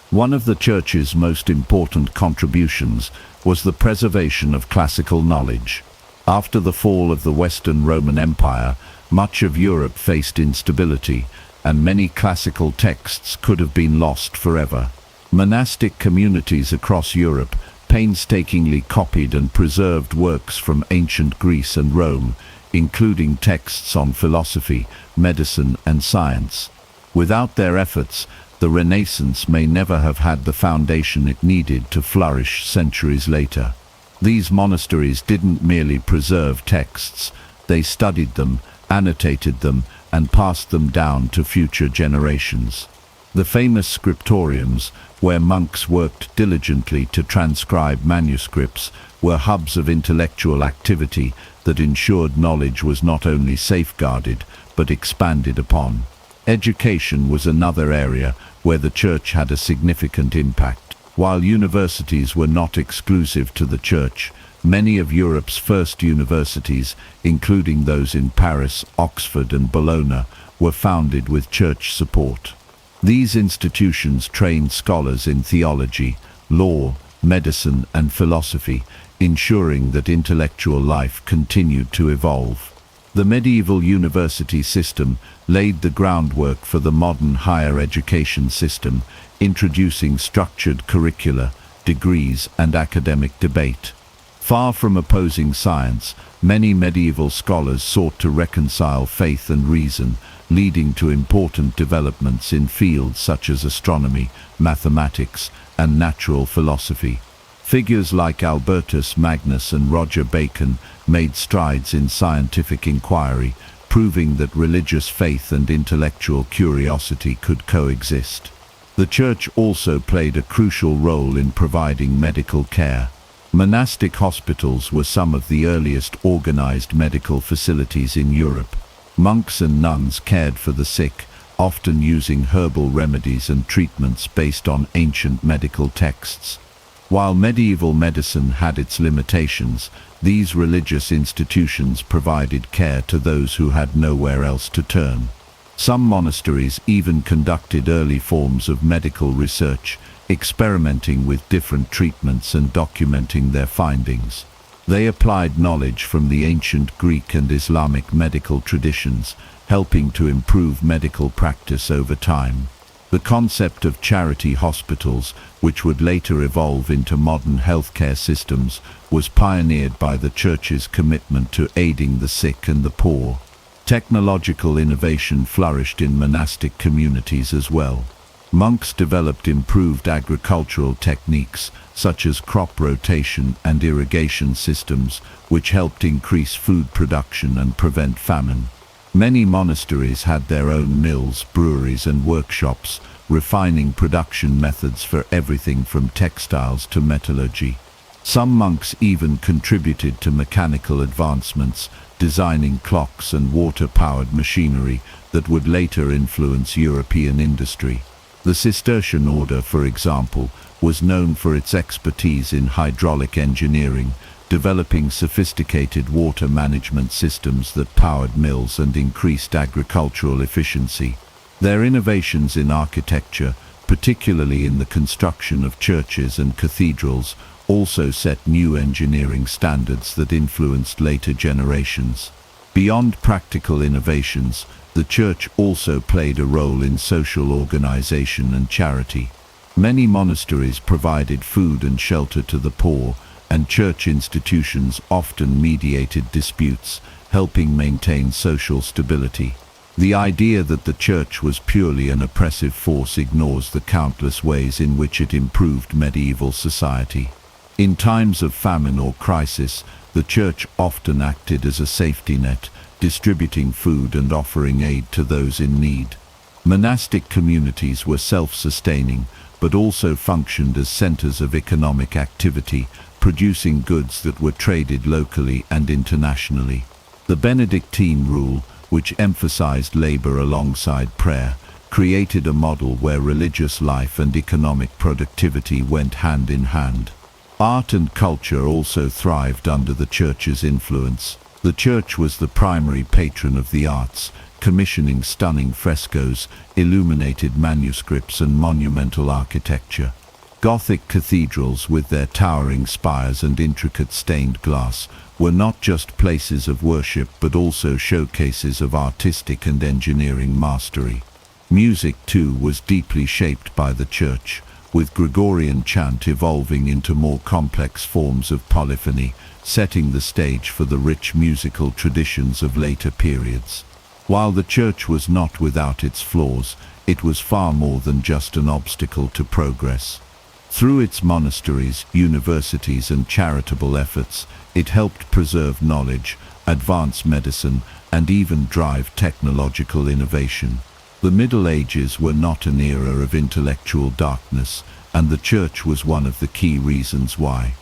One of the Church's most important contributions was the preservation of classical knowledge. After the fall of the Western Roman Empire, much of Europe faced instability, and many classical texts could have been lost forever. Monastic communities across Europe painstakingly copied and preserved works from ancient Greece and Rome, including texts on philosophy, medicine, and science. Without their efforts, the Renaissance may never have had the foundation it needed to flourish centuries later. These monasteries didn't merely preserve texts, they studied them, annotated them, and passed them down to future generations. The famous scriptoriums, where monks worked diligently to transcribe manuscripts, were hubs of intellectual activity that ensured knowledge was not only safeguarded, but expanded upon. Education was another area where the Church had a significant impact. While universities were not exclusive to the Church, many of Europe's first universities, including those in Paris, Oxford, and Bologna, were founded with Church support. These institutions trained scholars in theology, law, medicine, and philosophy, ensuring that intellectual life continued to evolve. The medieval university system laid the groundwork for the modern higher education system, introducing structured curricula, degrees, and academic debate. Far from opposing science, many medieval scholars sought to reconcile faith and reason, leading to important developments in fields such as astronomy, mathematics, and natural philosophy. Figures like Albertus Magnus and Roger Bacon made strides in scientific inquiry, proving that religious faith and intellectual curiosity could coexist. The Church also played a crucial role in providing medical care. Monastic hospitals were some of the earliest organized medical facilities in Europe. Monks and nuns cared for the sick, often using herbal remedies and treatments based on ancient medical texts. While medieval medicine had its limitations, these religious institutions provided care to those who had nowhere else to turn. Some monasteries even conducted early forms of medical research, experimenting with different treatments and documenting their findings. They applied knowledge from the ancient Greek and Islamic medical traditions, helping to improve medical practice over time. The concept of charity hospitals, which would later evolve into modern healthcare systems, was pioneered by the Church's commitment to aiding the sick and the poor. Technological innovation flourished in monastic communities as well. Monks developed improved agricultural techniques, such as crop rotation and irrigation systems, which helped increase food production and prevent famine. Many monasteries had their own mills, breweries, and workshops, refining production methods for everything from textiles to metallurgy. Some monks even contributed to mechanical advancements, designing clocks and water-powered machinery that would later influence European industry. The Cistercian order, for example, was known for its expertise in hydraulic engineering, developing sophisticated water management systems that powered mills and increased agricultural efficiency. Their innovations in architecture, particularly in the construction of churches and cathedrals, also set new engineering standards that influenced later generations. Beyond practical innovations, the church also played a role in social organization and charity. Many monasteries provided food and shelter to the poor, and church institutions often mediated disputes, helping maintain social stability. The idea that the church was purely an oppressive force ignores the countless ways in which it improved medieval society. In times of famine or crisis, the church often acted as a safety net, distributing food and offering aid to those in need. Monastic communities were self-sustaining, but also functioned as centers of economic activity, producing goods that were traded locally and internationally. The Benedictine rule, which emphasized labor alongside prayer, created a model where religious life and economic productivity went hand in hand. Art and culture also thrived under the church's influence. The church was the primary patron of the arts, commissioning stunning frescoes, illuminated manuscripts, and monumental architecture. Gothic cathedrals, with their towering spires and intricate stained glass, were not just places of worship but also showcases of artistic and engineering mastery. Music, too, was deeply shaped by the church, with Gregorian chant evolving into more complex forms of polyphony, setting the stage for the rich musical traditions of later periods. While the church was not without its flaws, it was far more than just an obstacle to progress. Through its monasteries, universities, and charitable efforts, it helped preserve knowledge, advance medicine, and even drive technological innovation. The Middle Ages were not an era of intellectual darkness, and the church was one of the key reasons why.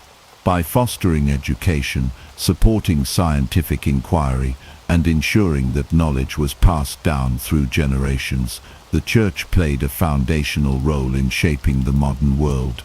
By fostering education, supporting scientific inquiry, and ensuring that knowledge was passed down through generations, the church played a foundational role in shaping the modern world.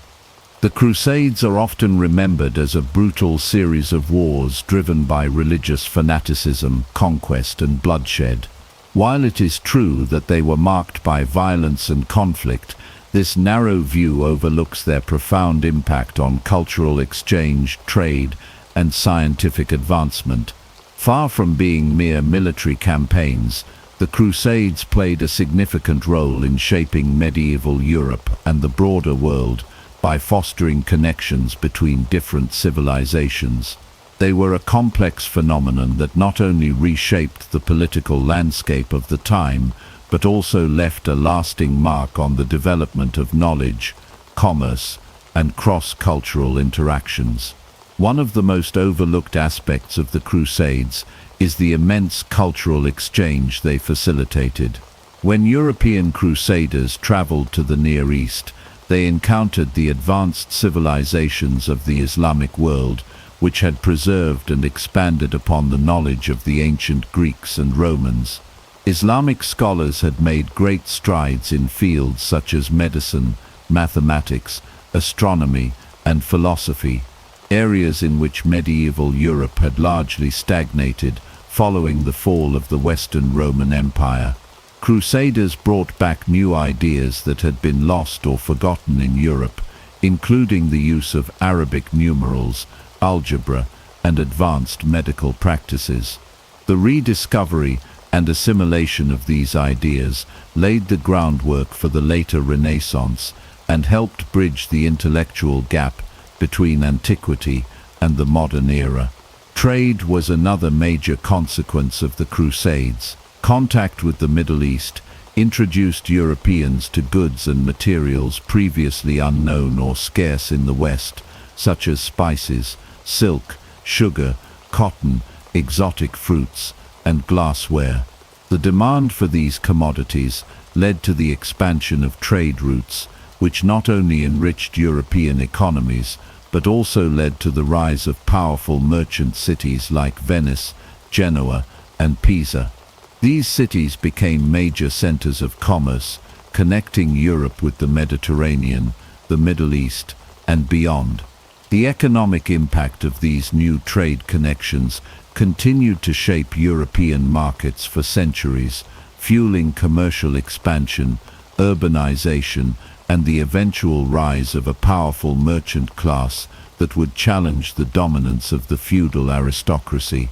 The Crusades are often remembered as a brutal series of wars driven by religious fanaticism, conquest, and bloodshed. While it is true that they were marked by violence and conflict, this narrow view overlooks their profound impact on cultural exchange, trade, and scientific advancement. Far from being mere military campaigns, the Crusades played a significant role in shaping medieval Europe and the broader world by fostering connections between different civilizations. They were a complex phenomenon that not only reshaped the political landscape of the time, but also left a lasting mark on the development of knowledge, commerce, and cross-cultural interactions. One of the most overlooked aspects of the Crusades is the immense cultural exchange they facilitated. When European crusaders traveled to the Near East, they encountered the advanced civilizations of the Islamic world, which had preserved and expanded upon the knowledge of the ancient Greeks and Romans. Islamic scholars had made great strides in fields such as medicine, mathematics, astronomy, and philosophy, areas in which medieval Europe had largely stagnated following the fall of the Western Roman Empire. Crusaders brought back new ideas that had been lost or forgotten in Europe, including the use of Arabic numerals, algebra, and advanced medical practices. The rediscovery and assimilation of these ideas laid the groundwork for the later Renaissance and helped bridge the intellectual gap between antiquity and the modern era. Trade was another major consequence of the Crusades. Contact with the Middle East introduced Europeans to goods and materials previously unknown or scarce in the West, such as spices, silk, sugar, cotton, exotic fruits, and glassware. The demand for these commodities led to the expansion of trade routes, which not only enriched European economies, but also led to the rise of powerful merchant cities like Venice, Genoa, and Pisa. These cities became major centers of commerce, connecting Europe with the Mediterranean, the Middle East, and beyond. The economic impact of these new trade connections continued to shape European markets for centuries, fueling commercial expansion, urbanization, and the eventual rise of a powerful merchant class that would challenge the dominance of the feudal aristocracy.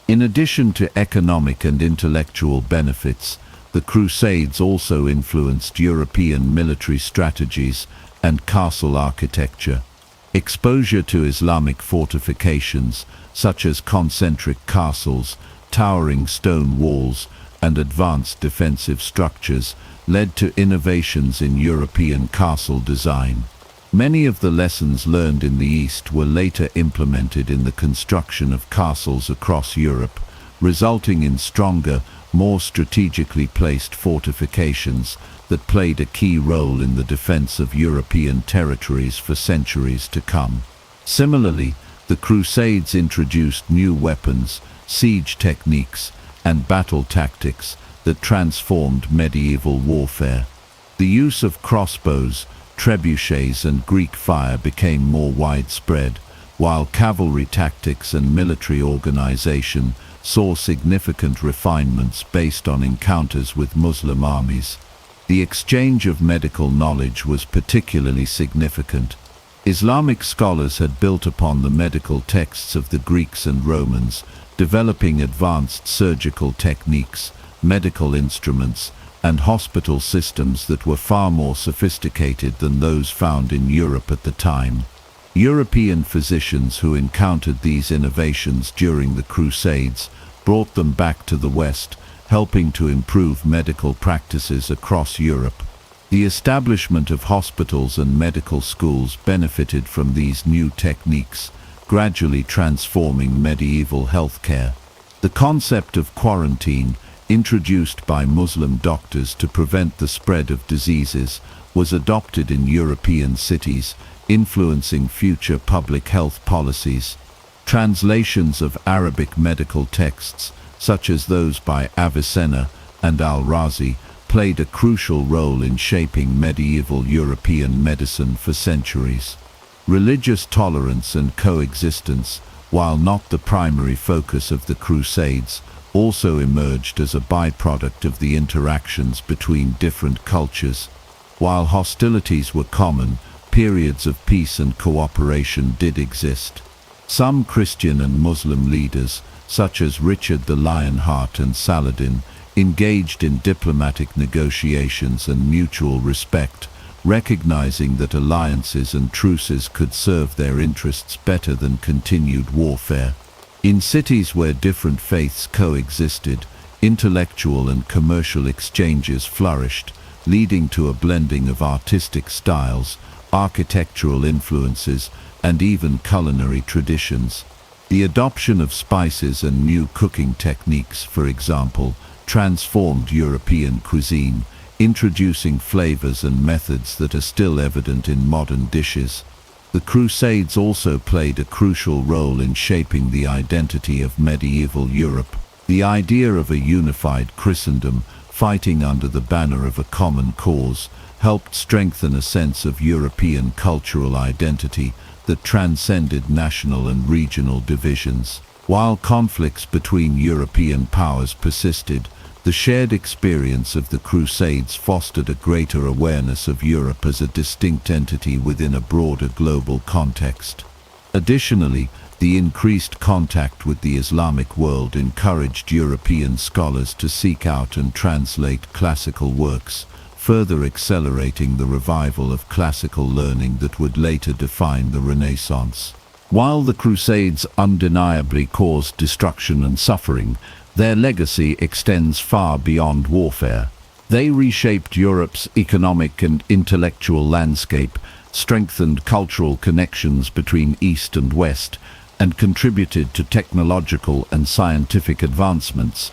In addition to economic and intellectual benefits, the Crusades also influenced European military strategies and castle architecture. Exposure to Islamic fortifications, such as concentric castles, towering stone walls, and advanced defensive structures, led to innovations in European castle design. Many of the lessons learned in the East were later implemented in the construction of castles across Europe, resulting in stronger, more strategically placed fortifications that played a key role in the defense of European territories for centuries to come. Similarly, the Crusades introduced new weapons, siege techniques, and battle tactics that transformed medieval warfare. The use of crossbows, trebuchets, and Greek fire became more widespread, while cavalry tactics and military organization saw significant refinements based on encounters with Muslim armies. The exchange of medical knowledge was particularly significant. Islamic scholars had built upon the medical texts of the Greeks and Romans, developing advanced surgical techniques, medical instruments, and hospital systems that were far more sophisticated than those found in Europe at the time. European physicians who encountered these innovations during the Crusades brought them back to the West, helping to improve medical practices across Europe. The establishment of hospitals and medical schools benefited from these new techniques, gradually transforming medieval healthcare. The concept of quarantine, introduced by Muslim doctors to prevent the spread of diseases, was adopted in European cities, influencing future public health policies. Translations of Arabic medical texts, such as those by Avicenna and Al-Razi, played a crucial role in shaping medieval European medicine for centuries. Religious tolerance and coexistence, while not the primary focus of the Crusades, also emerged as a byproduct of the interactions between different cultures. While hostilities were common, periods of peace and cooperation did exist. Some Christian and Muslim leaders, such as Richard the Lionheart and Saladin, engaged in diplomatic negotiations and mutual respect, recognizing that alliances and truces could serve their interests better than continued warfare. In cities where different faiths coexisted, intellectual and commercial exchanges flourished, leading to a blending of artistic styles, architectural influences, and even culinary traditions. The adoption of spices and new cooking techniques, for example, transformed European cuisine, introducing flavors and methods that are still evident in modern dishes. The Crusades also played a crucial role in shaping the identity of medieval Europe. The idea of a unified Christendom, fighting under the banner of a common cause, helped strengthen a sense of European cultural identity that transcended national and regional divisions. While conflicts between European powers persisted, the shared experience of the Crusades fostered a greater awareness of Europe as a distinct entity within a broader global context. Additionally, the increased contact with the Islamic world encouraged European scholars to seek out and translate classical works, further accelerating the revival of classical learning that would later define the Renaissance. While the Crusades undeniably caused destruction and suffering, their legacy extends far beyond warfare. They reshaped Europe's economic and intellectual landscape, strengthened cultural connections between East and West, and contributed to technological and scientific advancements.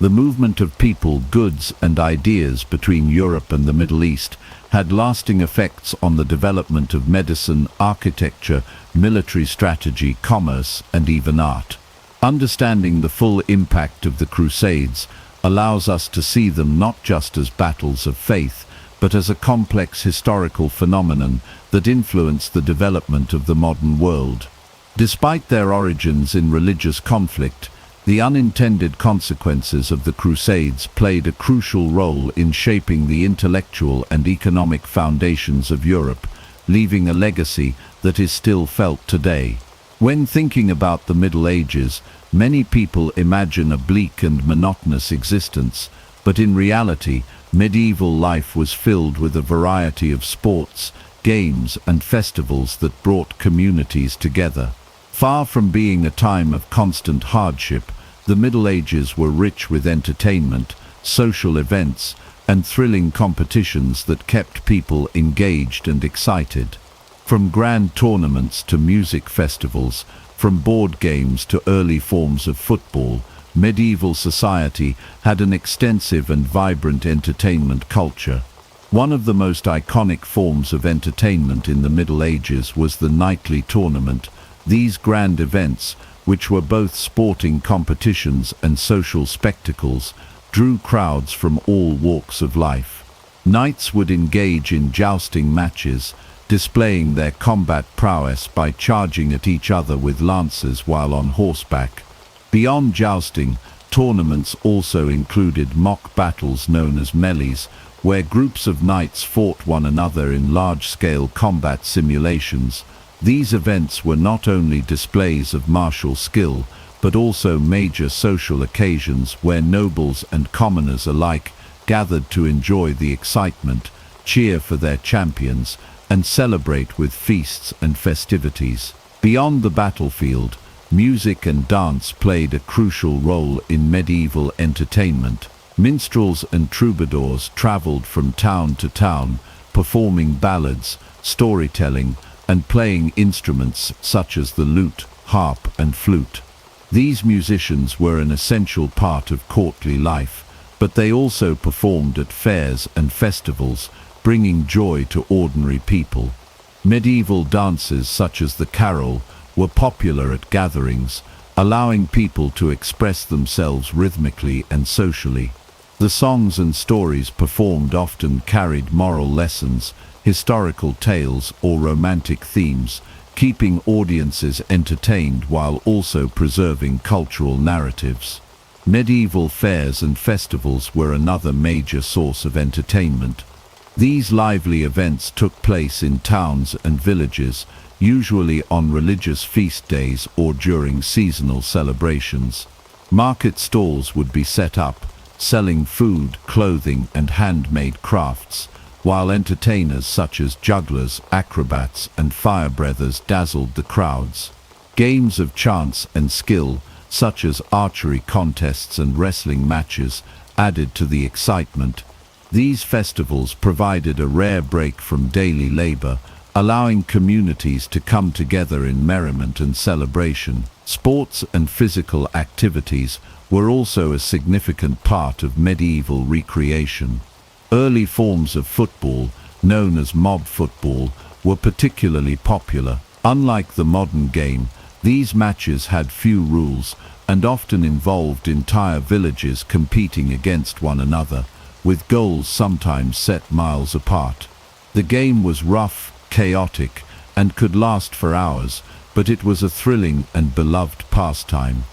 The movement of people, goods, and ideas between Europe and the Middle East had lasting effects on the development of medicine, architecture, military strategy, commerce, and even art. Understanding the full impact of the Crusades allows us to see them not just as battles of faith, but as a complex historical phenomenon that influenced the development of the modern world. Despite their origins in religious conflict, the unintended consequences of the Crusades played a crucial role in shaping the intellectual and economic foundations of Europe, leaving a legacy that is still felt today. When thinking about the Middle Ages, many people imagine a bleak and monotonous existence, but in reality, medieval life was filled with a variety of sports, games, and festivals that brought communities together. Far from being a time of constant hardship, the Middle Ages were rich with entertainment, social events, and thrilling competitions that kept people engaged and excited. From grand tournaments to music festivals, from board games to early forms of football, medieval society had an extensive and vibrant entertainment culture. One of the most iconic forms of entertainment in the Middle Ages was the knightly tournament. These grand events, which were both sporting competitions and social spectacles, drew crowds from all walks of life. Knights would engage in jousting matches, displaying their combat prowess by charging at each other with lances while on horseback. Beyond jousting, tournaments also included mock battles known as melees, where groups of knights fought one another in large-scale combat simulations. These events were not only displays of martial skill, but also major social occasions where nobles and commoners alike gathered to enjoy the excitement, cheer for their champions, and celebrate with feasts and festivities. Beyond the battlefield, music and dance played a crucial role in medieval entertainment. Minstrels and troubadours traveled from town to town, performing ballads, storytelling, and playing instruments such as the lute, harp, and flute. These musicians were an essential part of courtly life, but they also performed at fairs and festivals, bringing joy to ordinary people. Medieval dances such as the carol were popular at gatherings, allowing people to express themselves rhythmically and socially. The songs and stories performed often carried moral lessons, historical tales, or romantic themes, keeping audiences entertained while also preserving cultural narratives. Medieval fairs and festivals were another major source of entertainment. These lively events took place in towns and villages, usually on religious feast days or during seasonal celebrations. Market stalls would be set up, selling food, clothing, and handmade crafts, while entertainers such as jugglers, acrobats, and fire-breathers dazzled the crowds. Games of chance and skill, such as archery contests and wrestling matches, added to the excitement. These festivals provided a rare break from daily labor, allowing communities to come together in merriment and celebration. Sports and physical activities were also a significant part of medieval recreation. Early forms of football, known as mob football, were particularly popular. Unlike the modern game, these matches had few rules and often involved entire villages competing against one another, with goals sometimes set miles apart. The game was rough, chaotic, and could last for hours, but it was a thrilling and beloved pastime.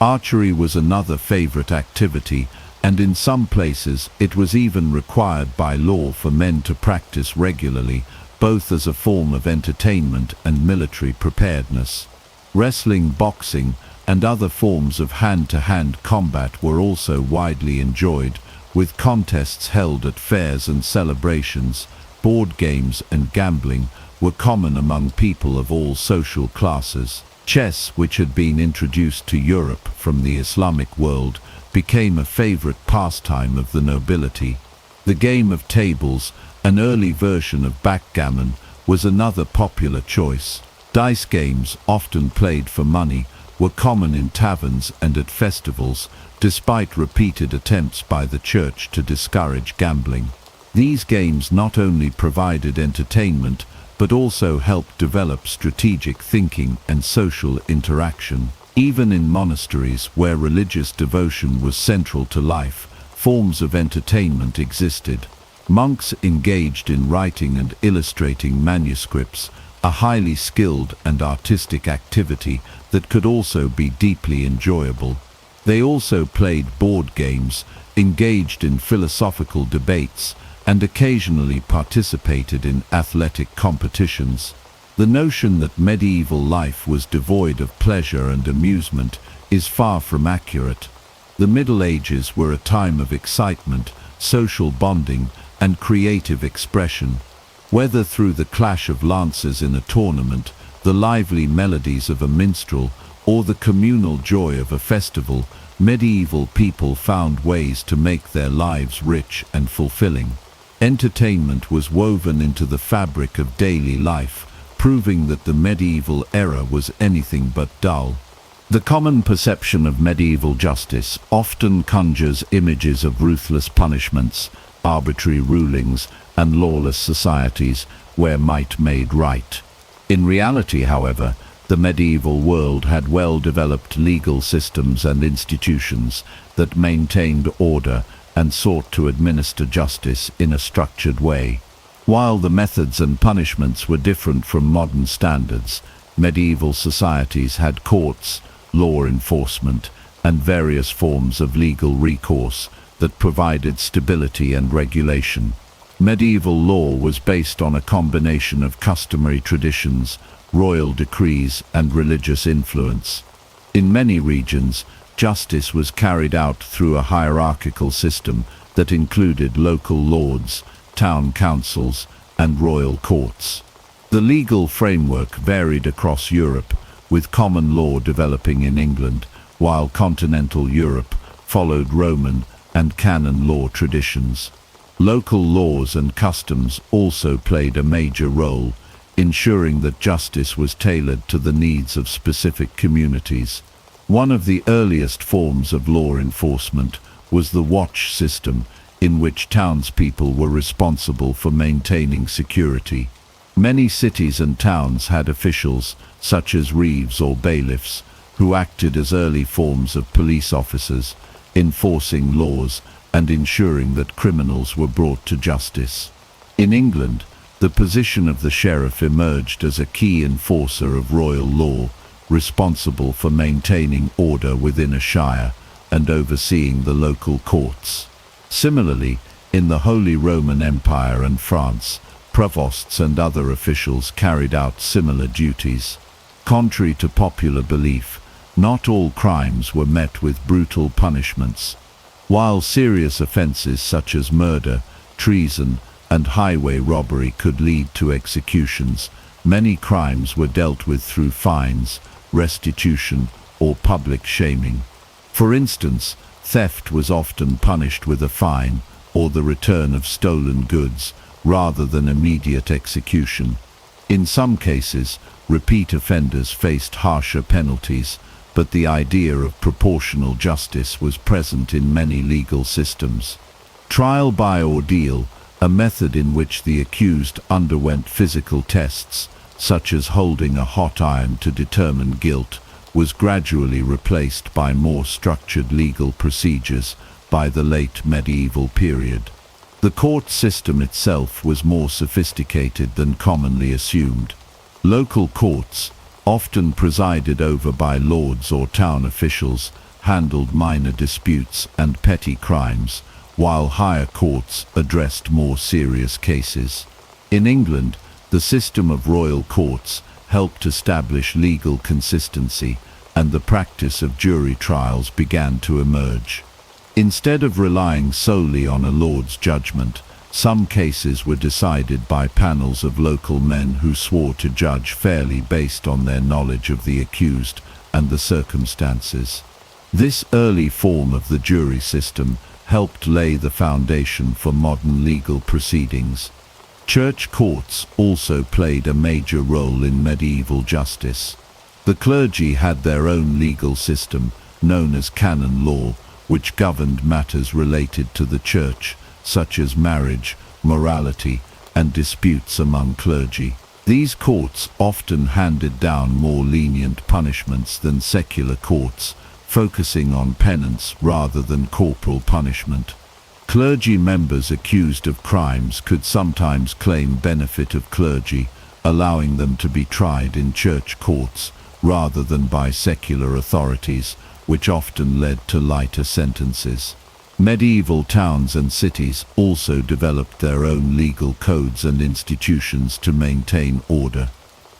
Archery was another favorite activity, and in some places it was even required by law for men to practice regularly, both as a form of entertainment and military preparedness. Wrestling, boxing, and other forms of hand-to-hand combat were also widely enjoyed, with contests held at fairs and celebrations. Board games and gambling were common among people of all social classes. Chess, which had been introduced to Europe from the Islamic world, became a favorite pastime of the nobility. The game of tables, an early version of backgammon, was another popular choice. Dice games, often played for money, were common in taverns and at festivals, despite repeated attempts by the church to discourage gambling. These games not only provided entertainment, but also helped develop strategic thinking and social interaction. Even in monasteries where religious devotion was central to life, forms of entertainment existed. Monks engaged in writing and illustrating manuscripts, a highly skilled and artistic activity that could also be deeply enjoyable. They also played board games, engaged in philosophical debates, and occasionally participated in athletic competitions. The notion that medieval life was devoid of pleasure and amusement is far from accurate. The Middle Ages were a time of excitement, social bonding, and creative expression. Whether through the clash of lances in a tournament, the lively melodies of a minstrel, or the communal joy of a festival, medieval people found ways to make their lives rich and fulfilling. Entertainment was woven into the fabric of daily life, proving that the medieval era was anything but dull. The common perception of medieval justice often conjures images of ruthless punishments, arbitrary rulings, and lawless societies where might made right. In reality, however, the medieval world had well-developed legal systems and institutions that maintained order and sought to administer justice in a structured way. While the methods and punishments were different from modern standards, medieval societies had courts, law enforcement, and various forms of legal recourse that provided stability and regulation. Medieval law was based on a combination of customary traditions, royal decrees, and religious influence. In many regions, justice was carried out through a hierarchical system that included local lords, town councils, and royal courts. The legal framework varied across Europe, with common law developing in England, while continental Europe followed Roman and canon law traditions. Local laws and customs also played a major role, ensuring that justice was tailored to the needs of specific communities. One of the earliest forms of law enforcement was the watch system, in which townspeople were responsible for maintaining security. Many cities and towns had officials, such as reeves or bailiffs, who acted as early forms of police officers, enforcing laws and ensuring that criminals were brought to justice. In England, the position of the sheriff emerged as a key enforcer of royal law, responsible for maintaining order within a shire and overseeing the local courts. Similarly, in the Holy Roman Empire and France, provosts and other officials carried out similar duties. Contrary to popular belief, not all crimes were met with brutal punishments. While serious offenses such as murder, treason, and highway robbery could lead to executions, many crimes were dealt with through fines, restitution, or public shaming. For instance, theft was often punished with a fine or the return of stolen goods, rather than immediate execution. In some cases, repeat offenders faced harsher penalties, but the idea of proportional justice was present in many legal systems. Trial by ordeal, a method in which the accused underwent physical tests, such as holding a hot iron to determine guilt, was gradually replaced by more structured legal procedures by the late medieval period. The court system itself was more sophisticated than commonly assumed. Local courts, often presided over by lords or town officials, handled minor disputes and petty crimes, while higher courts addressed more serious cases. In England, the system of royal courts helped establish legal consistency, and the practice of jury trials began to emerge. Instead of relying solely on a lord's judgment, some cases were decided by panels of local men who swore to judge fairly based on their knowledge of the accused and the circumstances. This early form of the jury system helped lay the foundation for modern legal proceedings. Church courts also played a major role in medieval justice. The clergy had their own legal system, known as canon law, which governed matters related to the church, such as marriage, morality, and disputes among clergy. These courts often handed down more lenient punishments than secular courts, focusing on penance rather than corporal punishment. Clergy members accused of crimes could sometimes claim benefit of clergy, allowing them to be tried in church courts rather than by secular authorities, which often led to lighter sentences. Medieval towns and cities also developed their own legal codes and institutions to maintain order.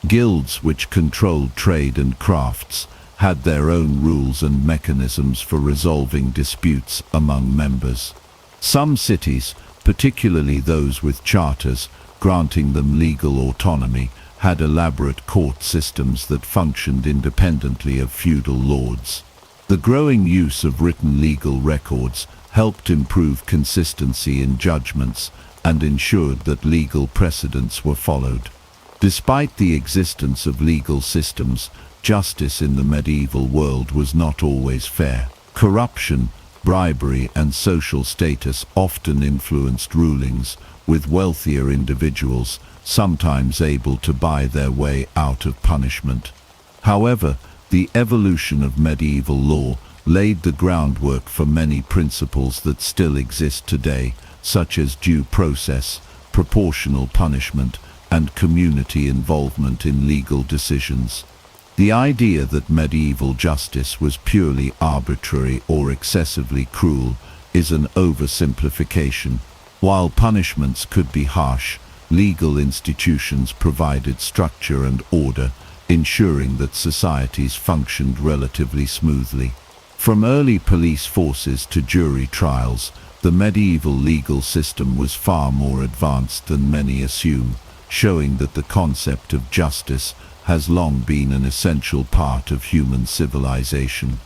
Guilds, which controlled trade and crafts, had their own rules and mechanisms for resolving disputes among members. Some cities, particularly those with charters granting them legal autonomy, had elaborate court systems that functioned independently of feudal lords. The growing use of written legal records helped improve consistency in judgments and ensured that legal precedents were followed. Despite the existence of legal systems, justice in the medieval world was not always fair. Corruption, bribery, and social status often influenced rulings, with wealthier individuals sometimes able to buy their way out of punishment. However, the evolution of medieval law laid the groundwork for many principles that still exist today, such as due process, proportional punishment, and community involvement in legal decisions. The idea that medieval justice was purely arbitrary or excessively cruel is an oversimplification. While punishments could be harsh, legal institutions provided structure and order, ensuring that societies functioned relatively smoothly. From early police forces to jury trials, the medieval legal system was far more advanced than many assume, showing that the concept of justice has long been an essential part of human civilization.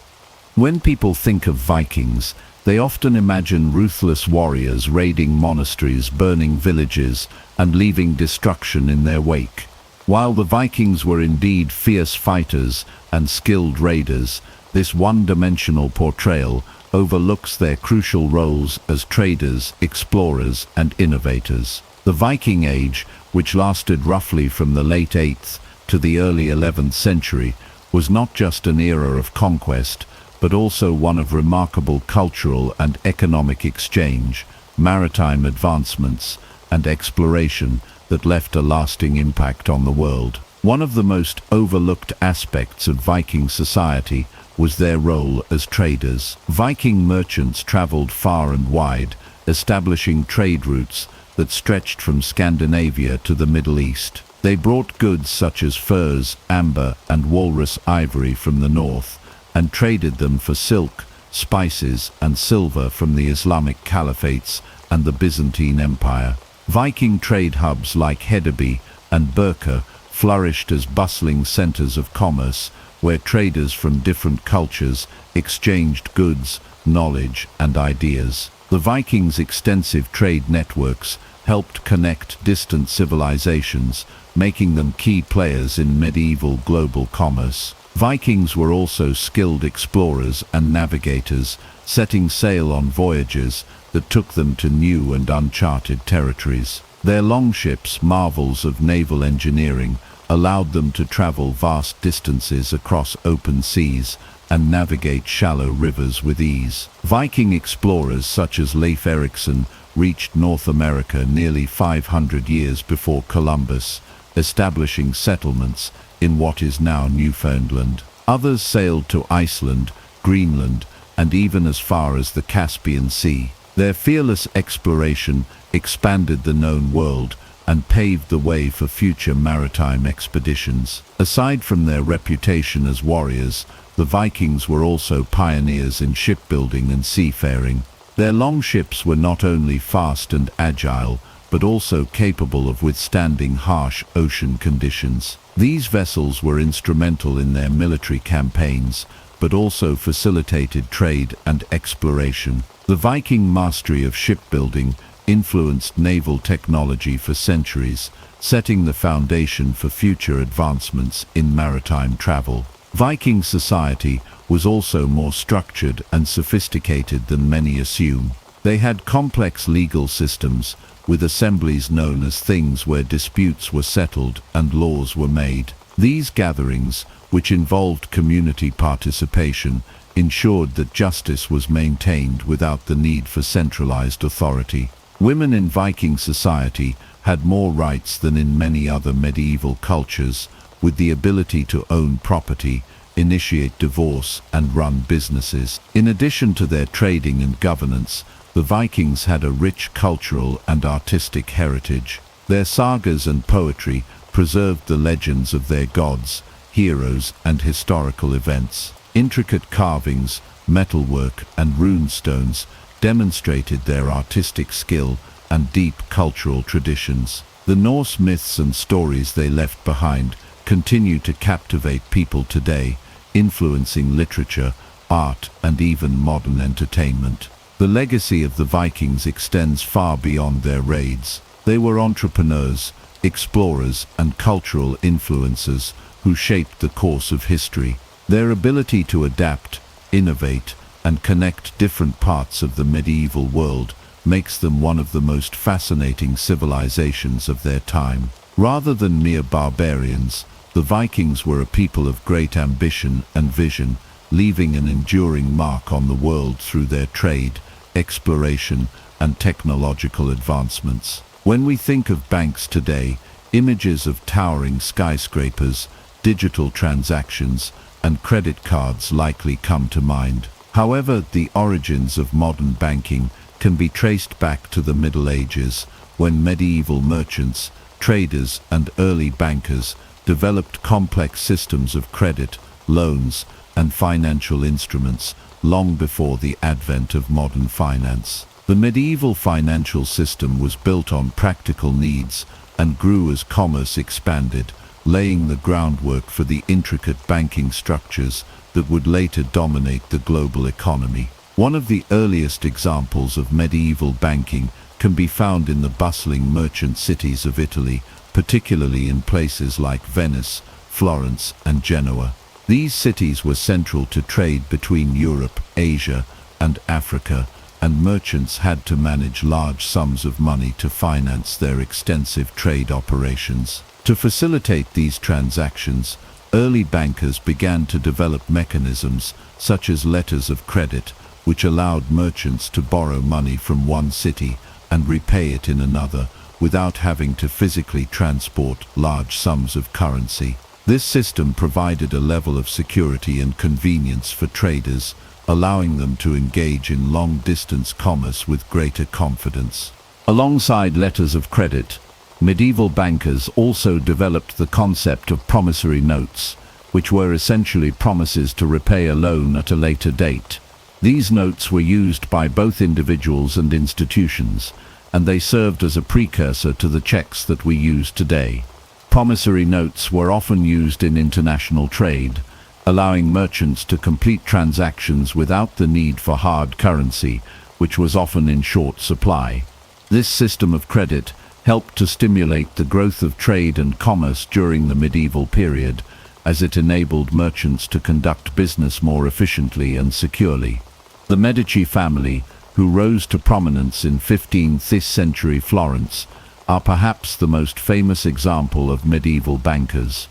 When people think of Vikings, they often imagine ruthless warriors raiding monasteries, burning villages, and leaving destruction in their wake. While the Vikings were indeed fierce fighters and skilled raiders, this one-dimensional portrayal overlooks their crucial roles as traders, explorers, and innovators. The Viking Age, which lasted roughly from the late 8th to the early 11th century, was not just an era of conquest, but also one of remarkable cultural and economic exchange, maritime advancements, and exploration that left a lasting impact on the world. One of the most overlooked aspects of Viking society was their role as traders. Viking merchants traveled far and wide, establishing trade routes that stretched from Scandinavia to the Middle East. They brought goods such as furs, amber, and walrus ivory from the north, and traded them for silk, spices, and silver from the Islamic caliphates and the Byzantine Empire. Viking trade hubs like Hedeby and Birka flourished as bustling centers of commerce, where traders from different cultures exchanged goods, knowledge, and ideas. The Vikings' extensive trade networks helped connect distant civilizations, making them key players in medieval global commerce. Vikings were also skilled explorers and navigators, setting sail on voyages that took them to new and uncharted territories. Their longships, marvels of naval engineering, allowed them to travel vast distances across open seas and navigate shallow rivers with ease. Viking explorers such as Leif Erikson reached North America nearly 500 years before Columbus, establishing settlements in what is now Newfoundland. Others sailed to Iceland, Greenland, and even as far as the Caspian Sea. Their fearless exploration expanded the known world and paved the way for future maritime expeditions. Aside from their reputation as warriors, the Vikings were also pioneers in shipbuilding and seafaring. Their longships were not only fast and agile, but also capable of withstanding harsh ocean conditions. These vessels were instrumental in their military campaigns, but also facilitated trade and exploration. The Viking mastery of shipbuilding influenced naval technology for centuries, setting the foundation for future advancements in maritime travel. Viking society was also more structured and sophisticated than many assume. They had complex legal systems, with assemblies known as things where disputes were settled and laws were made. These gatherings, which involved community participation, ensured that justice was maintained without the need for centralized authority. Women in Viking society had more rights than in many other medieval cultures, with the ability to own property, initiate divorce, and run businesses. In addition to their trading and governance, the Vikings had a rich cultural and artistic heritage. Their sagas and poetry preserved the legends of their gods, heroes, and historical events. Intricate carvings, metalwork, and rune stones demonstrated their artistic skill and deep cultural traditions. The Norse myths and stories they left behind continue to captivate people today, influencing literature, art, and even modern entertainment. The legacy of the Vikings extends far beyond their raids. They were entrepreneurs, explorers, and cultural influencers who shaped the course of history. Their ability to adapt, innovate, and connect different parts of the medieval world makes them one of the most fascinating civilizations of their time. Rather than mere barbarians, the Vikings were a people of great ambition and vision, leaving an enduring mark on the world through their trade, exploration, and technological advancements. When we think of banks today, images of towering skyscrapers, digital transactions, and credit cards likely come to mind. However, the origins of modern banking can be traced back to the Middle Ages, when medieval merchants, traders, and early bankers developed complex systems of credit, loans, and financial instruments long before the advent of modern finance. The medieval financial system was built on practical needs and grew as commerce expanded, laying the groundwork for the intricate banking structures that would later dominate the global economy. One of the earliest examples of medieval banking can be found in the bustling merchant cities of Italy, particularly in places like Venice, Florence, and Genoa. These cities were central to trade between Europe, Asia, and Africa, and merchants had to manage large sums of money to finance their extensive trade operations. To facilitate these transactions, early bankers began to develop mechanisms such as letters of credit, which allowed merchants to borrow money from one city and repay it in another without having to physically transport large sums of currency. This system provided a level of security and convenience for traders, allowing them to engage in long-distance commerce with greater confidence. Alongside letters of credit, medieval bankers also developed the concept of promissory notes, which were essentially promises to repay a loan at a later date. These notes were used by both individuals and institutions, and they served as a precursor to the checks that we use today. Promissory notes were often used in international trade, allowing merchants to complete transactions without the need for hard currency, which was often in short supply. This system of credit helped to stimulate the growth of trade and commerce during the medieval period, as it enabled merchants to conduct business more efficiently and securely. The Medici family, who rose to prominence in 15th century Florence, are perhaps the most famous example of medieval bankers.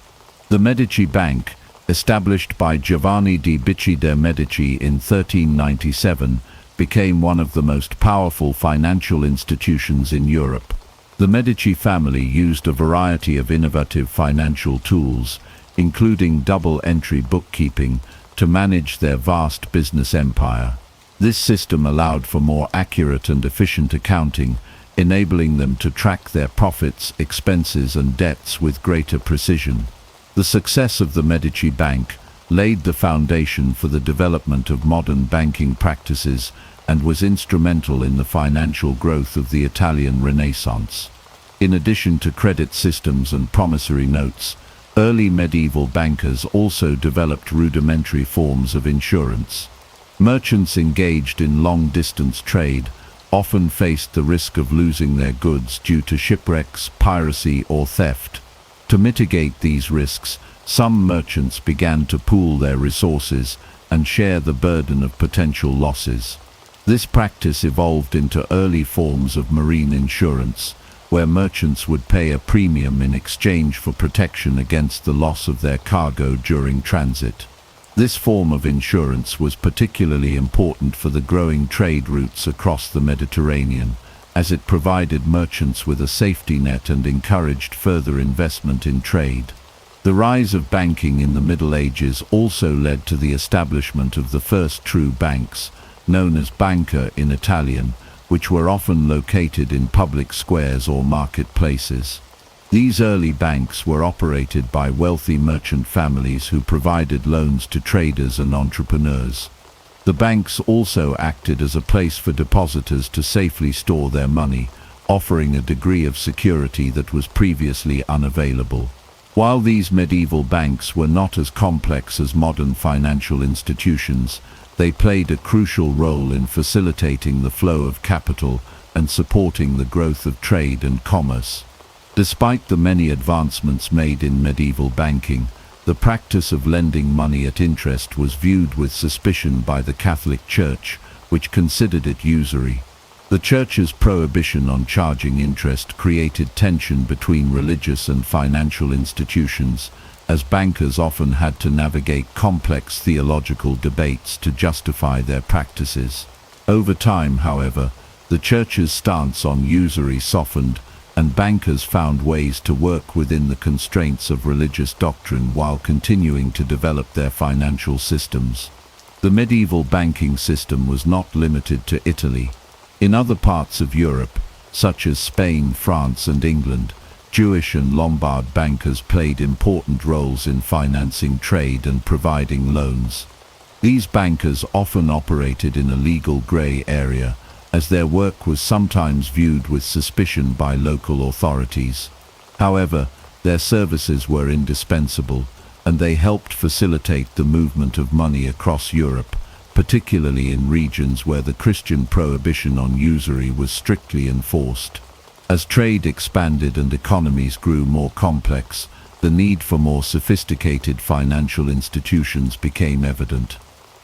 The Medici Bank, established by Giovanni di Bicci de' Medici in 1397, became one of the most powerful financial institutions in Europe. The Medici family used a variety of innovative financial tools, including double-entry bookkeeping, to manage their vast business empire. This system allowed for more accurate and efficient accounting, enabling them to track their profits, expenses, and debts with greater precision. The success of the Medici Bank laid the foundation for the development of modern banking practices and was instrumental in the financial growth of the Italian Renaissance. In addition to credit systems and promissory notes, early medieval bankers also developed rudimentary forms of insurance. Merchants engaged in long-distance trade often faced the risk of losing their goods due to shipwrecks, piracy, or theft. To mitigate these risks, some merchants began to pool their resources and share the burden of potential losses. This practice evolved into early forms of marine insurance, where merchants would pay a premium in exchange for protection against the loss of their cargo during transit. This form of insurance was particularly important for the growing trade routes across the Mediterranean, as it provided merchants with a safety net and encouraged further investment in trade. The rise of banking in the Middle Ages also led to the establishment of the first true banks, known as banca in Italian, which were often located in public squares or marketplaces. These early banks were operated by wealthy merchant families who provided loans to traders and entrepreneurs. The banks also acted as a place for depositors to safely store their money, offering a degree of security that was previously unavailable. While these medieval banks were not as complex as modern financial institutions, they played a crucial role in facilitating the flow of capital and supporting the growth of trade and commerce. Despite the many advancements made in medieval banking, the practice of lending money at interest was viewed with suspicion by the Catholic Church, which considered it usury. The Church's prohibition on charging interest created tension between religious and financial institutions, as bankers often had to navigate complex theological debates to justify their practices. Over time, however, the Church's stance on usury softened, and bankers found ways to work within the constraints of religious doctrine while continuing to develop their financial systems. The medieval banking system was not limited to Italy. In other parts of Europe, such as Spain, France, and England, Jewish and Lombard bankers played important roles in financing trade and providing loans. These bankers often operated in a legal grey area, as their work was sometimes viewed with suspicion by local authorities. However, their services were indispensable, and they helped facilitate the movement of money across Europe, particularly in regions where the Christian prohibition on usury was strictly enforced. As trade expanded and economies grew more complex, the need for more sophisticated financial institutions became evident.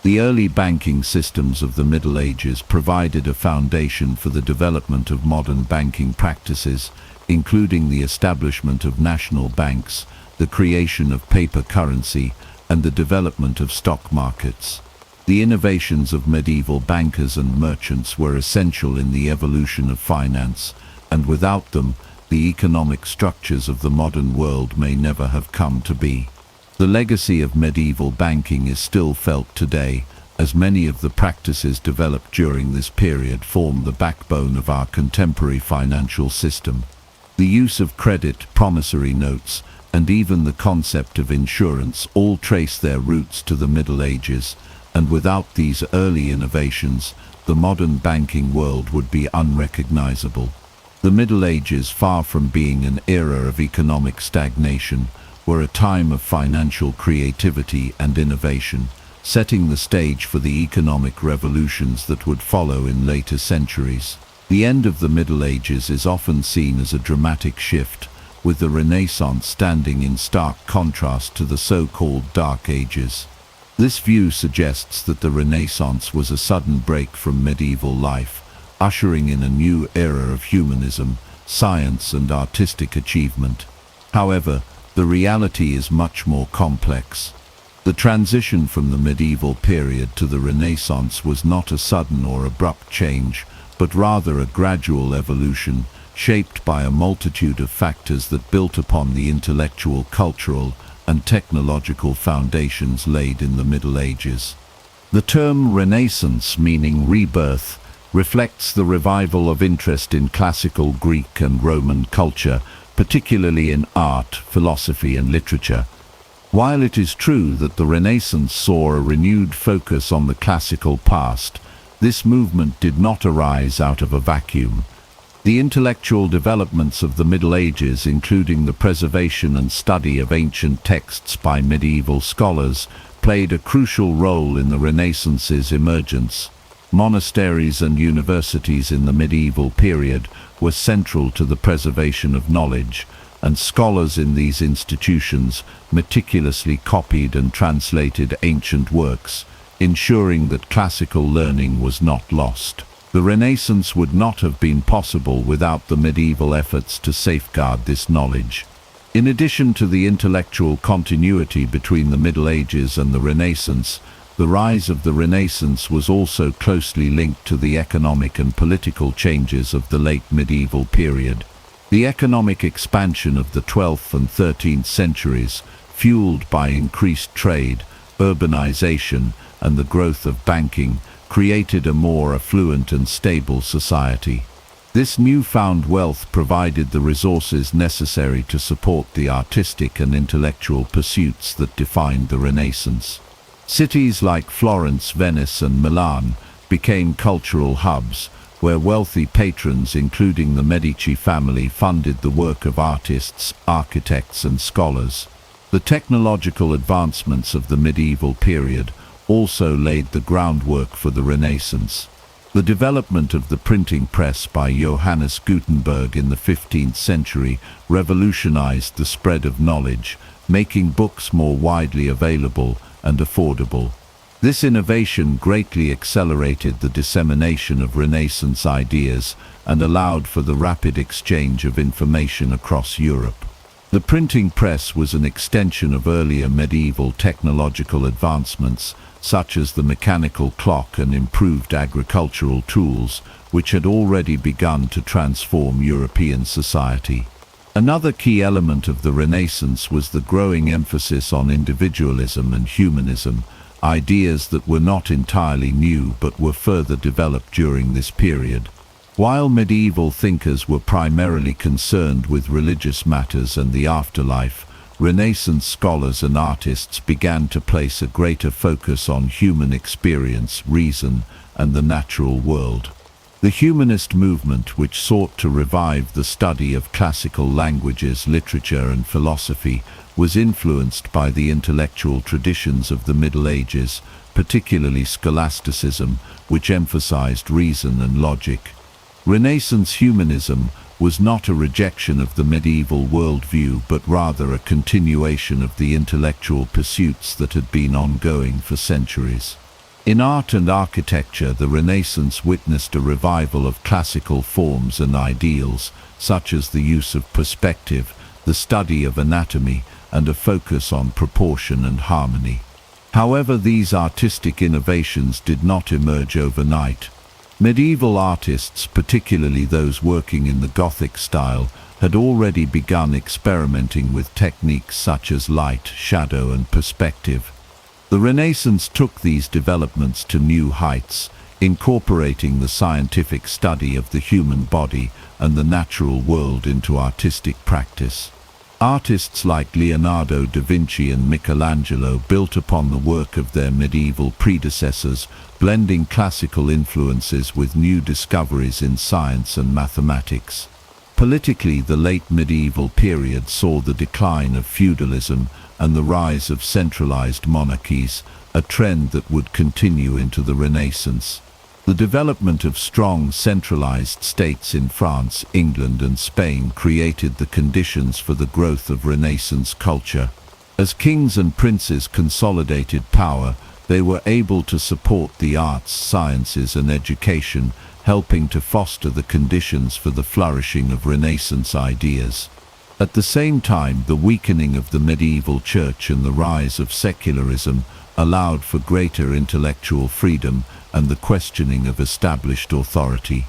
The early banking systems of the Middle Ages provided a foundation for the development of modern banking practices, including the establishment of national banks, the creation of paper currency, and the development of stock markets. The innovations of medieval bankers and merchants were essential in the evolution of finance, and without them, the economic structures of the modern world may never have come to be. The legacy of medieval banking is still felt today, as many of the practices developed during this period form the backbone of our contemporary financial system. The use of credit, promissory notes, and even the concept of insurance all trace their roots to the Middle Ages, and without these early innovations, the modern banking world would be unrecognizable. The Middle Ages, far from being an era of economic stagnation, were a time of financial creativity and innovation, setting the stage for the economic revolutions that would follow in later centuries. The end of the Middle Ages is often seen as a dramatic shift, with the Renaissance standing in stark contrast to the so-called Dark Ages. This view suggests that the Renaissance was a sudden break from medieval life, ushering in a new era of humanism, science, and artistic achievement. However, the reality is much more complex. The transition from the medieval period to the Renaissance was not a sudden or abrupt change, but rather a gradual evolution, shaped by a multitude of factors that built upon the intellectual, cultural, and technological foundations laid in the Middle Ages. The term Renaissance, meaning rebirth, reflects the revival of interest in classical Greek and Roman culture, particularly in art, philosophy, and literature. While it is true that the Renaissance saw a renewed focus on the classical past, this movement did not arise out of a vacuum. The intellectual developments of the Middle Ages, including the preservation and study of ancient texts by medieval scholars, played a crucial role in the Renaissance's emergence. Monasteries and universities in the medieval period were central to the preservation of knowledge, and scholars in these institutions meticulously copied and translated ancient works, ensuring that classical learning was not lost. The Renaissance would not have been possible without the medieval efforts to safeguard this knowledge. In addition to the intellectual continuity between the Middle Ages and the Renaissance, the rise of the Renaissance was also closely linked to the economic and political changes of the late medieval period. The economic expansion of the 12th and 13th centuries, fueled by increased trade, urbanization, and the growth of banking, created a more affluent and stable society. This newfound wealth provided the resources necessary to support the artistic and intellectual pursuits that defined the Renaissance. Cities like Florence, Venice, and Milan became cultural hubs, where wealthy patrons, including the Medici family, funded the work of artists, architects, and scholars. The technological advancements of the medieval period also laid the groundwork for the Renaissance. The development of the printing press by Johannes Gutenberg in the 15th century revolutionized the spread of knowledge, making books more widely available and affordable. This innovation greatly accelerated the dissemination of Renaissance ideas and allowed for the rapid exchange of information across Europe. The printing press was an extension of earlier medieval technological advancements, such as the mechanical clock and improved agricultural tools, which had already begun to transform European society. Another key element of the Renaissance was the growing emphasis on individualism and humanism, ideas that were not entirely new but were further developed during this period. While medieval thinkers were primarily concerned with religious matters and the afterlife, Renaissance scholars and artists began to place a greater focus on human experience, reason, and the natural world. The humanist movement, which sought to revive the study of classical languages, literature, and philosophy, was influenced by the intellectual traditions of the Middle Ages, particularly scholasticism, which emphasized reason and logic. Renaissance humanism was not a rejection of the medieval worldview, but rather a continuation of the intellectual pursuits that had been ongoing for centuries. In art and architecture, the Renaissance witnessed a revival of classical forms and ideals, such as the use of perspective, the study of anatomy, and a focus on proportion and harmony. However, these artistic innovations did not emerge overnight. Medieval artists, particularly those working in the Gothic style, had already begun experimenting with techniques such as light, shadow, and perspective. The Renaissance took these developments to new heights, incorporating the scientific study of the human body and the natural world into artistic practice. Artists like Leonardo da Vinci and Michelangelo built upon the work of their medieval predecessors, blending classical influences with new discoveries in science and mathematics. Politically, the late medieval period saw the decline of feudalism and the rise of centralized monarchies, a trend that would continue into the Renaissance. The development of strong centralized states in France, England, and Spain created the conditions for the growth of Renaissance culture. As kings and princes consolidated power, they were able to support the arts, sciences, and education, helping to foster the conditions for the flourishing of Renaissance ideas. At the same time, the weakening of the medieval church and the rise of secularism allowed for greater intellectual freedom and the questioning of established authority.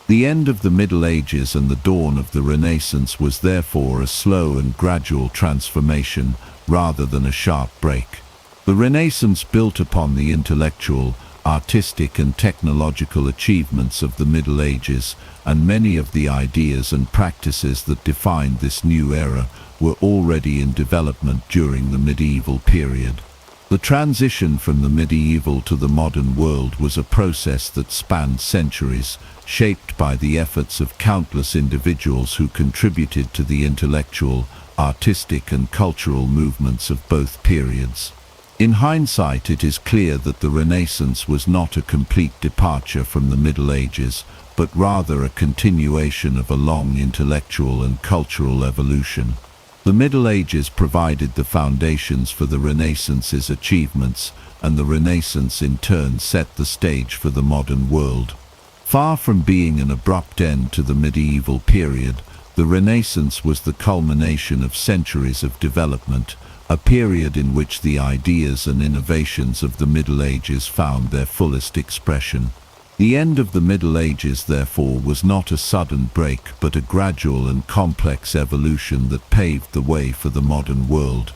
The end of the Middle Ages and the dawn of the Renaissance was therefore a slow and gradual transformation rather than a sharp break. The Renaissance built upon the intellectual, artistic, and technological achievements of the Middle Ages, and many of the ideas and practices that defined this new era were already in development during the medieval period. The transition from the medieval to the modern world was a process that spanned centuries, shaped by the efforts of countless individuals who contributed to the intellectual, artistic, and cultural movements of both periods. In hindsight, it is clear that the Renaissance was not a complete departure from the Middle Ages, but rather a continuation of a long intellectual and cultural evolution. The Middle Ages provided the foundations for the Renaissance's achievements, and the Renaissance in turn set the stage for the modern world. Far from being an abrupt end to the medieval period, the Renaissance was the culmination of centuries of development, a period in which the ideas and innovations of the Middle Ages found their fullest expression. The end of the Middle Ages, therefore, was not a sudden break, but a gradual and complex evolution that paved the way for the modern world.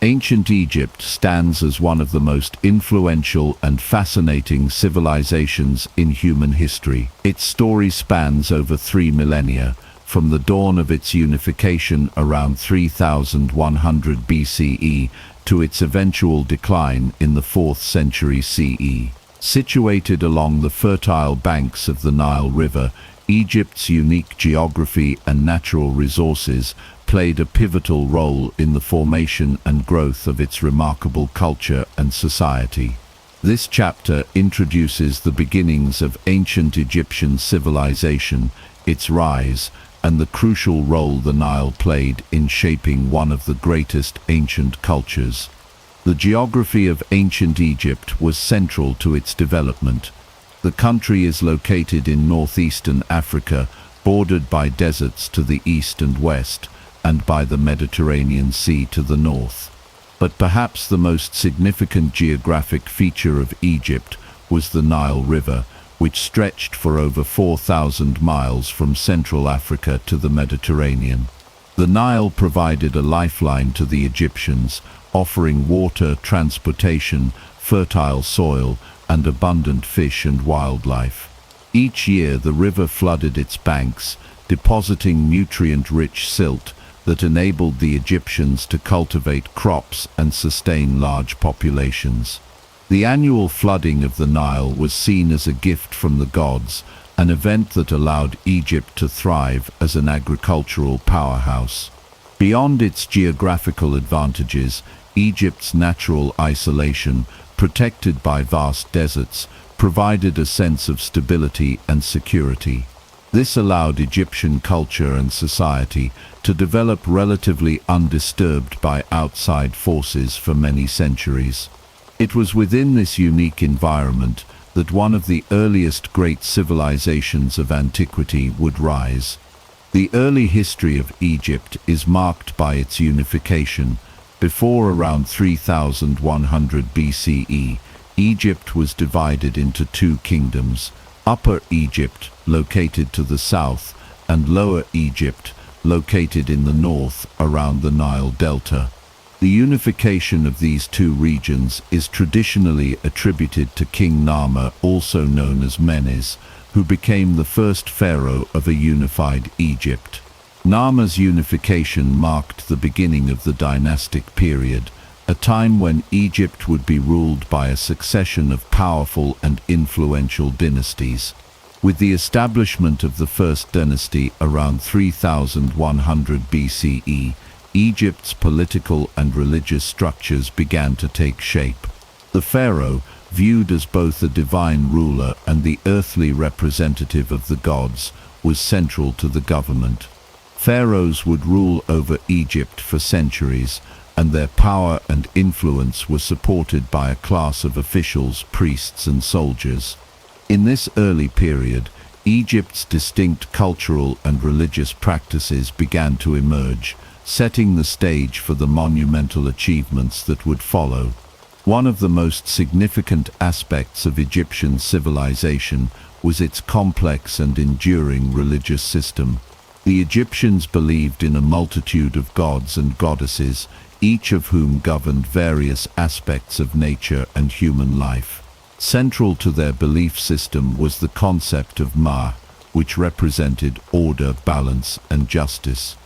Ancient Egypt stands as one of the most influential and fascinating civilizations in human history. Its story spans over 3 millennia, from the dawn of its unification around 3100 BCE to its eventual decline in the 4th century CE. Situated along the fertile banks of the Nile River, Egypt's unique geography and natural resources played a pivotal role in the formation and growth of its remarkable culture and society. This chapter introduces the beginnings of ancient Egyptian civilization, its rise, and the crucial role the Nile played in shaping one of the greatest ancient cultures. The geography of ancient Egypt was central to its development. The country is located in northeastern Africa, bordered by deserts to the east and west, and by the Mediterranean Sea to the north. But perhaps the most significant geographic feature of Egypt was the Nile River, which stretched for over 4,000 miles from Central Africa to the Mediterranean. The Nile provided a lifeline to the Egyptians, offering water, transportation, fertile soil, and abundant fish and wildlife. Each year the river flooded its banks, depositing nutrient-rich silt that enabled the Egyptians to cultivate crops and sustain large populations. The annual flooding of the Nile was seen as a gift from the gods, an event that allowed Egypt to thrive as an agricultural powerhouse. Beyond its geographical advantages, Egypt's natural isolation, protected by vast deserts, provided a sense of stability and security. This allowed Egyptian culture and society to develop relatively undisturbed by outside forces for many centuries. It was within this unique environment that one of the earliest great civilizations of antiquity would rise. The early history of Egypt is marked by its unification. Before around 3100 BCE, Egypt was divided into two kingdoms: Upper Egypt, located to the south, and Lower Egypt, located in the north around the Nile Delta. The unification of these two regions is traditionally attributed to King Narmer, also known as Menes, who became the first pharaoh of a unified Egypt. Narmer's unification marked the beginning of the dynastic period, a time when Egypt would be ruled by a succession of powerful and influential dynasties. With the establishment of the first dynasty around 3100 BCE, Egypt's political and religious structures began to take shape. The pharaoh, viewed as both a divine ruler and the earthly representative of the gods, was central to the government. Pharaohs would rule over Egypt for centuries, and their power and influence were supported by a class of officials, priests, and soldiers. In this early period, Egypt's distinct cultural and religious practices began to emerge, setting the stage for the monumental achievements that would follow. One of the most significant aspects of Egyptian civilization was its complex and enduring religious system. The Egyptians believed in a multitude of gods and goddesses, each of whom governed various aspects of nature and human life. Central to their belief system was the concept of Ma, which represented order, balance, and justice.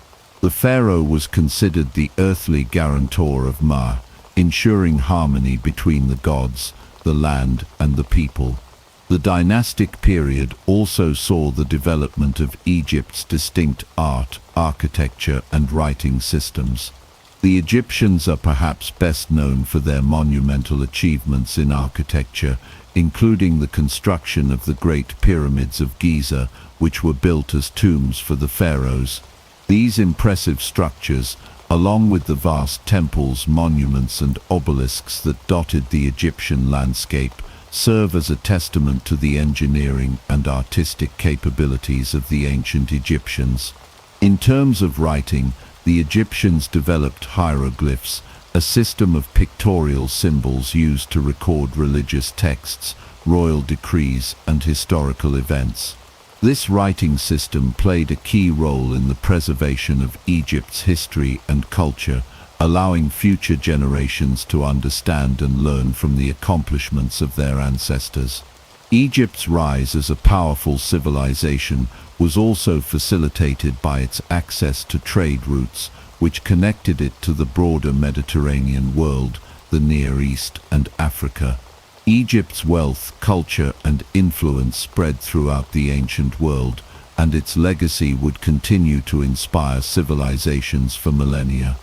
The pharaoh was considered the earthly guarantor of Ma, ensuring harmony between the gods, the land, and the people. The dynastic period also saw the development of Egypt's distinct art, architecture, and writing systems. The Egyptians are perhaps best known for their monumental achievements in architecture, including the construction of the Great Pyramids of Giza, which were built as tombs for the pharaohs. These impressive structures, along with the vast temples, monuments, and obelisks that dotted the Egyptian landscape, serve as a testament to the engineering and artistic capabilities of the ancient Egyptians. In terms of writing, the Egyptians developed hieroglyphs, a system of pictorial symbols used to record religious texts, royal decrees, and historical events. This writing system played a key role in the preservation of Egypt's history and culture, allowing future generations to understand and learn from the accomplishments of their ancestors. Egypt's rise as a powerful civilization was also facilitated by its access to trade routes, which connected it to the broader Mediterranean world, the Near East and Africa. Egypt's wealth, culture and influence spread throughout the ancient world, and its legacy would continue to inspire civilizations for millennia.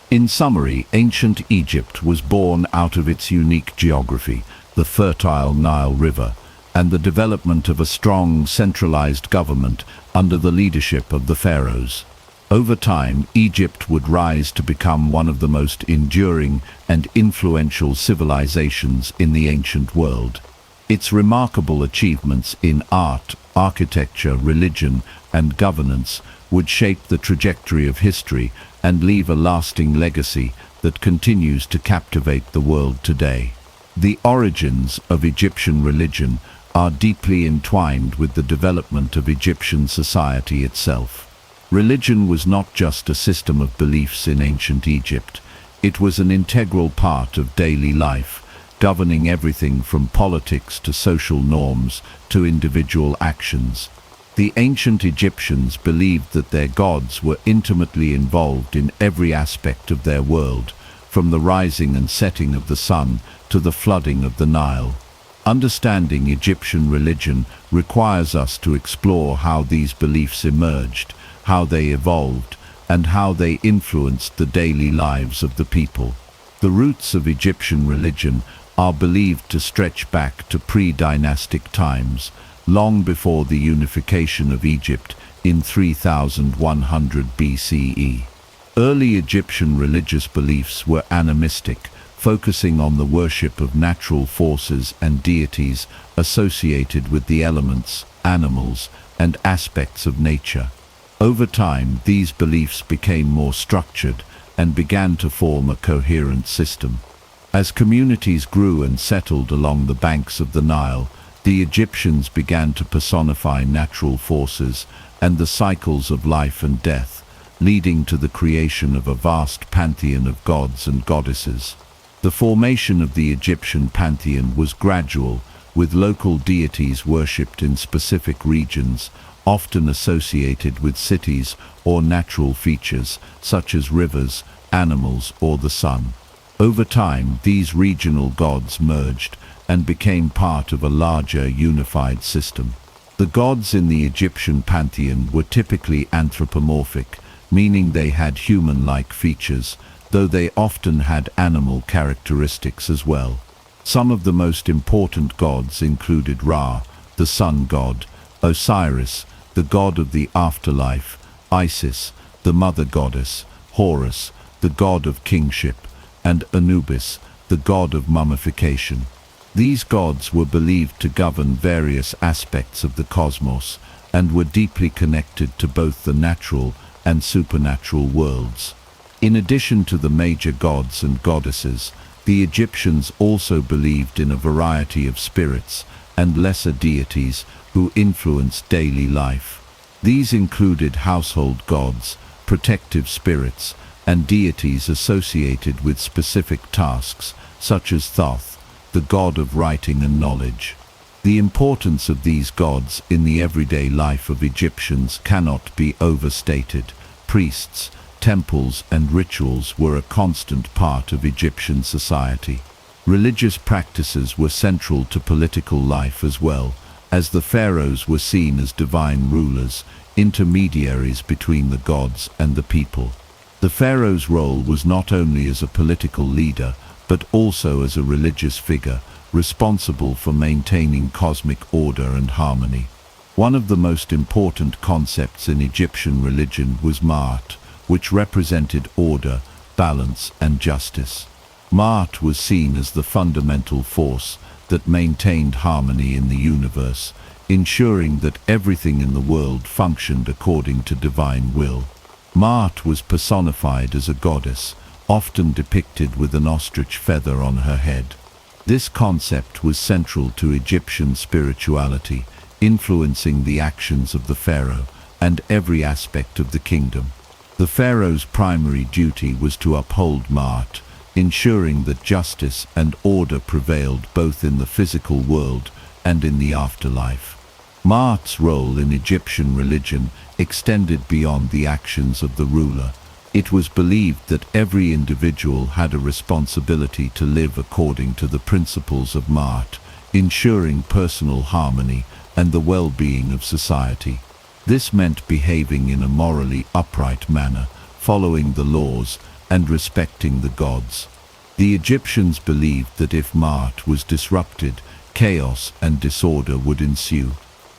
In summary, ancient Egypt was born out of its unique geography, the fertile Nile River, and the development of a strong, centralized government under the leadership of the Pharaohs. Over time, Egypt would rise to become one of the most enduring and influential civilizations in the ancient world. Its remarkable achievements in art, architecture, religion, and governance would shape the trajectory of history and leave a lasting legacy that continues to captivate the world today. The origins of Egyptian religion are deeply entwined with the development of Egyptian society itself. Religion was not just a system of beliefs in ancient Egypt. It was an integral part of daily life, governing everything from politics to social norms to individual actions. The ancient Egyptians believed that their gods were intimately involved in every aspect of their world, from the rising and setting of the sun to the flooding of the Nile. Understanding Egyptian religion requires us to explore how these beliefs emerged, how they evolved, and how they influenced the daily lives of the people. The roots of Egyptian religion are believed to stretch back to pre-dynastic times, long before the unification of Egypt in 3100 BCE. Early Egyptian religious beliefs were animistic, focusing on the worship of natural forces and deities associated with the elements, animals, and aspects of nature. Over time, these beliefs became more structured and began to form a coherent system. As communities grew and settled along the banks of the Nile, the Egyptians began to personify natural forces and the cycles of life and death, leading to the creation of a vast pantheon of gods and goddesses. The formation of the Egyptian pantheon was gradual, with local deities worshipped in specific regions, often associated with cities or natural features such as rivers, animals, or the sun. Over time, these regional gods merged and became part of a larger unified system. The gods in the Egyptian pantheon were typically anthropomorphic, meaning they had human-like features, though they often had animal characteristics as well. Some of the most important gods included Ra, the sun god, Osiris, the god of the afterlife, Isis, the mother goddess, Horus, the god of kingship, and Anubis, the god of mummification. These gods were believed to govern various aspects of the cosmos and were deeply connected to both the natural and supernatural worlds. In addition to the major gods and goddesses, the Egyptians also believed in a variety of spirits and lesser deities who influenced daily life. These included household gods, protective spirits, and deities associated with specific tasks, such as Thoth, the god of writing and knowledge. The importance of these gods in the everyday life of Egyptians cannot be overstated. Priests, temples, and rituals were a constant part of Egyptian society. Religious practices were central to political life as well, as the pharaohs were seen as divine rulers, intermediaries between the gods and the people. The pharaoh's role was not only as a political leader, but also as a religious figure, responsible for maintaining cosmic order and harmony. One of the most important concepts in Egyptian religion was Ma'at, which represented order, balance, and justice. Ma'at was seen as the fundamental force that maintained harmony in the universe, ensuring that everything in the world functioned according to divine will. Ma'at was personified as a goddess, often depicted with an ostrich feather on her head. This concept was central to Egyptian spirituality, influencing the actions of the pharaoh and every aspect of the kingdom. The pharaoh's primary duty was to uphold Ma'at, ensuring that justice and order prevailed both in the physical world and in the afterlife. Ma'at's role in Egyptian religion extended beyond the actions of the ruler. It was believed that every individual had a responsibility to live according to the principles of Ma'at, ensuring personal harmony and the well-being of society. This meant behaving in a morally upright manner, following the laws, and respecting the gods. The Egyptians believed that if Ma'at was disrupted, chaos and disorder would ensue.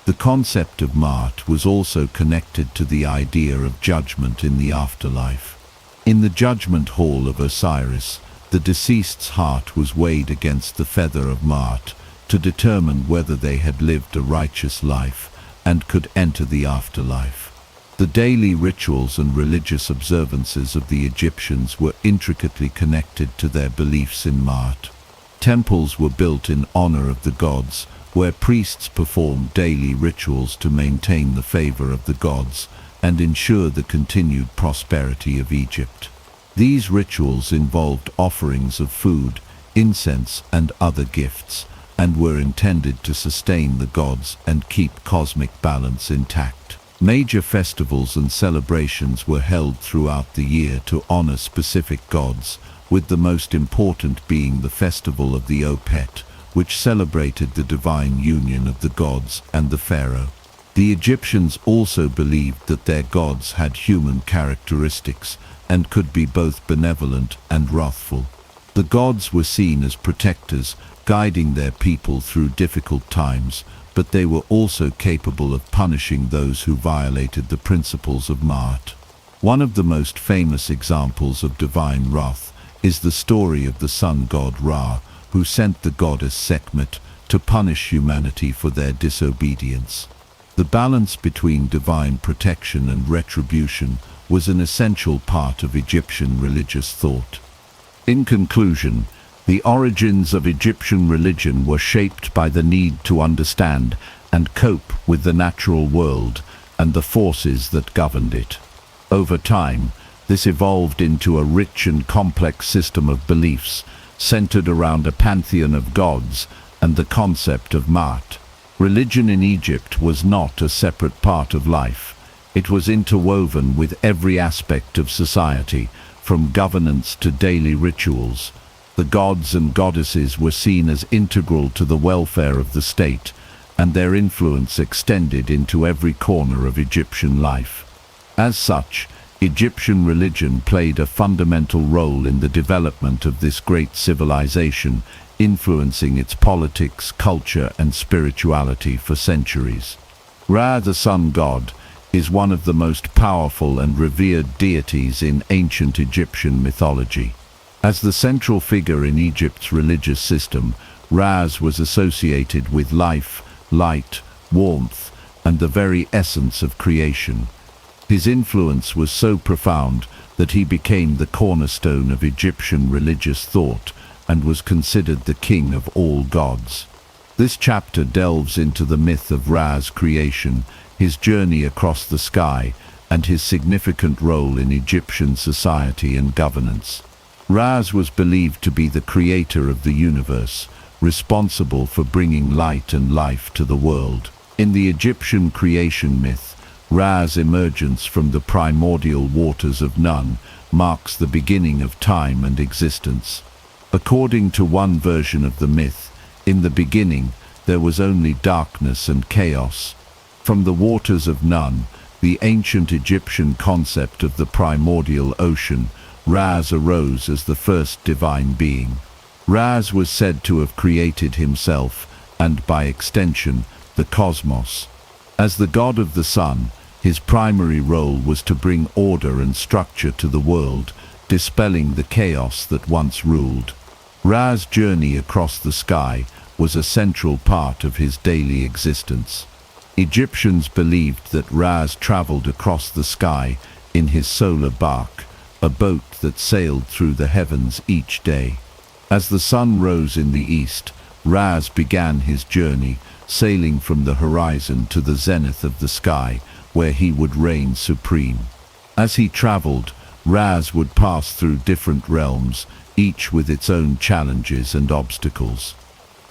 The concept of Ma'at was also connected to the idea of judgment in the afterlife. In the judgment hall of Osiris, the deceased's heart was weighed against the feather of Ma'at to determine whether they had lived a righteous life and could enter the afterlife. The daily rituals and religious observances of the Egyptians were intricately connected to their beliefs in Ma'at. Temples were built in honor of the gods, where priests performed daily rituals to maintain the favor of the gods and ensure the continued prosperity of Egypt. These rituals involved offerings of food, incense, and other gifts, and were intended to sustain the gods and keep cosmic balance intact. Major festivals and celebrations were held throughout the year to honor specific gods, with the most important being the Festival of the Opet, which celebrated the divine union of the gods and the pharaoh. The Egyptians also believed that their gods had human characteristics and could be both benevolent and wrathful. The gods were seen as protectors, guiding their people through difficult times, but they were also capable of punishing those who violated the principles of Ma'at. One of the most famous examples of divine wrath is the story of the sun god Ra, who sent the goddess Sekhmet to punish humanity for their disobedience. The balance between divine protection and retribution was an essential part of Egyptian religious thought. In conclusion, the origins of Egyptian religion were shaped by the need to understand and cope with the natural world and the forces that governed it. Over time, this evolved into a rich and complex system of beliefs centered around a pantheon of gods and the concept of Ma'at. Religion in Egypt was not a separate part of life. It was interwoven with every aspect of society, from governance to daily rituals. The gods and goddesses were seen as integral to the welfare of the state, and their influence extended into every corner of Egyptian life. As such, Egyptian religion played a fundamental role in the development of this great civilization, influencing its politics, culture, and spirituality for centuries. Ra, the sun god, is one of the most powerful and revered deities in ancient Egyptian mythology. As the central figure in Egypt's religious system, Ra was associated with life, light, warmth, and the very essence of creation. His influence was so profound that he became the cornerstone of Egyptian religious thought and was considered the king of all gods. This chapter delves into the myth of Ra's creation, his journey across the sky, and his significant role in Egyptian society and governance. Ra was believed to be the creator of the universe, responsible for bringing light and life to the world. In the Egyptian creation myth, Ra's emergence from the primordial waters of Nun marks the beginning of time and existence. According to one version of the myth, in the beginning there was only darkness and chaos. From the waters of Nun, the ancient Egyptian concept of the primordial ocean, Ra arose as the first divine being. Ra was said to have created himself, and by extension, the cosmos. As the god of the sun, his primary role was to bring order and structure to the world, dispelling the chaos that once ruled. Ra's journey across the sky was a central part of his daily existence. Egyptians believed that Ra traveled across the sky in his solar bark, a boat that sailed through the heavens each day. As the sun rose in the east, Ra began his journey, sailing from the horizon to the zenith of the sky, where he would reign supreme. As he traveled, Raz would pass through different realms, each with its own challenges and obstacles.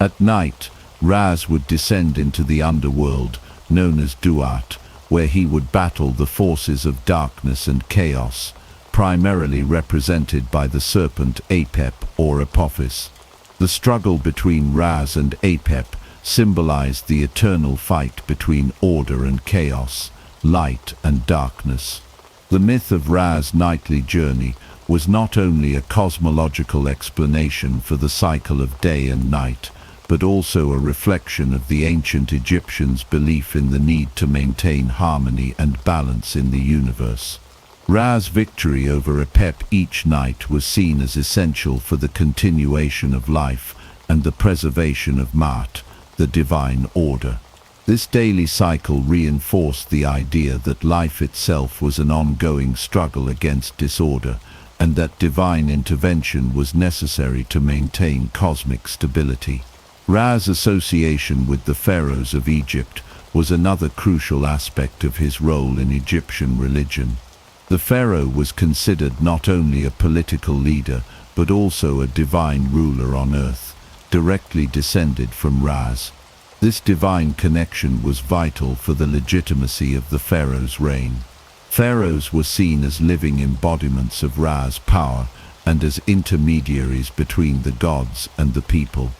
At night, Raz would descend into the underworld, known as Duat, where he would battle the forces of darkness and chaos, primarily represented by the serpent Apep or Apophis. The struggle between Raz and Apep symbolized the eternal fight between order and chaos, light and darkness. The myth of Raz's nightly journey was not only a cosmological explanation for the cycle of day and night, but also a reflection of the ancient Egyptians' belief in the need to maintain harmony and balance in the universe. Ra's victory over Apep each night was seen as essential for the continuation of life and the preservation of Maat, the divine order. This daily cycle reinforced the idea that life itself was an ongoing struggle against disorder, and that divine intervention was necessary to maintain cosmic stability. Ra's association with the pharaohs of Egypt was another crucial aspect of his role in Egyptian religion. The pharaoh was considered not only a political leader, but also a divine ruler on earth, directly descended from Raz. This divine connection was vital for the legitimacy of the pharaoh's reign. Pharaohs were seen as living embodiments of Ra's power and as intermediaries between the gods and the people.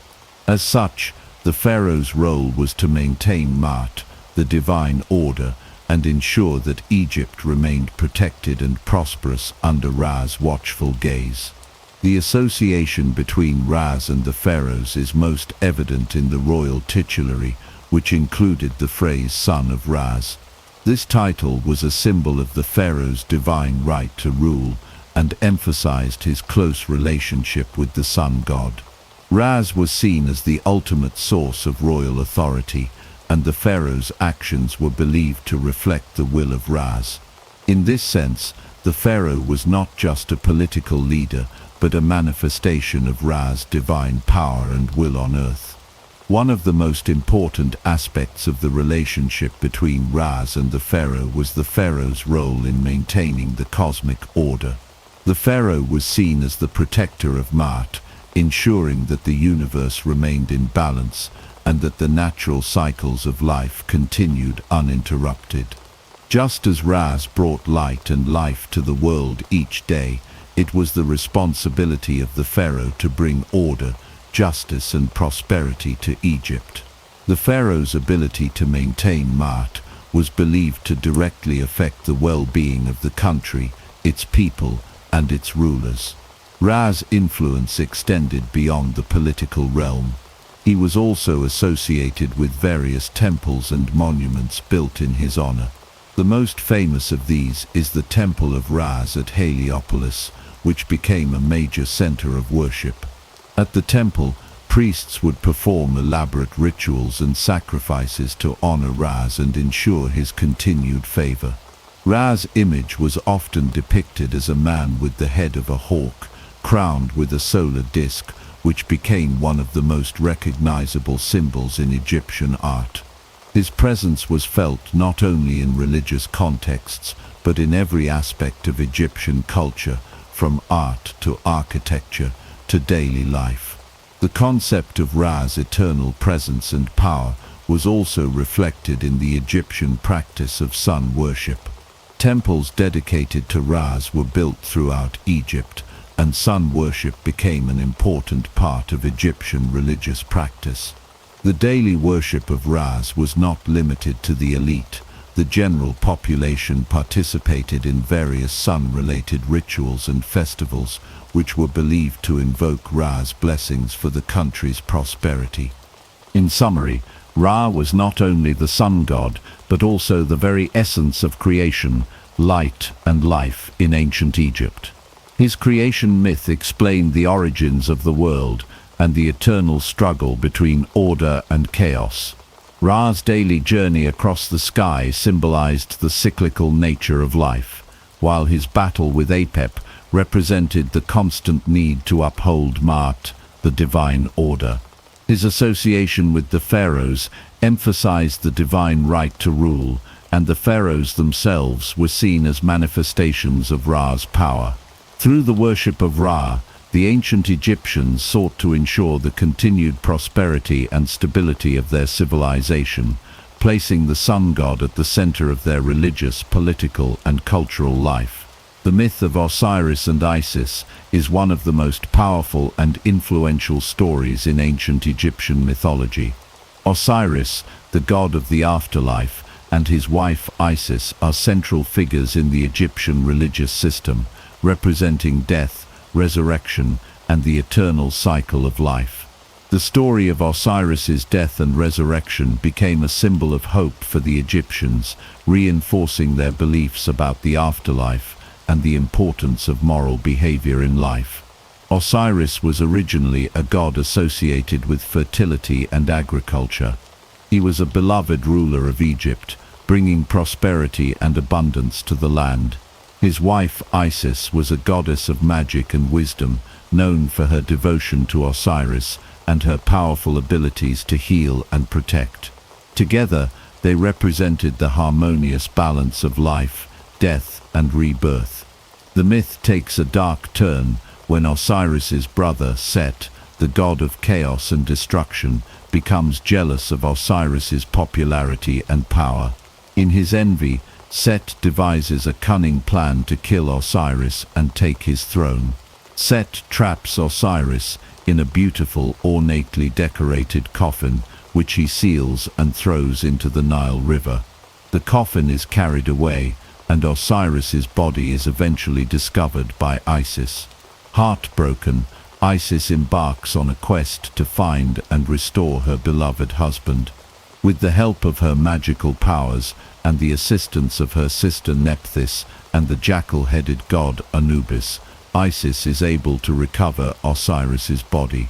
As such, the pharaoh's role was to maintain Maat, the divine order, and ensure that Egypt remained protected and prosperous under Ra's watchful gaze. The association between Raz and the pharaohs is most evident in the royal titulary, which included the phrase "son of Raz." This title was a symbol of the pharaoh's divine right to rule and emphasized his close relationship with the sun god. Raz was seen as the ultimate source of royal authority, and the pharaoh's actions were believed to reflect the will of Raz. In this sense, the pharaoh was not just a political leader, but a manifestation of Ra's divine power and will on earth. One of the most important aspects of the relationship between Raz and the pharaoh was the pharaoh's role in maintaining the cosmic order. The pharaoh was seen as the protector of Maat, ensuring that the universe remained in balance and that the natural cycles of life continued uninterrupted. Just as Raz brought light and life to the world each day, it was the responsibility of the pharaoh to bring order, justice and prosperity to Egypt. The pharaoh's ability to maintain Maat was believed to directly affect the well-being of the country, its people and its rulers. Ra's influence extended beyond the political realm. He was also associated with various temples and monuments built in his honor. The most famous of these is the Temple of Raz at Heliopolis, which became a major center of worship. At the temple, priests would perform elaborate rituals and sacrifices to honor Raz and ensure his continued favor. Ra's image was often depicted as a man with the head of a hawk, crowned with a solar disk, which became one of the most recognizable symbols in Egyptian art. His presence was felt not only in religious contexts, but in every aspect of Egyptian culture, from art to architecture to daily life. The concept of Ra's eternal presence and power was also reflected in the Egyptian practice of sun worship. Temples dedicated to Raz were built throughout Egypt, and sun worship became an important part of Egyptian religious practice. The daily worship of Raz was not limited to the elite. The general population participated in various sun-related rituals and festivals, which were believed to invoke Ra's blessings for the country's prosperity. In summary, Ra was not only the sun god, but also the very essence of creation, light and life in ancient Egypt. His creation myth explained the origins of the world and the eternal struggle between order and chaos. Ra's daily journey across the sky symbolized the cyclical nature of life, while his battle with Apep represented the constant need to uphold Maat, the divine order. His association with the pharaohs emphasized the divine right to rule and the pharaohs themselves were seen as manifestations of Ra's power. Through the worship of Ra, the ancient Egyptians sought to ensure the continued prosperity and stability of their civilization, placing the sun god at the center of their religious, political, and cultural life. The myth of Osiris and Isis is one of the most powerful and influential stories in ancient Egyptian mythology. Osiris, the god of the afterlife, and his wife Isis are central figures in the Egyptian religious system, representing death, resurrection, and the eternal cycle of life. The story of Osiris's death and resurrection became a symbol of hope for the Egyptians, reinforcing their beliefs about the afterlife and the importance of moral behavior in life. Osiris was originally a god associated with fertility and agriculture. He was a beloved ruler of Egypt, bringing prosperity and abundance to the land. His wife Isis was a goddess of magic and wisdom, known for her devotion to Osiris and her powerful abilities to heal and protect. Together, they represented the harmonious balance of life, death, and rebirth. The myth takes a dark turn when Osiris's brother Set, the god of chaos and destruction, becomes jealous of Osiris's popularity and power. In his envy, Set devises a cunning plan to kill Osiris and take his throne. Set traps Osiris in a beautiful, ornately decorated coffin, which he seals and throws into the Nile River. The coffin is carried away, and Osiris's body is eventually discovered by Isis. Heartbroken, Isis embarks on a quest to find and restore her beloved husband. With the help of her magical powers and the assistance of her sister Nephthys and the jackal-headed god Anubis, Isis is able to recover Osiris's body.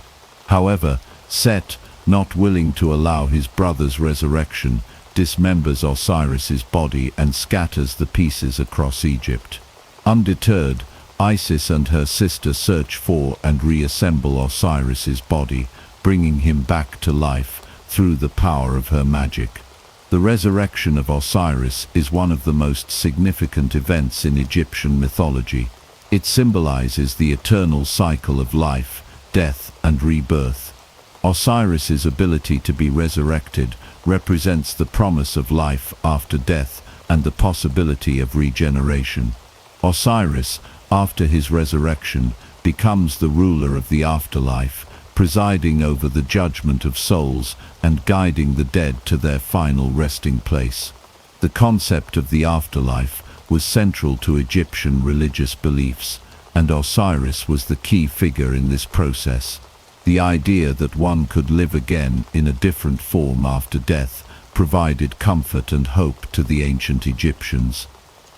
However, Set, not willing to allow his brother's resurrection, dismembers Osiris's body and scatters the pieces across Egypt. Undeterred, Isis and her sister search for and reassemble Osiris's body, bringing him back to life through the power of her magic. The resurrection of Osiris is one of the most significant events in Egyptian mythology. It symbolizes the eternal cycle of life, death, and rebirth. Osiris's ability to be resurrected represents the promise of life after death and the possibility of regeneration. Osiris, after his resurrection, becomes the ruler of the afterlife, presiding over the judgment of souls and guiding the dead to their final resting place. The concept of the afterlife was central to Egyptian religious beliefs, and Osiris was the key figure in this process. The idea that one could live again in a different form after death provided comfort and hope to the ancient Egyptians.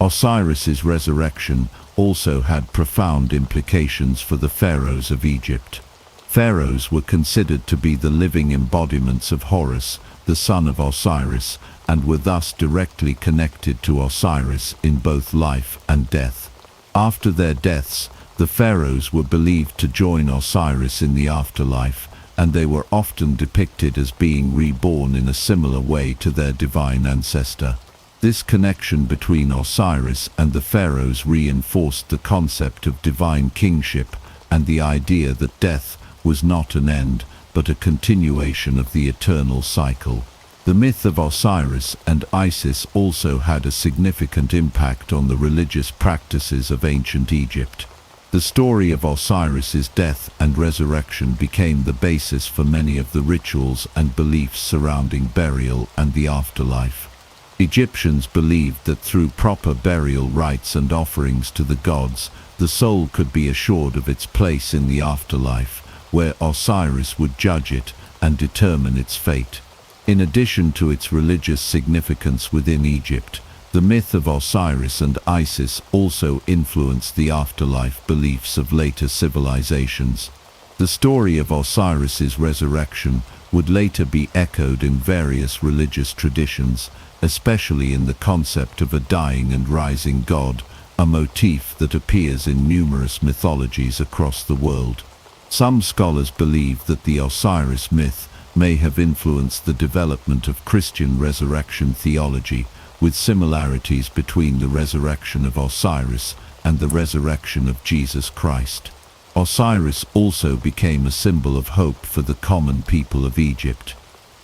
Osiris's resurrection also had profound implications for the pharaohs of Egypt. Pharaohs were considered to be the living embodiments of Horus, the son of Osiris, and were thus directly connected to Osiris in both life and death. After their deaths, the pharaohs were believed to join Osiris in the afterlife, and they were often depicted as being reborn in a similar way to their divine ancestor. This connection between Osiris and the pharaohs reinforced the concept of divine kingship and the idea that death was not an end, but a continuation of the eternal cycle. The myth of Osiris and Isis also had a significant impact on the religious practices of ancient Egypt. The story of Osiris's death and resurrection became the basis for many of the rituals and beliefs surrounding burial and the afterlife. Egyptians believed that through proper burial rites and offerings to the gods, the soul could be assured of its place in the afterlife, where Osiris would judge it and determine its fate. In addition to its religious significance within Egypt, the myth of Osiris and Isis also influenced the afterlife beliefs of later civilizations. The story of Osiris's resurrection would later be echoed in various religious traditions, especially in the concept of a dying and rising god, a motif that appears in numerous mythologies across the world. Some scholars believe that the Osiris myth may have influenced the development of Christian resurrection theology, with similarities between the resurrection of Osiris and the resurrection of Jesus Christ. Osiris also became a symbol of hope for the common people of Egypt.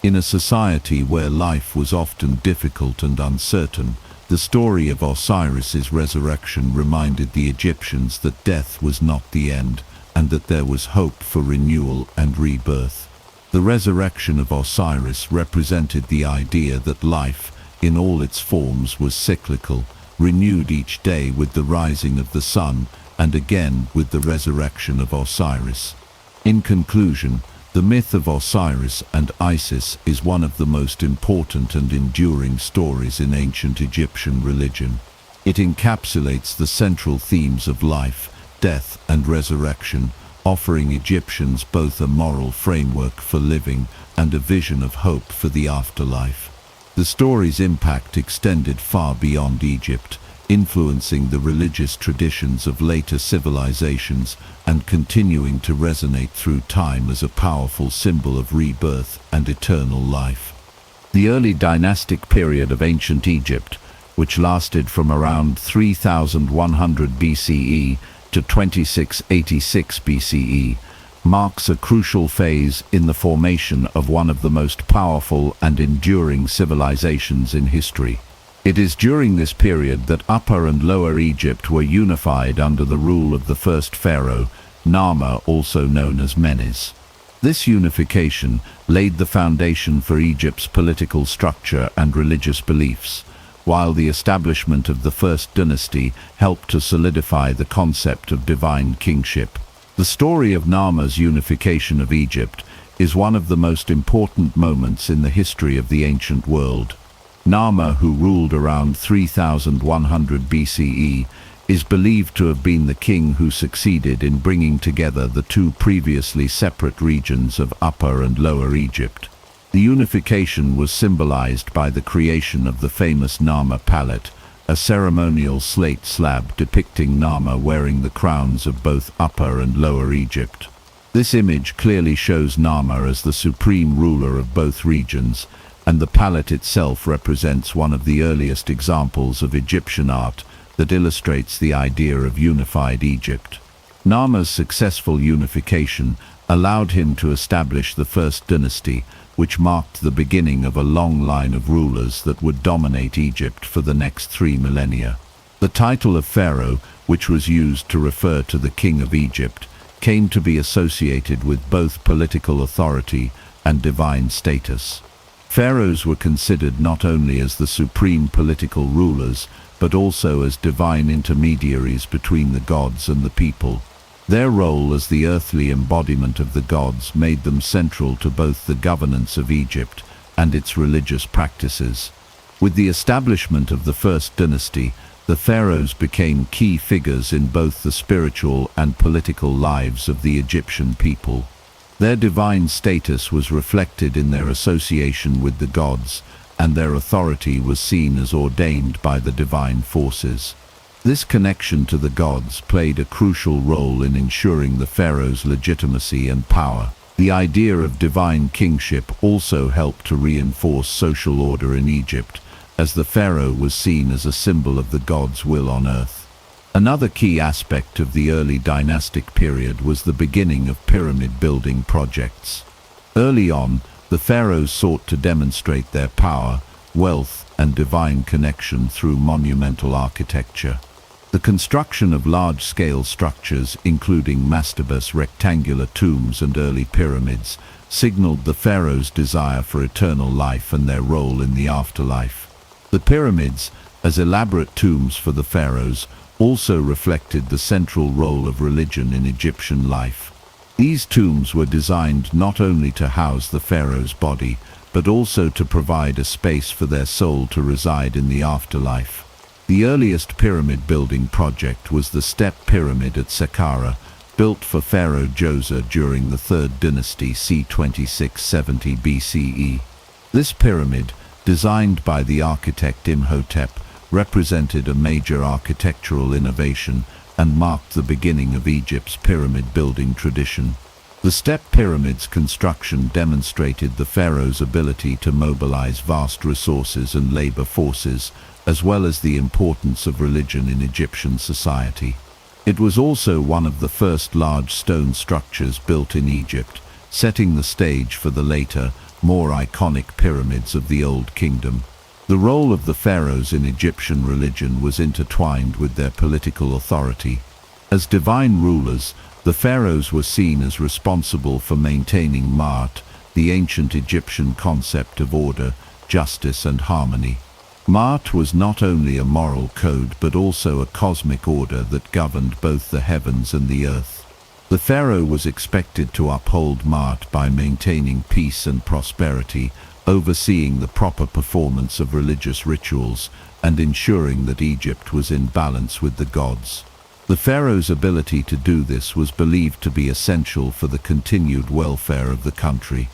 In a society where life was often difficult and uncertain, the story of Osiris's resurrection reminded the Egyptians that death was not the end, and that there was hope for renewal and rebirth. The resurrection of Osiris represented the idea that life, in all its forms, was cyclical, renewed each day with the rising of the sun, and again with the resurrection of Osiris. In conclusion, the myth of Osiris and Isis is one of the most important and enduring stories in ancient Egyptian religion. It encapsulates the central themes of life, death, and resurrection, offering Egyptians both a moral framework for living and a vision of hope for the afterlife. The story's impact extended far beyond Egypt, influencing the religious traditions of later civilizations and continuing to resonate through time as a powerful symbol of rebirth and eternal life. The early dynastic period of ancient Egypt, which lasted from around 3100 BCE to 2686 BCE, marks a crucial phase in the formation of one of the most powerful and enduring civilizations in history. It is during this period that Upper and Lower Egypt were unified under the rule of the first pharaoh, Narmer, also known as Menes. This unification laid the foundation for Egypt's political structure and religious beliefs, while the establishment of the first dynasty helped to solidify the concept of divine kingship. The story of Narmer's unification of Egypt is one of the most important moments in the history of the ancient world. Narmer, who ruled around 3100 BCE, is believed to have been the king who succeeded in bringing together the two previously separate regions of Upper and Lower Egypt. The unification was symbolized by the creation of the famous Narmer palette, a ceremonial slate slab depicting Narmer wearing the crowns of both Upper and Lower Egypt. This image clearly shows Narmer as the supreme ruler of both regions, and the palette itself represents one of the earliest examples of Egyptian art that illustrates the idea of unified Egypt. Narmer's successful unification allowed him to establish the first dynasty, which marked the beginning of a long line of rulers that would dominate Egypt for the next 3 millennia. The title of pharaoh, which was used to refer to the king of Egypt, came to be associated with both political authority and divine status. Pharaohs were considered not only as the supreme political rulers, but also as divine intermediaries between the gods and the people. Their role as the earthly embodiment of the gods made them central to both the governance of Egypt and its religious practices. With the establishment of the first dynasty, the pharaohs became key figures in both the spiritual and political lives of the Egyptian people. Their divine status was reflected in their association with the gods, and their authority was seen as ordained by the divine forces. This connection to the gods played a crucial role in ensuring the pharaoh's legitimacy and power. The idea of divine kingship also helped to reinforce social order in Egypt, as the pharaoh was seen as a symbol of the gods' will on earth. Another key aspect of the early dynastic period was the beginning of pyramid-building projects. Early on, the pharaohs sought to demonstrate their power, wealth, and divine connection through monumental architecture. The construction of large-scale structures, including mastebous rectangular tombs and early pyramids, signaled the pharaohs' desire for eternal life and their role in the afterlife. The pyramids, as elaborate tombs for the pharaohs, also reflected the central role of religion in Egyptian life. These tombs were designed not only to house the pharaoh's body, but also to provide a space for their soul to reside in the afterlife. The earliest pyramid-building project was the Step Pyramid at Saqqara, built for Pharaoh Djoser during the Third Dynasty c. 2670 BCE. This pyramid, designed by the architect Imhotep, represented a major architectural innovation and marked the beginning of Egypt's pyramid-building tradition. The step pyramids construction demonstrated the pharaoh's ability to mobilize vast resources and labor forces, as well as the importance of religion in Egyptian society. It was also one of the first large stone structures built in Egypt, setting the stage for the later, more iconic pyramids of the Old Kingdom. The role of the pharaohs in Egyptian religion was intertwined with their political authority. As divine rulers, the pharaohs were seen as responsible for maintaining Ma'at, the ancient Egyptian concept of order, justice and harmony. Ma'at was not only a moral code but also a cosmic order that governed both the heavens and the earth. The pharaoh was expected to uphold Ma'at by maintaining peace and prosperity, overseeing the proper performance of religious rituals, and ensuring that Egypt was in balance with the gods. The pharaoh's ability to do this was believed to be essential for the continued welfare of the country.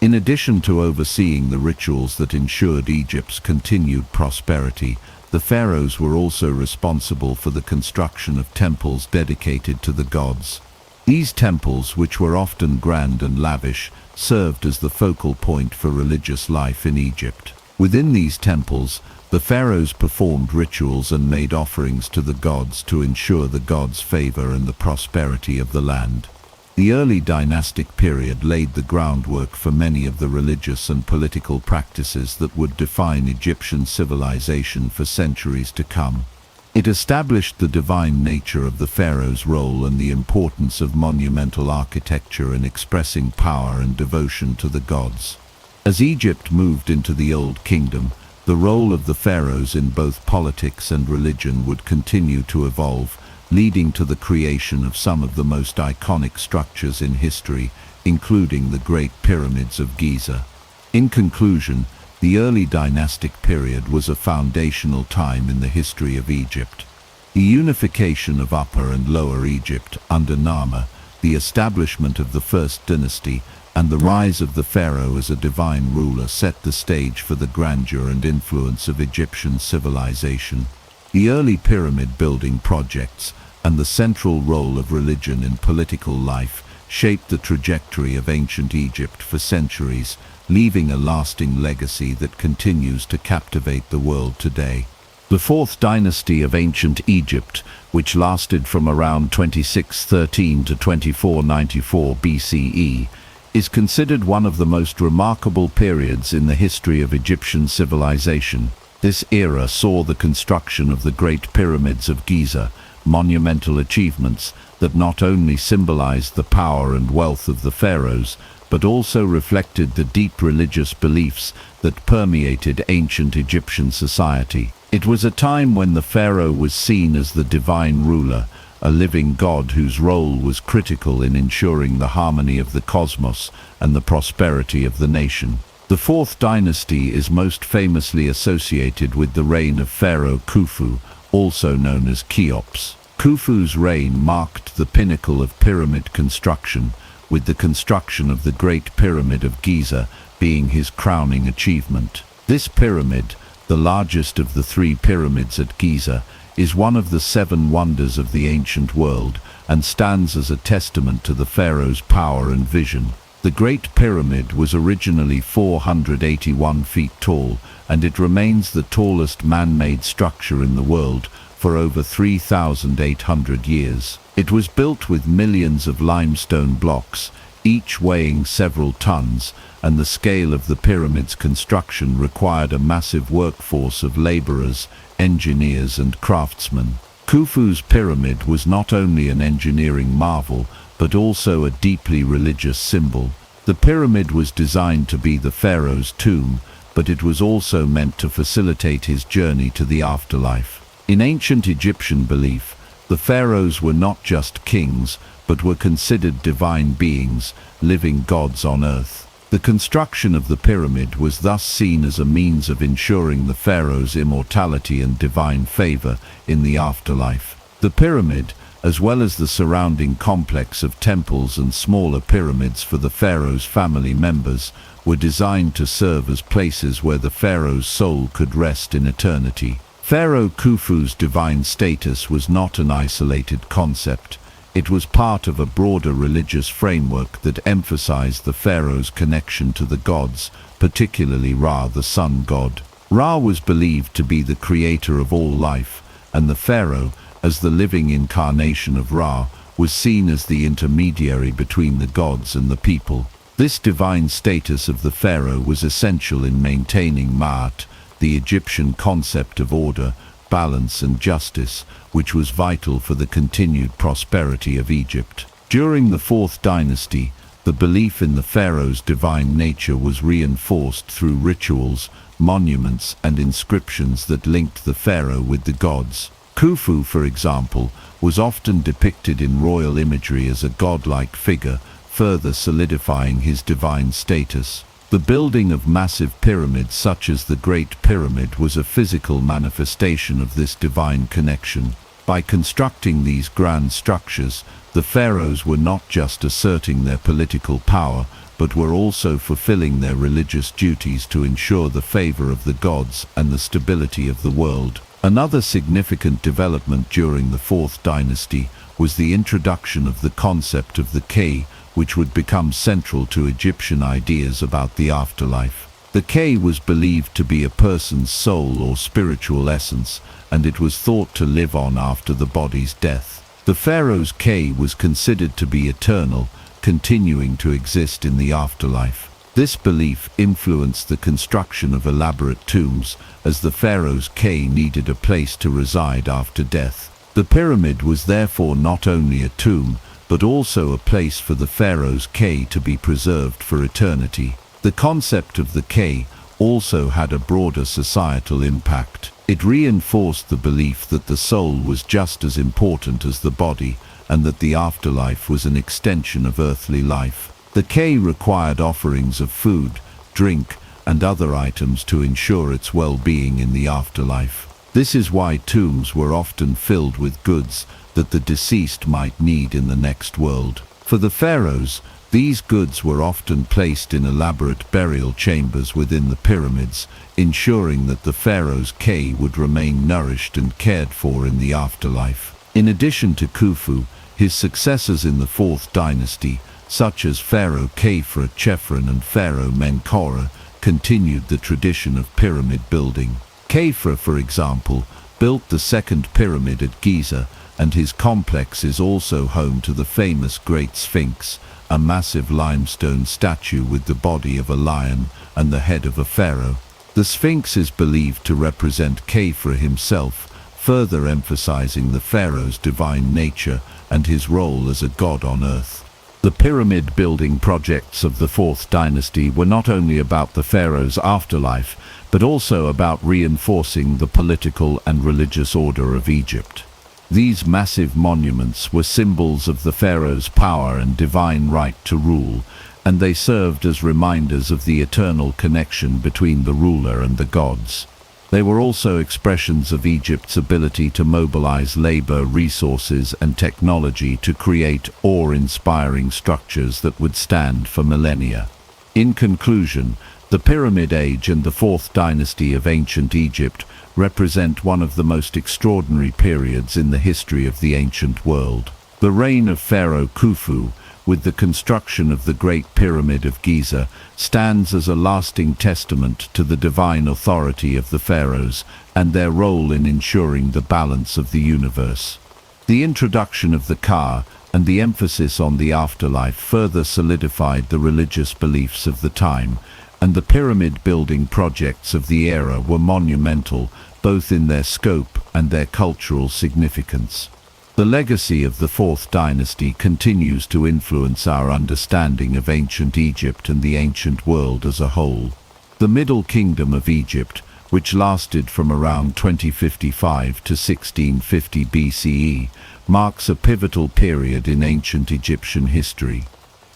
In addition to overseeing the rituals that ensured Egypt's continued prosperity, the pharaohs were also responsible for the construction of temples dedicated to the gods. These temples, which were often grand and lavish, served as the focal point for religious life in Egypt. Within these temples, the pharaohs performed rituals and made offerings to the gods to ensure the gods' favor and the prosperity of the land. The early dynastic period laid the groundwork for many of the religious and political practices that would define Egyptian civilization for centuries to come. It established the divine nature of the pharaoh's role and the importance of monumental architecture in expressing power and devotion to the gods. As Egypt moved into the Old Kingdom, the role of the pharaohs in both politics and religion would continue to evolve, leading to the creation of some of the most iconic structures in history, including the Great Pyramids of Giza. In conclusion, the early dynastic period was a foundational time in the history of Egypt. The unification of Upper and Lower Egypt under Nama, the establishment of the First Dynasty, and the rise of the pharaoh as a divine ruler set the stage for the grandeur and influence of Egyptian civilization. The early pyramid building projects and the central role of religion in political life shaped the trajectory of ancient Egypt for centuries, leaving a lasting legacy that continues to captivate the world today. The Fourth Dynasty of ancient Egypt, which lasted from around 2613 to 2494 BCE, is considered one of the most remarkable periods in the history of Egyptian civilization. This era saw the construction of the Great Pyramids of Giza, monumental achievements that not only symbolized the power and wealth of the pharaohs, but also reflected the deep religious beliefs that permeated ancient Egyptian society. It was a time when the pharaoh was seen as the divine ruler, a living god whose role was critical in ensuring the harmony of the cosmos and the prosperity of the nation. The Fourth Dynasty is most famously associated with the reign of Pharaoh Khufu, also known as Cheops. Khufu's reign marked the pinnacle of pyramid construction, with the construction of the Great Pyramid of Giza being his crowning achievement. This pyramid, the largest of the three pyramids at Giza, is one of the seven wonders of the ancient world and stands as a testament to the pharaoh's power and vision. The Great Pyramid was originally 481 feet tall, and it remains the tallest man-made structure in the world for over 3,800 years. It was built with millions of limestone blocks, each weighing several tons, and the scale of the pyramid's construction required a massive workforce of laborers, engineers and craftsmen. Khufu's pyramid was not only an engineering marvel, but also a deeply religious symbol. The pyramid was designed to be the pharaoh's tomb, but it was also meant to facilitate his journey to the afterlife. In ancient Egyptian belief, the pharaohs were not just kings, but were considered divine beings, living gods on earth. The construction of the pyramid was thus seen as a means of ensuring the pharaoh's immortality and divine favor in the afterlife. The pyramid, as well as the surrounding complex of temples and smaller pyramids for the pharaoh's family members, were designed to serve as places where the pharaoh's soul could rest in eternity. Pharaoh Khufu's divine status was not an isolated concept. It was part of a broader religious framework that emphasized the pharaoh's connection to the gods, particularly Ra, the sun god. Ra was believed to be the creator of all life, and the pharaoh, as the living incarnation of Ra, was seen as the intermediary between the gods and the people. This divine status of the pharaoh was essential in maintaining Ma'at, the Egyptian concept of order, balance and justice, which was vital for the continued prosperity of Egypt. During the Fourth Dynasty, the belief in the pharaoh's divine nature was reinforced through rituals, monuments and inscriptions that linked the pharaoh with the gods. Khufu, for example, was often depicted in royal imagery as a godlike figure, further solidifying his divine status. The building of massive pyramids such as the Great Pyramid was a physical manifestation of this divine connection. By constructing these grand structures, the pharaohs were not just asserting their political power, but were also fulfilling their religious duties to ensure the favor of the gods and the stability of the world. Another significant development during the Fourth Dynasty was the introduction of the concept of the Ka, which would become central to Egyptian ideas about the afterlife. The Ka was believed to be a person's soul or spiritual essence, and it was thought to live on after the body's death. The pharaoh's Ka was considered to be eternal, continuing to exist in the afterlife. This belief influenced the construction of elaborate tombs, as the pharaoh's Ka needed a place to reside after death. The pyramid was therefore not only a tomb, but also a place for the pharaoh's Ka to be preserved for eternity. The concept of the Ka also had a broader societal impact. It reinforced the belief that the soul was just as important as the body, and that the afterlife was an extension of earthly life. The Ka required offerings of food, drink, and other items to ensure its well-being in the afterlife. This is why tombs were often filled with goods that the deceased might need in the next world. For the pharaohs, these goods were often placed in elaborate burial chambers within the pyramids, ensuring that the pharaoh's Ka would remain nourished and cared for in the afterlife. In addition to Khufu, his successors in the Fourth Dynasty, such as Pharaoh Khafre, Jefferson and Pharaoh Menkaure, continued the tradition of pyramid building. Khafre, for example, built the second pyramid at Giza, and his complex is also home to the famous Great Sphinx, a massive limestone statue with the body of a lion and the head of a pharaoh. The Sphinx is believed to represent Khafre himself, further emphasizing the pharaoh's divine nature and his role as a god on earth. The pyramid building projects of the Fourth Dynasty were not only about the pharaoh's afterlife, but also about reinforcing the political and religious order of Egypt. These massive monuments were symbols of the pharaoh's power and divine right to rule, and they served as reminders of the eternal connection between the ruler and the gods. They were also expressions of Egypt's ability to mobilize labor, resources, and technology to create awe-inspiring structures that would stand for millennia. In conclusion, the Pyramid Age and the Fourth Dynasty of ancient Egypt represent one of the most extraordinary periods in the history of the ancient world. The reign of Pharaoh Khufu, with the construction of the Great Pyramid of Giza, stands as a lasting testament to the divine authority of the pharaohs and their role in ensuring the balance of the universe. The introduction of the Ka and the emphasis on the afterlife further solidified the religious beliefs of the time, and the pyramid-building projects of the era were monumental, both in their scope and their cultural significance. The legacy of the Fourth Dynasty continues to influence our understanding of ancient Egypt and the ancient world as a whole. The Middle Kingdom of Egypt, which lasted from around 2055 to 1650 BCE, marks a pivotal period in ancient Egyptian history.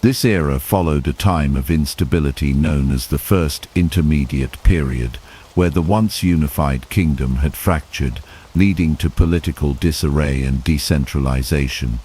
This era followed a time of instability known as the First Intermediate Period, where the once unified kingdom had fractured, leading to political disarray and decentralization.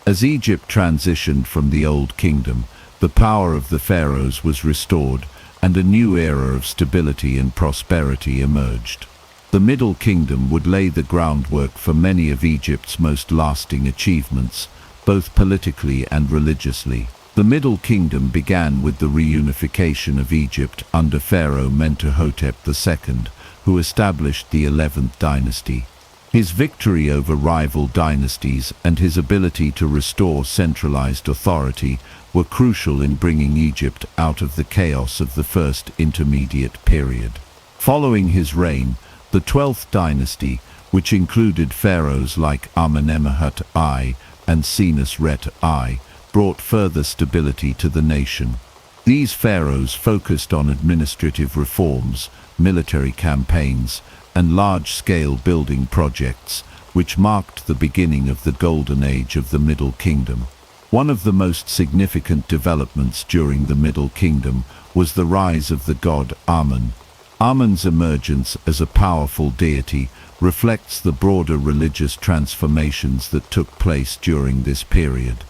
As Egypt transitioned from the Old Kingdom, the power of the pharaohs was restored, and a new era of stability and prosperity emerged. The Middle Kingdom would lay the groundwork for many of Egypt's most lasting achievements, both politically and religiously. The Middle Kingdom began with the reunification of Egypt under Pharaoh Mentuhotep II, who established the 11th dynasty. His victory over rival dynasties and his ability to restore centralized authority were crucial in bringing Egypt out of the chaos of the First Intermediate Period. Following his reign, the 12th dynasty, which included pharaohs like Amenemhat I and Senusret I, brought further stability to the nation. These pharaohs focused on administrative reforms, military campaigns, and large-scale building projects, which marked the beginning of the Golden Age of the Middle Kingdom. One of the most significant developments during the Middle Kingdom was the rise of the god Amun. Amun's emergence as a powerful deity reflects the broader religious transformations that took place during this period.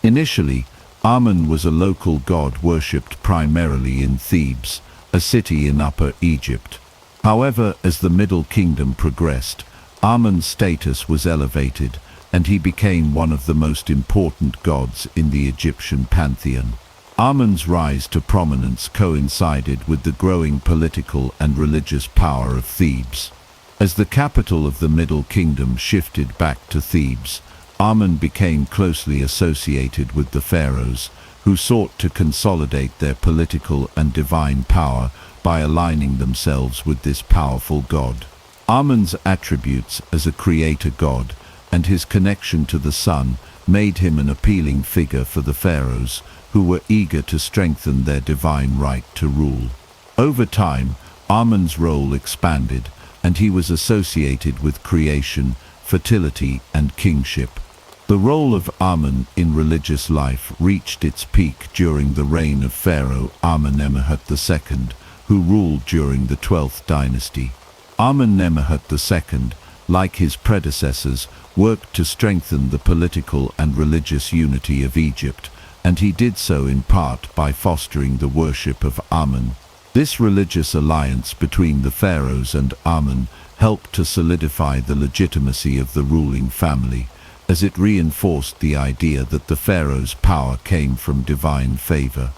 Initially, Amun was a local god worshipped primarily in Thebes, a city in Upper Egypt. However, as the Middle Kingdom progressed, Amun's status was elevated, and he became one of the most important gods in the Egyptian pantheon. Amun's rise to prominence coincided with the growing political and religious power of Thebes. As the capital of the Middle Kingdom shifted back to Thebes, Amun became closely associated with the pharaohs, who sought to consolidate their political and divine power by aligning themselves with this powerful god. Amun's attributes as a creator god and his connection to the sun made him an appealing figure for the pharaohs, who were eager to strengthen their divine right to rule. Over time, Amun's role expanded, and he was associated with creation, fertility, and kingship. The role of Amun in religious life reached its peak during the reign of Pharaoh Amenemhat II, who ruled during the 12th dynasty. Amenemhat II, like his predecessors, worked to strengthen the political and religious unity of Egypt, and he did so in part by fostering the worship of Amun. This religious alliance between the pharaohs and Amun helped to solidify the legitimacy of the ruling family, as it reinforced the idea that the pharaoh's power came from divine favor.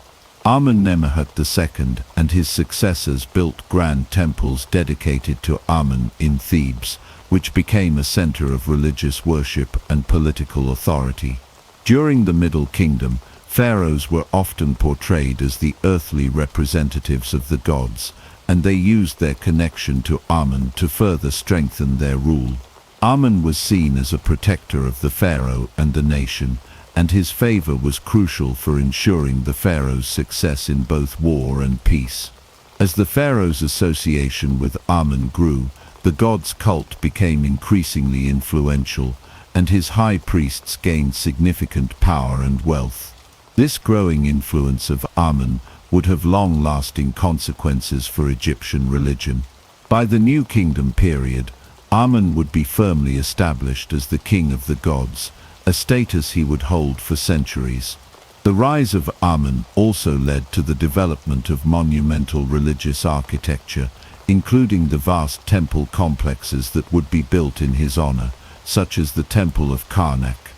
Amenemhat II and his successors built grand temples dedicated to Amun in Thebes, which became a center of religious worship and political authority. During the Middle Kingdom, pharaohs were often portrayed as the earthly representatives of the gods, and they used their connection to Amun to further strengthen their rule. Amun was seen as a protector of the pharaoh and the nation, and his favor was crucial for ensuring the pharaoh's success in both war and peace. As the pharaoh's association with Amun grew, the god's cult became increasingly influential, and his high priests gained significant power and wealth. This growing influence of Amun would have long-lasting consequences for Egyptian religion. By the New Kingdom period, Amun would be firmly established as the king of the gods, a status he would hold for centuries. The rise of Amun also led to the development of monumental religious architecture, including the vast temple complexes that would be built in his honor, such as the Temple of Karnak.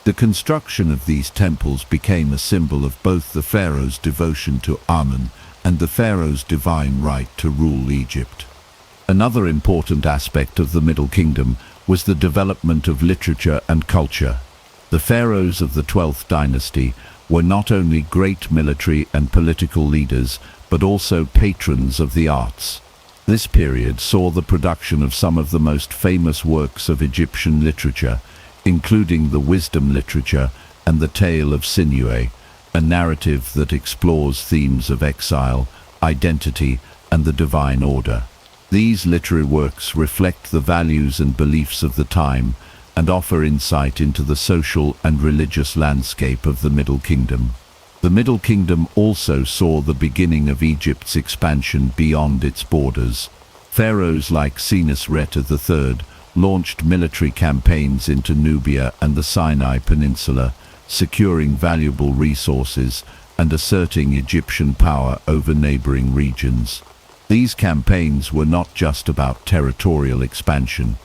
The construction of these temples became a symbol of both the pharaoh's devotion to Amun and the pharaoh's divine right to rule Egypt. Another important aspect of the Middle Kingdom was the development of literature and culture. The pharaohs of the 12th dynasty were not only great military and political leaders, but also patrons of the arts. This period saw the production of some of the most famous works of Egyptian literature, including the wisdom literature and the Tale of Sinuhe, a narrative that explores themes of exile, identity, and the divine order. These literary works reflect the values and beliefs of the time and offer insight into the social and religious landscape of the Middle Kingdom. The Middle Kingdom also saw the beginning of Egypt's expansion beyond its borders. Pharaohs like Senusret III launched military campaigns into Nubia and the Sinai Peninsula, securing valuable resources and asserting Egyptian power over neighboring regions. These campaigns were not just about territorial expansion.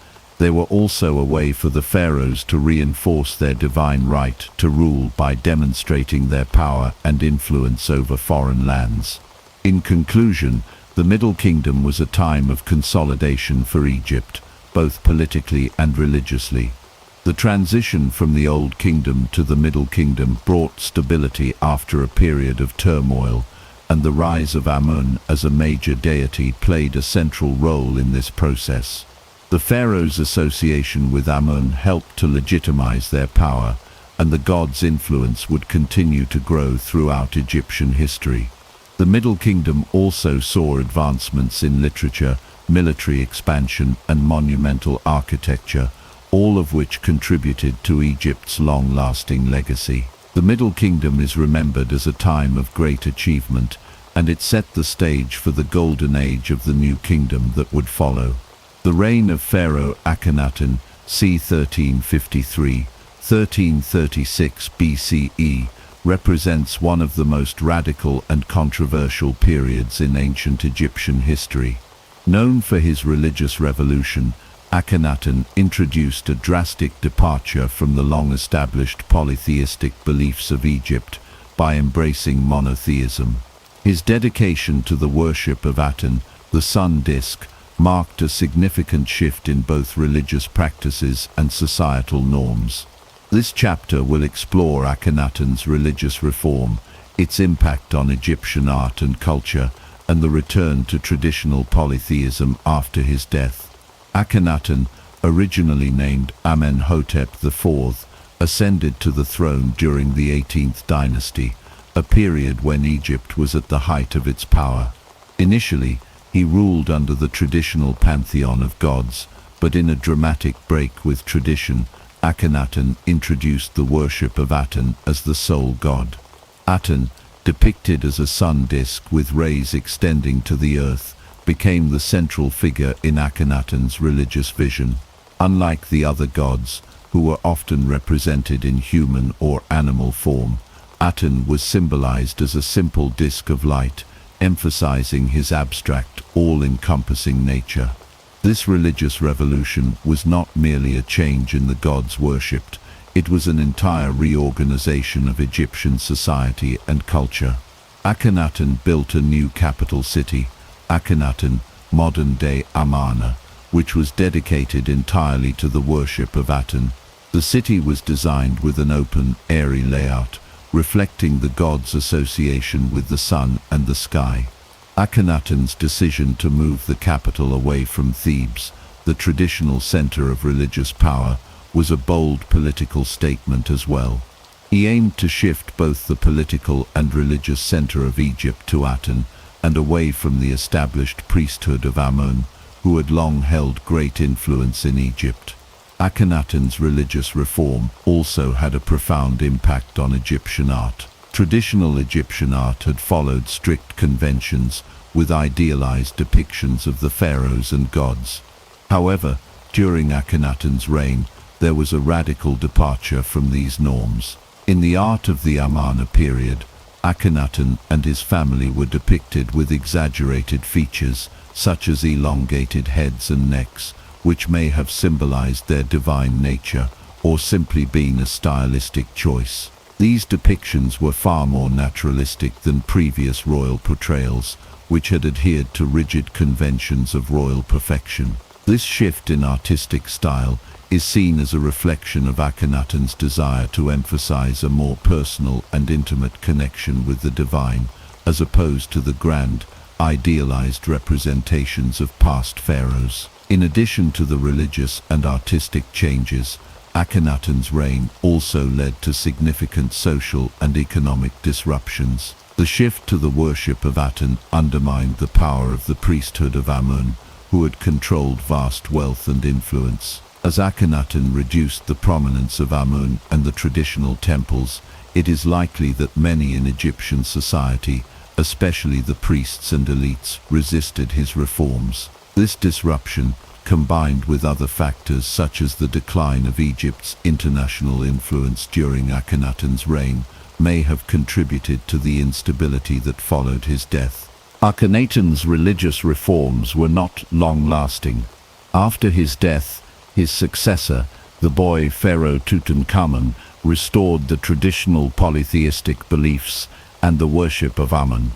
They were also a way for the pharaohs to reinforce their divine right to rule by demonstrating their power and influence over foreign lands. In conclusion, the Middle Kingdom was a time of consolidation for Egypt, both politically and religiously. The transition from the Old Kingdom to the Middle Kingdom brought stability after a period of turmoil, and the rise of Amun as a major deity played a central role in this process. The pharaohs' association with Amun helped to legitimize their power, and the god's influence would continue to grow throughout Egyptian history. The Middle Kingdom also saw advancements in literature, military expansion, and monumental architecture, all of which contributed to Egypt's long-lasting legacy. The Middle Kingdom is remembered as a time of great achievement, and it set the stage for the golden age of the new kingdom that would follow. The reign of Pharaoh Akhenaten, c. 1353–1336 BCE, represents one of the most radical and controversial periods in ancient Egyptian history. Known for his religious revolution, Akhenaten introduced a drastic departure from the long-established polytheistic beliefs of Egypt by embracing monotheism. His dedication to the worship of Aten, the sun disk, marked a significant shift in both religious practices and societal norms. This chapter will explore Akhenaten's religious reform, its impact on Egyptian art and culture, and the return to traditional polytheism after his death. Akhenaten, originally named Amenhotep IV, ascended to the throne during the 18th dynasty, a period when Egypt was at the height of its power. Initially, he ruled under the traditional pantheon of gods, but in a dramatic break with tradition, Akhenaten introduced the worship of Aten as the sole god. Aten, depicted as a sun disk with rays extending to the earth, became the central figure in Akhenaten's religious vision. Unlike the other gods, who were often represented in human or animal form, Aten was symbolized as a simple disk of light, emphasizing his abstract, all-encompassing nature. This religious revolution was not merely a change in the gods worshipped, it was an entire reorganization of Egyptian society and culture. Akhenaten built a new capital city, Akhenaten, modern-day Amarna, which was dedicated entirely to the worship of Aten. The city was designed with an open, airy layout, reflecting the god's association with the sun and the sky. Akhenaten's decision to move the capital away from Thebes, the traditional center of religious power, was a bold political statement as well. He aimed to shift both the political and religious center of Egypt to Aten, and away from the established priesthood of Amun, who had long held great influence in Egypt. Akhenaten's religious reform also had a profound impact on Egyptian art. Traditional Egyptian art had followed strict conventions, with idealized depictions of the pharaohs and gods. However, during Akhenaten's reign, there was a radical departure from these norms. In the art of the Amarna period, Akhenaten and his family were depicted with exaggerated features, such as elongated heads and necks, which may have symbolized their divine nature, or simply been a stylistic choice. These depictions were far more naturalistic than previous royal portrayals, which had adhered to rigid conventions of royal perfection. This shift in artistic style is seen as a reflection of Akhenaten's desire to emphasize a more personal and intimate connection with the divine, as opposed to the grand, idealized representations of past pharaohs. In addition to the religious and artistic changes, Akhenaten's reign also led to significant social and economic disruptions. The shift to the worship of Aten undermined the power of the priesthood of Amun, who had controlled vast wealth and influence. As Akhenaten reduced the prominence of Amun and the traditional temples, it is likely that many in Egyptian society, especially the priests and elites, resisted his reforms. This disruption, combined with other factors such as the decline of Egypt's international influence during Akhenaten's reign, may have contributed to the instability that followed his death. Akhenaten's religious reforms were not long-lasting. After his death, His successor, the boy Pharaoh Tutankhamun, restored the traditional polytheistic beliefs and the worship of Amun.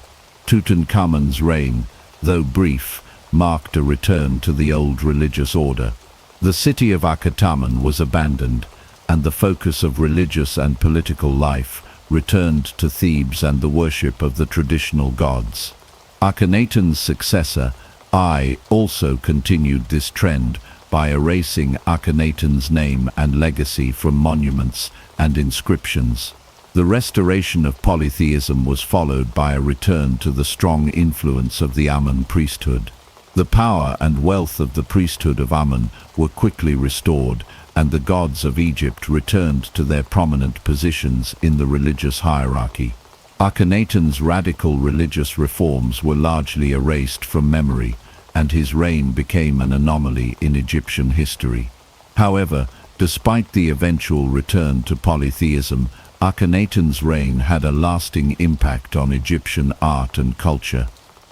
Tutankhamun's reign, though brief, marked a return to the old religious order. The city of Akhetamun was abandoned, and the focus of religious and political life returned to Thebes and the worship of the traditional gods. Akhenaten's successor, I, also continued this trend by erasing Akhenaten's name and legacy from monuments and inscriptions. The restoration of polytheism was followed by a return to the strong influence of the Amun priesthood. The power and wealth of the priesthood of Amun were quickly restored, and the gods of Egypt returned to their prominent positions in the religious hierarchy. Akhenaten's radical religious reforms were largely erased from memory, and his reign became an anomaly in Egyptian history. However, despite the eventual return to polytheism, Akhenaten's reign had a lasting impact on Egyptian art and culture.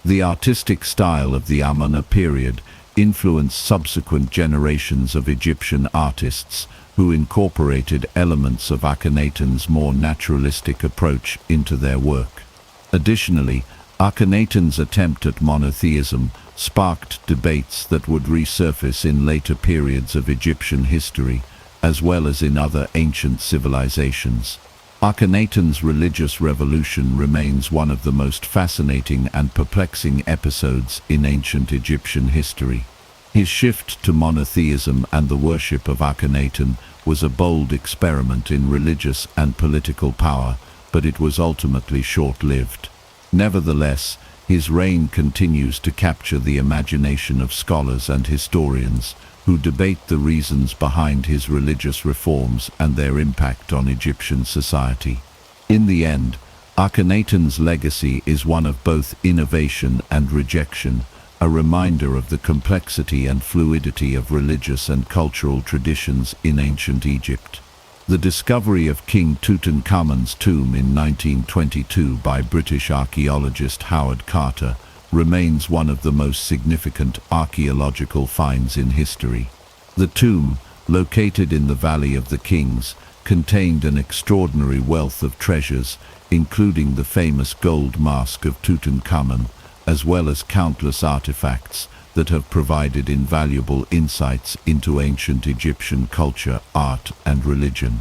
The artistic style of the Amun period influenced subsequent generations of Egyptian artists who incorporated elements of Akhenaten's more naturalistic approach into their work. Additionally, Akhenaten's attempt at monotheism sparked debates that would resurface in later periods of Egyptian history, as well as in other ancient civilizations. Akhenaten's religious revolution remains one of the most fascinating and perplexing episodes in ancient Egyptian history. His shift to monotheism and the worship of Akhenaten was a bold experiment in religious and political power, but it was ultimately short-lived. Nevertheless, his reign continues to capture the imagination of scholars and historians who debate the reasons behind his religious reforms and their impact on Egyptian society. In the end, Akhenaten's legacy is one of both innovation and rejection, a reminder of the complexity and fluidity of religious and cultural traditions in ancient Egypt. The discovery of King Tutankhamun's tomb in 1922 by British archaeologist Howard Carter remains one of the most significant archaeological finds in history. The tomb, located in the Valley of the Kings, contained an extraordinary wealth of treasures, including the famous gold mask of Tutankhamun, as well as countless artifacts that have provided invaluable insights into ancient Egyptian culture, art, and religion.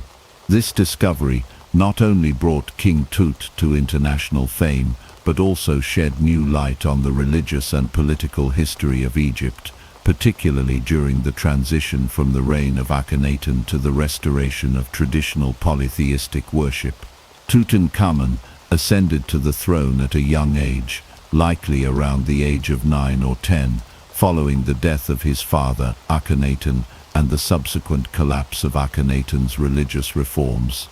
This discovery not only brought King Tut to international fame, but also shed new light on the religious and political history of Egypt, particularly during the transition from the reign of Akhenaten to the restoration of traditional polytheistic worship. Tutankhamun ascended to the throne at a young age, likely around the age of 9 or 10, following the death of his father, Akhenaten, and the subsequent collapse of Akhenaten's religious reforms.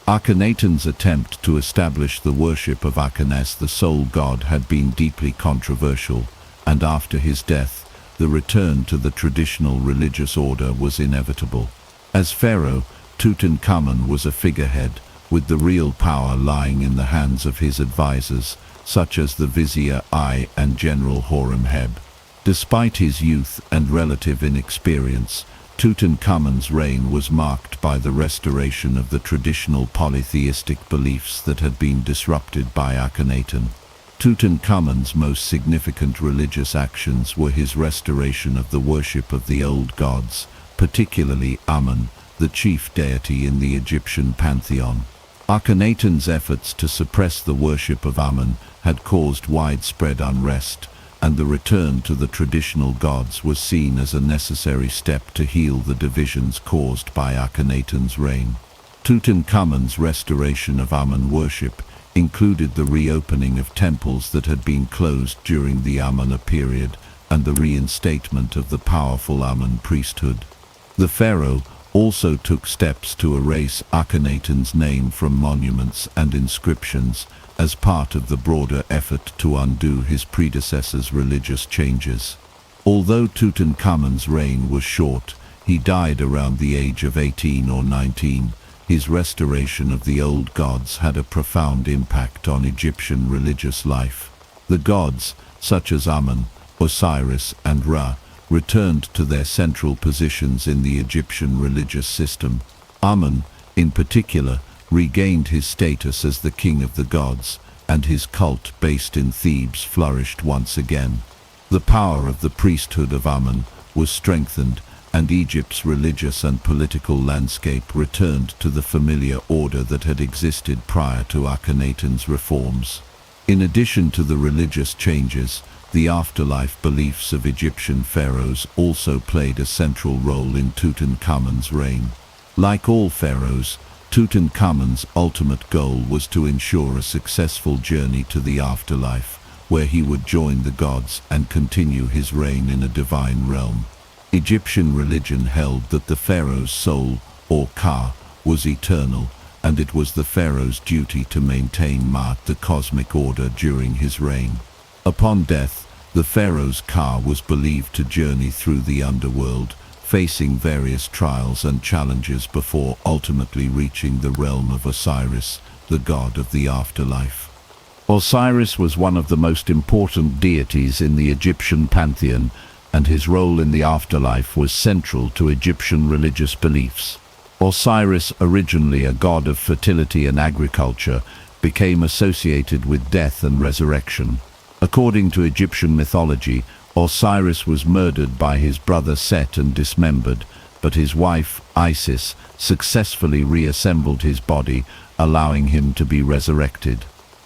Akhenaten's attempt to establish the worship of Akenes, the sole god, had been deeply controversial, and after his death, the return to the traditional religious order was inevitable. As pharaoh, Tutankhamun was a figurehead, with the real power lying in the hands of his advisors, such as the vizier I and General Horemheb. Despite his youth and relative inexperience, Tutankhamun's reign was marked by the restoration of the traditional polytheistic beliefs that had been disrupted by Akhenaten. Tutankhamun's most significant religious actions were his restoration of the worship of the old gods, particularly Amun, the chief deity in the Egyptian pantheon. Akhenaten's efforts to suppress the worship of Amun had caused widespread unrest, and the return to the traditional gods was seen as a necessary step to heal the divisions caused by Akhenaten's reign. Tutankhamun's restoration of Amun worship included the reopening of temples that had been closed during the Amun period and the reinstatement of the powerful Amun priesthood. The pharaoh also took steps to erase Akhenaten's name from monuments and inscriptions as part of the broader effort to undo his predecessor's religious changes. Although Tutankhamun's reign was short, he died around the age of 18 or 19. His restoration of the old gods had a profound impact on Egyptian religious life. The gods, such as Amun, Osiris, and Ra, returned to their central positions in the Egyptian religious system. Amun, in particular, regained his status as the king of the gods, and his cult based in Thebes flourished once again. The power of the priesthood of Amun was strengthened, and Egypt's religious and political landscape returned to the familiar order that had existed prior to Akhenaten's reforms. In addition to the religious changes, the afterlife beliefs of Egyptian pharaohs also played a central role in Tutankhamun's reign. Like all pharaohs, Tutankhamun's ultimate goal was to ensure a successful journey to the afterlife, where he would join the gods and continue his reign in a divine realm. Egyptian religion held that the pharaoh's soul, or Ka, was eternal, and it was the pharaoh's duty to maintain Ma'at, the cosmic order, during his reign. Upon death, the pharaoh's Ka was believed to journey through the underworld, facing various trials and challenges before ultimately reaching the realm of Osiris, the god of the afterlife. Osiris was one of the most important deities in the Egyptian pantheon, and his role in the afterlife was central to Egyptian religious beliefs. Osiris, originally a god of fertility and agriculture, became associated with death and resurrection. According to Egyptian mythology, Osiris was murdered by his brother Set and dismembered, but his wife, Isis, successfully reassembled his body, allowing him to be resurrected.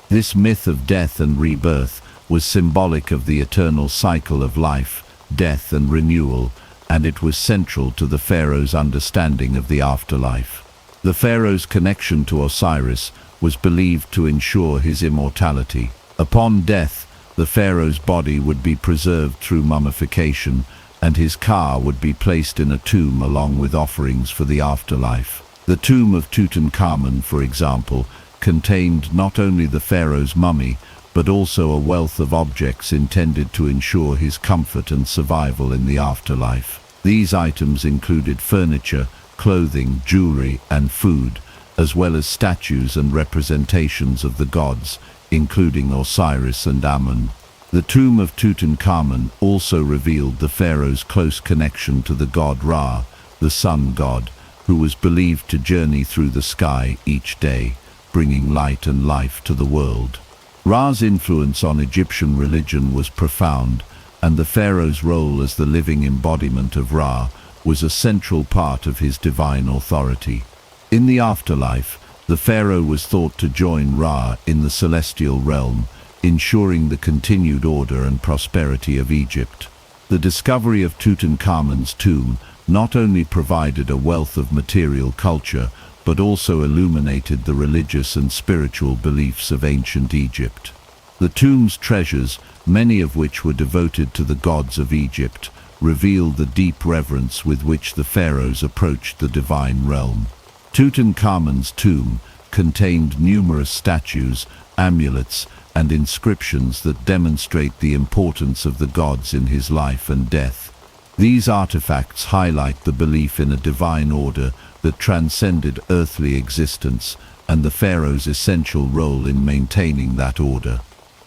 This myth of death and rebirth was symbolic of the eternal cycle of life, death and renewal, and it was central to the pharaoh's understanding of the afterlife. The pharaoh's connection to Osiris was believed to ensure his immortality. Upon death, the pharaoh's body would be preserved through mummification, and his Ka would be placed in a tomb along with offerings for the afterlife. The tomb of Tutankhamun, for example, contained not only the pharaoh's mummy, but also a wealth of objects intended to ensure his comfort and survival in the afterlife. These items included furniture, clothing, jewelry, and food, as well as statues and representations of the gods, including Osiris and Amun. The tomb of Tutankhamun also revealed the pharaoh's close connection to the god Ra, the sun god, who was believed to journey through the sky each day, bringing light and life to the world. Ra's influence on Egyptian religion was profound, and the pharaoh's role as the living embodiment of Ra was a central part of his divine authority. In the afterlife, the pharaoh was thought to join Ra in the celestial realm, ensuring the continued order and prosperity of Egypt. The discovery of Tutankhamun's tomb not only provided a wealth of material culture, but also illuminated the religious and spiritual beliefs of ancient Egypt. The tomb's treasures, many of which were devoted to the gods of Egypt, reveal the deep reverence with which the pharaohs approached the divine realm. Tutankhamun's tomb contained numerous statues, amulets, and inscriptions that demonstrate the importance of the gods in his life and death. These artifacts highlight the belief in a divine order that transcended earthly existence and the pharaoh's essential role in maintaining that order.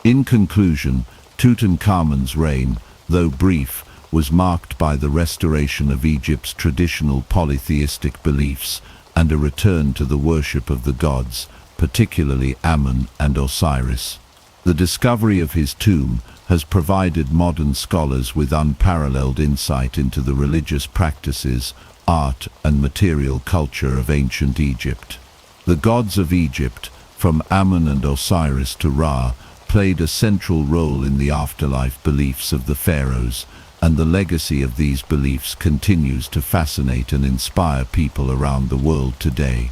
In conclusion, Tutankhamun's reign, though brief, was marked by the restoration of Egypt's traditional polytheistic beliefs and a return to the worship of the gods, particularly Amun and Osiris. The discovery of his tomb has provided modern scholars with unparalleled insight into the religious practices, art, and material culture of ancient Egypt. The gods of Egypt, from Amun and Osiris to Ra, played a central role in the afterlife beliefs of the pharaohs, and the legacy of these beliefs continues to fascinate and inspire people around the world today.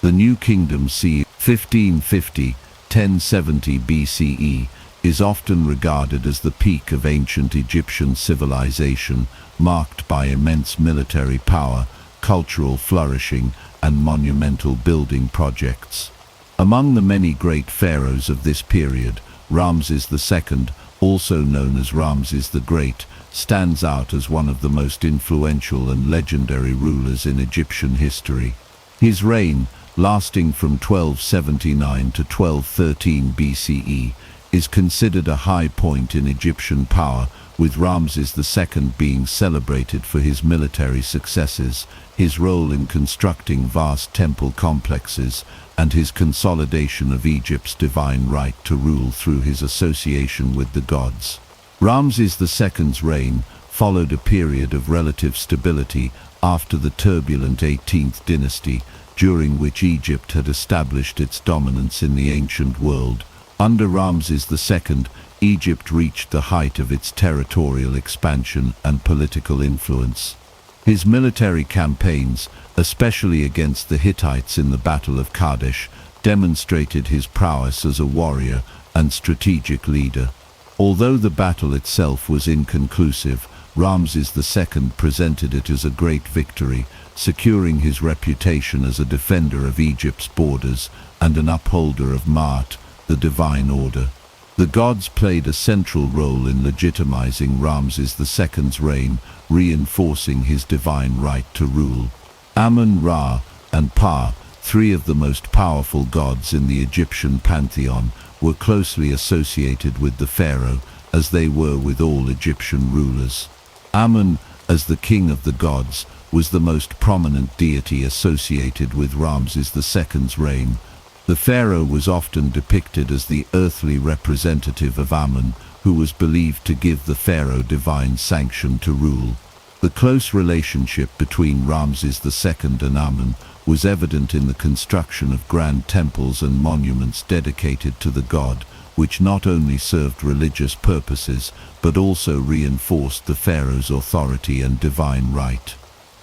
The New Kingdom c. 1550–1070 BCE is often regarded as the peak of ancient Egyptian civilization, marked by immense military power, cultural flourishing, and monumental building projects. Among the many great pharaohs of this period, Ramses II, also known as Ramses the Great, stands out as one of the most influential and legendary rulers in Egyptian history. His reign, lasting from 1279 to 1213 BCE, is considered a high point in Egyptian power, with Ramses II being celebrated for his military successes, his role in constructing vast temple complexes, and his consolidation of Egypt's divine right to rule through his association with the gods. Ramses II's reign followed a period of relative stability after the turbulent 18th dynasty, during which Egypt had established its dominance in the ancient world. Under Ramses II, Egypt reached the height of its territorial expansion and political influence. His military campaigns, especially against the Hittites in the Battle of Kadesh, demonstrated his prowess as a warrior and strategic leader. Although the battle itself was inconclusive, Ramses II presented it as a great victory, securing his reputation as a defender of Egypt's borders and an upholder of Ma'at, the divine order. The gods played a central role in legitimizing Ramses II's reign, reinforcing his divine right to rule. Amun, Ra, and Pa, three of the most powerful gods in the Egyptian pantheon, were closely associated with the pharaoh, as they were with all Egyptian rulers. Amun, as the king of the gods, was the most prominent deity associated with Ramses II's reign. The pharaoh was often depicted as the earthly representative of Amun, who was believed to give the pharaoh divine sanction to rule. The close relationship between Ramses II and Amun was evident in the construction of grand temples and monuments dedicated to the god, which not only served religious purposes, but also reinforced the pharaoh's authority and divine right.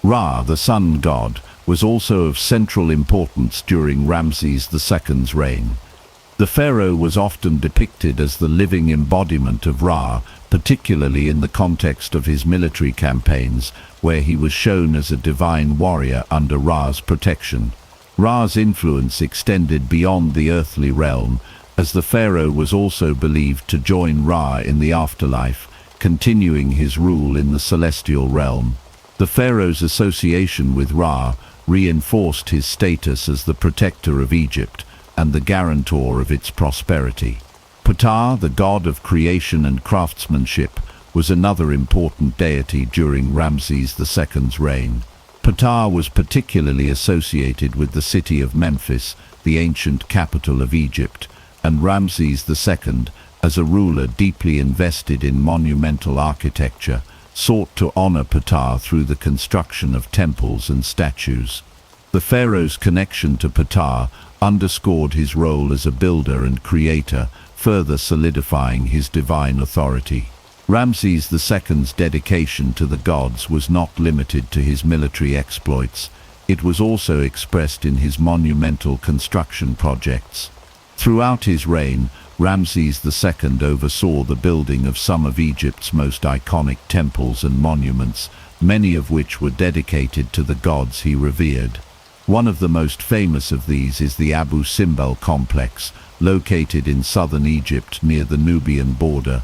Ra, the sun god, was also of central importance during Ramses II's reign. The pharaoh was often depicted as the living embodiment of Ra, particularly in the context of his military campaigns, where he was shown as a divine warrior under Ra's protection. Ra's influence extended beyond the earthly realm, as the pharaoh was also believed to join Ra in the afterlife, continuing his rule in the celestial realm. The pharaoh's association with Ra reinforced his status as the protector of Egypt and the guarantor of its prosperity. Ptah, the god of creation and craftsmanship, was another important deity during Ramses II's reign. Ptah was particularly associated with the city of Memphis, the ancient capital of Egypt, and Ramses II, as a ruler deeply invested in monumental architecture, sought to honor Ptah through the construction of temples and statues. The pharaoh's connection to Ptah underscored his role as a builder and creator, further solidifying his divine authority. Ramses II's dedication to the gods was not limited to his military exploits. It was also expressed in his monumental construction projects. Throughout his reign, Ramses II oversaw the building of some of Egypt's most iconic temples and monuments, many of which were dedicated to the gods he revered. One of the most famous of these is the Abu Simbel complex, located in southern Egypt near the Nubian border.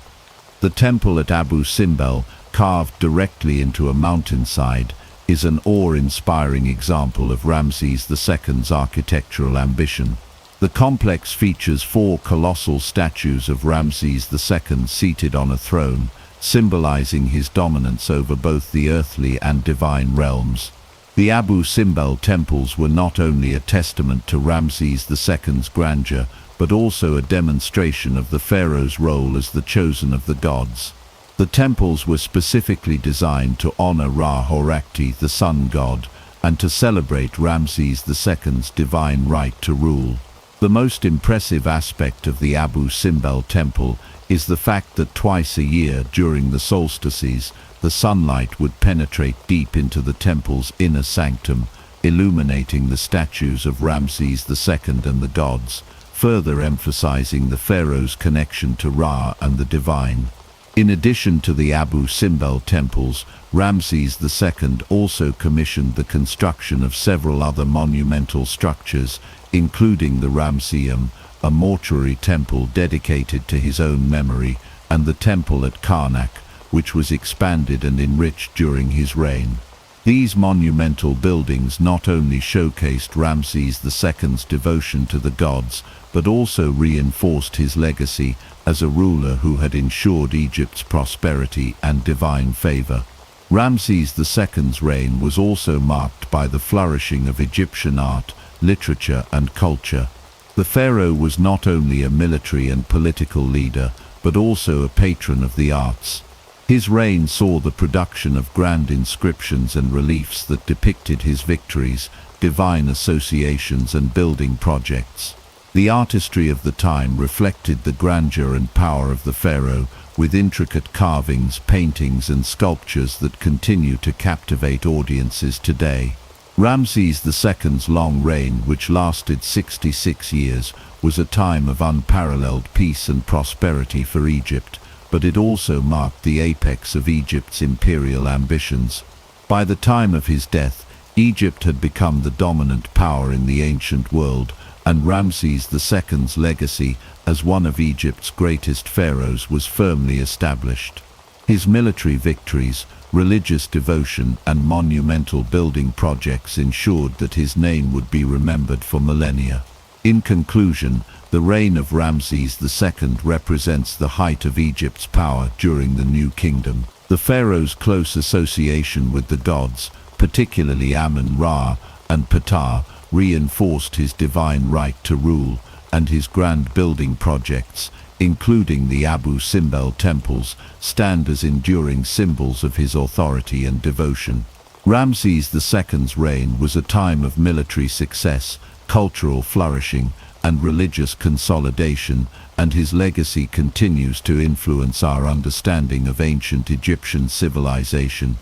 The temple at Abu Simbel, carved directly into a mountainside, is an awe-inspiring example of Ramses II's architectural ambition. The complex features 4 colossal statues of Ramses II seated on a throne, symbolizing his dominance over both the earthly and divine realms. The Abu Simbel temples were not only a testament to Ramses II's grandeur, but also a demonstration of the pharaoh's role as the chosen of the gods. The temples were specifically designed to honor Ra-Horakhti, the sun god, and to celebrate Ramses II's divine right to rule. The most impressive aspect of the Abu Simbel temple is the fact that twice a year during the solstices, the sunlight would penetrate deep into the temple's inner sanctum, illuminating the statues of Ramses II and the gods, further emphasizing the pharaoh's connection to Ra and the divine. In addition to the Abu Simbel temples, Ramses II also commissioned the construction of several other monumental structures, including the Ramseum, a mortuary temple dedicated to his own memory, and the temple at Karnak, which was expanded and enriched during his reign. These monumental buildings not only showcased Ramses II's devotion to the gods, but also reinforced his legacy as a ruler who had ensured Egypt's prosperity and divine favor. Ramses II's reign was also marked by the flourishing of Egyptian art, literature, and culture. The pharaoh was not only a military and political leader, but also a patron of the arts. His reign saw the production of grand inscriptions and reliefs that depicted his victories, divine associations, and building projects. The artistry of the time reflected the grandeur and power of the pharaoh, with intricate carvings, paintings, and sculptures that continue to captivate audiences today. Ramses II's long reign, which lasted 66 years, was a time of unparalleled peace and prosperity for Egypt, but it also marked the apex of Egypt's imperial ambitions. By the time of his death, Egypt had become the dominant power in the ancient world, and Ramses II's legacy as one of Egypt's greatest pharaohs was firmly established. His military victories, religious devotion, and monumental building projects ensured that his name would be remembered for millennia. In conclusion, the reign of Ramses II represents the height of Egypt's power during the New Kingdom. The pharaoh's close association with the gods, particularly Amun-Ra and Ptah, reinforced his divine right to rule, and his grand building projects, including the Abu Simbel temples, stand as enduring symbols of his authority and devotion. Ramses II's reign was a time of military success, cultural flourishing, and religious consolidation, and his legacy continues to influence our understanding of ancient Egyptian civilization.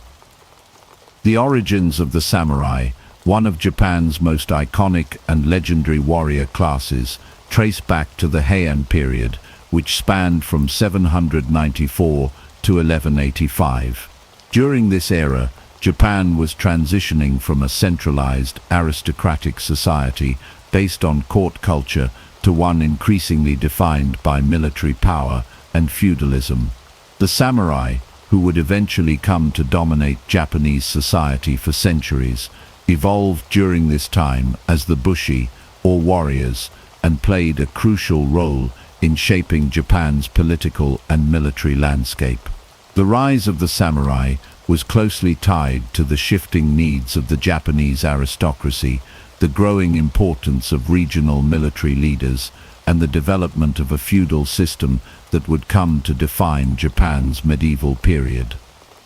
The origins of the samurai, one of Japan's most iconic and legendary warrior classes, trace back to the Heian period, which spanned from 794 to 1185. During this era, Japan was transitioning from a centralized, aristocratic society based on court culture to one increasingly defined by military power and feudalism. The samurai, who would eventually come to dominate Japanese society for centuries, evolved during this time as the bushi, or warriors, and played a crucial role in shaping Japan's political and military landscape. The rise of the samurai was closely tied to the shifting needs of the Japanese aristocracy, the growing importance of regional military leaders, and the development of a feudal system that would come to define Japan's medieval period.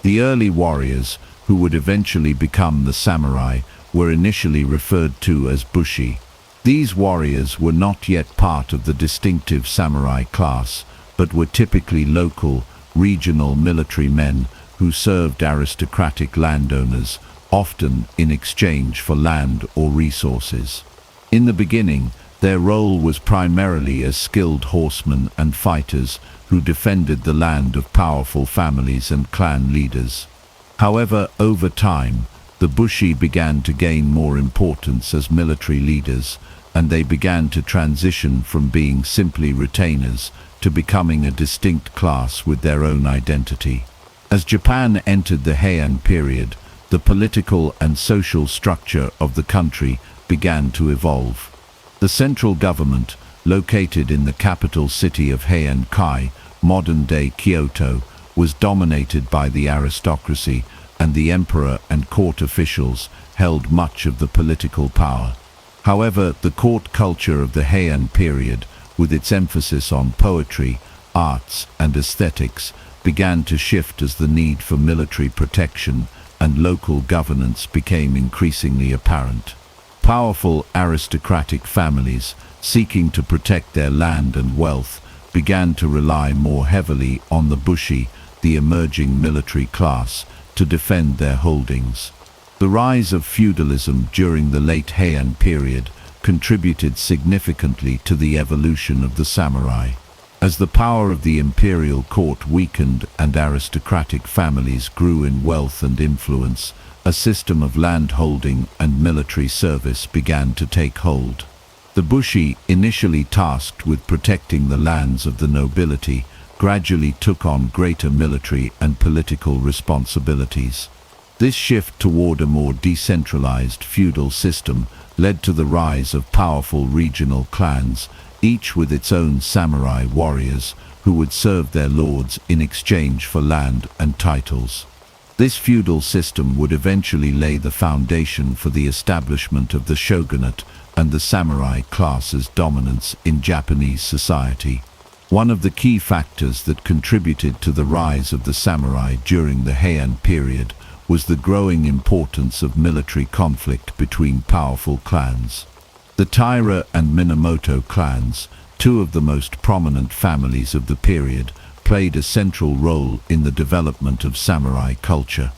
The early warriors, who would eventually become the samurai, were initially referred to as bushi. These warriors were not yet part of the distinctive samurai class, but were typically local, regional military men who served aristocratic landowners, often in exchange for land or resources. In the beginning, their role was primarily as skilled horsemen and fighters who defended the land of powerful families and clan leaders. However, over time, the bushi began to gain more importance as military leaders, and they began to transition from being simply retainers to becoming a distinct class with their own identity. As Japan entered the Heian period, the political and social structure of the country began to evolve. The central government, located in the capital city of Heian-kai, modern-day Kyoto, was dominated by the aristocracy, and the emperor and court officials held much of the political power. However, the court culture of the Heian period, with its emphasis on poetry, arts, and aesthetics, began to shift as the need for military protection and local governance became increasingly apparent. Powerful aristocratic families, seeking to protect their land and wealth, began to rely more heavily on the bushi, the emerging military class, to defend their holdings. The rise of feudalism during the late Heian period contributed significantly to the evolution of the samurai. As the power of the imperial court weakened and aristocratic families grew in wealth and influence, a system of landholding and military service began to take hold. The bushi, initially tasked with protecting the lands of the nobility, gradually took on greater military and political responsibilities. This shift toward a more decentralized feudal system led to the rise of powerful regional clans, each with its own samurai warriors who would serve their lords in exchange for land and titles. This feudal system would eventually lay the foundation for the establishment of the shogunate and the samurai class's dominance in Japanese society. One of the key factors that contributed to the rise of the samurai during the Heian period was the growing importance of military conflict between powerful clans. The Taira and Minamoto clans, two of the most prominent families of the period, played a central role in the development of samurai culture.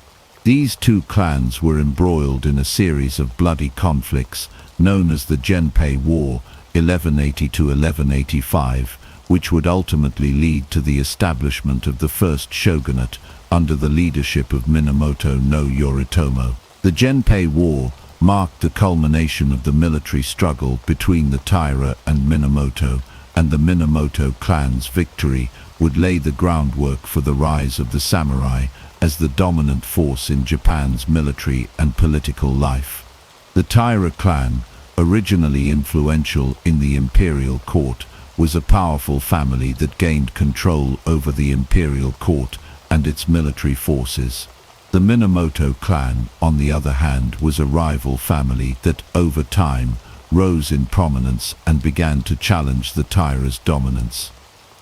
These two clans were embroiled in a series of bloody conflicts known as the Genpei War 1180–1185, which would ultimately lead to the establishment of the first shogunate under the leadership of Minamoto no Yoritomo. The Genpei War marked the culmination of the military struggle between the Taira and Minamoto, and the Minamoto clan's victory would lay the groundwork for the rise of the samurai as the dominant force in Japan's military and political life. The Taira clan, originally influential in the imperial court, was a powerful family that gained control over the imperial court and its military forces. The Minamoto clan, on the other hand, was a rival family that, over time, rose in prominence and began to challenge the Taira's dominance.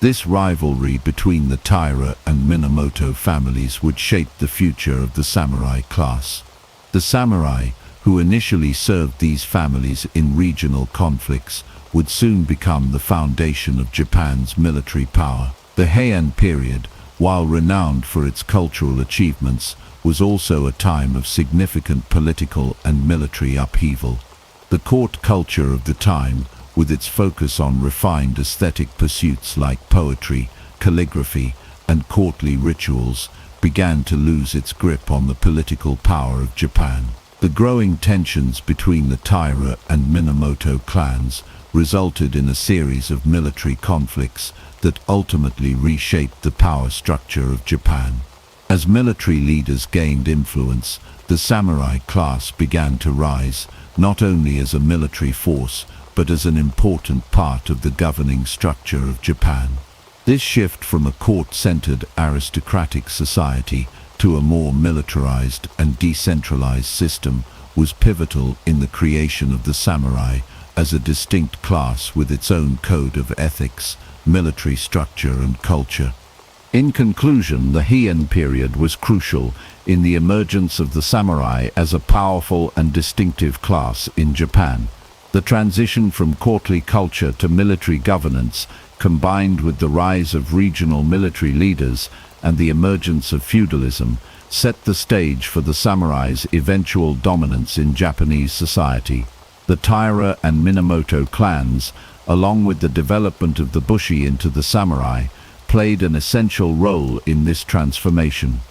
This rivalry between the Taira and Minamoto families would shape the future of the samurai class. The samurai, who initially served these families in regional conflicts, would soon become the foundation of Japan's military power. The Heian period, while renowned for its cultural achievements, was also a time of significant political and military upheaval. The court culture of the time, with its focus on refined aesthetic pursuits like poetry, calligraphy, and courtly rituals, began to lose its grip on the political power of Japan. The growing tensions between the Taira and Minamoto clans resulted in a series of military conflicts that ultimately reshaped the power structure of Japan. As military leaders gained influence, the samurai class began to rise, not only as a military force, but as an important part of the governing structure of Japan. This shift from a court-centered aristocratic society to a more militarized and decentralized system was pivotal in the creation of the samurai as a distinct class with its own code of ethics, military structure and culture. In conclusion, the Heian period was crucial in the emergence of the samurai as a powerful and distinctive class in Japan. The transition from courtly culture to military governance, combined with the rise of regional military leaders and the emergence of feudalism, set the stage for the samurai's eventual dominance in Japanese society. The Taira and Minamoto clans, along with the development of the Bushi into the samurai, played an essential role in this transformation.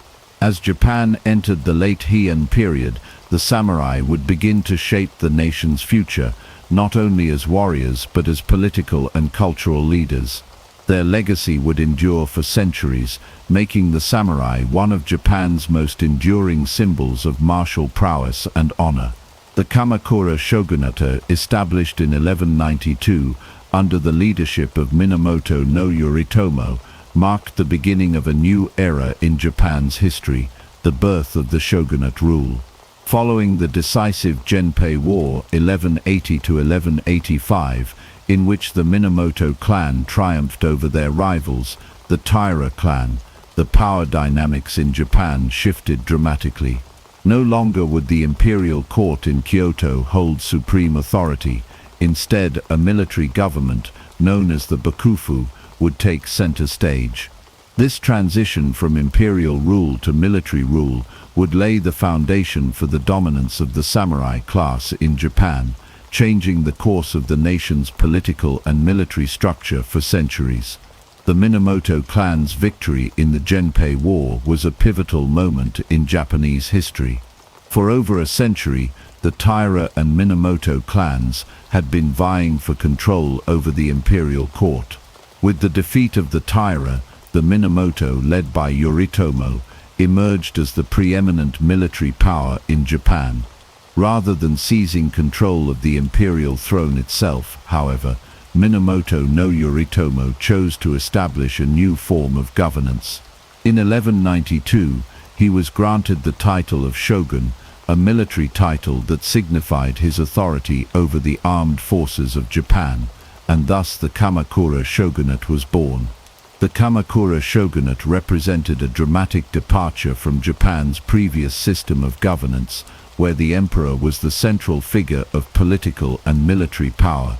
As Japan entered the late Heian period, the samurai would begin to shape the nation's future, not only as warriors but as political and cultural leaders. Their legacy would endure for centuries, making the samurai one of Japan's most enduring symbols of martial prowess and honor. The Kamakura shogunate, established in 1192 under the leadership of Minamoto no Yoritomo, marked the beginning of a new era in Japan's history, the birth of the shogunate rule. Following the decisive Genpei War 1180–1185, in which the Minamoto clan triumphed over their rivals, the Taira clan, the power dynamics in Japan shifted dramatically. No longer would the imperial court in Kyoto hold supreme authority. Instead, a military government, known as the Bakufu, would take center stage. This transition from imperial rule to military rule would lay the foundation for the dominance of the samurai class in Japan, changing the course of the nation's political and military structure for centuries. The Minamoto clan's victory in the Genpei War was a pivotal moment in Japanese history. For over a century, the Taira and Minamoto clans had been vying for control over the imperial court. With the defeat of the Taira, the Minamoto, led by Yoritomo, emerged as the preeminent military power in Japan. Rather than seizing control of the imperial throne itself, however, Minamoto no Yoritomo chose to establish a new form of governance. In 1192, he was granted the title of shogun, a military title that signified his authority over the armed forces of Japan, and thus the Kamakura shogunate was born. The Kamakura shogunate represented a dramatic departure from Japan's previous system of governance, where the emperor was the central figure of political and military power.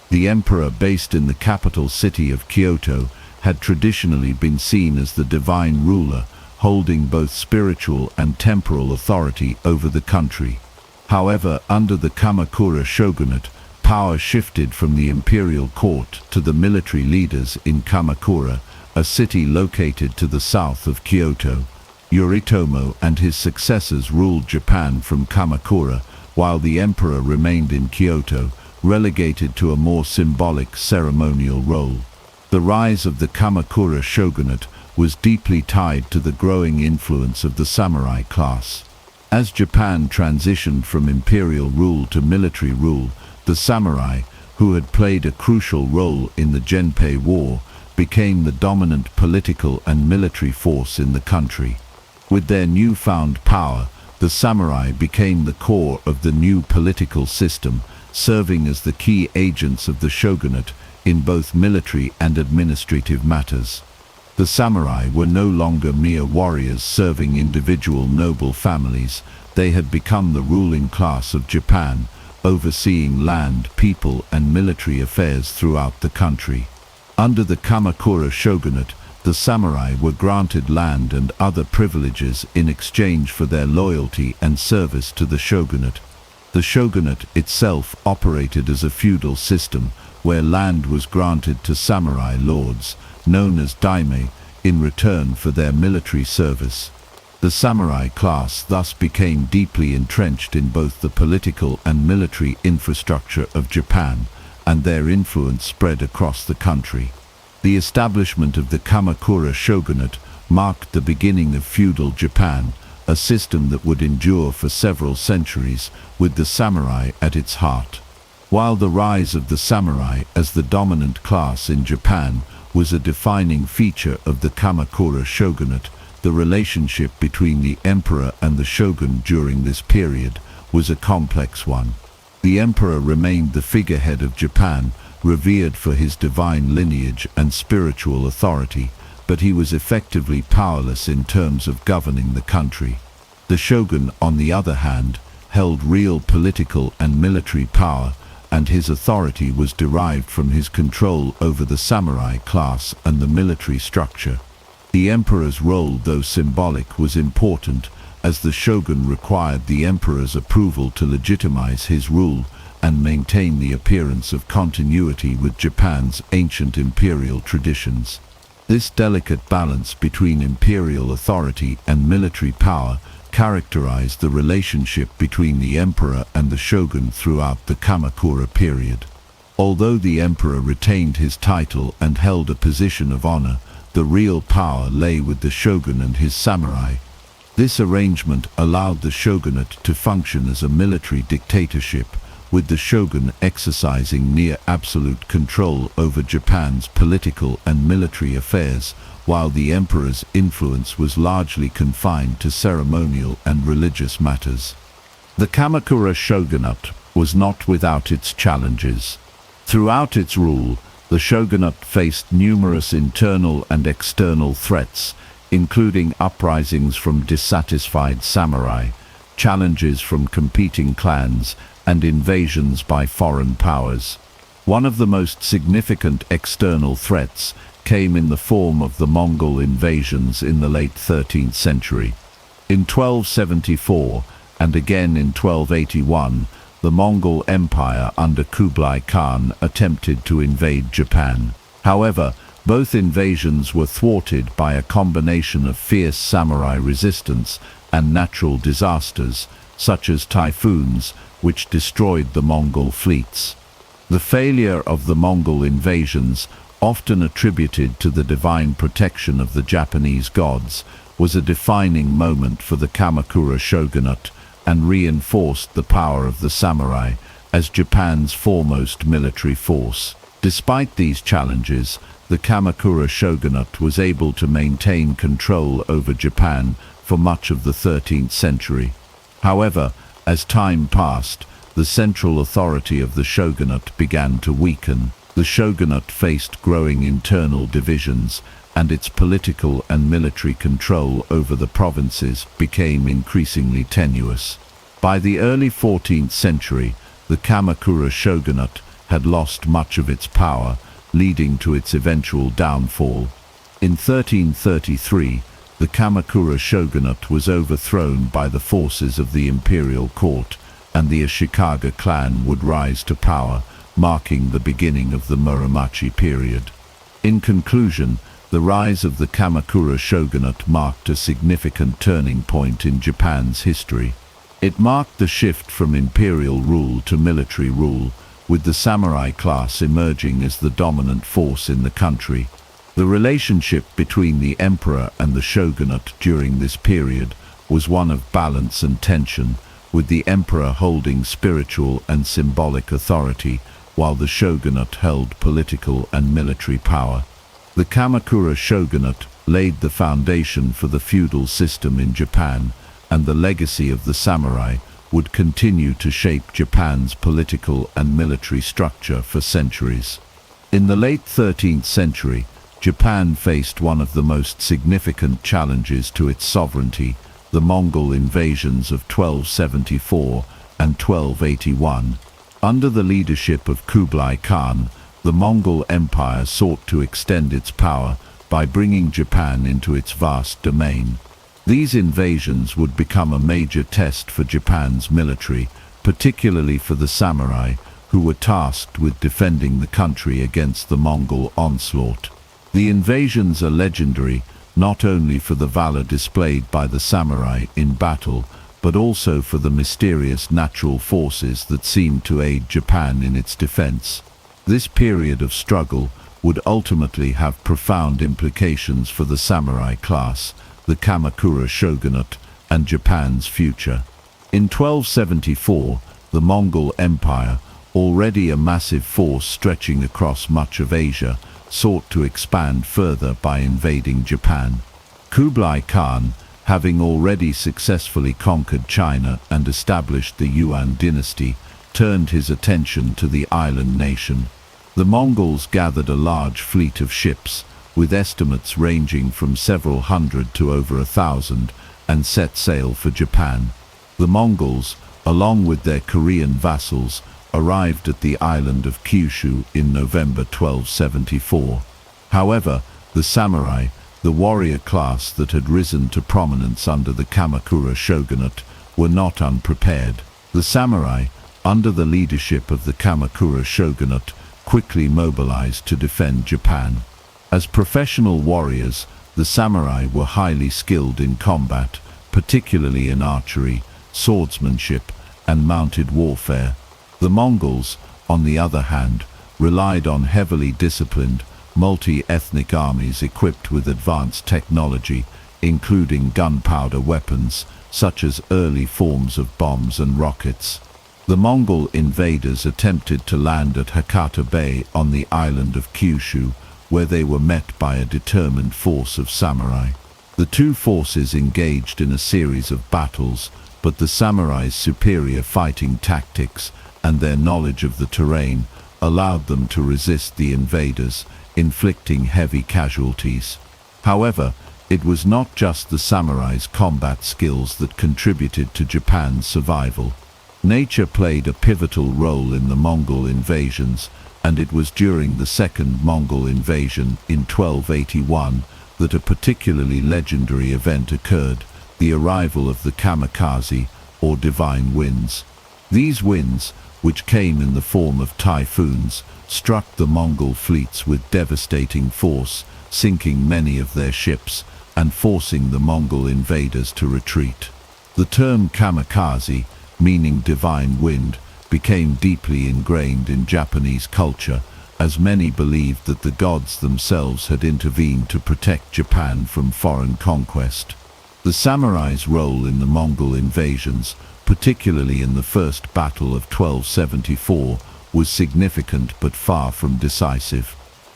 The emperor, based in the capital city of Kyoto, had traditionally been seen as the divine ruler, holding both spiritual and temporal authority over the country. However, under the Kamakura shogunate, power shifted from the imperial court to the military leaders in Kamakura, a city located to the south of Kyoto. Yoritomo and his successors ruled Japan from Kamakura, while the emperor remained in Kyoto, relegated to a more symbolic ceremonial role. The rise of the Kamakura shogunate was deeply tied to the growing influence of the samurai class. As Japan transitioned from imperial rule to military rule, the samurai, who had played a crucial role in the Genpei War, became the dominant political and military force in the country. With their newfound power, the samurai became the core of the new political system, serving as the key agents of the shogunate in both military and administrative matters. The samurai were no longer mere warriors serving individual noble families. They had become the ruling class of Japan, overseeing land, people, and military affairs throughout the country. Under the Kamakura shogunate, the samurai were granted land and other privileges in exchange for their loyalty and service to the shogunate. The shogunate itself operated as a feudal system, where land was granted to samurai lords, known as daimyo, in return for their military service. The samurai class thus became deeply entrenched in both the political and military infrastructure of Japan, and their influence spread across the country. The establishment of the Kamakura shogunate marked the beginning of feudal Japan, a system that would endure for several centuries, with the samurai at its heart. While the rise of the samurai as the dominant class in Japan was a defining feature of the Kamakura shogunate, the relationship between the emperor and the shogun during this period was a complex one. The emperor remained the figurehead of Japan, revered for his divine lineage and spiritual authority, but he was effectively powerless in terms of governing the country. The shogun, on the other hand, held real political and military power, and his authority was derived from his control over the samurai class and the military structure. The emperor's role, though symbolic, was important, as the shogun required the emperor's approval to legitimize his rule and maintain the appearance of continuity with Japan's ancient imperial traditions. This delicate balance between imperial authority and military power characterized the relationship between the emperor and the shogun throughout the Kamakura period. Although the emperor retained his title and held a position of honor, the real power lay with the shogun and his samurai. This arrangement allowed the shogunate to function as a military dictatorship, with the shogun exercising near absolute control over Japan's political and military affairs, while the emperor's influence was largely confined to ceremonial and religious matters. The Kamakura shogunate was not without its challenges. Throughout its rule, the shogunate faced numerous internal and external threats, including uprisings from dissatisfied samurai, challenges from competing clans, and invasions by foreign powers. One of the most significant external threats came in the form of the Mongol invasions in the late 13th century. In 1274, and again in 1281, the Mongol Empire under Kublai Khan attempted to invade Japan. However, both invasions were thwarted by a combination of fierce samurai resistance and natural disasters, such as typhoons, which destroyed the Mongol fleets. The failure of the Mongol invasions, often attributed to the divine protection of the Japanese gods, was a defining moment for the Kamakura shogunate and reinforced the power of the samurai as Japan's foremost military force. Despite these challenges, the Kamakura shogunate was able to maintain control over Japan for much of the 13th century. However, as time passed, the central authority of the shogunate began to weaken. The shogunate faced growing internal divisions, and its political and military control over the provinces became increasingly tenuous. By the early 14th century, the Kamakura shogunate had lost much of its power, leading to its eventual downfall. In 1333, the Kamakura shogunate was overthrown by the forces of the imperial court, and the Ashikaga clan would rise to power, marking the beginning of the Muromachi period. In conclusion, the rise of the Kamakura shogunate marked a significant turning point in Japan's history. It marked the shift from imperial rule to military rule, with the samurai class emerging as the dominant force in the country. The relationship between the emperor and the shogunate during this period was one of balance and tension, with the emperor holding spiritual and symbolic authority, while the shogunate held political and military power. The Kamakura shogunate laid the foundation for the feudal system in Japan, and the legacy of the samurai would continue to shape Japan's political and military structure for centuries. In the late 13th century, Japan faced one of the most significant challenges to its sovereignty, the Mongol invasions of 1274 and 1281. Under the leadership of Kublai Khan, the Mongol Empire sought to extend its power by bringing Japan into its vast domain. These invasions would become a major test for Japan's military, particularly for the samurai, who were tasked with defending the country against the Mongol onslaught. The invasions are legendary, not only for the valor displayed by the samurai in battle, but also for the mysterious natural forces that seemed to aid Japan in its defense. This period of struggle would ultimately have profound implications for the samurai class, the Kamakura shogunate, and Japan's future. In 1274, the Mongol Empire, already a massive force stretching across much of Asia, sought to expand further by invading Japan. Kublai Khan, having already successfully conquered China and established the Yuan dynasty, turned his attention to the island nation. The Mongols gathered a large fleet of ships, with estimates ranging from several hundred to over 1,000, and set sail for Japan. The Mongols, along with their Korean vassals, arrived at the island of Kyushu in November 1274. However, the samurai, the warrior class that had risen to prominence under the Kamakura shogunate, were not unprepared. The samurai, under the leadership of the Kamakura shogunate, quickly mobilized to defend Japan. As professional warriors, the samurai were highly skilled in combat, particularly in archery, swordsmanship, and mounted warfare. The Mongols, on the other hand, relied on heavily disciplined, multi-ethnic armies equipped with advanced technology, including gunpowder weapons, such as early forms of bombs and rockets. The Mongol invaders attempted to land at Hakata Bay on the island of Kyushu, where they were met by a determined force of samurai. The two forces engaged in a series of battles, but the samurai's superior fighting tactics and their knowledge of the terrain allowed them to resist the invaders, inflicting heavy casualties. However, it was not just the samurai's combat skills that contributed to Japan's survival. Nature played a pivotal role in the Mongol invasions, and it was during the Second Mongol invasion in 1281 that a particularly legendary event occurred, the arrival of the kamikaze, or divine winds. These winds, which came in the form of typhoons, struck the Mongol fleets with devastating force, sinking many of their ships and forcing the Mongol invaders to retreat. The term kamikaze, meaning divine wind, became deeply ingrained in Japanese culture, as many believed that the gods themselves had intervened to protect Japan from foreign conquest. The samurai's role in the Mongol invasions, particularly in the First Battle of 1274, was significant but far from decisive.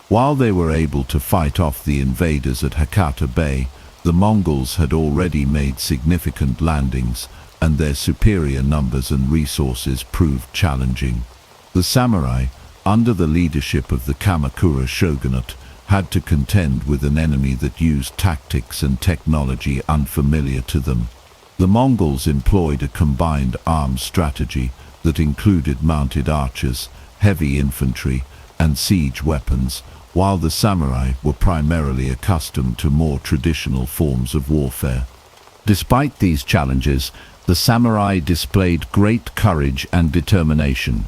While they were able to fight off the invaders at Hakata Bay, the Mongols had already made significant landings, and their superior numbers and resources proved challenging. The samurai, under the leadership of the Kamakura shogunate, had to contend with an enemy that used tactics and technology unfamiliar to them. The Mongols employed a combined arms strategy that included mounted archers, heavy infantry, and siege weapons, while the samurai were primarily accustomed to more traditional forms of warfare. Despite these challenges, the samurai displayed great courage and determination.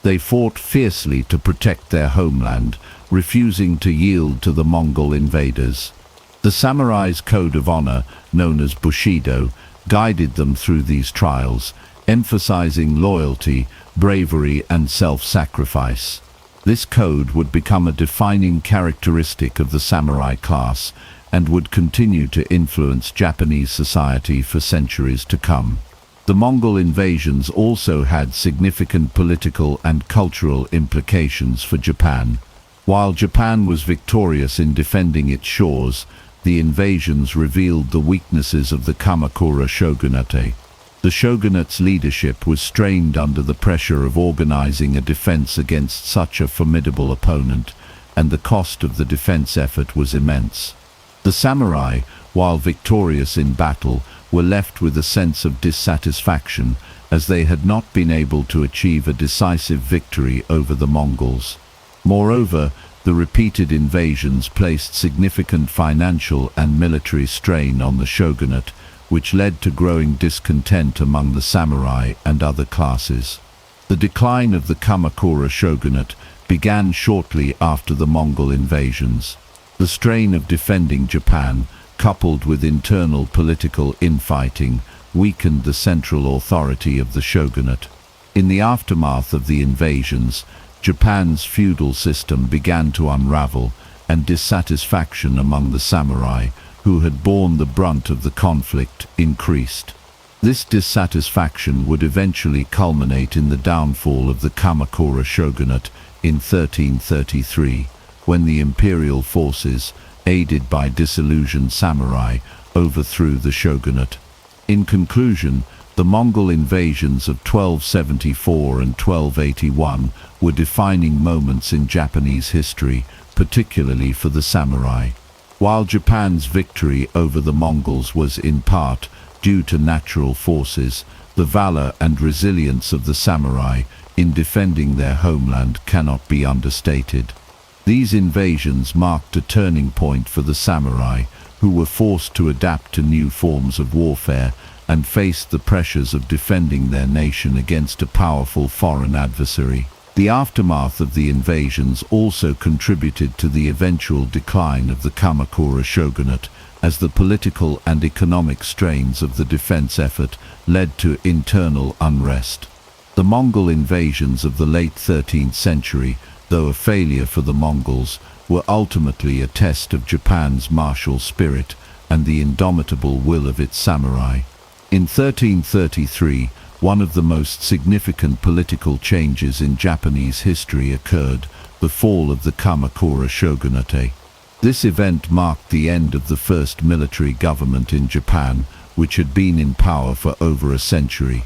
They fought fiercely to protect their homeland, refusing to yield to the Mongol invaders. The samurai's code of honor, known as Bushido, guided them through these trials, emphasizing loyalty, bravery, and self-sacrifice. This code would become a defining characteristic of the samurai class and would continue to influence Japanese society for centuries to come. The Mongol invasions also had significant political and cultural implications for Japan. While Japan was victorious in defending its shores, the invasions revealed the weaknesses of the Kamakura shogunate. The shogunate's leadership was strained under the pressure of organizing a defense against such a formidable opponent, and the cost of the defense effort was immense. The samurai, while victorious in battle, were left with a sense of dissatisfaction, as they had not been able to achieve a decisive victory over the Mongols. Moreover, the repeated invasions placed significant financial and military strain on the shogunate, which led to growing discontent among the samurai and other classes. The decline of the Kamakura shogunate began shortly after the Mongol invasions. The strain of defending Japan, coupled with internal political infighting, weakened the central authority of the shogunate. In the aftermath of the invasions, Japan's feudal system began to unravel, and dissatisfaction among the samurai, who had borne the brunt of the conflict, increased. This dissatisfaction would eventually culminate in the downfall of the Kamakura shogunate in 1333, when the imperial forces, aided by disillusioned samurai, overthrew the shogunate. In conclusion, the Mongol invasions of 1274 and 1281 were defining moments in Japanese history, particularly for the samurai. While Japan's victory over the Mongols was in part due to natural forces, the valor and resilience of the samurai in defending their homeland cannot be understated. These invasions marked a turning point for the samurai, who were forced to adapt to new forms of warfare and faced the pressures of defending their nation against a powerful foreign adversary. The aftermath of the invasions also contributed to the eventual decline of the Kamakura shogunate, as the political and economic strains of the defense effort led to internal unrest. The Mongol invasions of the late 13th century, though a failure for the Mongols, were ultimately a test of Japan's martial spirit and the indomitable will of its samurai. In 1333, one of the most significant political changes in Japanese history occurred, the fall of the Kamakura shogunate. This event marked the end of the first military government in Japan, which had been in power for over a century.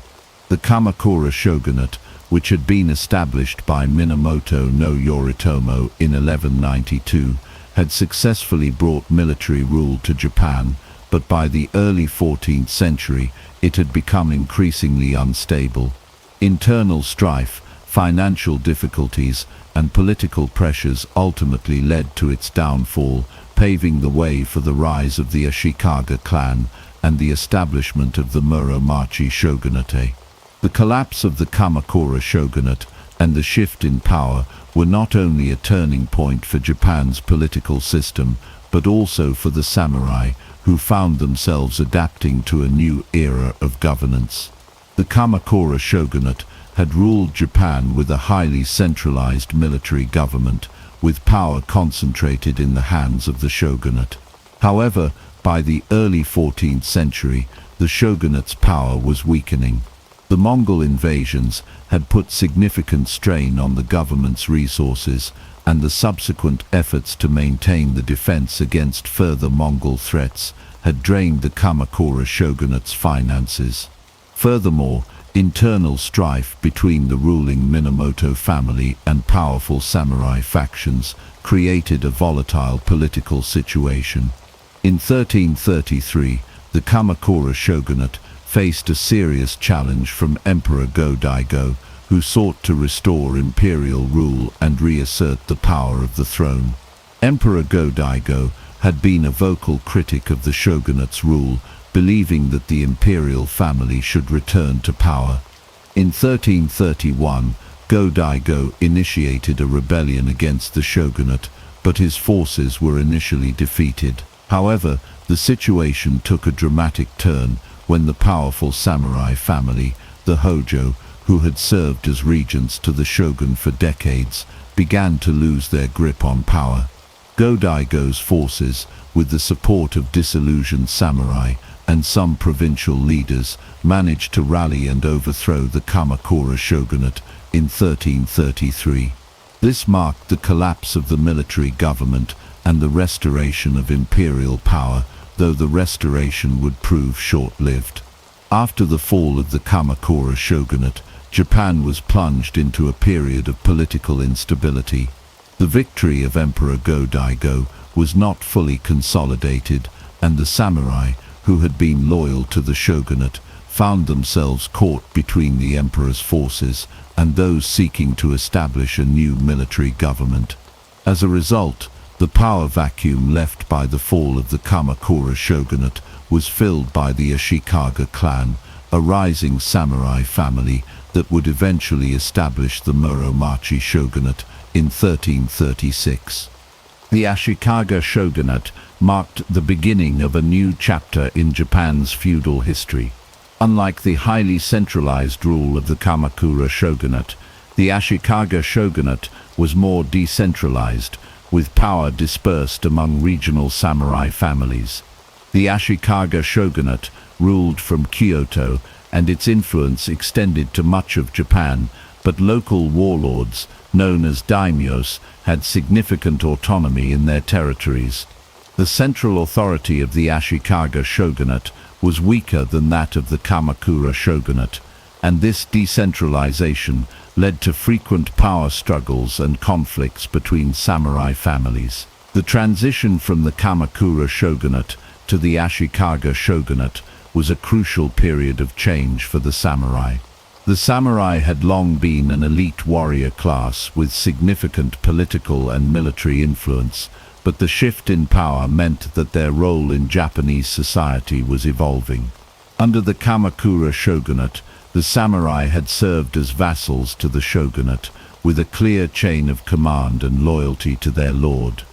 The Kamakura shogunate, which had been established by Minamoto no Yoritomo in 1192, had successfully brought military rule to Japan, but by the early 14th century, it had become increasingly unstable. Internal strife, financial difficulties, and political pressures ultimately led to its downfall, paving the way for the rise of the Ashikaga clan and the establishment of the Muromachi shogunate. The collapse of the Kamakura shogunate and the shift in power were not only a turning point for Japan's political system, but also for the samurai, who found themselves adapting to a new era of governance. The Kamakura shogunate had ruled Japan with a highly centralized military government, with power concentrated in the hands of the shogunate. However, by the early 14th century, the shogunate's power was weakening. The Mongol invasions had put significant strain on the government's resources, and the subsequent efforts to maintain the defense against further Mongol threats had drained the Kamakura shogunate's finances. Furthermore, internal strife between the ruling Minamoto family and powerful samurai factions created a volatile political situation. In 1333, the Kamakura shogunate faced a serious challenge from Emperor Go-Daigo, who sought to restore imperial rule and reassert the power of the throne. Emperor Go-Daigo had been a vocal critic of the shogunate's rule, believing that the imperial family should return to power. In 1331, Go-Daigo initiated a rebellion against the shogunate, but his forces were initially defeated. However, the situation took a dramatic turn when the powerful samurai family, the Hojo, who had served as regents to the shogun for decades, began to lose their grip on power. Go-Daigo's forces, with the support of disillusioned samurai and some provincial leaders, managed to rally and overthrow the Kamakura shogunate in 1333. This marked the collapse of the military government and the restoration of imperial power, though the restoration would prove short-lived. After the fall of the Kamakura shogunate, Japan was plunged into a period of political instability. The victory of Emperor Go-Daigo was not fully consolidated, and the samurai, who had been loyal to the shogunate, found themselves caught between the emperor's forces and those seeking to establish a new military government. As a result, the power vacuum left by the fall of the Kamakura shogunate was filled by the Ashikaga clan, a rising samurai family that would eventually establish the Muromachi shogunate in 1336. The Ashikaga shogunate marked the beginning of a new chapter in Japan's feudal history. Unlike the highly centralized rule of the Kamakura shogunate, the Ashikaga shogunate was more decentralized, with power dispersed among regional samurai families. The Ashikaga shogunate ruled from Kyoto, and its influence extended to much of Japan, but local warlords, known as daimyos, had significant autonomy in their territories. The central authority of the Ashikaga shogunate was weaker than that of the Kamakura shogunate, and this decentralization led to frequent power struggles and conflicts between samurai families. The transition from the Kamakura shogunate to the Ashikaga shogunate was a crucial period of change for the samurai. The samurai had long been an elite warrior class with significant political and military influence, but the shift in power meant that their role in Japanese society was evolving. Under the Kamakura shogunate, the samurai had served as vassals to the shogunate, with a clear chain of command and loyalty to their lord.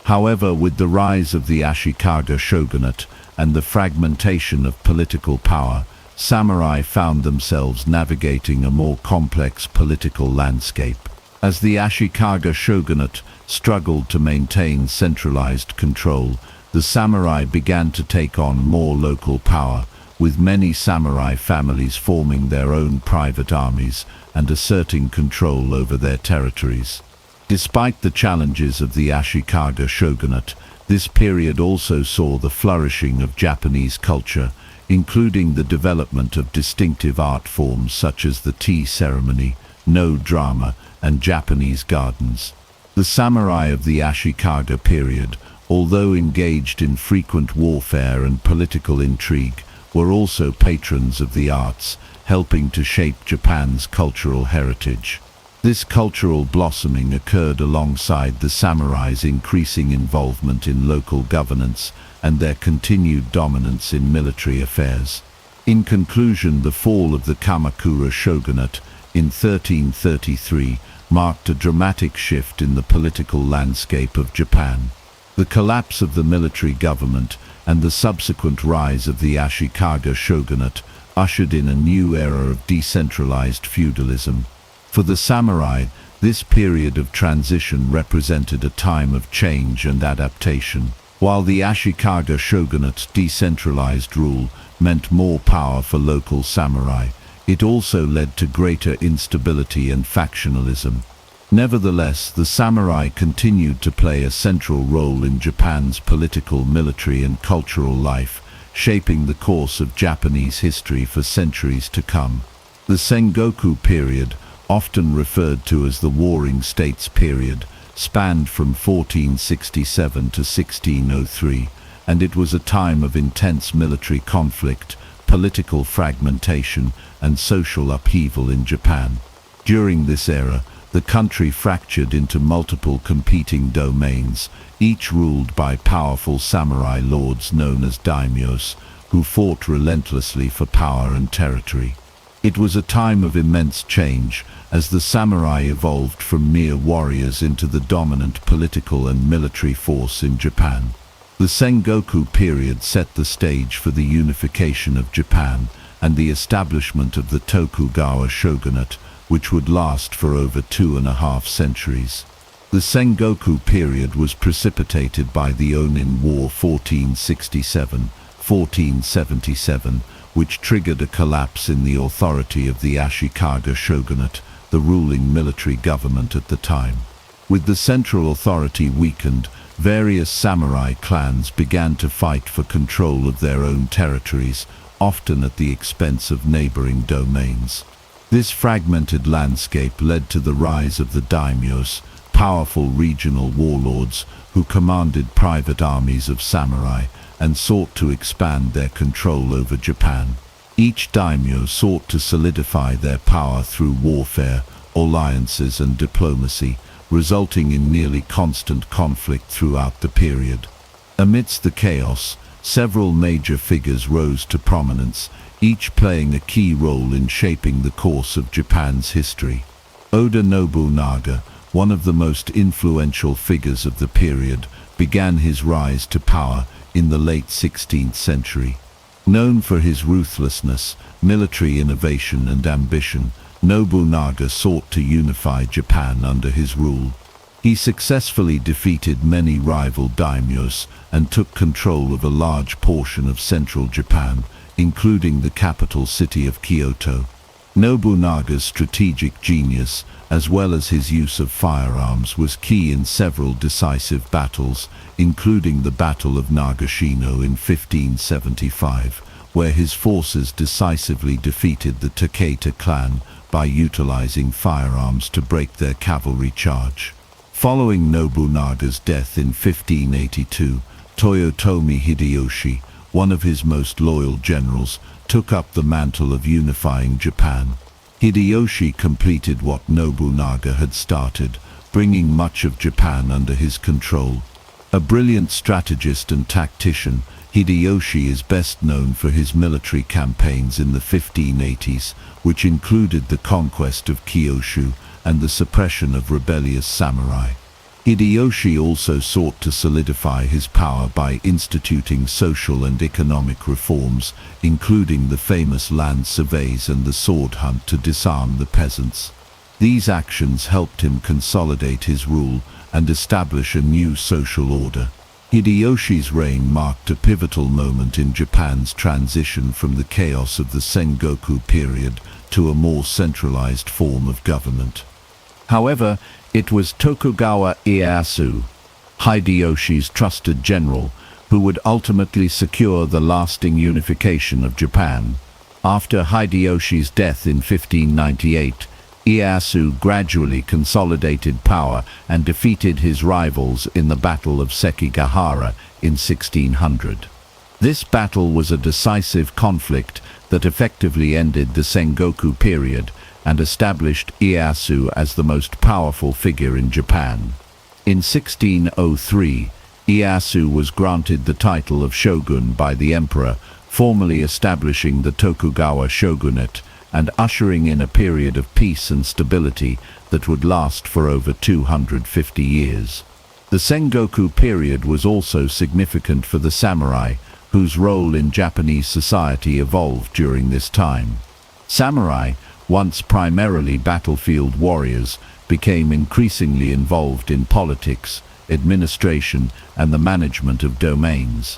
However, with the rise of the Ashikaga shogunate and the fragmentation of political power, samurai found themselves navigating a more complex political landscape. As the Ashikaga shogunate struggled to maintain centralized control, the samurai began to take on more local power, with many samurai families forming their own private armies and asserting control over their territories. Despite the challenges of the Ashikaga shogunate, this period also saw the flourishing of Japanese culture, including the development of distinctive art forms such as the tea ceremony, no drama, and Japanese gardens. The samurai of the Ashikaga period, although engaged in frequent warfare and political intrigue, were also patrons of the arts, helping to shape Japan's cultural heritage. This cultural blossoming occurred alongside the samurai's increasing involvement in local governance and their continued dominance in military affairs. In conclusion, the fall of the Kamakura shogunate in 1333 marked a dramatic shift in the political landscape of Japan. The collapse of the military government and the subsequent rise of the Ashikaga shogunate ushered in a new era of decentralized feudalism. For the samurai, this period of transition represented a time of change and adaptation. While the Ashikaga shogunate's decentralized rule meant more power for local samurai, it also led to greater instability and factionalism. Nevertheless, the samurai continued to play a central role in Japan's political, military, and cultural life, shaping the course of Japanese history for centuries to come. The Sengoku period, often referred to as the Warring States period, spanned from 1467 to 1603, and it was a time of intense military conflict, political fragmentation, and social upheaval in Japan. During this era, the country fractured into multiple competing domains, each ruled by powerful samurai lords known as daimyos, who fought relentlessly for power and territory. It was a time of immense change, as the samurai evolved from mere warriors into the dominant political and military force in Japan. The Sengoku period set the stage for the unification of Japan and the establishment of the Tokugawa shogunate, which would last for over 2.5 centuries. The Sengoku period was precipitated by the Onin War 1467-1477, which triggered a collapse in the authority of the Ashikaga shogunate, the ruling military government at the time. With the central authority weakened, various samurai clans began to fight for control of their own territories, often at the expense of neighboring domains. This fragmented landscape led to the rise of the daimyos, powerful regional warlords who commanded private armies of samurai and sought to expand their control over Japan. Each daimyo sought to solidify their power through warfare, alliances, and diplomacy, resulting in nearly constant conflict throughout the period. Amidst the chaos, several major figures rose to prominence, each playing a key role in shaping the course of Japan's history. Oda Nobunaga, one of the most influential figures of the period, began his rise to power in the late 16th century. Known for his ruthlessness, military innovation, and ambition, Nobunaga sought to unify Japan under his rule. He successfully defeated many rival daimyos and took control of a large portion of central Japan, including the capital city of Kyoto. Nobunaga's strategic genius, as well as his use of firearms, was key in several decisive battles, including the Battle of Nagashino in 1575, where his forces decisively defeated the Takeda clan by utilizing firearms to break their cavalry charge. Following Nobunaga's death in 1582, Toyotomi Hideyoshi, one of his most loyal generals, took up the mantle of unifying Japan. Hideyoshi completed what Nobunaga had started, bringing much of Japan under his control. A brilliant strategist and tactician, Hideyoshi is best known for his military campaigns in the 1580s, which included the conquest of Kyushu and the suppression of rebellious samurai. Hideyoshi also sought to solidify his power by instituting social and economic reforms, including the famous land surveys and the sword hunt to disarm the peasants. These actions helped him consolidate his rule and establish a new social order. Hideyoshi's reign marked a pivotal moment in Japan's transition from the chaos of the Sengoku period to a more centralized form of government. However, it was Tokugawa Ieyasu, Hideyoshi's trusted general, who would ultimately secure the lasting unification of Japan. After Hideyoshi's death in 1598, Ieyasu gradually consolidated power and defeated his rivals in the Battle of Sekigahara in 1600. This battle was a decisive conflict that effectively ended the Sengoku period and established Ieyasu as the most powerful figure in Japan. In 1603, Ieyasu was granted the title of shogun by the emperor, formally establishing the Tokugawa shogunate and ushering in a period of peace and stability that would last for over 250 years. The Sengoku period was also significant for the samurai, whose role in Japanese society evolved during this time. Samurai, once primarily battlefield warriors, became increasingly involved in politics, administration, and the management of domains.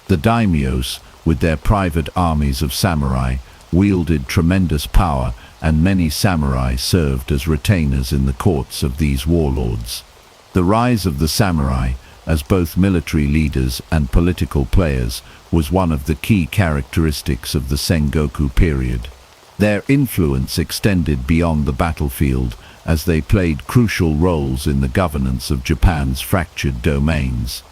The daimyos, with their private armies of samurai, wielded tremendous power, and many samurai served as retainers in the courts of these warlords. The rise of the samurai, as both military leaders and political players, was one of the key characteristics of the Sengoku period. Their influence extended beyond the battlefield, as they played crucial roles in the governance of Japan's fractured domains.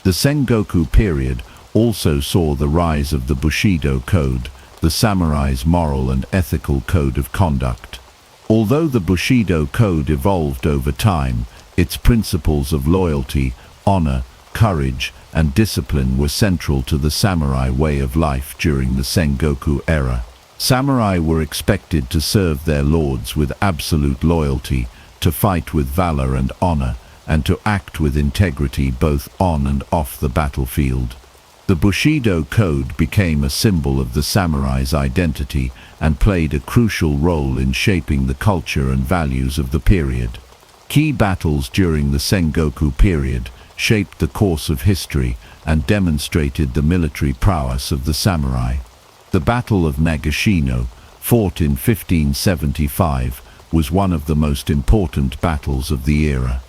The Sengoku period also saw the rise of the Bushido Code, the samurai's moral and ethical code of conduct. Although the Bushido Code evolved over time, its principles of loyalty, honor, courage, and discipline were central to the samurai way of life during the Sengoku era. Samurai were expected to serve their lords with absolute loyalty, to fight with valor and honor, and to act with integrity both on and off the battlefield. The Bushido Code became a symbol of the samurai's identity and played a crucial role in shaping the culture and values of the period. Key battles during the Sengoku period shaped the course of history and demonstrated the military prowess of the samurai. The Battle of Nagashino, fought in 1575, was one of the most important battles of the era.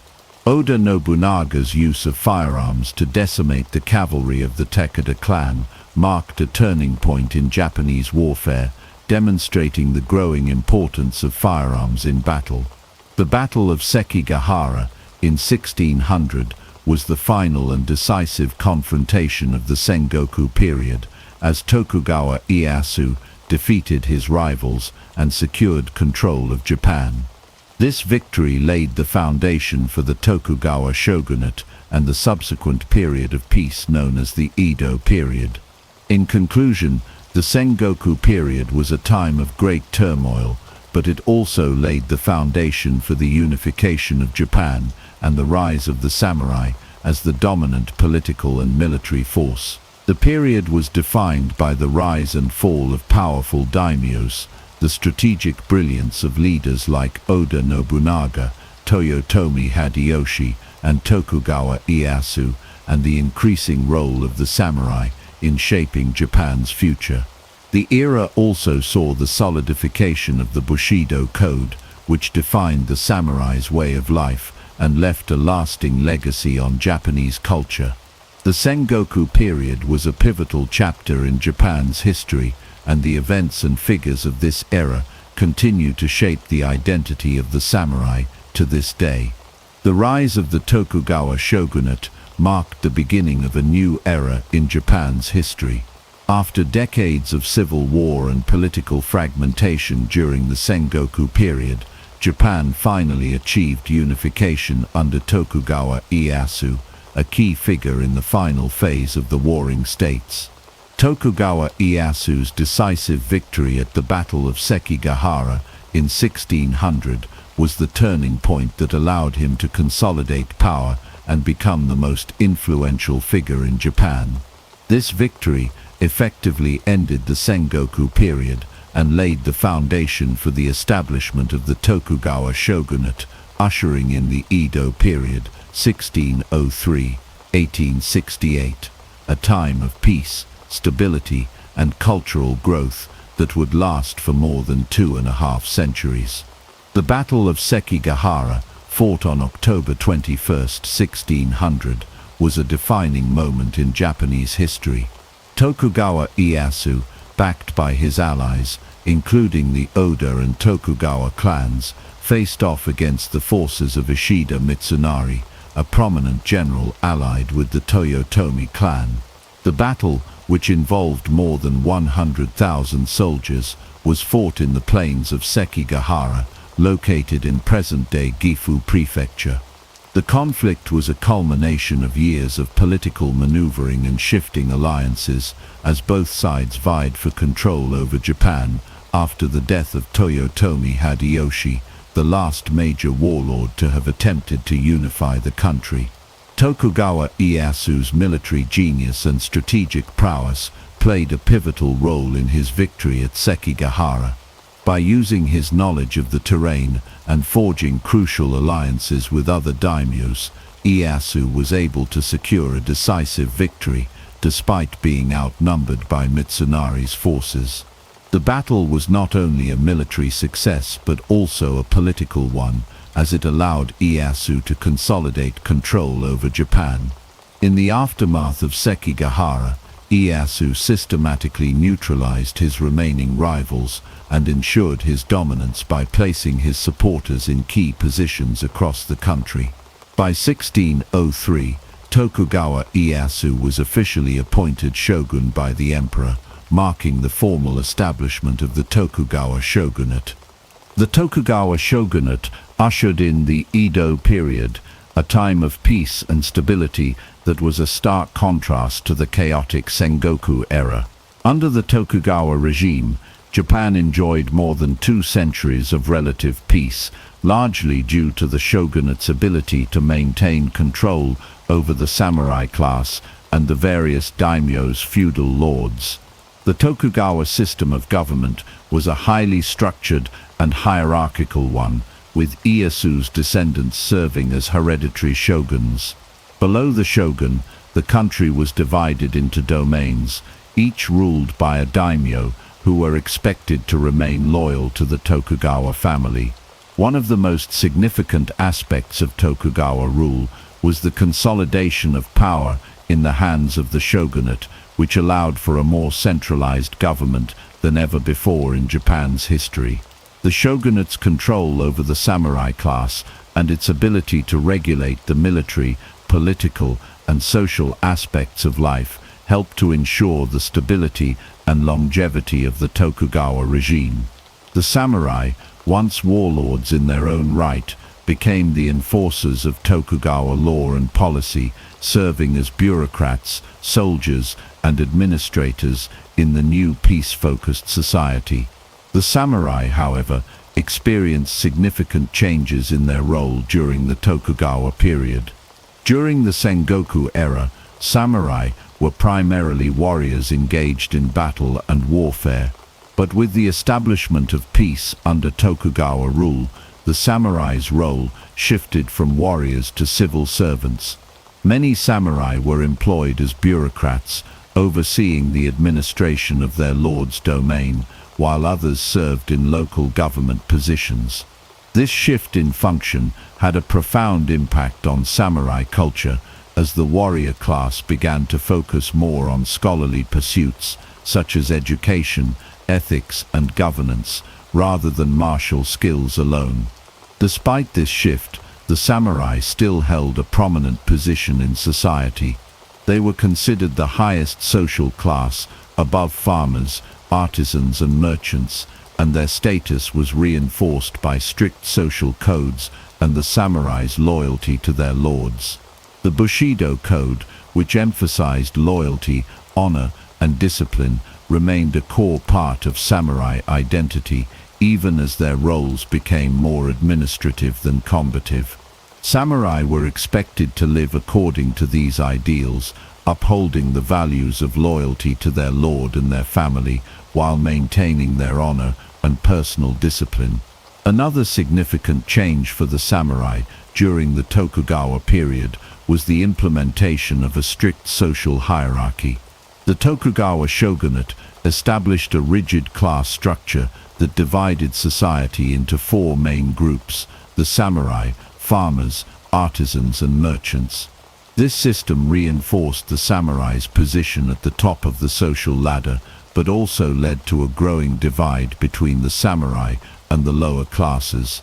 Oda Nobunaga's use of firearms to decimate the cavalry of the Takeda clan marked a turning point in Japanese warfare, demonstrating the growing importance of firearms in battle. The Battle of Sekigahara, in 1600, was the final and decisive confrontation of the Sengoku period, as Tokugawa Ieyasu defeated his rivals and secured control of Japan. This victory laid the foundation for the Tokugawa shogunate and the subsequent period of peace known as the Edo period. In conclusion, the Sengoku period was a time of great turmoil, but it also laid the foundation for the unification of Japan and the rise of the samurai as the dominant political and military force. The period was defined by the rise and fall of powerful daimyos, the strategic brilliance of leaders like Oda Nobunaga, Toyotomi Hideyoshi, and Tokugawa Ieyasu, and the increasing role of the samurai in shaping Japan's future. The era also saw the solidification of the Bushido Code, which defined the samurai's way of life and left a lasting legacy on Japanese culture. The Sengoku period was a pivotal chapter in Japan's history, and the events and figures of this era continue to shape the identity of the samurai to this day. The rise of the Tokugawa shogunate marked the beginning of a new era in Japan's history. After decades of civil war and political fragmentation during the Sengoku period, Japan finally achieved unification under Tokugawa Ieyasu, a key figure in the final phase of the warring states. Tokugawa Ieyasu's decisive victory at the Battle of Sekigahara in 1600 was the turning point that allowed him to consolidate power and become the most influential figure in Japan. This victory effectively ended the Sengoku period and laid the foundation for the establishment of the Tokugawa shogunate, ushering in the Edo period, 1603–1868, a time of peace, stability, and cultural growth that would last for more than 2.5 centuries. The Battle of Sekigahara, fought on October 21, 1600, was a defining moment in Japanese history. Tokugawa Ieyasu, backed by his allies, including the Oda and Tokugawa clans, faced off against the forces of Ishida Mitsunari, a prominent general allied with the Toyotomi clan. The battle, which involved more than 100,000 soldiers, was fought in the plains of Sekigahara, located in present-day Gifu Prefecture. The conflict was a culmination of years of political maneuvering and shifting alliances, as both sides vied for control over Japan after the death of Toyotomi Hideyoshi, the last major warlord to have attempted to unify the country. Tokugawa Ieyasu's military genius and strategic prowess played a pivotal role in his victory at Sekigahara. By using his knowledge of the terrain and forging crucial alliances with other daimyos, Ieyasu was able to secure a decisive victory, despite being outnumbered by Mitsunari's forces. The battle was not only a military success but also a political one, as it allowed Ieyasu to consolidate control over Japan. In the aftermath of Sekigahara, Ieyasu systematically neutralized his remaining rivals and ensured his dominance by placing his supporters in key positions across the country. By 1603, Tokugawa Ieyasu was officially appointed shogun by the emperor, marking the formal establishment of the Tokugawa shogunate. The Tokugawa shogunate ushered in the Edo period, a time of peace and stability that was a stark contrast to the chaotic Sengoku era. Under the Tokugawa regime, Japan enjoyed more than 2 centuries of relative peace, largely due to the shogunate's ability to maintain control over the samurai class and the various daimyo's feudal lords. The Tokugawa system of government was a highly structured and hierarchical one, with Ieyasu's descendants serving as hereditary shoguns. Below the shogun, the country was divided into domains, each ruled by a daimyo, who were expected to remain loyal to the Tokugawa family. One of the most significant aspects of Tokugawa rule was the consolidation of power in the hands of the shogunate, which allowed for a more centralized government than ever before in Japan's history. The shogunate's control over the samurai class and its ability to regulate the military, political, and social aspects of life helped to ensure the stability and longevity of the Tokugawa regime. The samurai, once warlords in their own right, became the enforcers of Tokugawa law and policy, serving as bureaucrats, soldiers, and administrators in the new peace-focused society. The samurai, however, experienced significant changes in their role during the Tokugawa period. During the Sengoku era, samurai were primarily warriors engaged in battle and warfare. But with the establishment of peace under Tokugawa rule, the samurai's role shifted from warriors to civil servants. Many samurai were employed as bureaucrats, overseeing the administration of their lord's domain, while others served in local government positions. This shift in function had a profound impact on samurai culture, as the warrior class began to focus more on scholarly pursuits, such as education, ethics, and governance, rather than martial skills alone. Despite this shift, the samurai still held a prominent position in society. They were considered the highest social class, above farmers, artisans, and merchants, and their status was reinforced by strict social codes and the samurai's loyalty to their lords. The Bushido Code, which emphasized loyalty, honor, and discipline, remained a core part of samurai identity, even as their roles became more administrative than combative. Samurai were expected to live according to these ideals, upholding the values of loyalty to their lord and their family, while maintaining their honor and personal discipline. Another significant change for the samurai during the Tokugawa period was the implementation of a strict social hierarchy. The Tokugawa shogunate established a rigid class structure that divided society into 4 main groups: the samurai, farmers, artisans, and merchants. This system reinforced the samurai's position at the top of the social ladder, but also led to a growing divide between the samurai and the lower classes.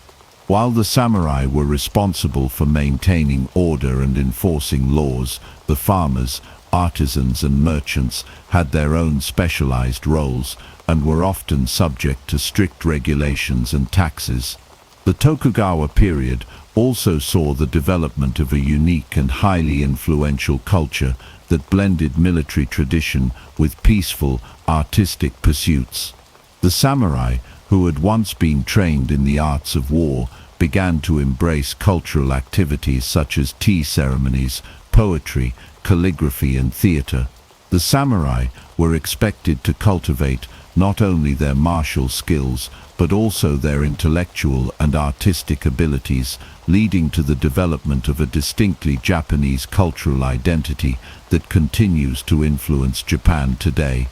While the samurai were responsible for maintaining order and enforcing laws, the farmers, artisans, and merchants had their own specialized roles and were often subject to strict regulations and taxes. The Tokugawa period also saw the development of a unique and highly influential culture that blended military tradition with peaceful, artistic pursuits. The samurai, who had once been trained in the arts of war, began to embrace cultural activities such as tea ceremonies, poetry, calligraphy, and theater. The samurai were expected to cultivate not only their martial skills, but also their intellectual and artistic abilities, leading to the development of a distinctly Japanese cultural identity that continues to influence Japan today.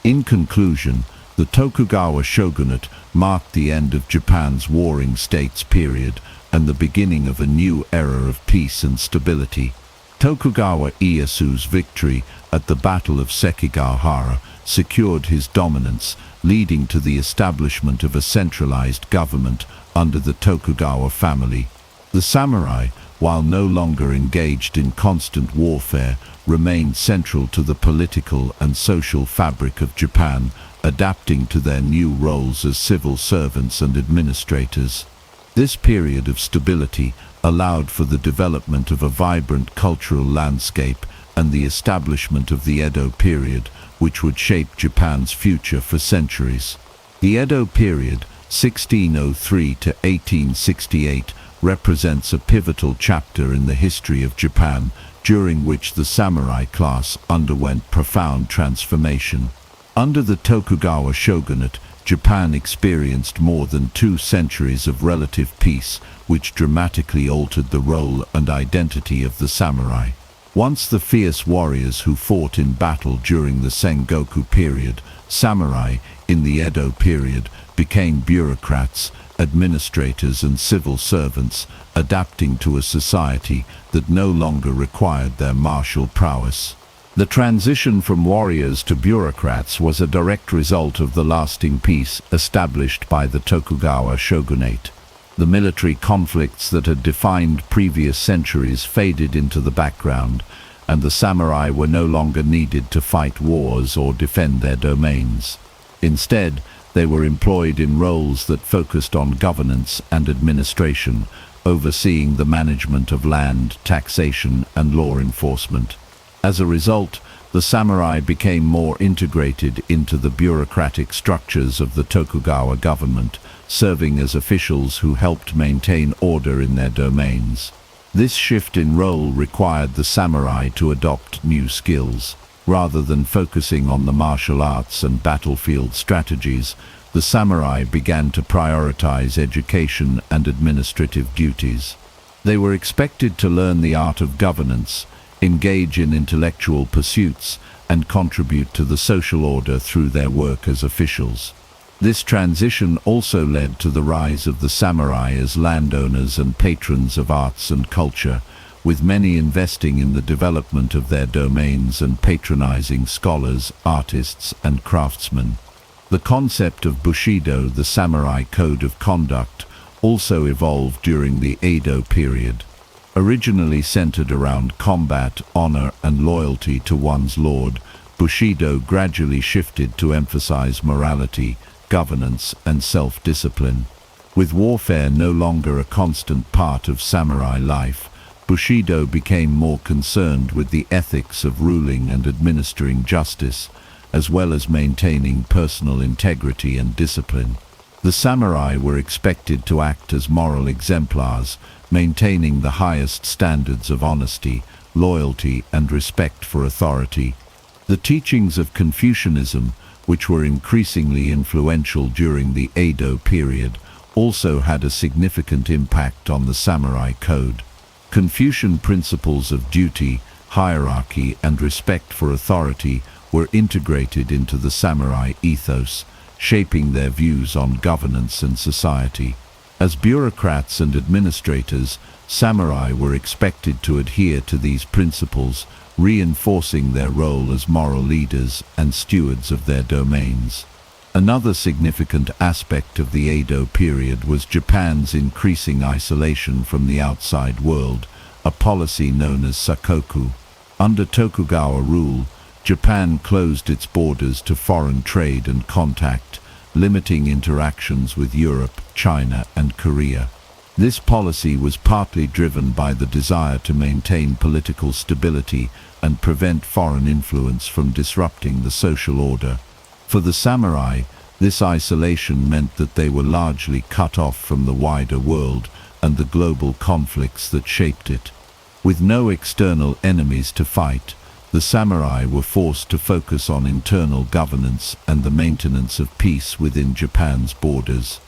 In conclusion, the Tokugawa shogunate marked the end of Japan's warring states period and the beginning of a new era of peace and stability. Tokugawa Ieyasu's victory at the Battle of Sekigahara secured his dominance, leading to the establishment of a centralized government under the Tokugawa family. The samurai, while no longer engaged in constant warfare, remained central to the political and social fabric of Japan, adapting to their new roles as civil servants and administrators. This period of stability allowed for the development of a vibrant cultural landscape and the establishment of the Edo period, which would shape Japan's future for centuries. The Edo period, 1603 to 1868, represents a pivotal chapter in the history of Japan, during which the samurai class underwent profound transformation. Under the Tokugawa shogunate, Japan experienced more than 2 centuries of relative peace, which dramatically altered the role and identity of the samurai. Once the fierce warriors who fought in battle during the Sengoku period, samurai, in the Edo period, became bureaucrats, administrators and civil servants, adapting to a society that no longer required their martial prowess. The transition from warriors to bureaucrats was a direct result of the lasting peace established by the Tokugawa shogunate. The military conflicts that had defined previous centuries faded into the background, and the samurai were no longer needed to fight wars or defend their domains. Instead, they were employed in roles that focused on governance and administration, overseeing the management of land, taxation, and law enforcement. As a result, the samurai became more integrated into the bureaucratic structures of the Tokugawa government, serving as officials who helped maintain order in their domains. This shift in role required the samurai to adopt new skills. Rather than focusing on the martial arts and battlefield strategies, the samurai began to prioritize education and administrative duties. They were expected to learn the art of governance, engage in intellectual pursuits, and contribute to the social order through their work as officials. This transition also led to the rise of the samurai as landowners and patrons of arts and culture, with many investing in the development of their domains and patronizing scholars, artists, and craftsmen. The concept of Bushido, the samurai code of conduct, also evolved during the Edo period. Originally centered around combat, honor, and loyalty to one's lord, Bushido gradually shifted to emphasize morality, governance, and self-discipline. With warfare no longer a constant part of samurai life, Bushido became more concerned with the ethics of ruling and administering justice, as well as maintaining personal integrity and discipline. The samurai were expected to act as moral exemplars, maintaining the highest standards of honesty, loyalty, and respect for authority. The teachings of Confucianism, which were increasingly influential during the Edo period, also had a significant impact on the samurai code. Confucian principles of duty, hierarchy, and respect for authority were integrated into the samurai ethos, shaping their views on governance and society. As bureaucrats and administrators, samurai were expected to adhere to these principles, reinforcing their role as moral leaders and stewards of their domains. Another significant aspect of the Edo period was Japan's increasing isolation from the outside world, a policy known as sakoku. Under Tokugawa rule, Japan closed its borders to foreign trade and contact, limiting interactions with Europe, China, and Korea. This policy was partly driven by the desire to maintain political stability and prevent foreign influence from disrupting the social order. For the samurai, this isolation meant that they were largely cut off from the wider world and the global conflicts that shaped it. With no external enemies to fight, the samurai were forced to focus on internal governance and the maintenance of peace within Japan's borders.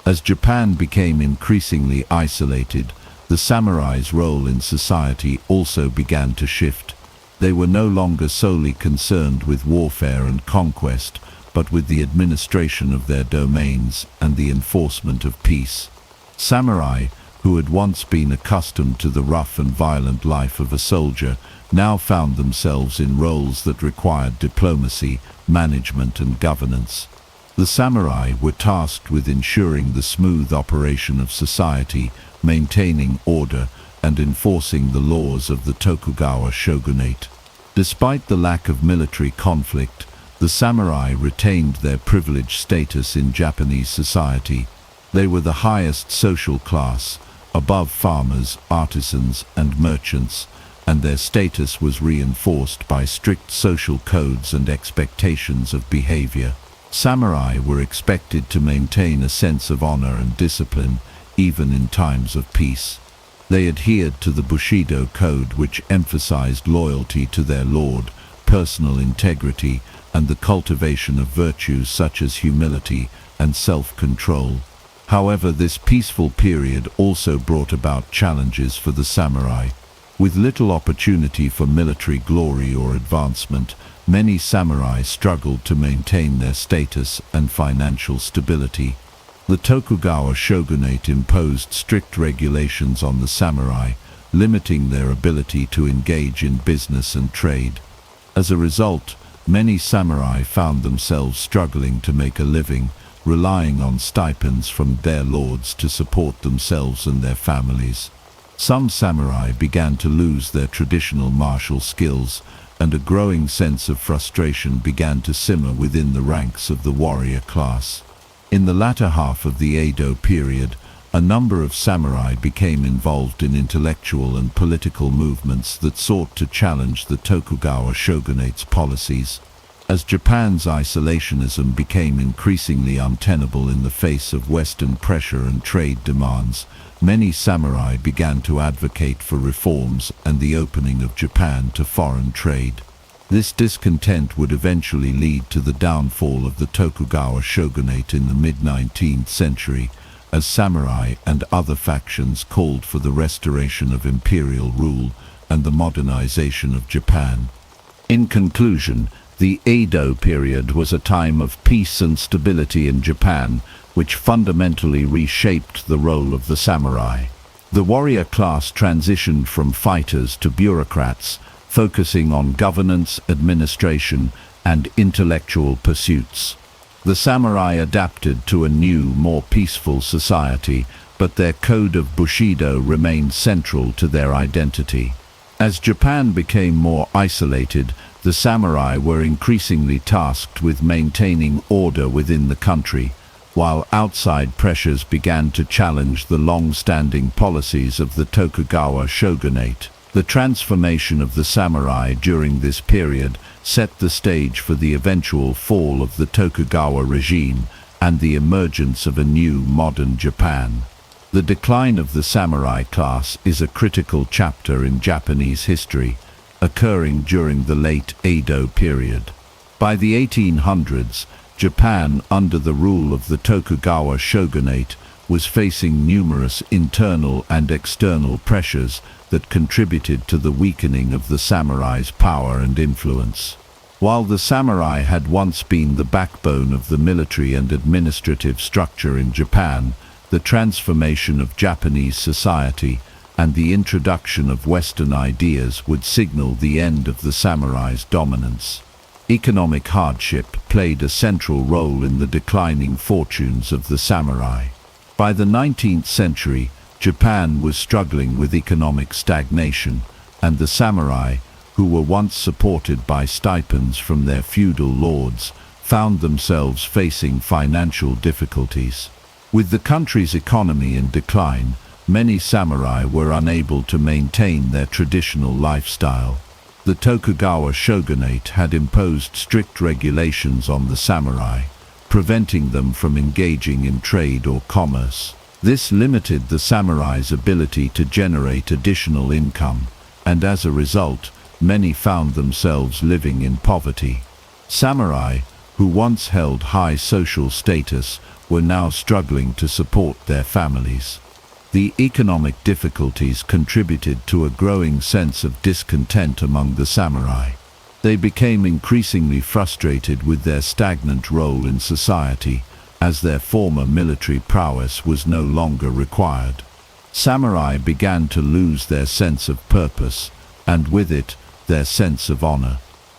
As Japan became increasingly isolated, the samurai's role in society also began to shift. They were no longer solely concerned with warfare and conquest, but with the administration of their domains and the enforcement of peace. Samurai, who had once been accustomed to the rough and violent life of a soldier, now found themselves in roles that required diplomacy, management, and governance. The samurai were tasked with ensuring the smooth operation of society, maintaining order, and enforcing the laws of the Tokugawa shogunate. Despite the lack of military conflict, the samurai retained their privileged status in Japanese society. They were the highest social class, above farmers, artisans, and merchants, and their status was reinforced by strict social codes and expectations of behavior. Samurai were expected to maintain a sense of honor and discipline, even in times of peace. They adhered to the Bushido code, which emphasized loyalty to their lord, personal integrity, and the cultivation of virtues such as humility and self-control. However, this peaceful period also brought about challenges for the samurai. With little opportunity for military glory or advancement, many samurai struggled to maintain their status and financial stability. The Tokugawa shogunate imposed strict regulations on the samurai, limiting their ability to engage in business and trade. As a result, many samurai found themselves struggling to make a living, relying on stipends from their lords to support themselves and their families. Some samurai began to lose their traditional martial skills, and a growing sense of frustration began to simmer within the ranks of the warrior class. In the latter half of the Edo period, a number of samurai became involved in intellectual and political movements that sought to challenge the Tokugawa shogunate's policies. As Japan's isolationism became increasingly untenable in the face of Western pressure and trade demands, many samurai began to advocate for reforms and the opening of Japan to foreign trade. This discontent would eventually lead to the downfall of the Tokugawa shogunate in the mid-19th century, as samurai and other factions called for the restoration of imperial rule and the modernization of Japan. In conclusion, the Edo period was a time of peace and stability in Japan, which fundamentally reshaped the role of the samurai. The warrior class transitioned from fighters to bureaucrats, focusing on governance, administration, and intellectual pursuits. The samurai adapted to a new, more peaceful society, but their code of Bushido remained central to their identity. As Japan became more isolated, the samurai were increasingly tasked with maintaining order within the country, while outside pressures began to challenge the long-standing policies of the Tokugawa shogunate. The transformation of the samurai during this period set the stage for the eventual fall of the Tokugawa regime and the emergence of a new modern Japan. The decline of the samurai class is a critical chapter in Japanese history, occurring during the late Edo period. By the 1800s, Japan, under the rule of the Tokugawa shogunate, was facing numerous internal and external pressures that contributed to the weakening of the samurai's power and influence. While the samurai had once been the backbone of the military and administrative structure in Japan, the transformation of Japanese society and the introduction of Western ideas would signal the end of the samurai's dominance. Economic hardship played a central role in the declining fortunes of the samurai. By the 19th century, Japan was struggling with economic stagnation, and the samurai, who were once supported by stipends from their feudal lords, found themselves facing financial difficulties. With the country's economy in decline, many samurai were unable to maintain their traditional lifestyle. The Tokugawa shogunate had imposed strict regulations on the samurai, preventing them from engaging in trade or commerce. This limited the samurai's ability to generate additional income, and as a result, many found themselves living in poverty. Samurai, who once held high social status, were now struggling to support their families. The economic difficulties contributed to a growing sense of discontent among the samurai. They became increasingly frustrated with their stagnant role in society, as their former military prowess was no longer required. Samurai began to lose their sense of purpose, and with it, their sense of honor.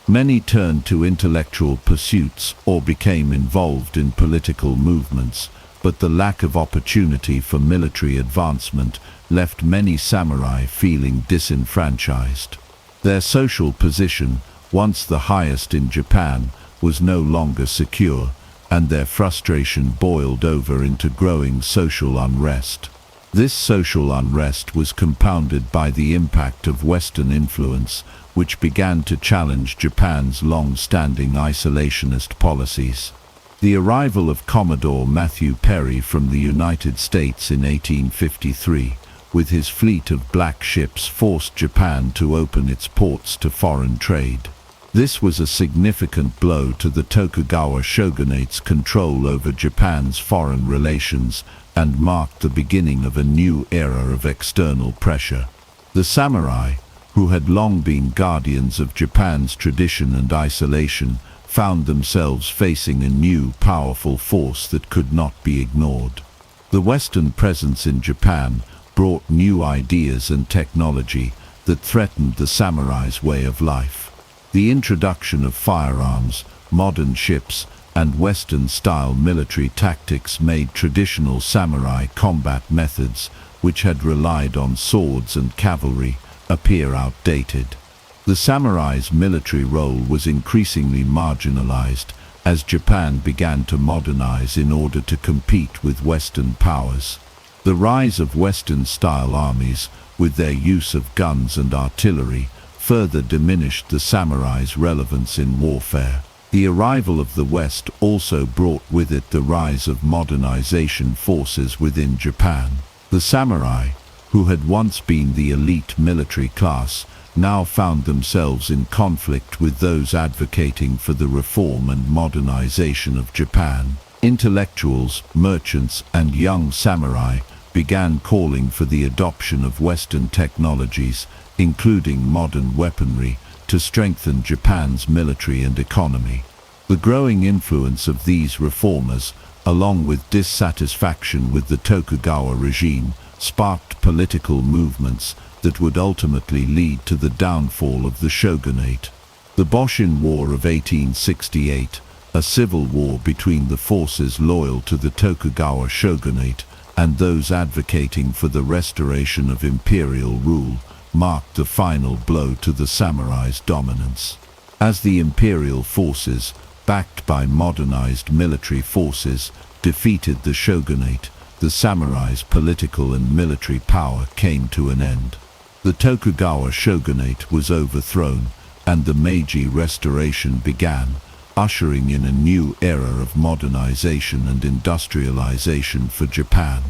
Many turned to intellectual pursuits or became involved in political movements, but the lack of opportunity for military advancement left many samurai feeling disenfranchised. Their social position, once the highest in Japan, was no longer secure, and their frustration boiled over into growing social unrest. This social unrest was compounded by the impact of Western influence, which began to challenge Japan's long-standing isolationist policies. The arrival of Commodore Matthew Perry from the United States in 1853, with his fleet of black ships, forced Japan to open its ports to foreign trade. This was a significant blow to the Tokugawa shogunate's control over Japan's foreign relations and marked the beginning of a new era of external pressure. The samurai, who had long been guardians of Japan's tradition and isolation, found themselves facing a new, powerful force that could not be ignored. The Western presence in Japan brought new ideas and technology that threatened the samurai's way of life. The introduction of firearms, modern ships, and Western-style military tactics made traditional samurai combat methods, which had relied on swords and cavalry, appear outdated. The samurai's military role was increasingly marginalized as Japan began to modernize in order to compete with Western powers. The rise of Western-style armies, with their use of guns and artillery, further diminished the samurai's relevance in warfare. The arrival of the West also brought with it the rise of modernization forces within Japan. The samurai, who had once been the elite military class, now found themselves in conflict with those advocating for the reform and modernization of Japan. Intellectuals, merchants, and young samurai began calling for the adoption of Western technologies, including modern weaponry, to strengthen Japan's military and economy. The growing influence of these reformers, along with dissatisfaction with the Tokugawa regime, sparked political movements that would ultimately lead to the downfall of the shogunate. The Boshin War of 1868, a civil war between the forces loyal to the Tokugawa shogunate and those advocating for the restoration of imperial rule, marked the final blow to the samurai's dominance. As the imperial forces, backed by modernized military forces, defeated the shogunate, the samurai's political and military power came to an end. The Tokugawa shogunate was overthrown, and the Meiji Restoration began, ushering in a new era of modernization and industrialization for Japan.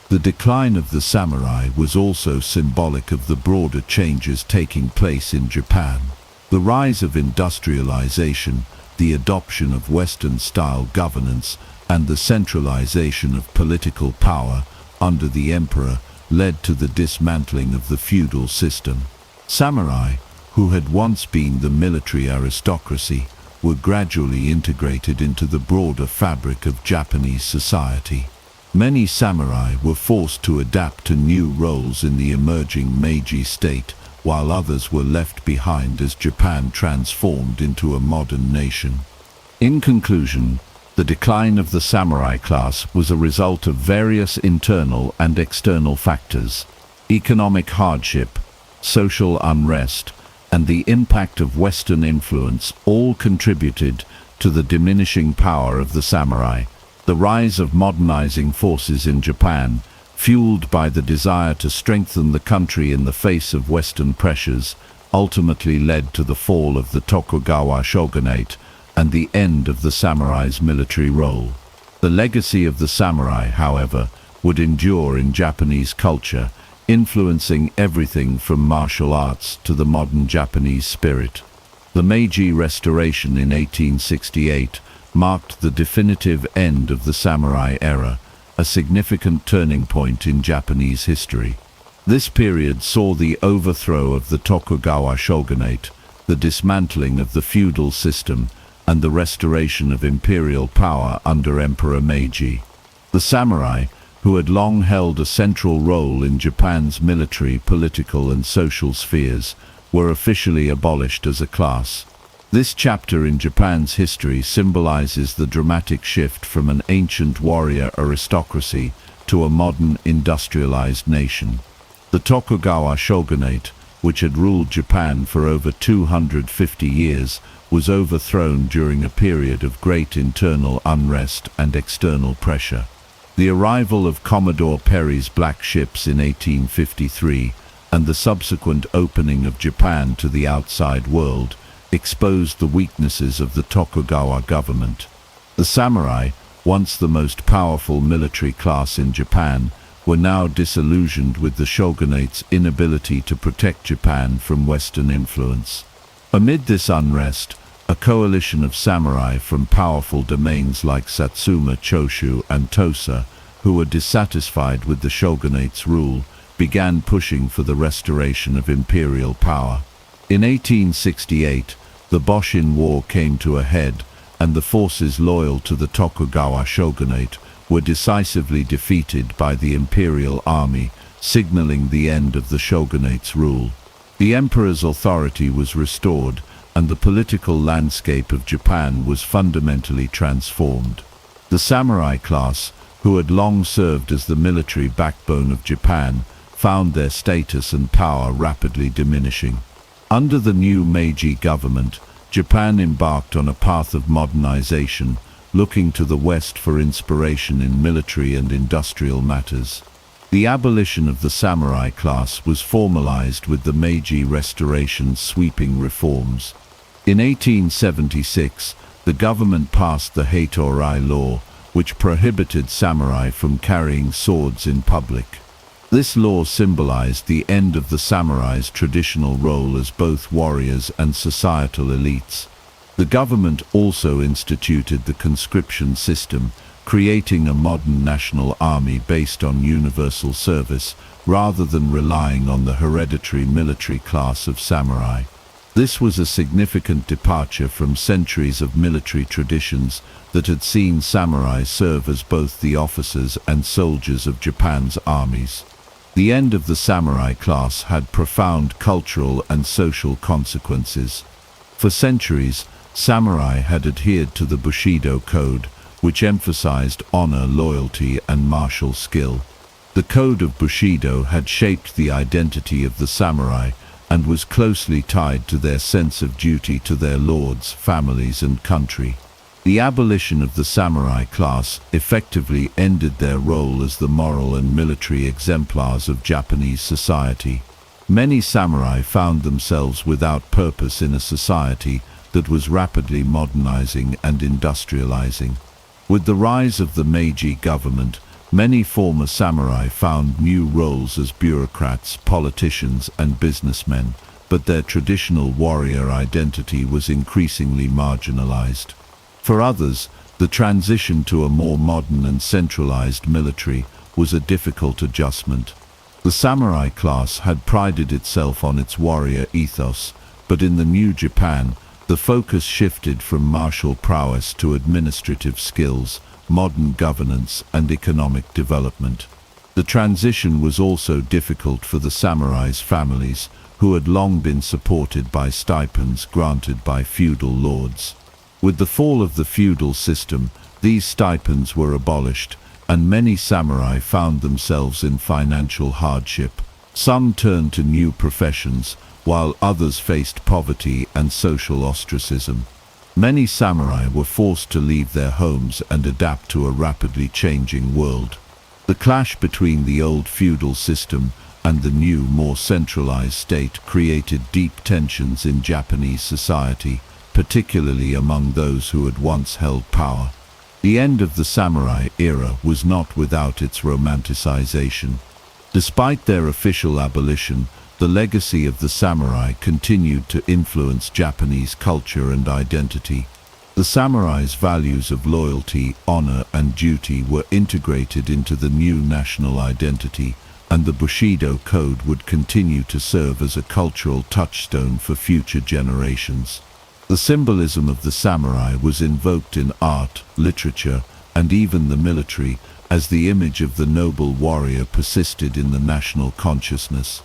The decline of the samurai was also symbolic of the broader changes taking place in Japan. The rise of industrialization, the adoption of Western-style governance, and the centralization of political power under the emperor led to the dismantling of the feudal system. Samurai, who had once been the military aristocracy, were gradually integrated into the broader fabric of Japanese society. Many samurai were forced to adapt to new roles in the emerging Meiji state, while others were left behind as Japan transformed into a modern nation. In conclusion, the decline of the samurai class was a result of various internal and external factors. Economic hardship, social unrest, and the impact of Western influence all contributed to the diminishing power of the samurai. The rise of modernizing forces in Japan, fueled by the desire to strengthen the country in the face of Western pressures, ultimately led to the fall of the Tokugawa shogunate and the end of the samurai's military role. The legacy of the samurai, however, would endure in Japanese culture, influencing everything from martial arts to the modern Japanese spirit. The Meiji Restoration in 1868 marked the definitive end of the samurai era, a significant turning point in Japanese history. This period saw the overthrow of the Tokugawa shogunate, the dismantling of the feudal system, and the restoration of imperial power under Emperor Meiji. The samurai, who had long held a central role in Japan's military, political, and social spheres, were officially abolished as a class. This chapter in Japan's history symbolizes the dramatic shift from an ancient warrior aristocracy to a modern industrialized nation. The Tokugawa shogunate, which had ruled Japan for over 250 years, was overthrown during a period of great internal unrest and external pressure. The arrival of Commodore Perry's black ships in 1853 and the subsequent opening of Japan to the outside world exposed the weaknesses of the Tokugawa government. The samurai, once the most powerful military class in Japan, were now disillusioned with the shogunate's inability to protect Japan from Western influence. Amid this unrest, a coalition of samurai from powerful domains like Satsuma, Choshu, and Tosa, who were dissatisfied with the shogunate's rule, began pushing for the restoration of imperial power. In 1868, the Boshin War came to a head, and the forces loyal to the Tokugawa shogunate were decisively defeated by the imperial army, signaling the end of the shogunate's rule. The emperor's authority was restored, and the political landscape of Japan was fundamentally transformed. The samurai class, who had long served as the military backbone of Japan, found their status and power rapidly diminishing. Under the new Meiji government, Japan embarked on a path of modernization, looking to the West for inspiration in military and industrial matters. The abolition of the samurai class was formalized with the Meiji Restoration's sweeping reforms. In 1876, the government passed the Heitorai law, which prohibited samurai from carrying swords in public. This law symbolized the end of the samurai's traditional role as both warriors and societal elites. The government also instituted the conscription system, creating a modern national army based on universal service, rather than relying on the hereditary military class of samurai. This was a significant departure from centuries of military traditions that had seen samurai serve as both the officers and soldiers of Japan's armies. The end of the samurai class had profound cultural and social consequences. For centuries, samurai had adhered to the Bushido code, which emphasized honor, loyalty, and martial skill. The code of Bushido had shaped the identity of the samurai and was closely tied to their sense of duty to their lords, families, and country. The abolition of the samurai class effectively ended their role as the moral and military exemplars of Japanese society. Many samurai found themselves without purpose in a society that was rapidly modernizing and industrializing. With the rise of the Meiji government, many former samurai found new roles as bureaucrats, politicians, and businessmen, but their traditional warrior identity was increasingly marginalized. For others, the transition to a more modern and centralized military was a difficult adjustment. The samurai class had prided itself on its warrior ethos, but in the new Japan, the focus shifted from martial prowess to administrative skills, modern governance, and economic development. The transition was also difficult for the samurai's families, who had long been supported by stipends granted by feudal lords. With the fall of the feudal system, these stipends were abolished, and many samurai found themselves in financial hardship. Some turned to new professions, while others faced poverty and social ostracism. Many samurai were forced to leave their homes and adapt to a rapidly changing world. The clash between the old feudal system and the new, more centralized state created deep tensions in Japanese society, particularly among those who had once held power. The end of the samurai era was not without its romanticization. Despite their official abolition, the legacy of the samurai continued to influence Japanese culture and identity. The samurai's values of loyalty, honor, and duty were integrated into the new national identity, and the Bushido Code would continue to serve as a cultural touchstone for future generations. The symbolism of the samurai was invoked in art, literature, and even the military, as the image of the noble warrior persisted in the national consciousness.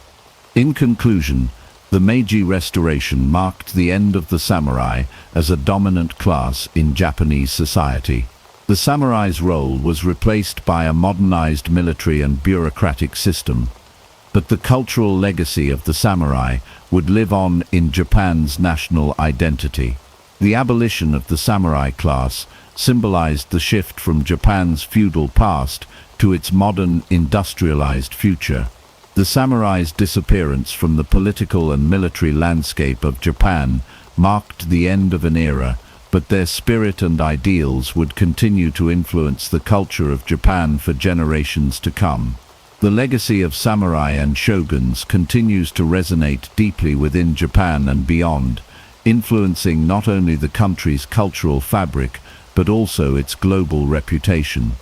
In conclusion, the Meiji Restoration marked the end of the samurai as a dominant class in Japanese society. The samurai's role was replaced by a modernized military and bureaucratic system, but the cultural legacy of the samurai would live on in Japan's national identity. The abolition of the samurai class symbolized the shift from Japan's feudal past to its modern, industrialized future. The samurai's disappearance from the political and military landscape of Japan marked the end of an era, but their spirit and ideals would continue to influence the culture of Japan for generations to come. The legacy of samurai and shoguns continues to resonate deeply within Japan and beyond, influencing not only the country's cultural fabric, but also its global reputation.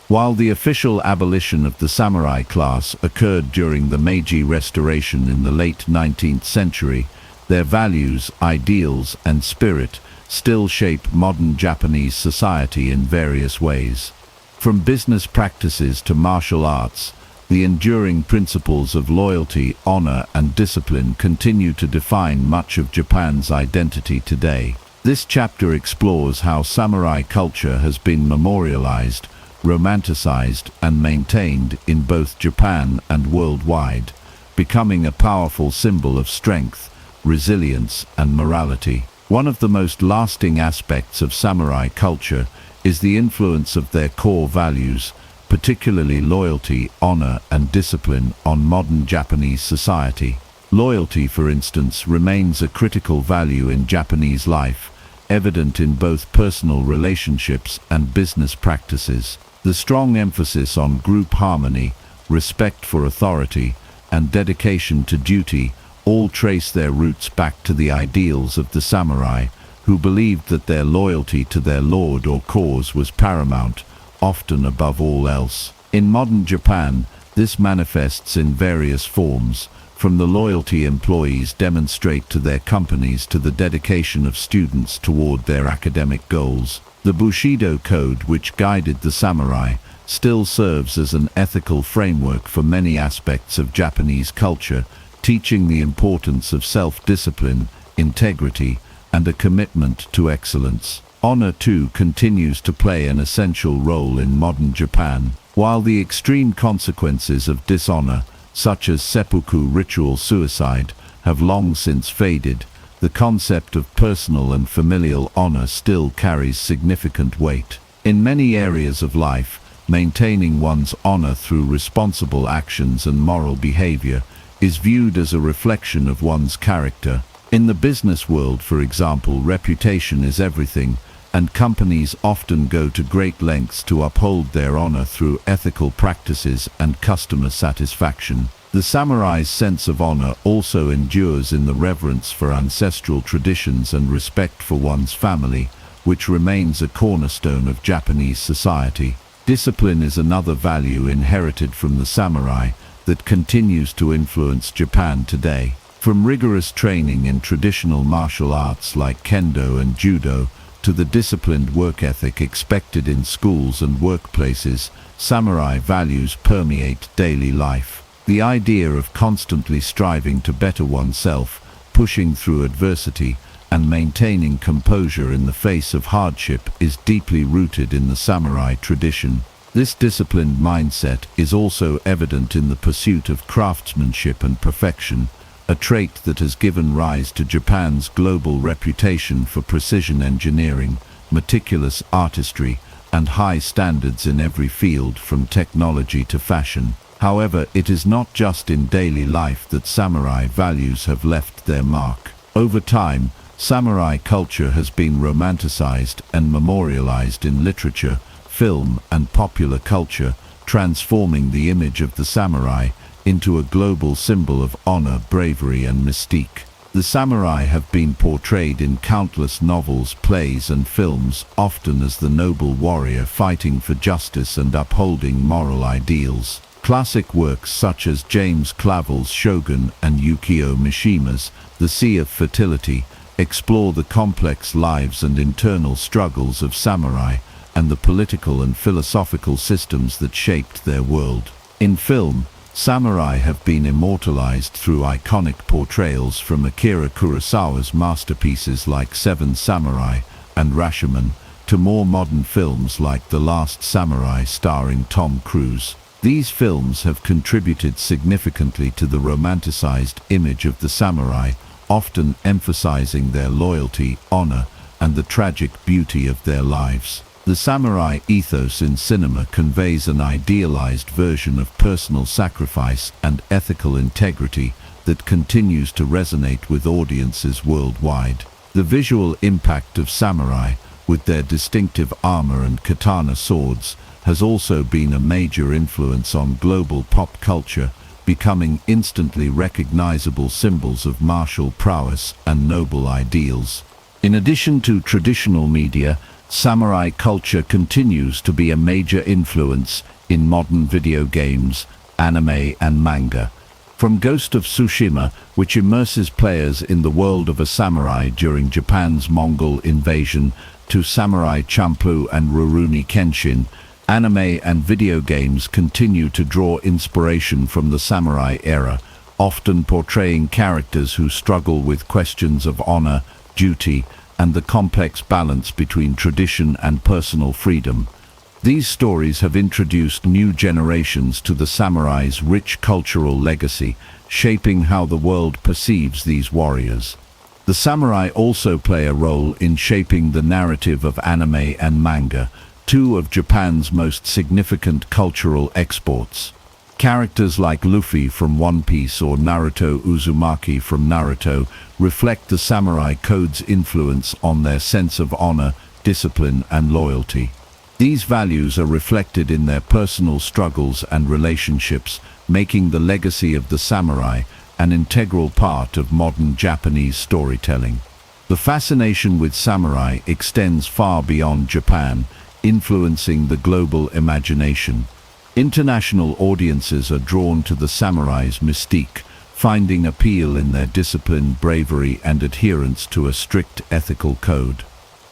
While the official abolition of the samurai class occurred during the Meiji Restoration in the late 19th century, their values, ideals, and spirit still shape modern Japanese society in various ways. From business practices to martial arts, the enduring principles of loyalty, honor, and discipline continue to define much of Japan's identity today. This chapter explores how samurai culture has been memorialized, romanticized, and maintained in both Japan and worldwide, becoming a powerful symbol of strength, resilience, and morality. One of the most lasting aspects of samurai culture is the influence of their core values, particularly loyalty, honor, and discipline, on modern Japanese society. Loyalty, for instance, remains a critical value in Japanese life, evident in both personal relationships and business practices. The strong emphasis on group harmony, respect for authority, and dedication to duty all trace their roots back to the ideals of the samurai, who believed that their loyalty to their lord or cause was paramount, often above all else. In modern Japan, this manifests in various forms, from the loyalty employees demonstrate to their companies to the dedication of students toward their academic goals. The Bushido Code, which guided the samurai, still serves as an ethical framework for many aspects of Japanese culture, teaching the importance of self-discipline, integrity, and a commitment to excellence. Honor, too, continues to play an essential role in modern Japan. While the extreme consequences of dishonor, such as seppuku ritual suicide, have long since faded, the concept of personal and familial honor still carries significant weight. In many areas of life, maintaining one's honor through responsible actions and moral behavior is viewed as a reflection of one's character. In the business world, for example, reputation is everything, and companies often go to great lengths to uphold their honor through ethical practices and customer satisfaction. The samurai's sense of honor also endures in the reverence for ancestral traditions and respect for one's family, which remains a cornerstone of Japanese society. Discipline is another value inherited from the samurai that continues to influence Japan today. From rigorous training in traditional martial arts like kendo and judo to the disciplined work ethic expected in schools and workplaces, samurai values permeate daily life. The idea of constantly striving to better oneself, pushing through adversity, and maintaining composure in the face of hardship is deeply rooted in the samurai tradition. This disciplined mindset is also evident in the pursuit of craftsmanship and perfection, a trait that has given rise to Japan's global reputation for precision engineering, meticulous artistry, and high standards in every field from technology to fashion. However, it is not just in daily life that samurai values have left their mark. Over time, samurai culture has been romanticized and memorialized in literature, film, and popular culture, transforming the image of the samurai into a global symbol of honor, bravery, and mystique. The samurai have been portrayed in countless novels, plays, and films, often as the noble warrior fighting for justice and upholding moral ideals. Classic works such as James Clavell's Shogun and Yukio Mishima's The Sea of Fertility explore the complex lives and internal struggles of samurai and the political and philosophical systems that shaped their world. In film, samurai have been immortalized through iconic portrayals from Akira Kurosawa's masterpieces like Seven Samurai and Rashomon to more modern films like The Last Samurai starring Tom Cruise. These films have contributed significantly to the romanticized image of the samurai, often emphasizing their loyalty, honor, and the tragic beauty of their lives. The samurai ethos in cinema conveys an idealized version of personal sacrifice and ethical integrity that continues to resonate with audiences worldwide. The visual impact of samurai, with their distinctive armor and katana swords, has also been a major influence on global pop culture, becoming instantly recognizable symbols of martial prowess and noble ideals. In addition to traditional media, samurai culture continues to be a major influence in modern video games, anime, and manga. From Ghost of Tsushima, which immerses players in the world of a samurai during Japan's Mongol invasion, to Samurai Champloo and Rurouni Kenshin, anime and video games continue to draw inspiration from the samurai era, often portraying characters who struggle with questions of honor, duty, and the complex balance between tradition and personal freedom. These stories have introduced new generations to the samurai's rich cultural legacy, shaping how the world perceives these warriors. The samurai also play a role in shaping the narrative of anime and manga, two of Japan's most significant cultural exports. Characters like Luffy from One Piece or Naruto Uzumaki from Naruto reflect the samurai code's influence on their sense of honor, discipline, and loyalty. These values are reflected in their personal struggles and relationships, making the legacy of the samurai an integral part of modern Japanese storytelling. The fascination with samurai extends far beyond Japan, influencing the global imagination. International audiences are drawn to the samurai's mystique, finding appeal in their discipline, bravery, and adherence to a strict ethical code.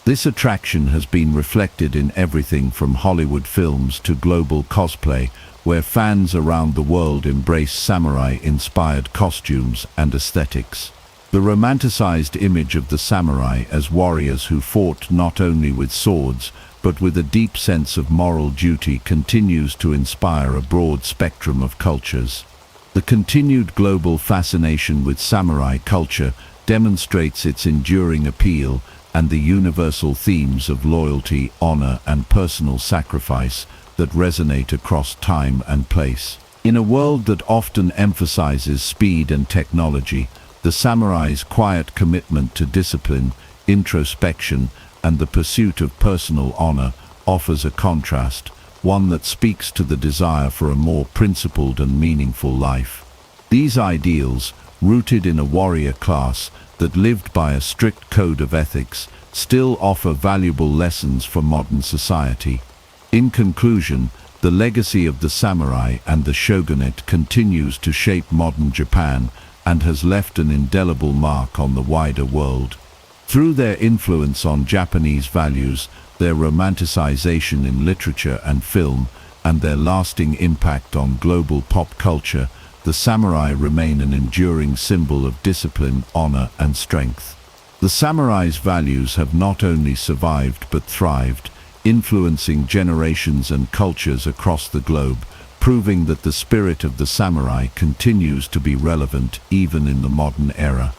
This attraction has been reflected in everything from Hollywood films to global cosplay, where fans around the world embrace samurai-inspired costumes and aesthetics. The romanticized image of the samurai as warriors who fought not only with swords, but with a deep sense of moral duty continues to inspire a broad spectrum of cultures. The continued global fascination with samurai culture demonstrates its enduring appeal and the universal themes of loyalty, honor, and personal sacrifice that resonate across time and place. In a world that often emphasizes speed and technology, the samurai's quiet commitment to discipline, introspection, and the pursuit of personal honor offers a contrast, one that speaks to the desire for a more principled and meaningful life. These ideals, rooted in a warrior class that lived by a strict code of ethics, still offer valuable lessons for modern society. In conclusion, the legacy of the samurai and the shogunate continues to shape modern Japan and has left an indelible mark on the wider world. Through their influence on Japanese values, their romanticization in literature and film, and their lasting impact on global pop culture, the samurai remain an enduring symbol of discipline, honor, and strength. The samurai's values have not only survived but thrived, influencing generations and cultures across the globe, proving that the spirit of the samurai continues to be relevant even in the modern era.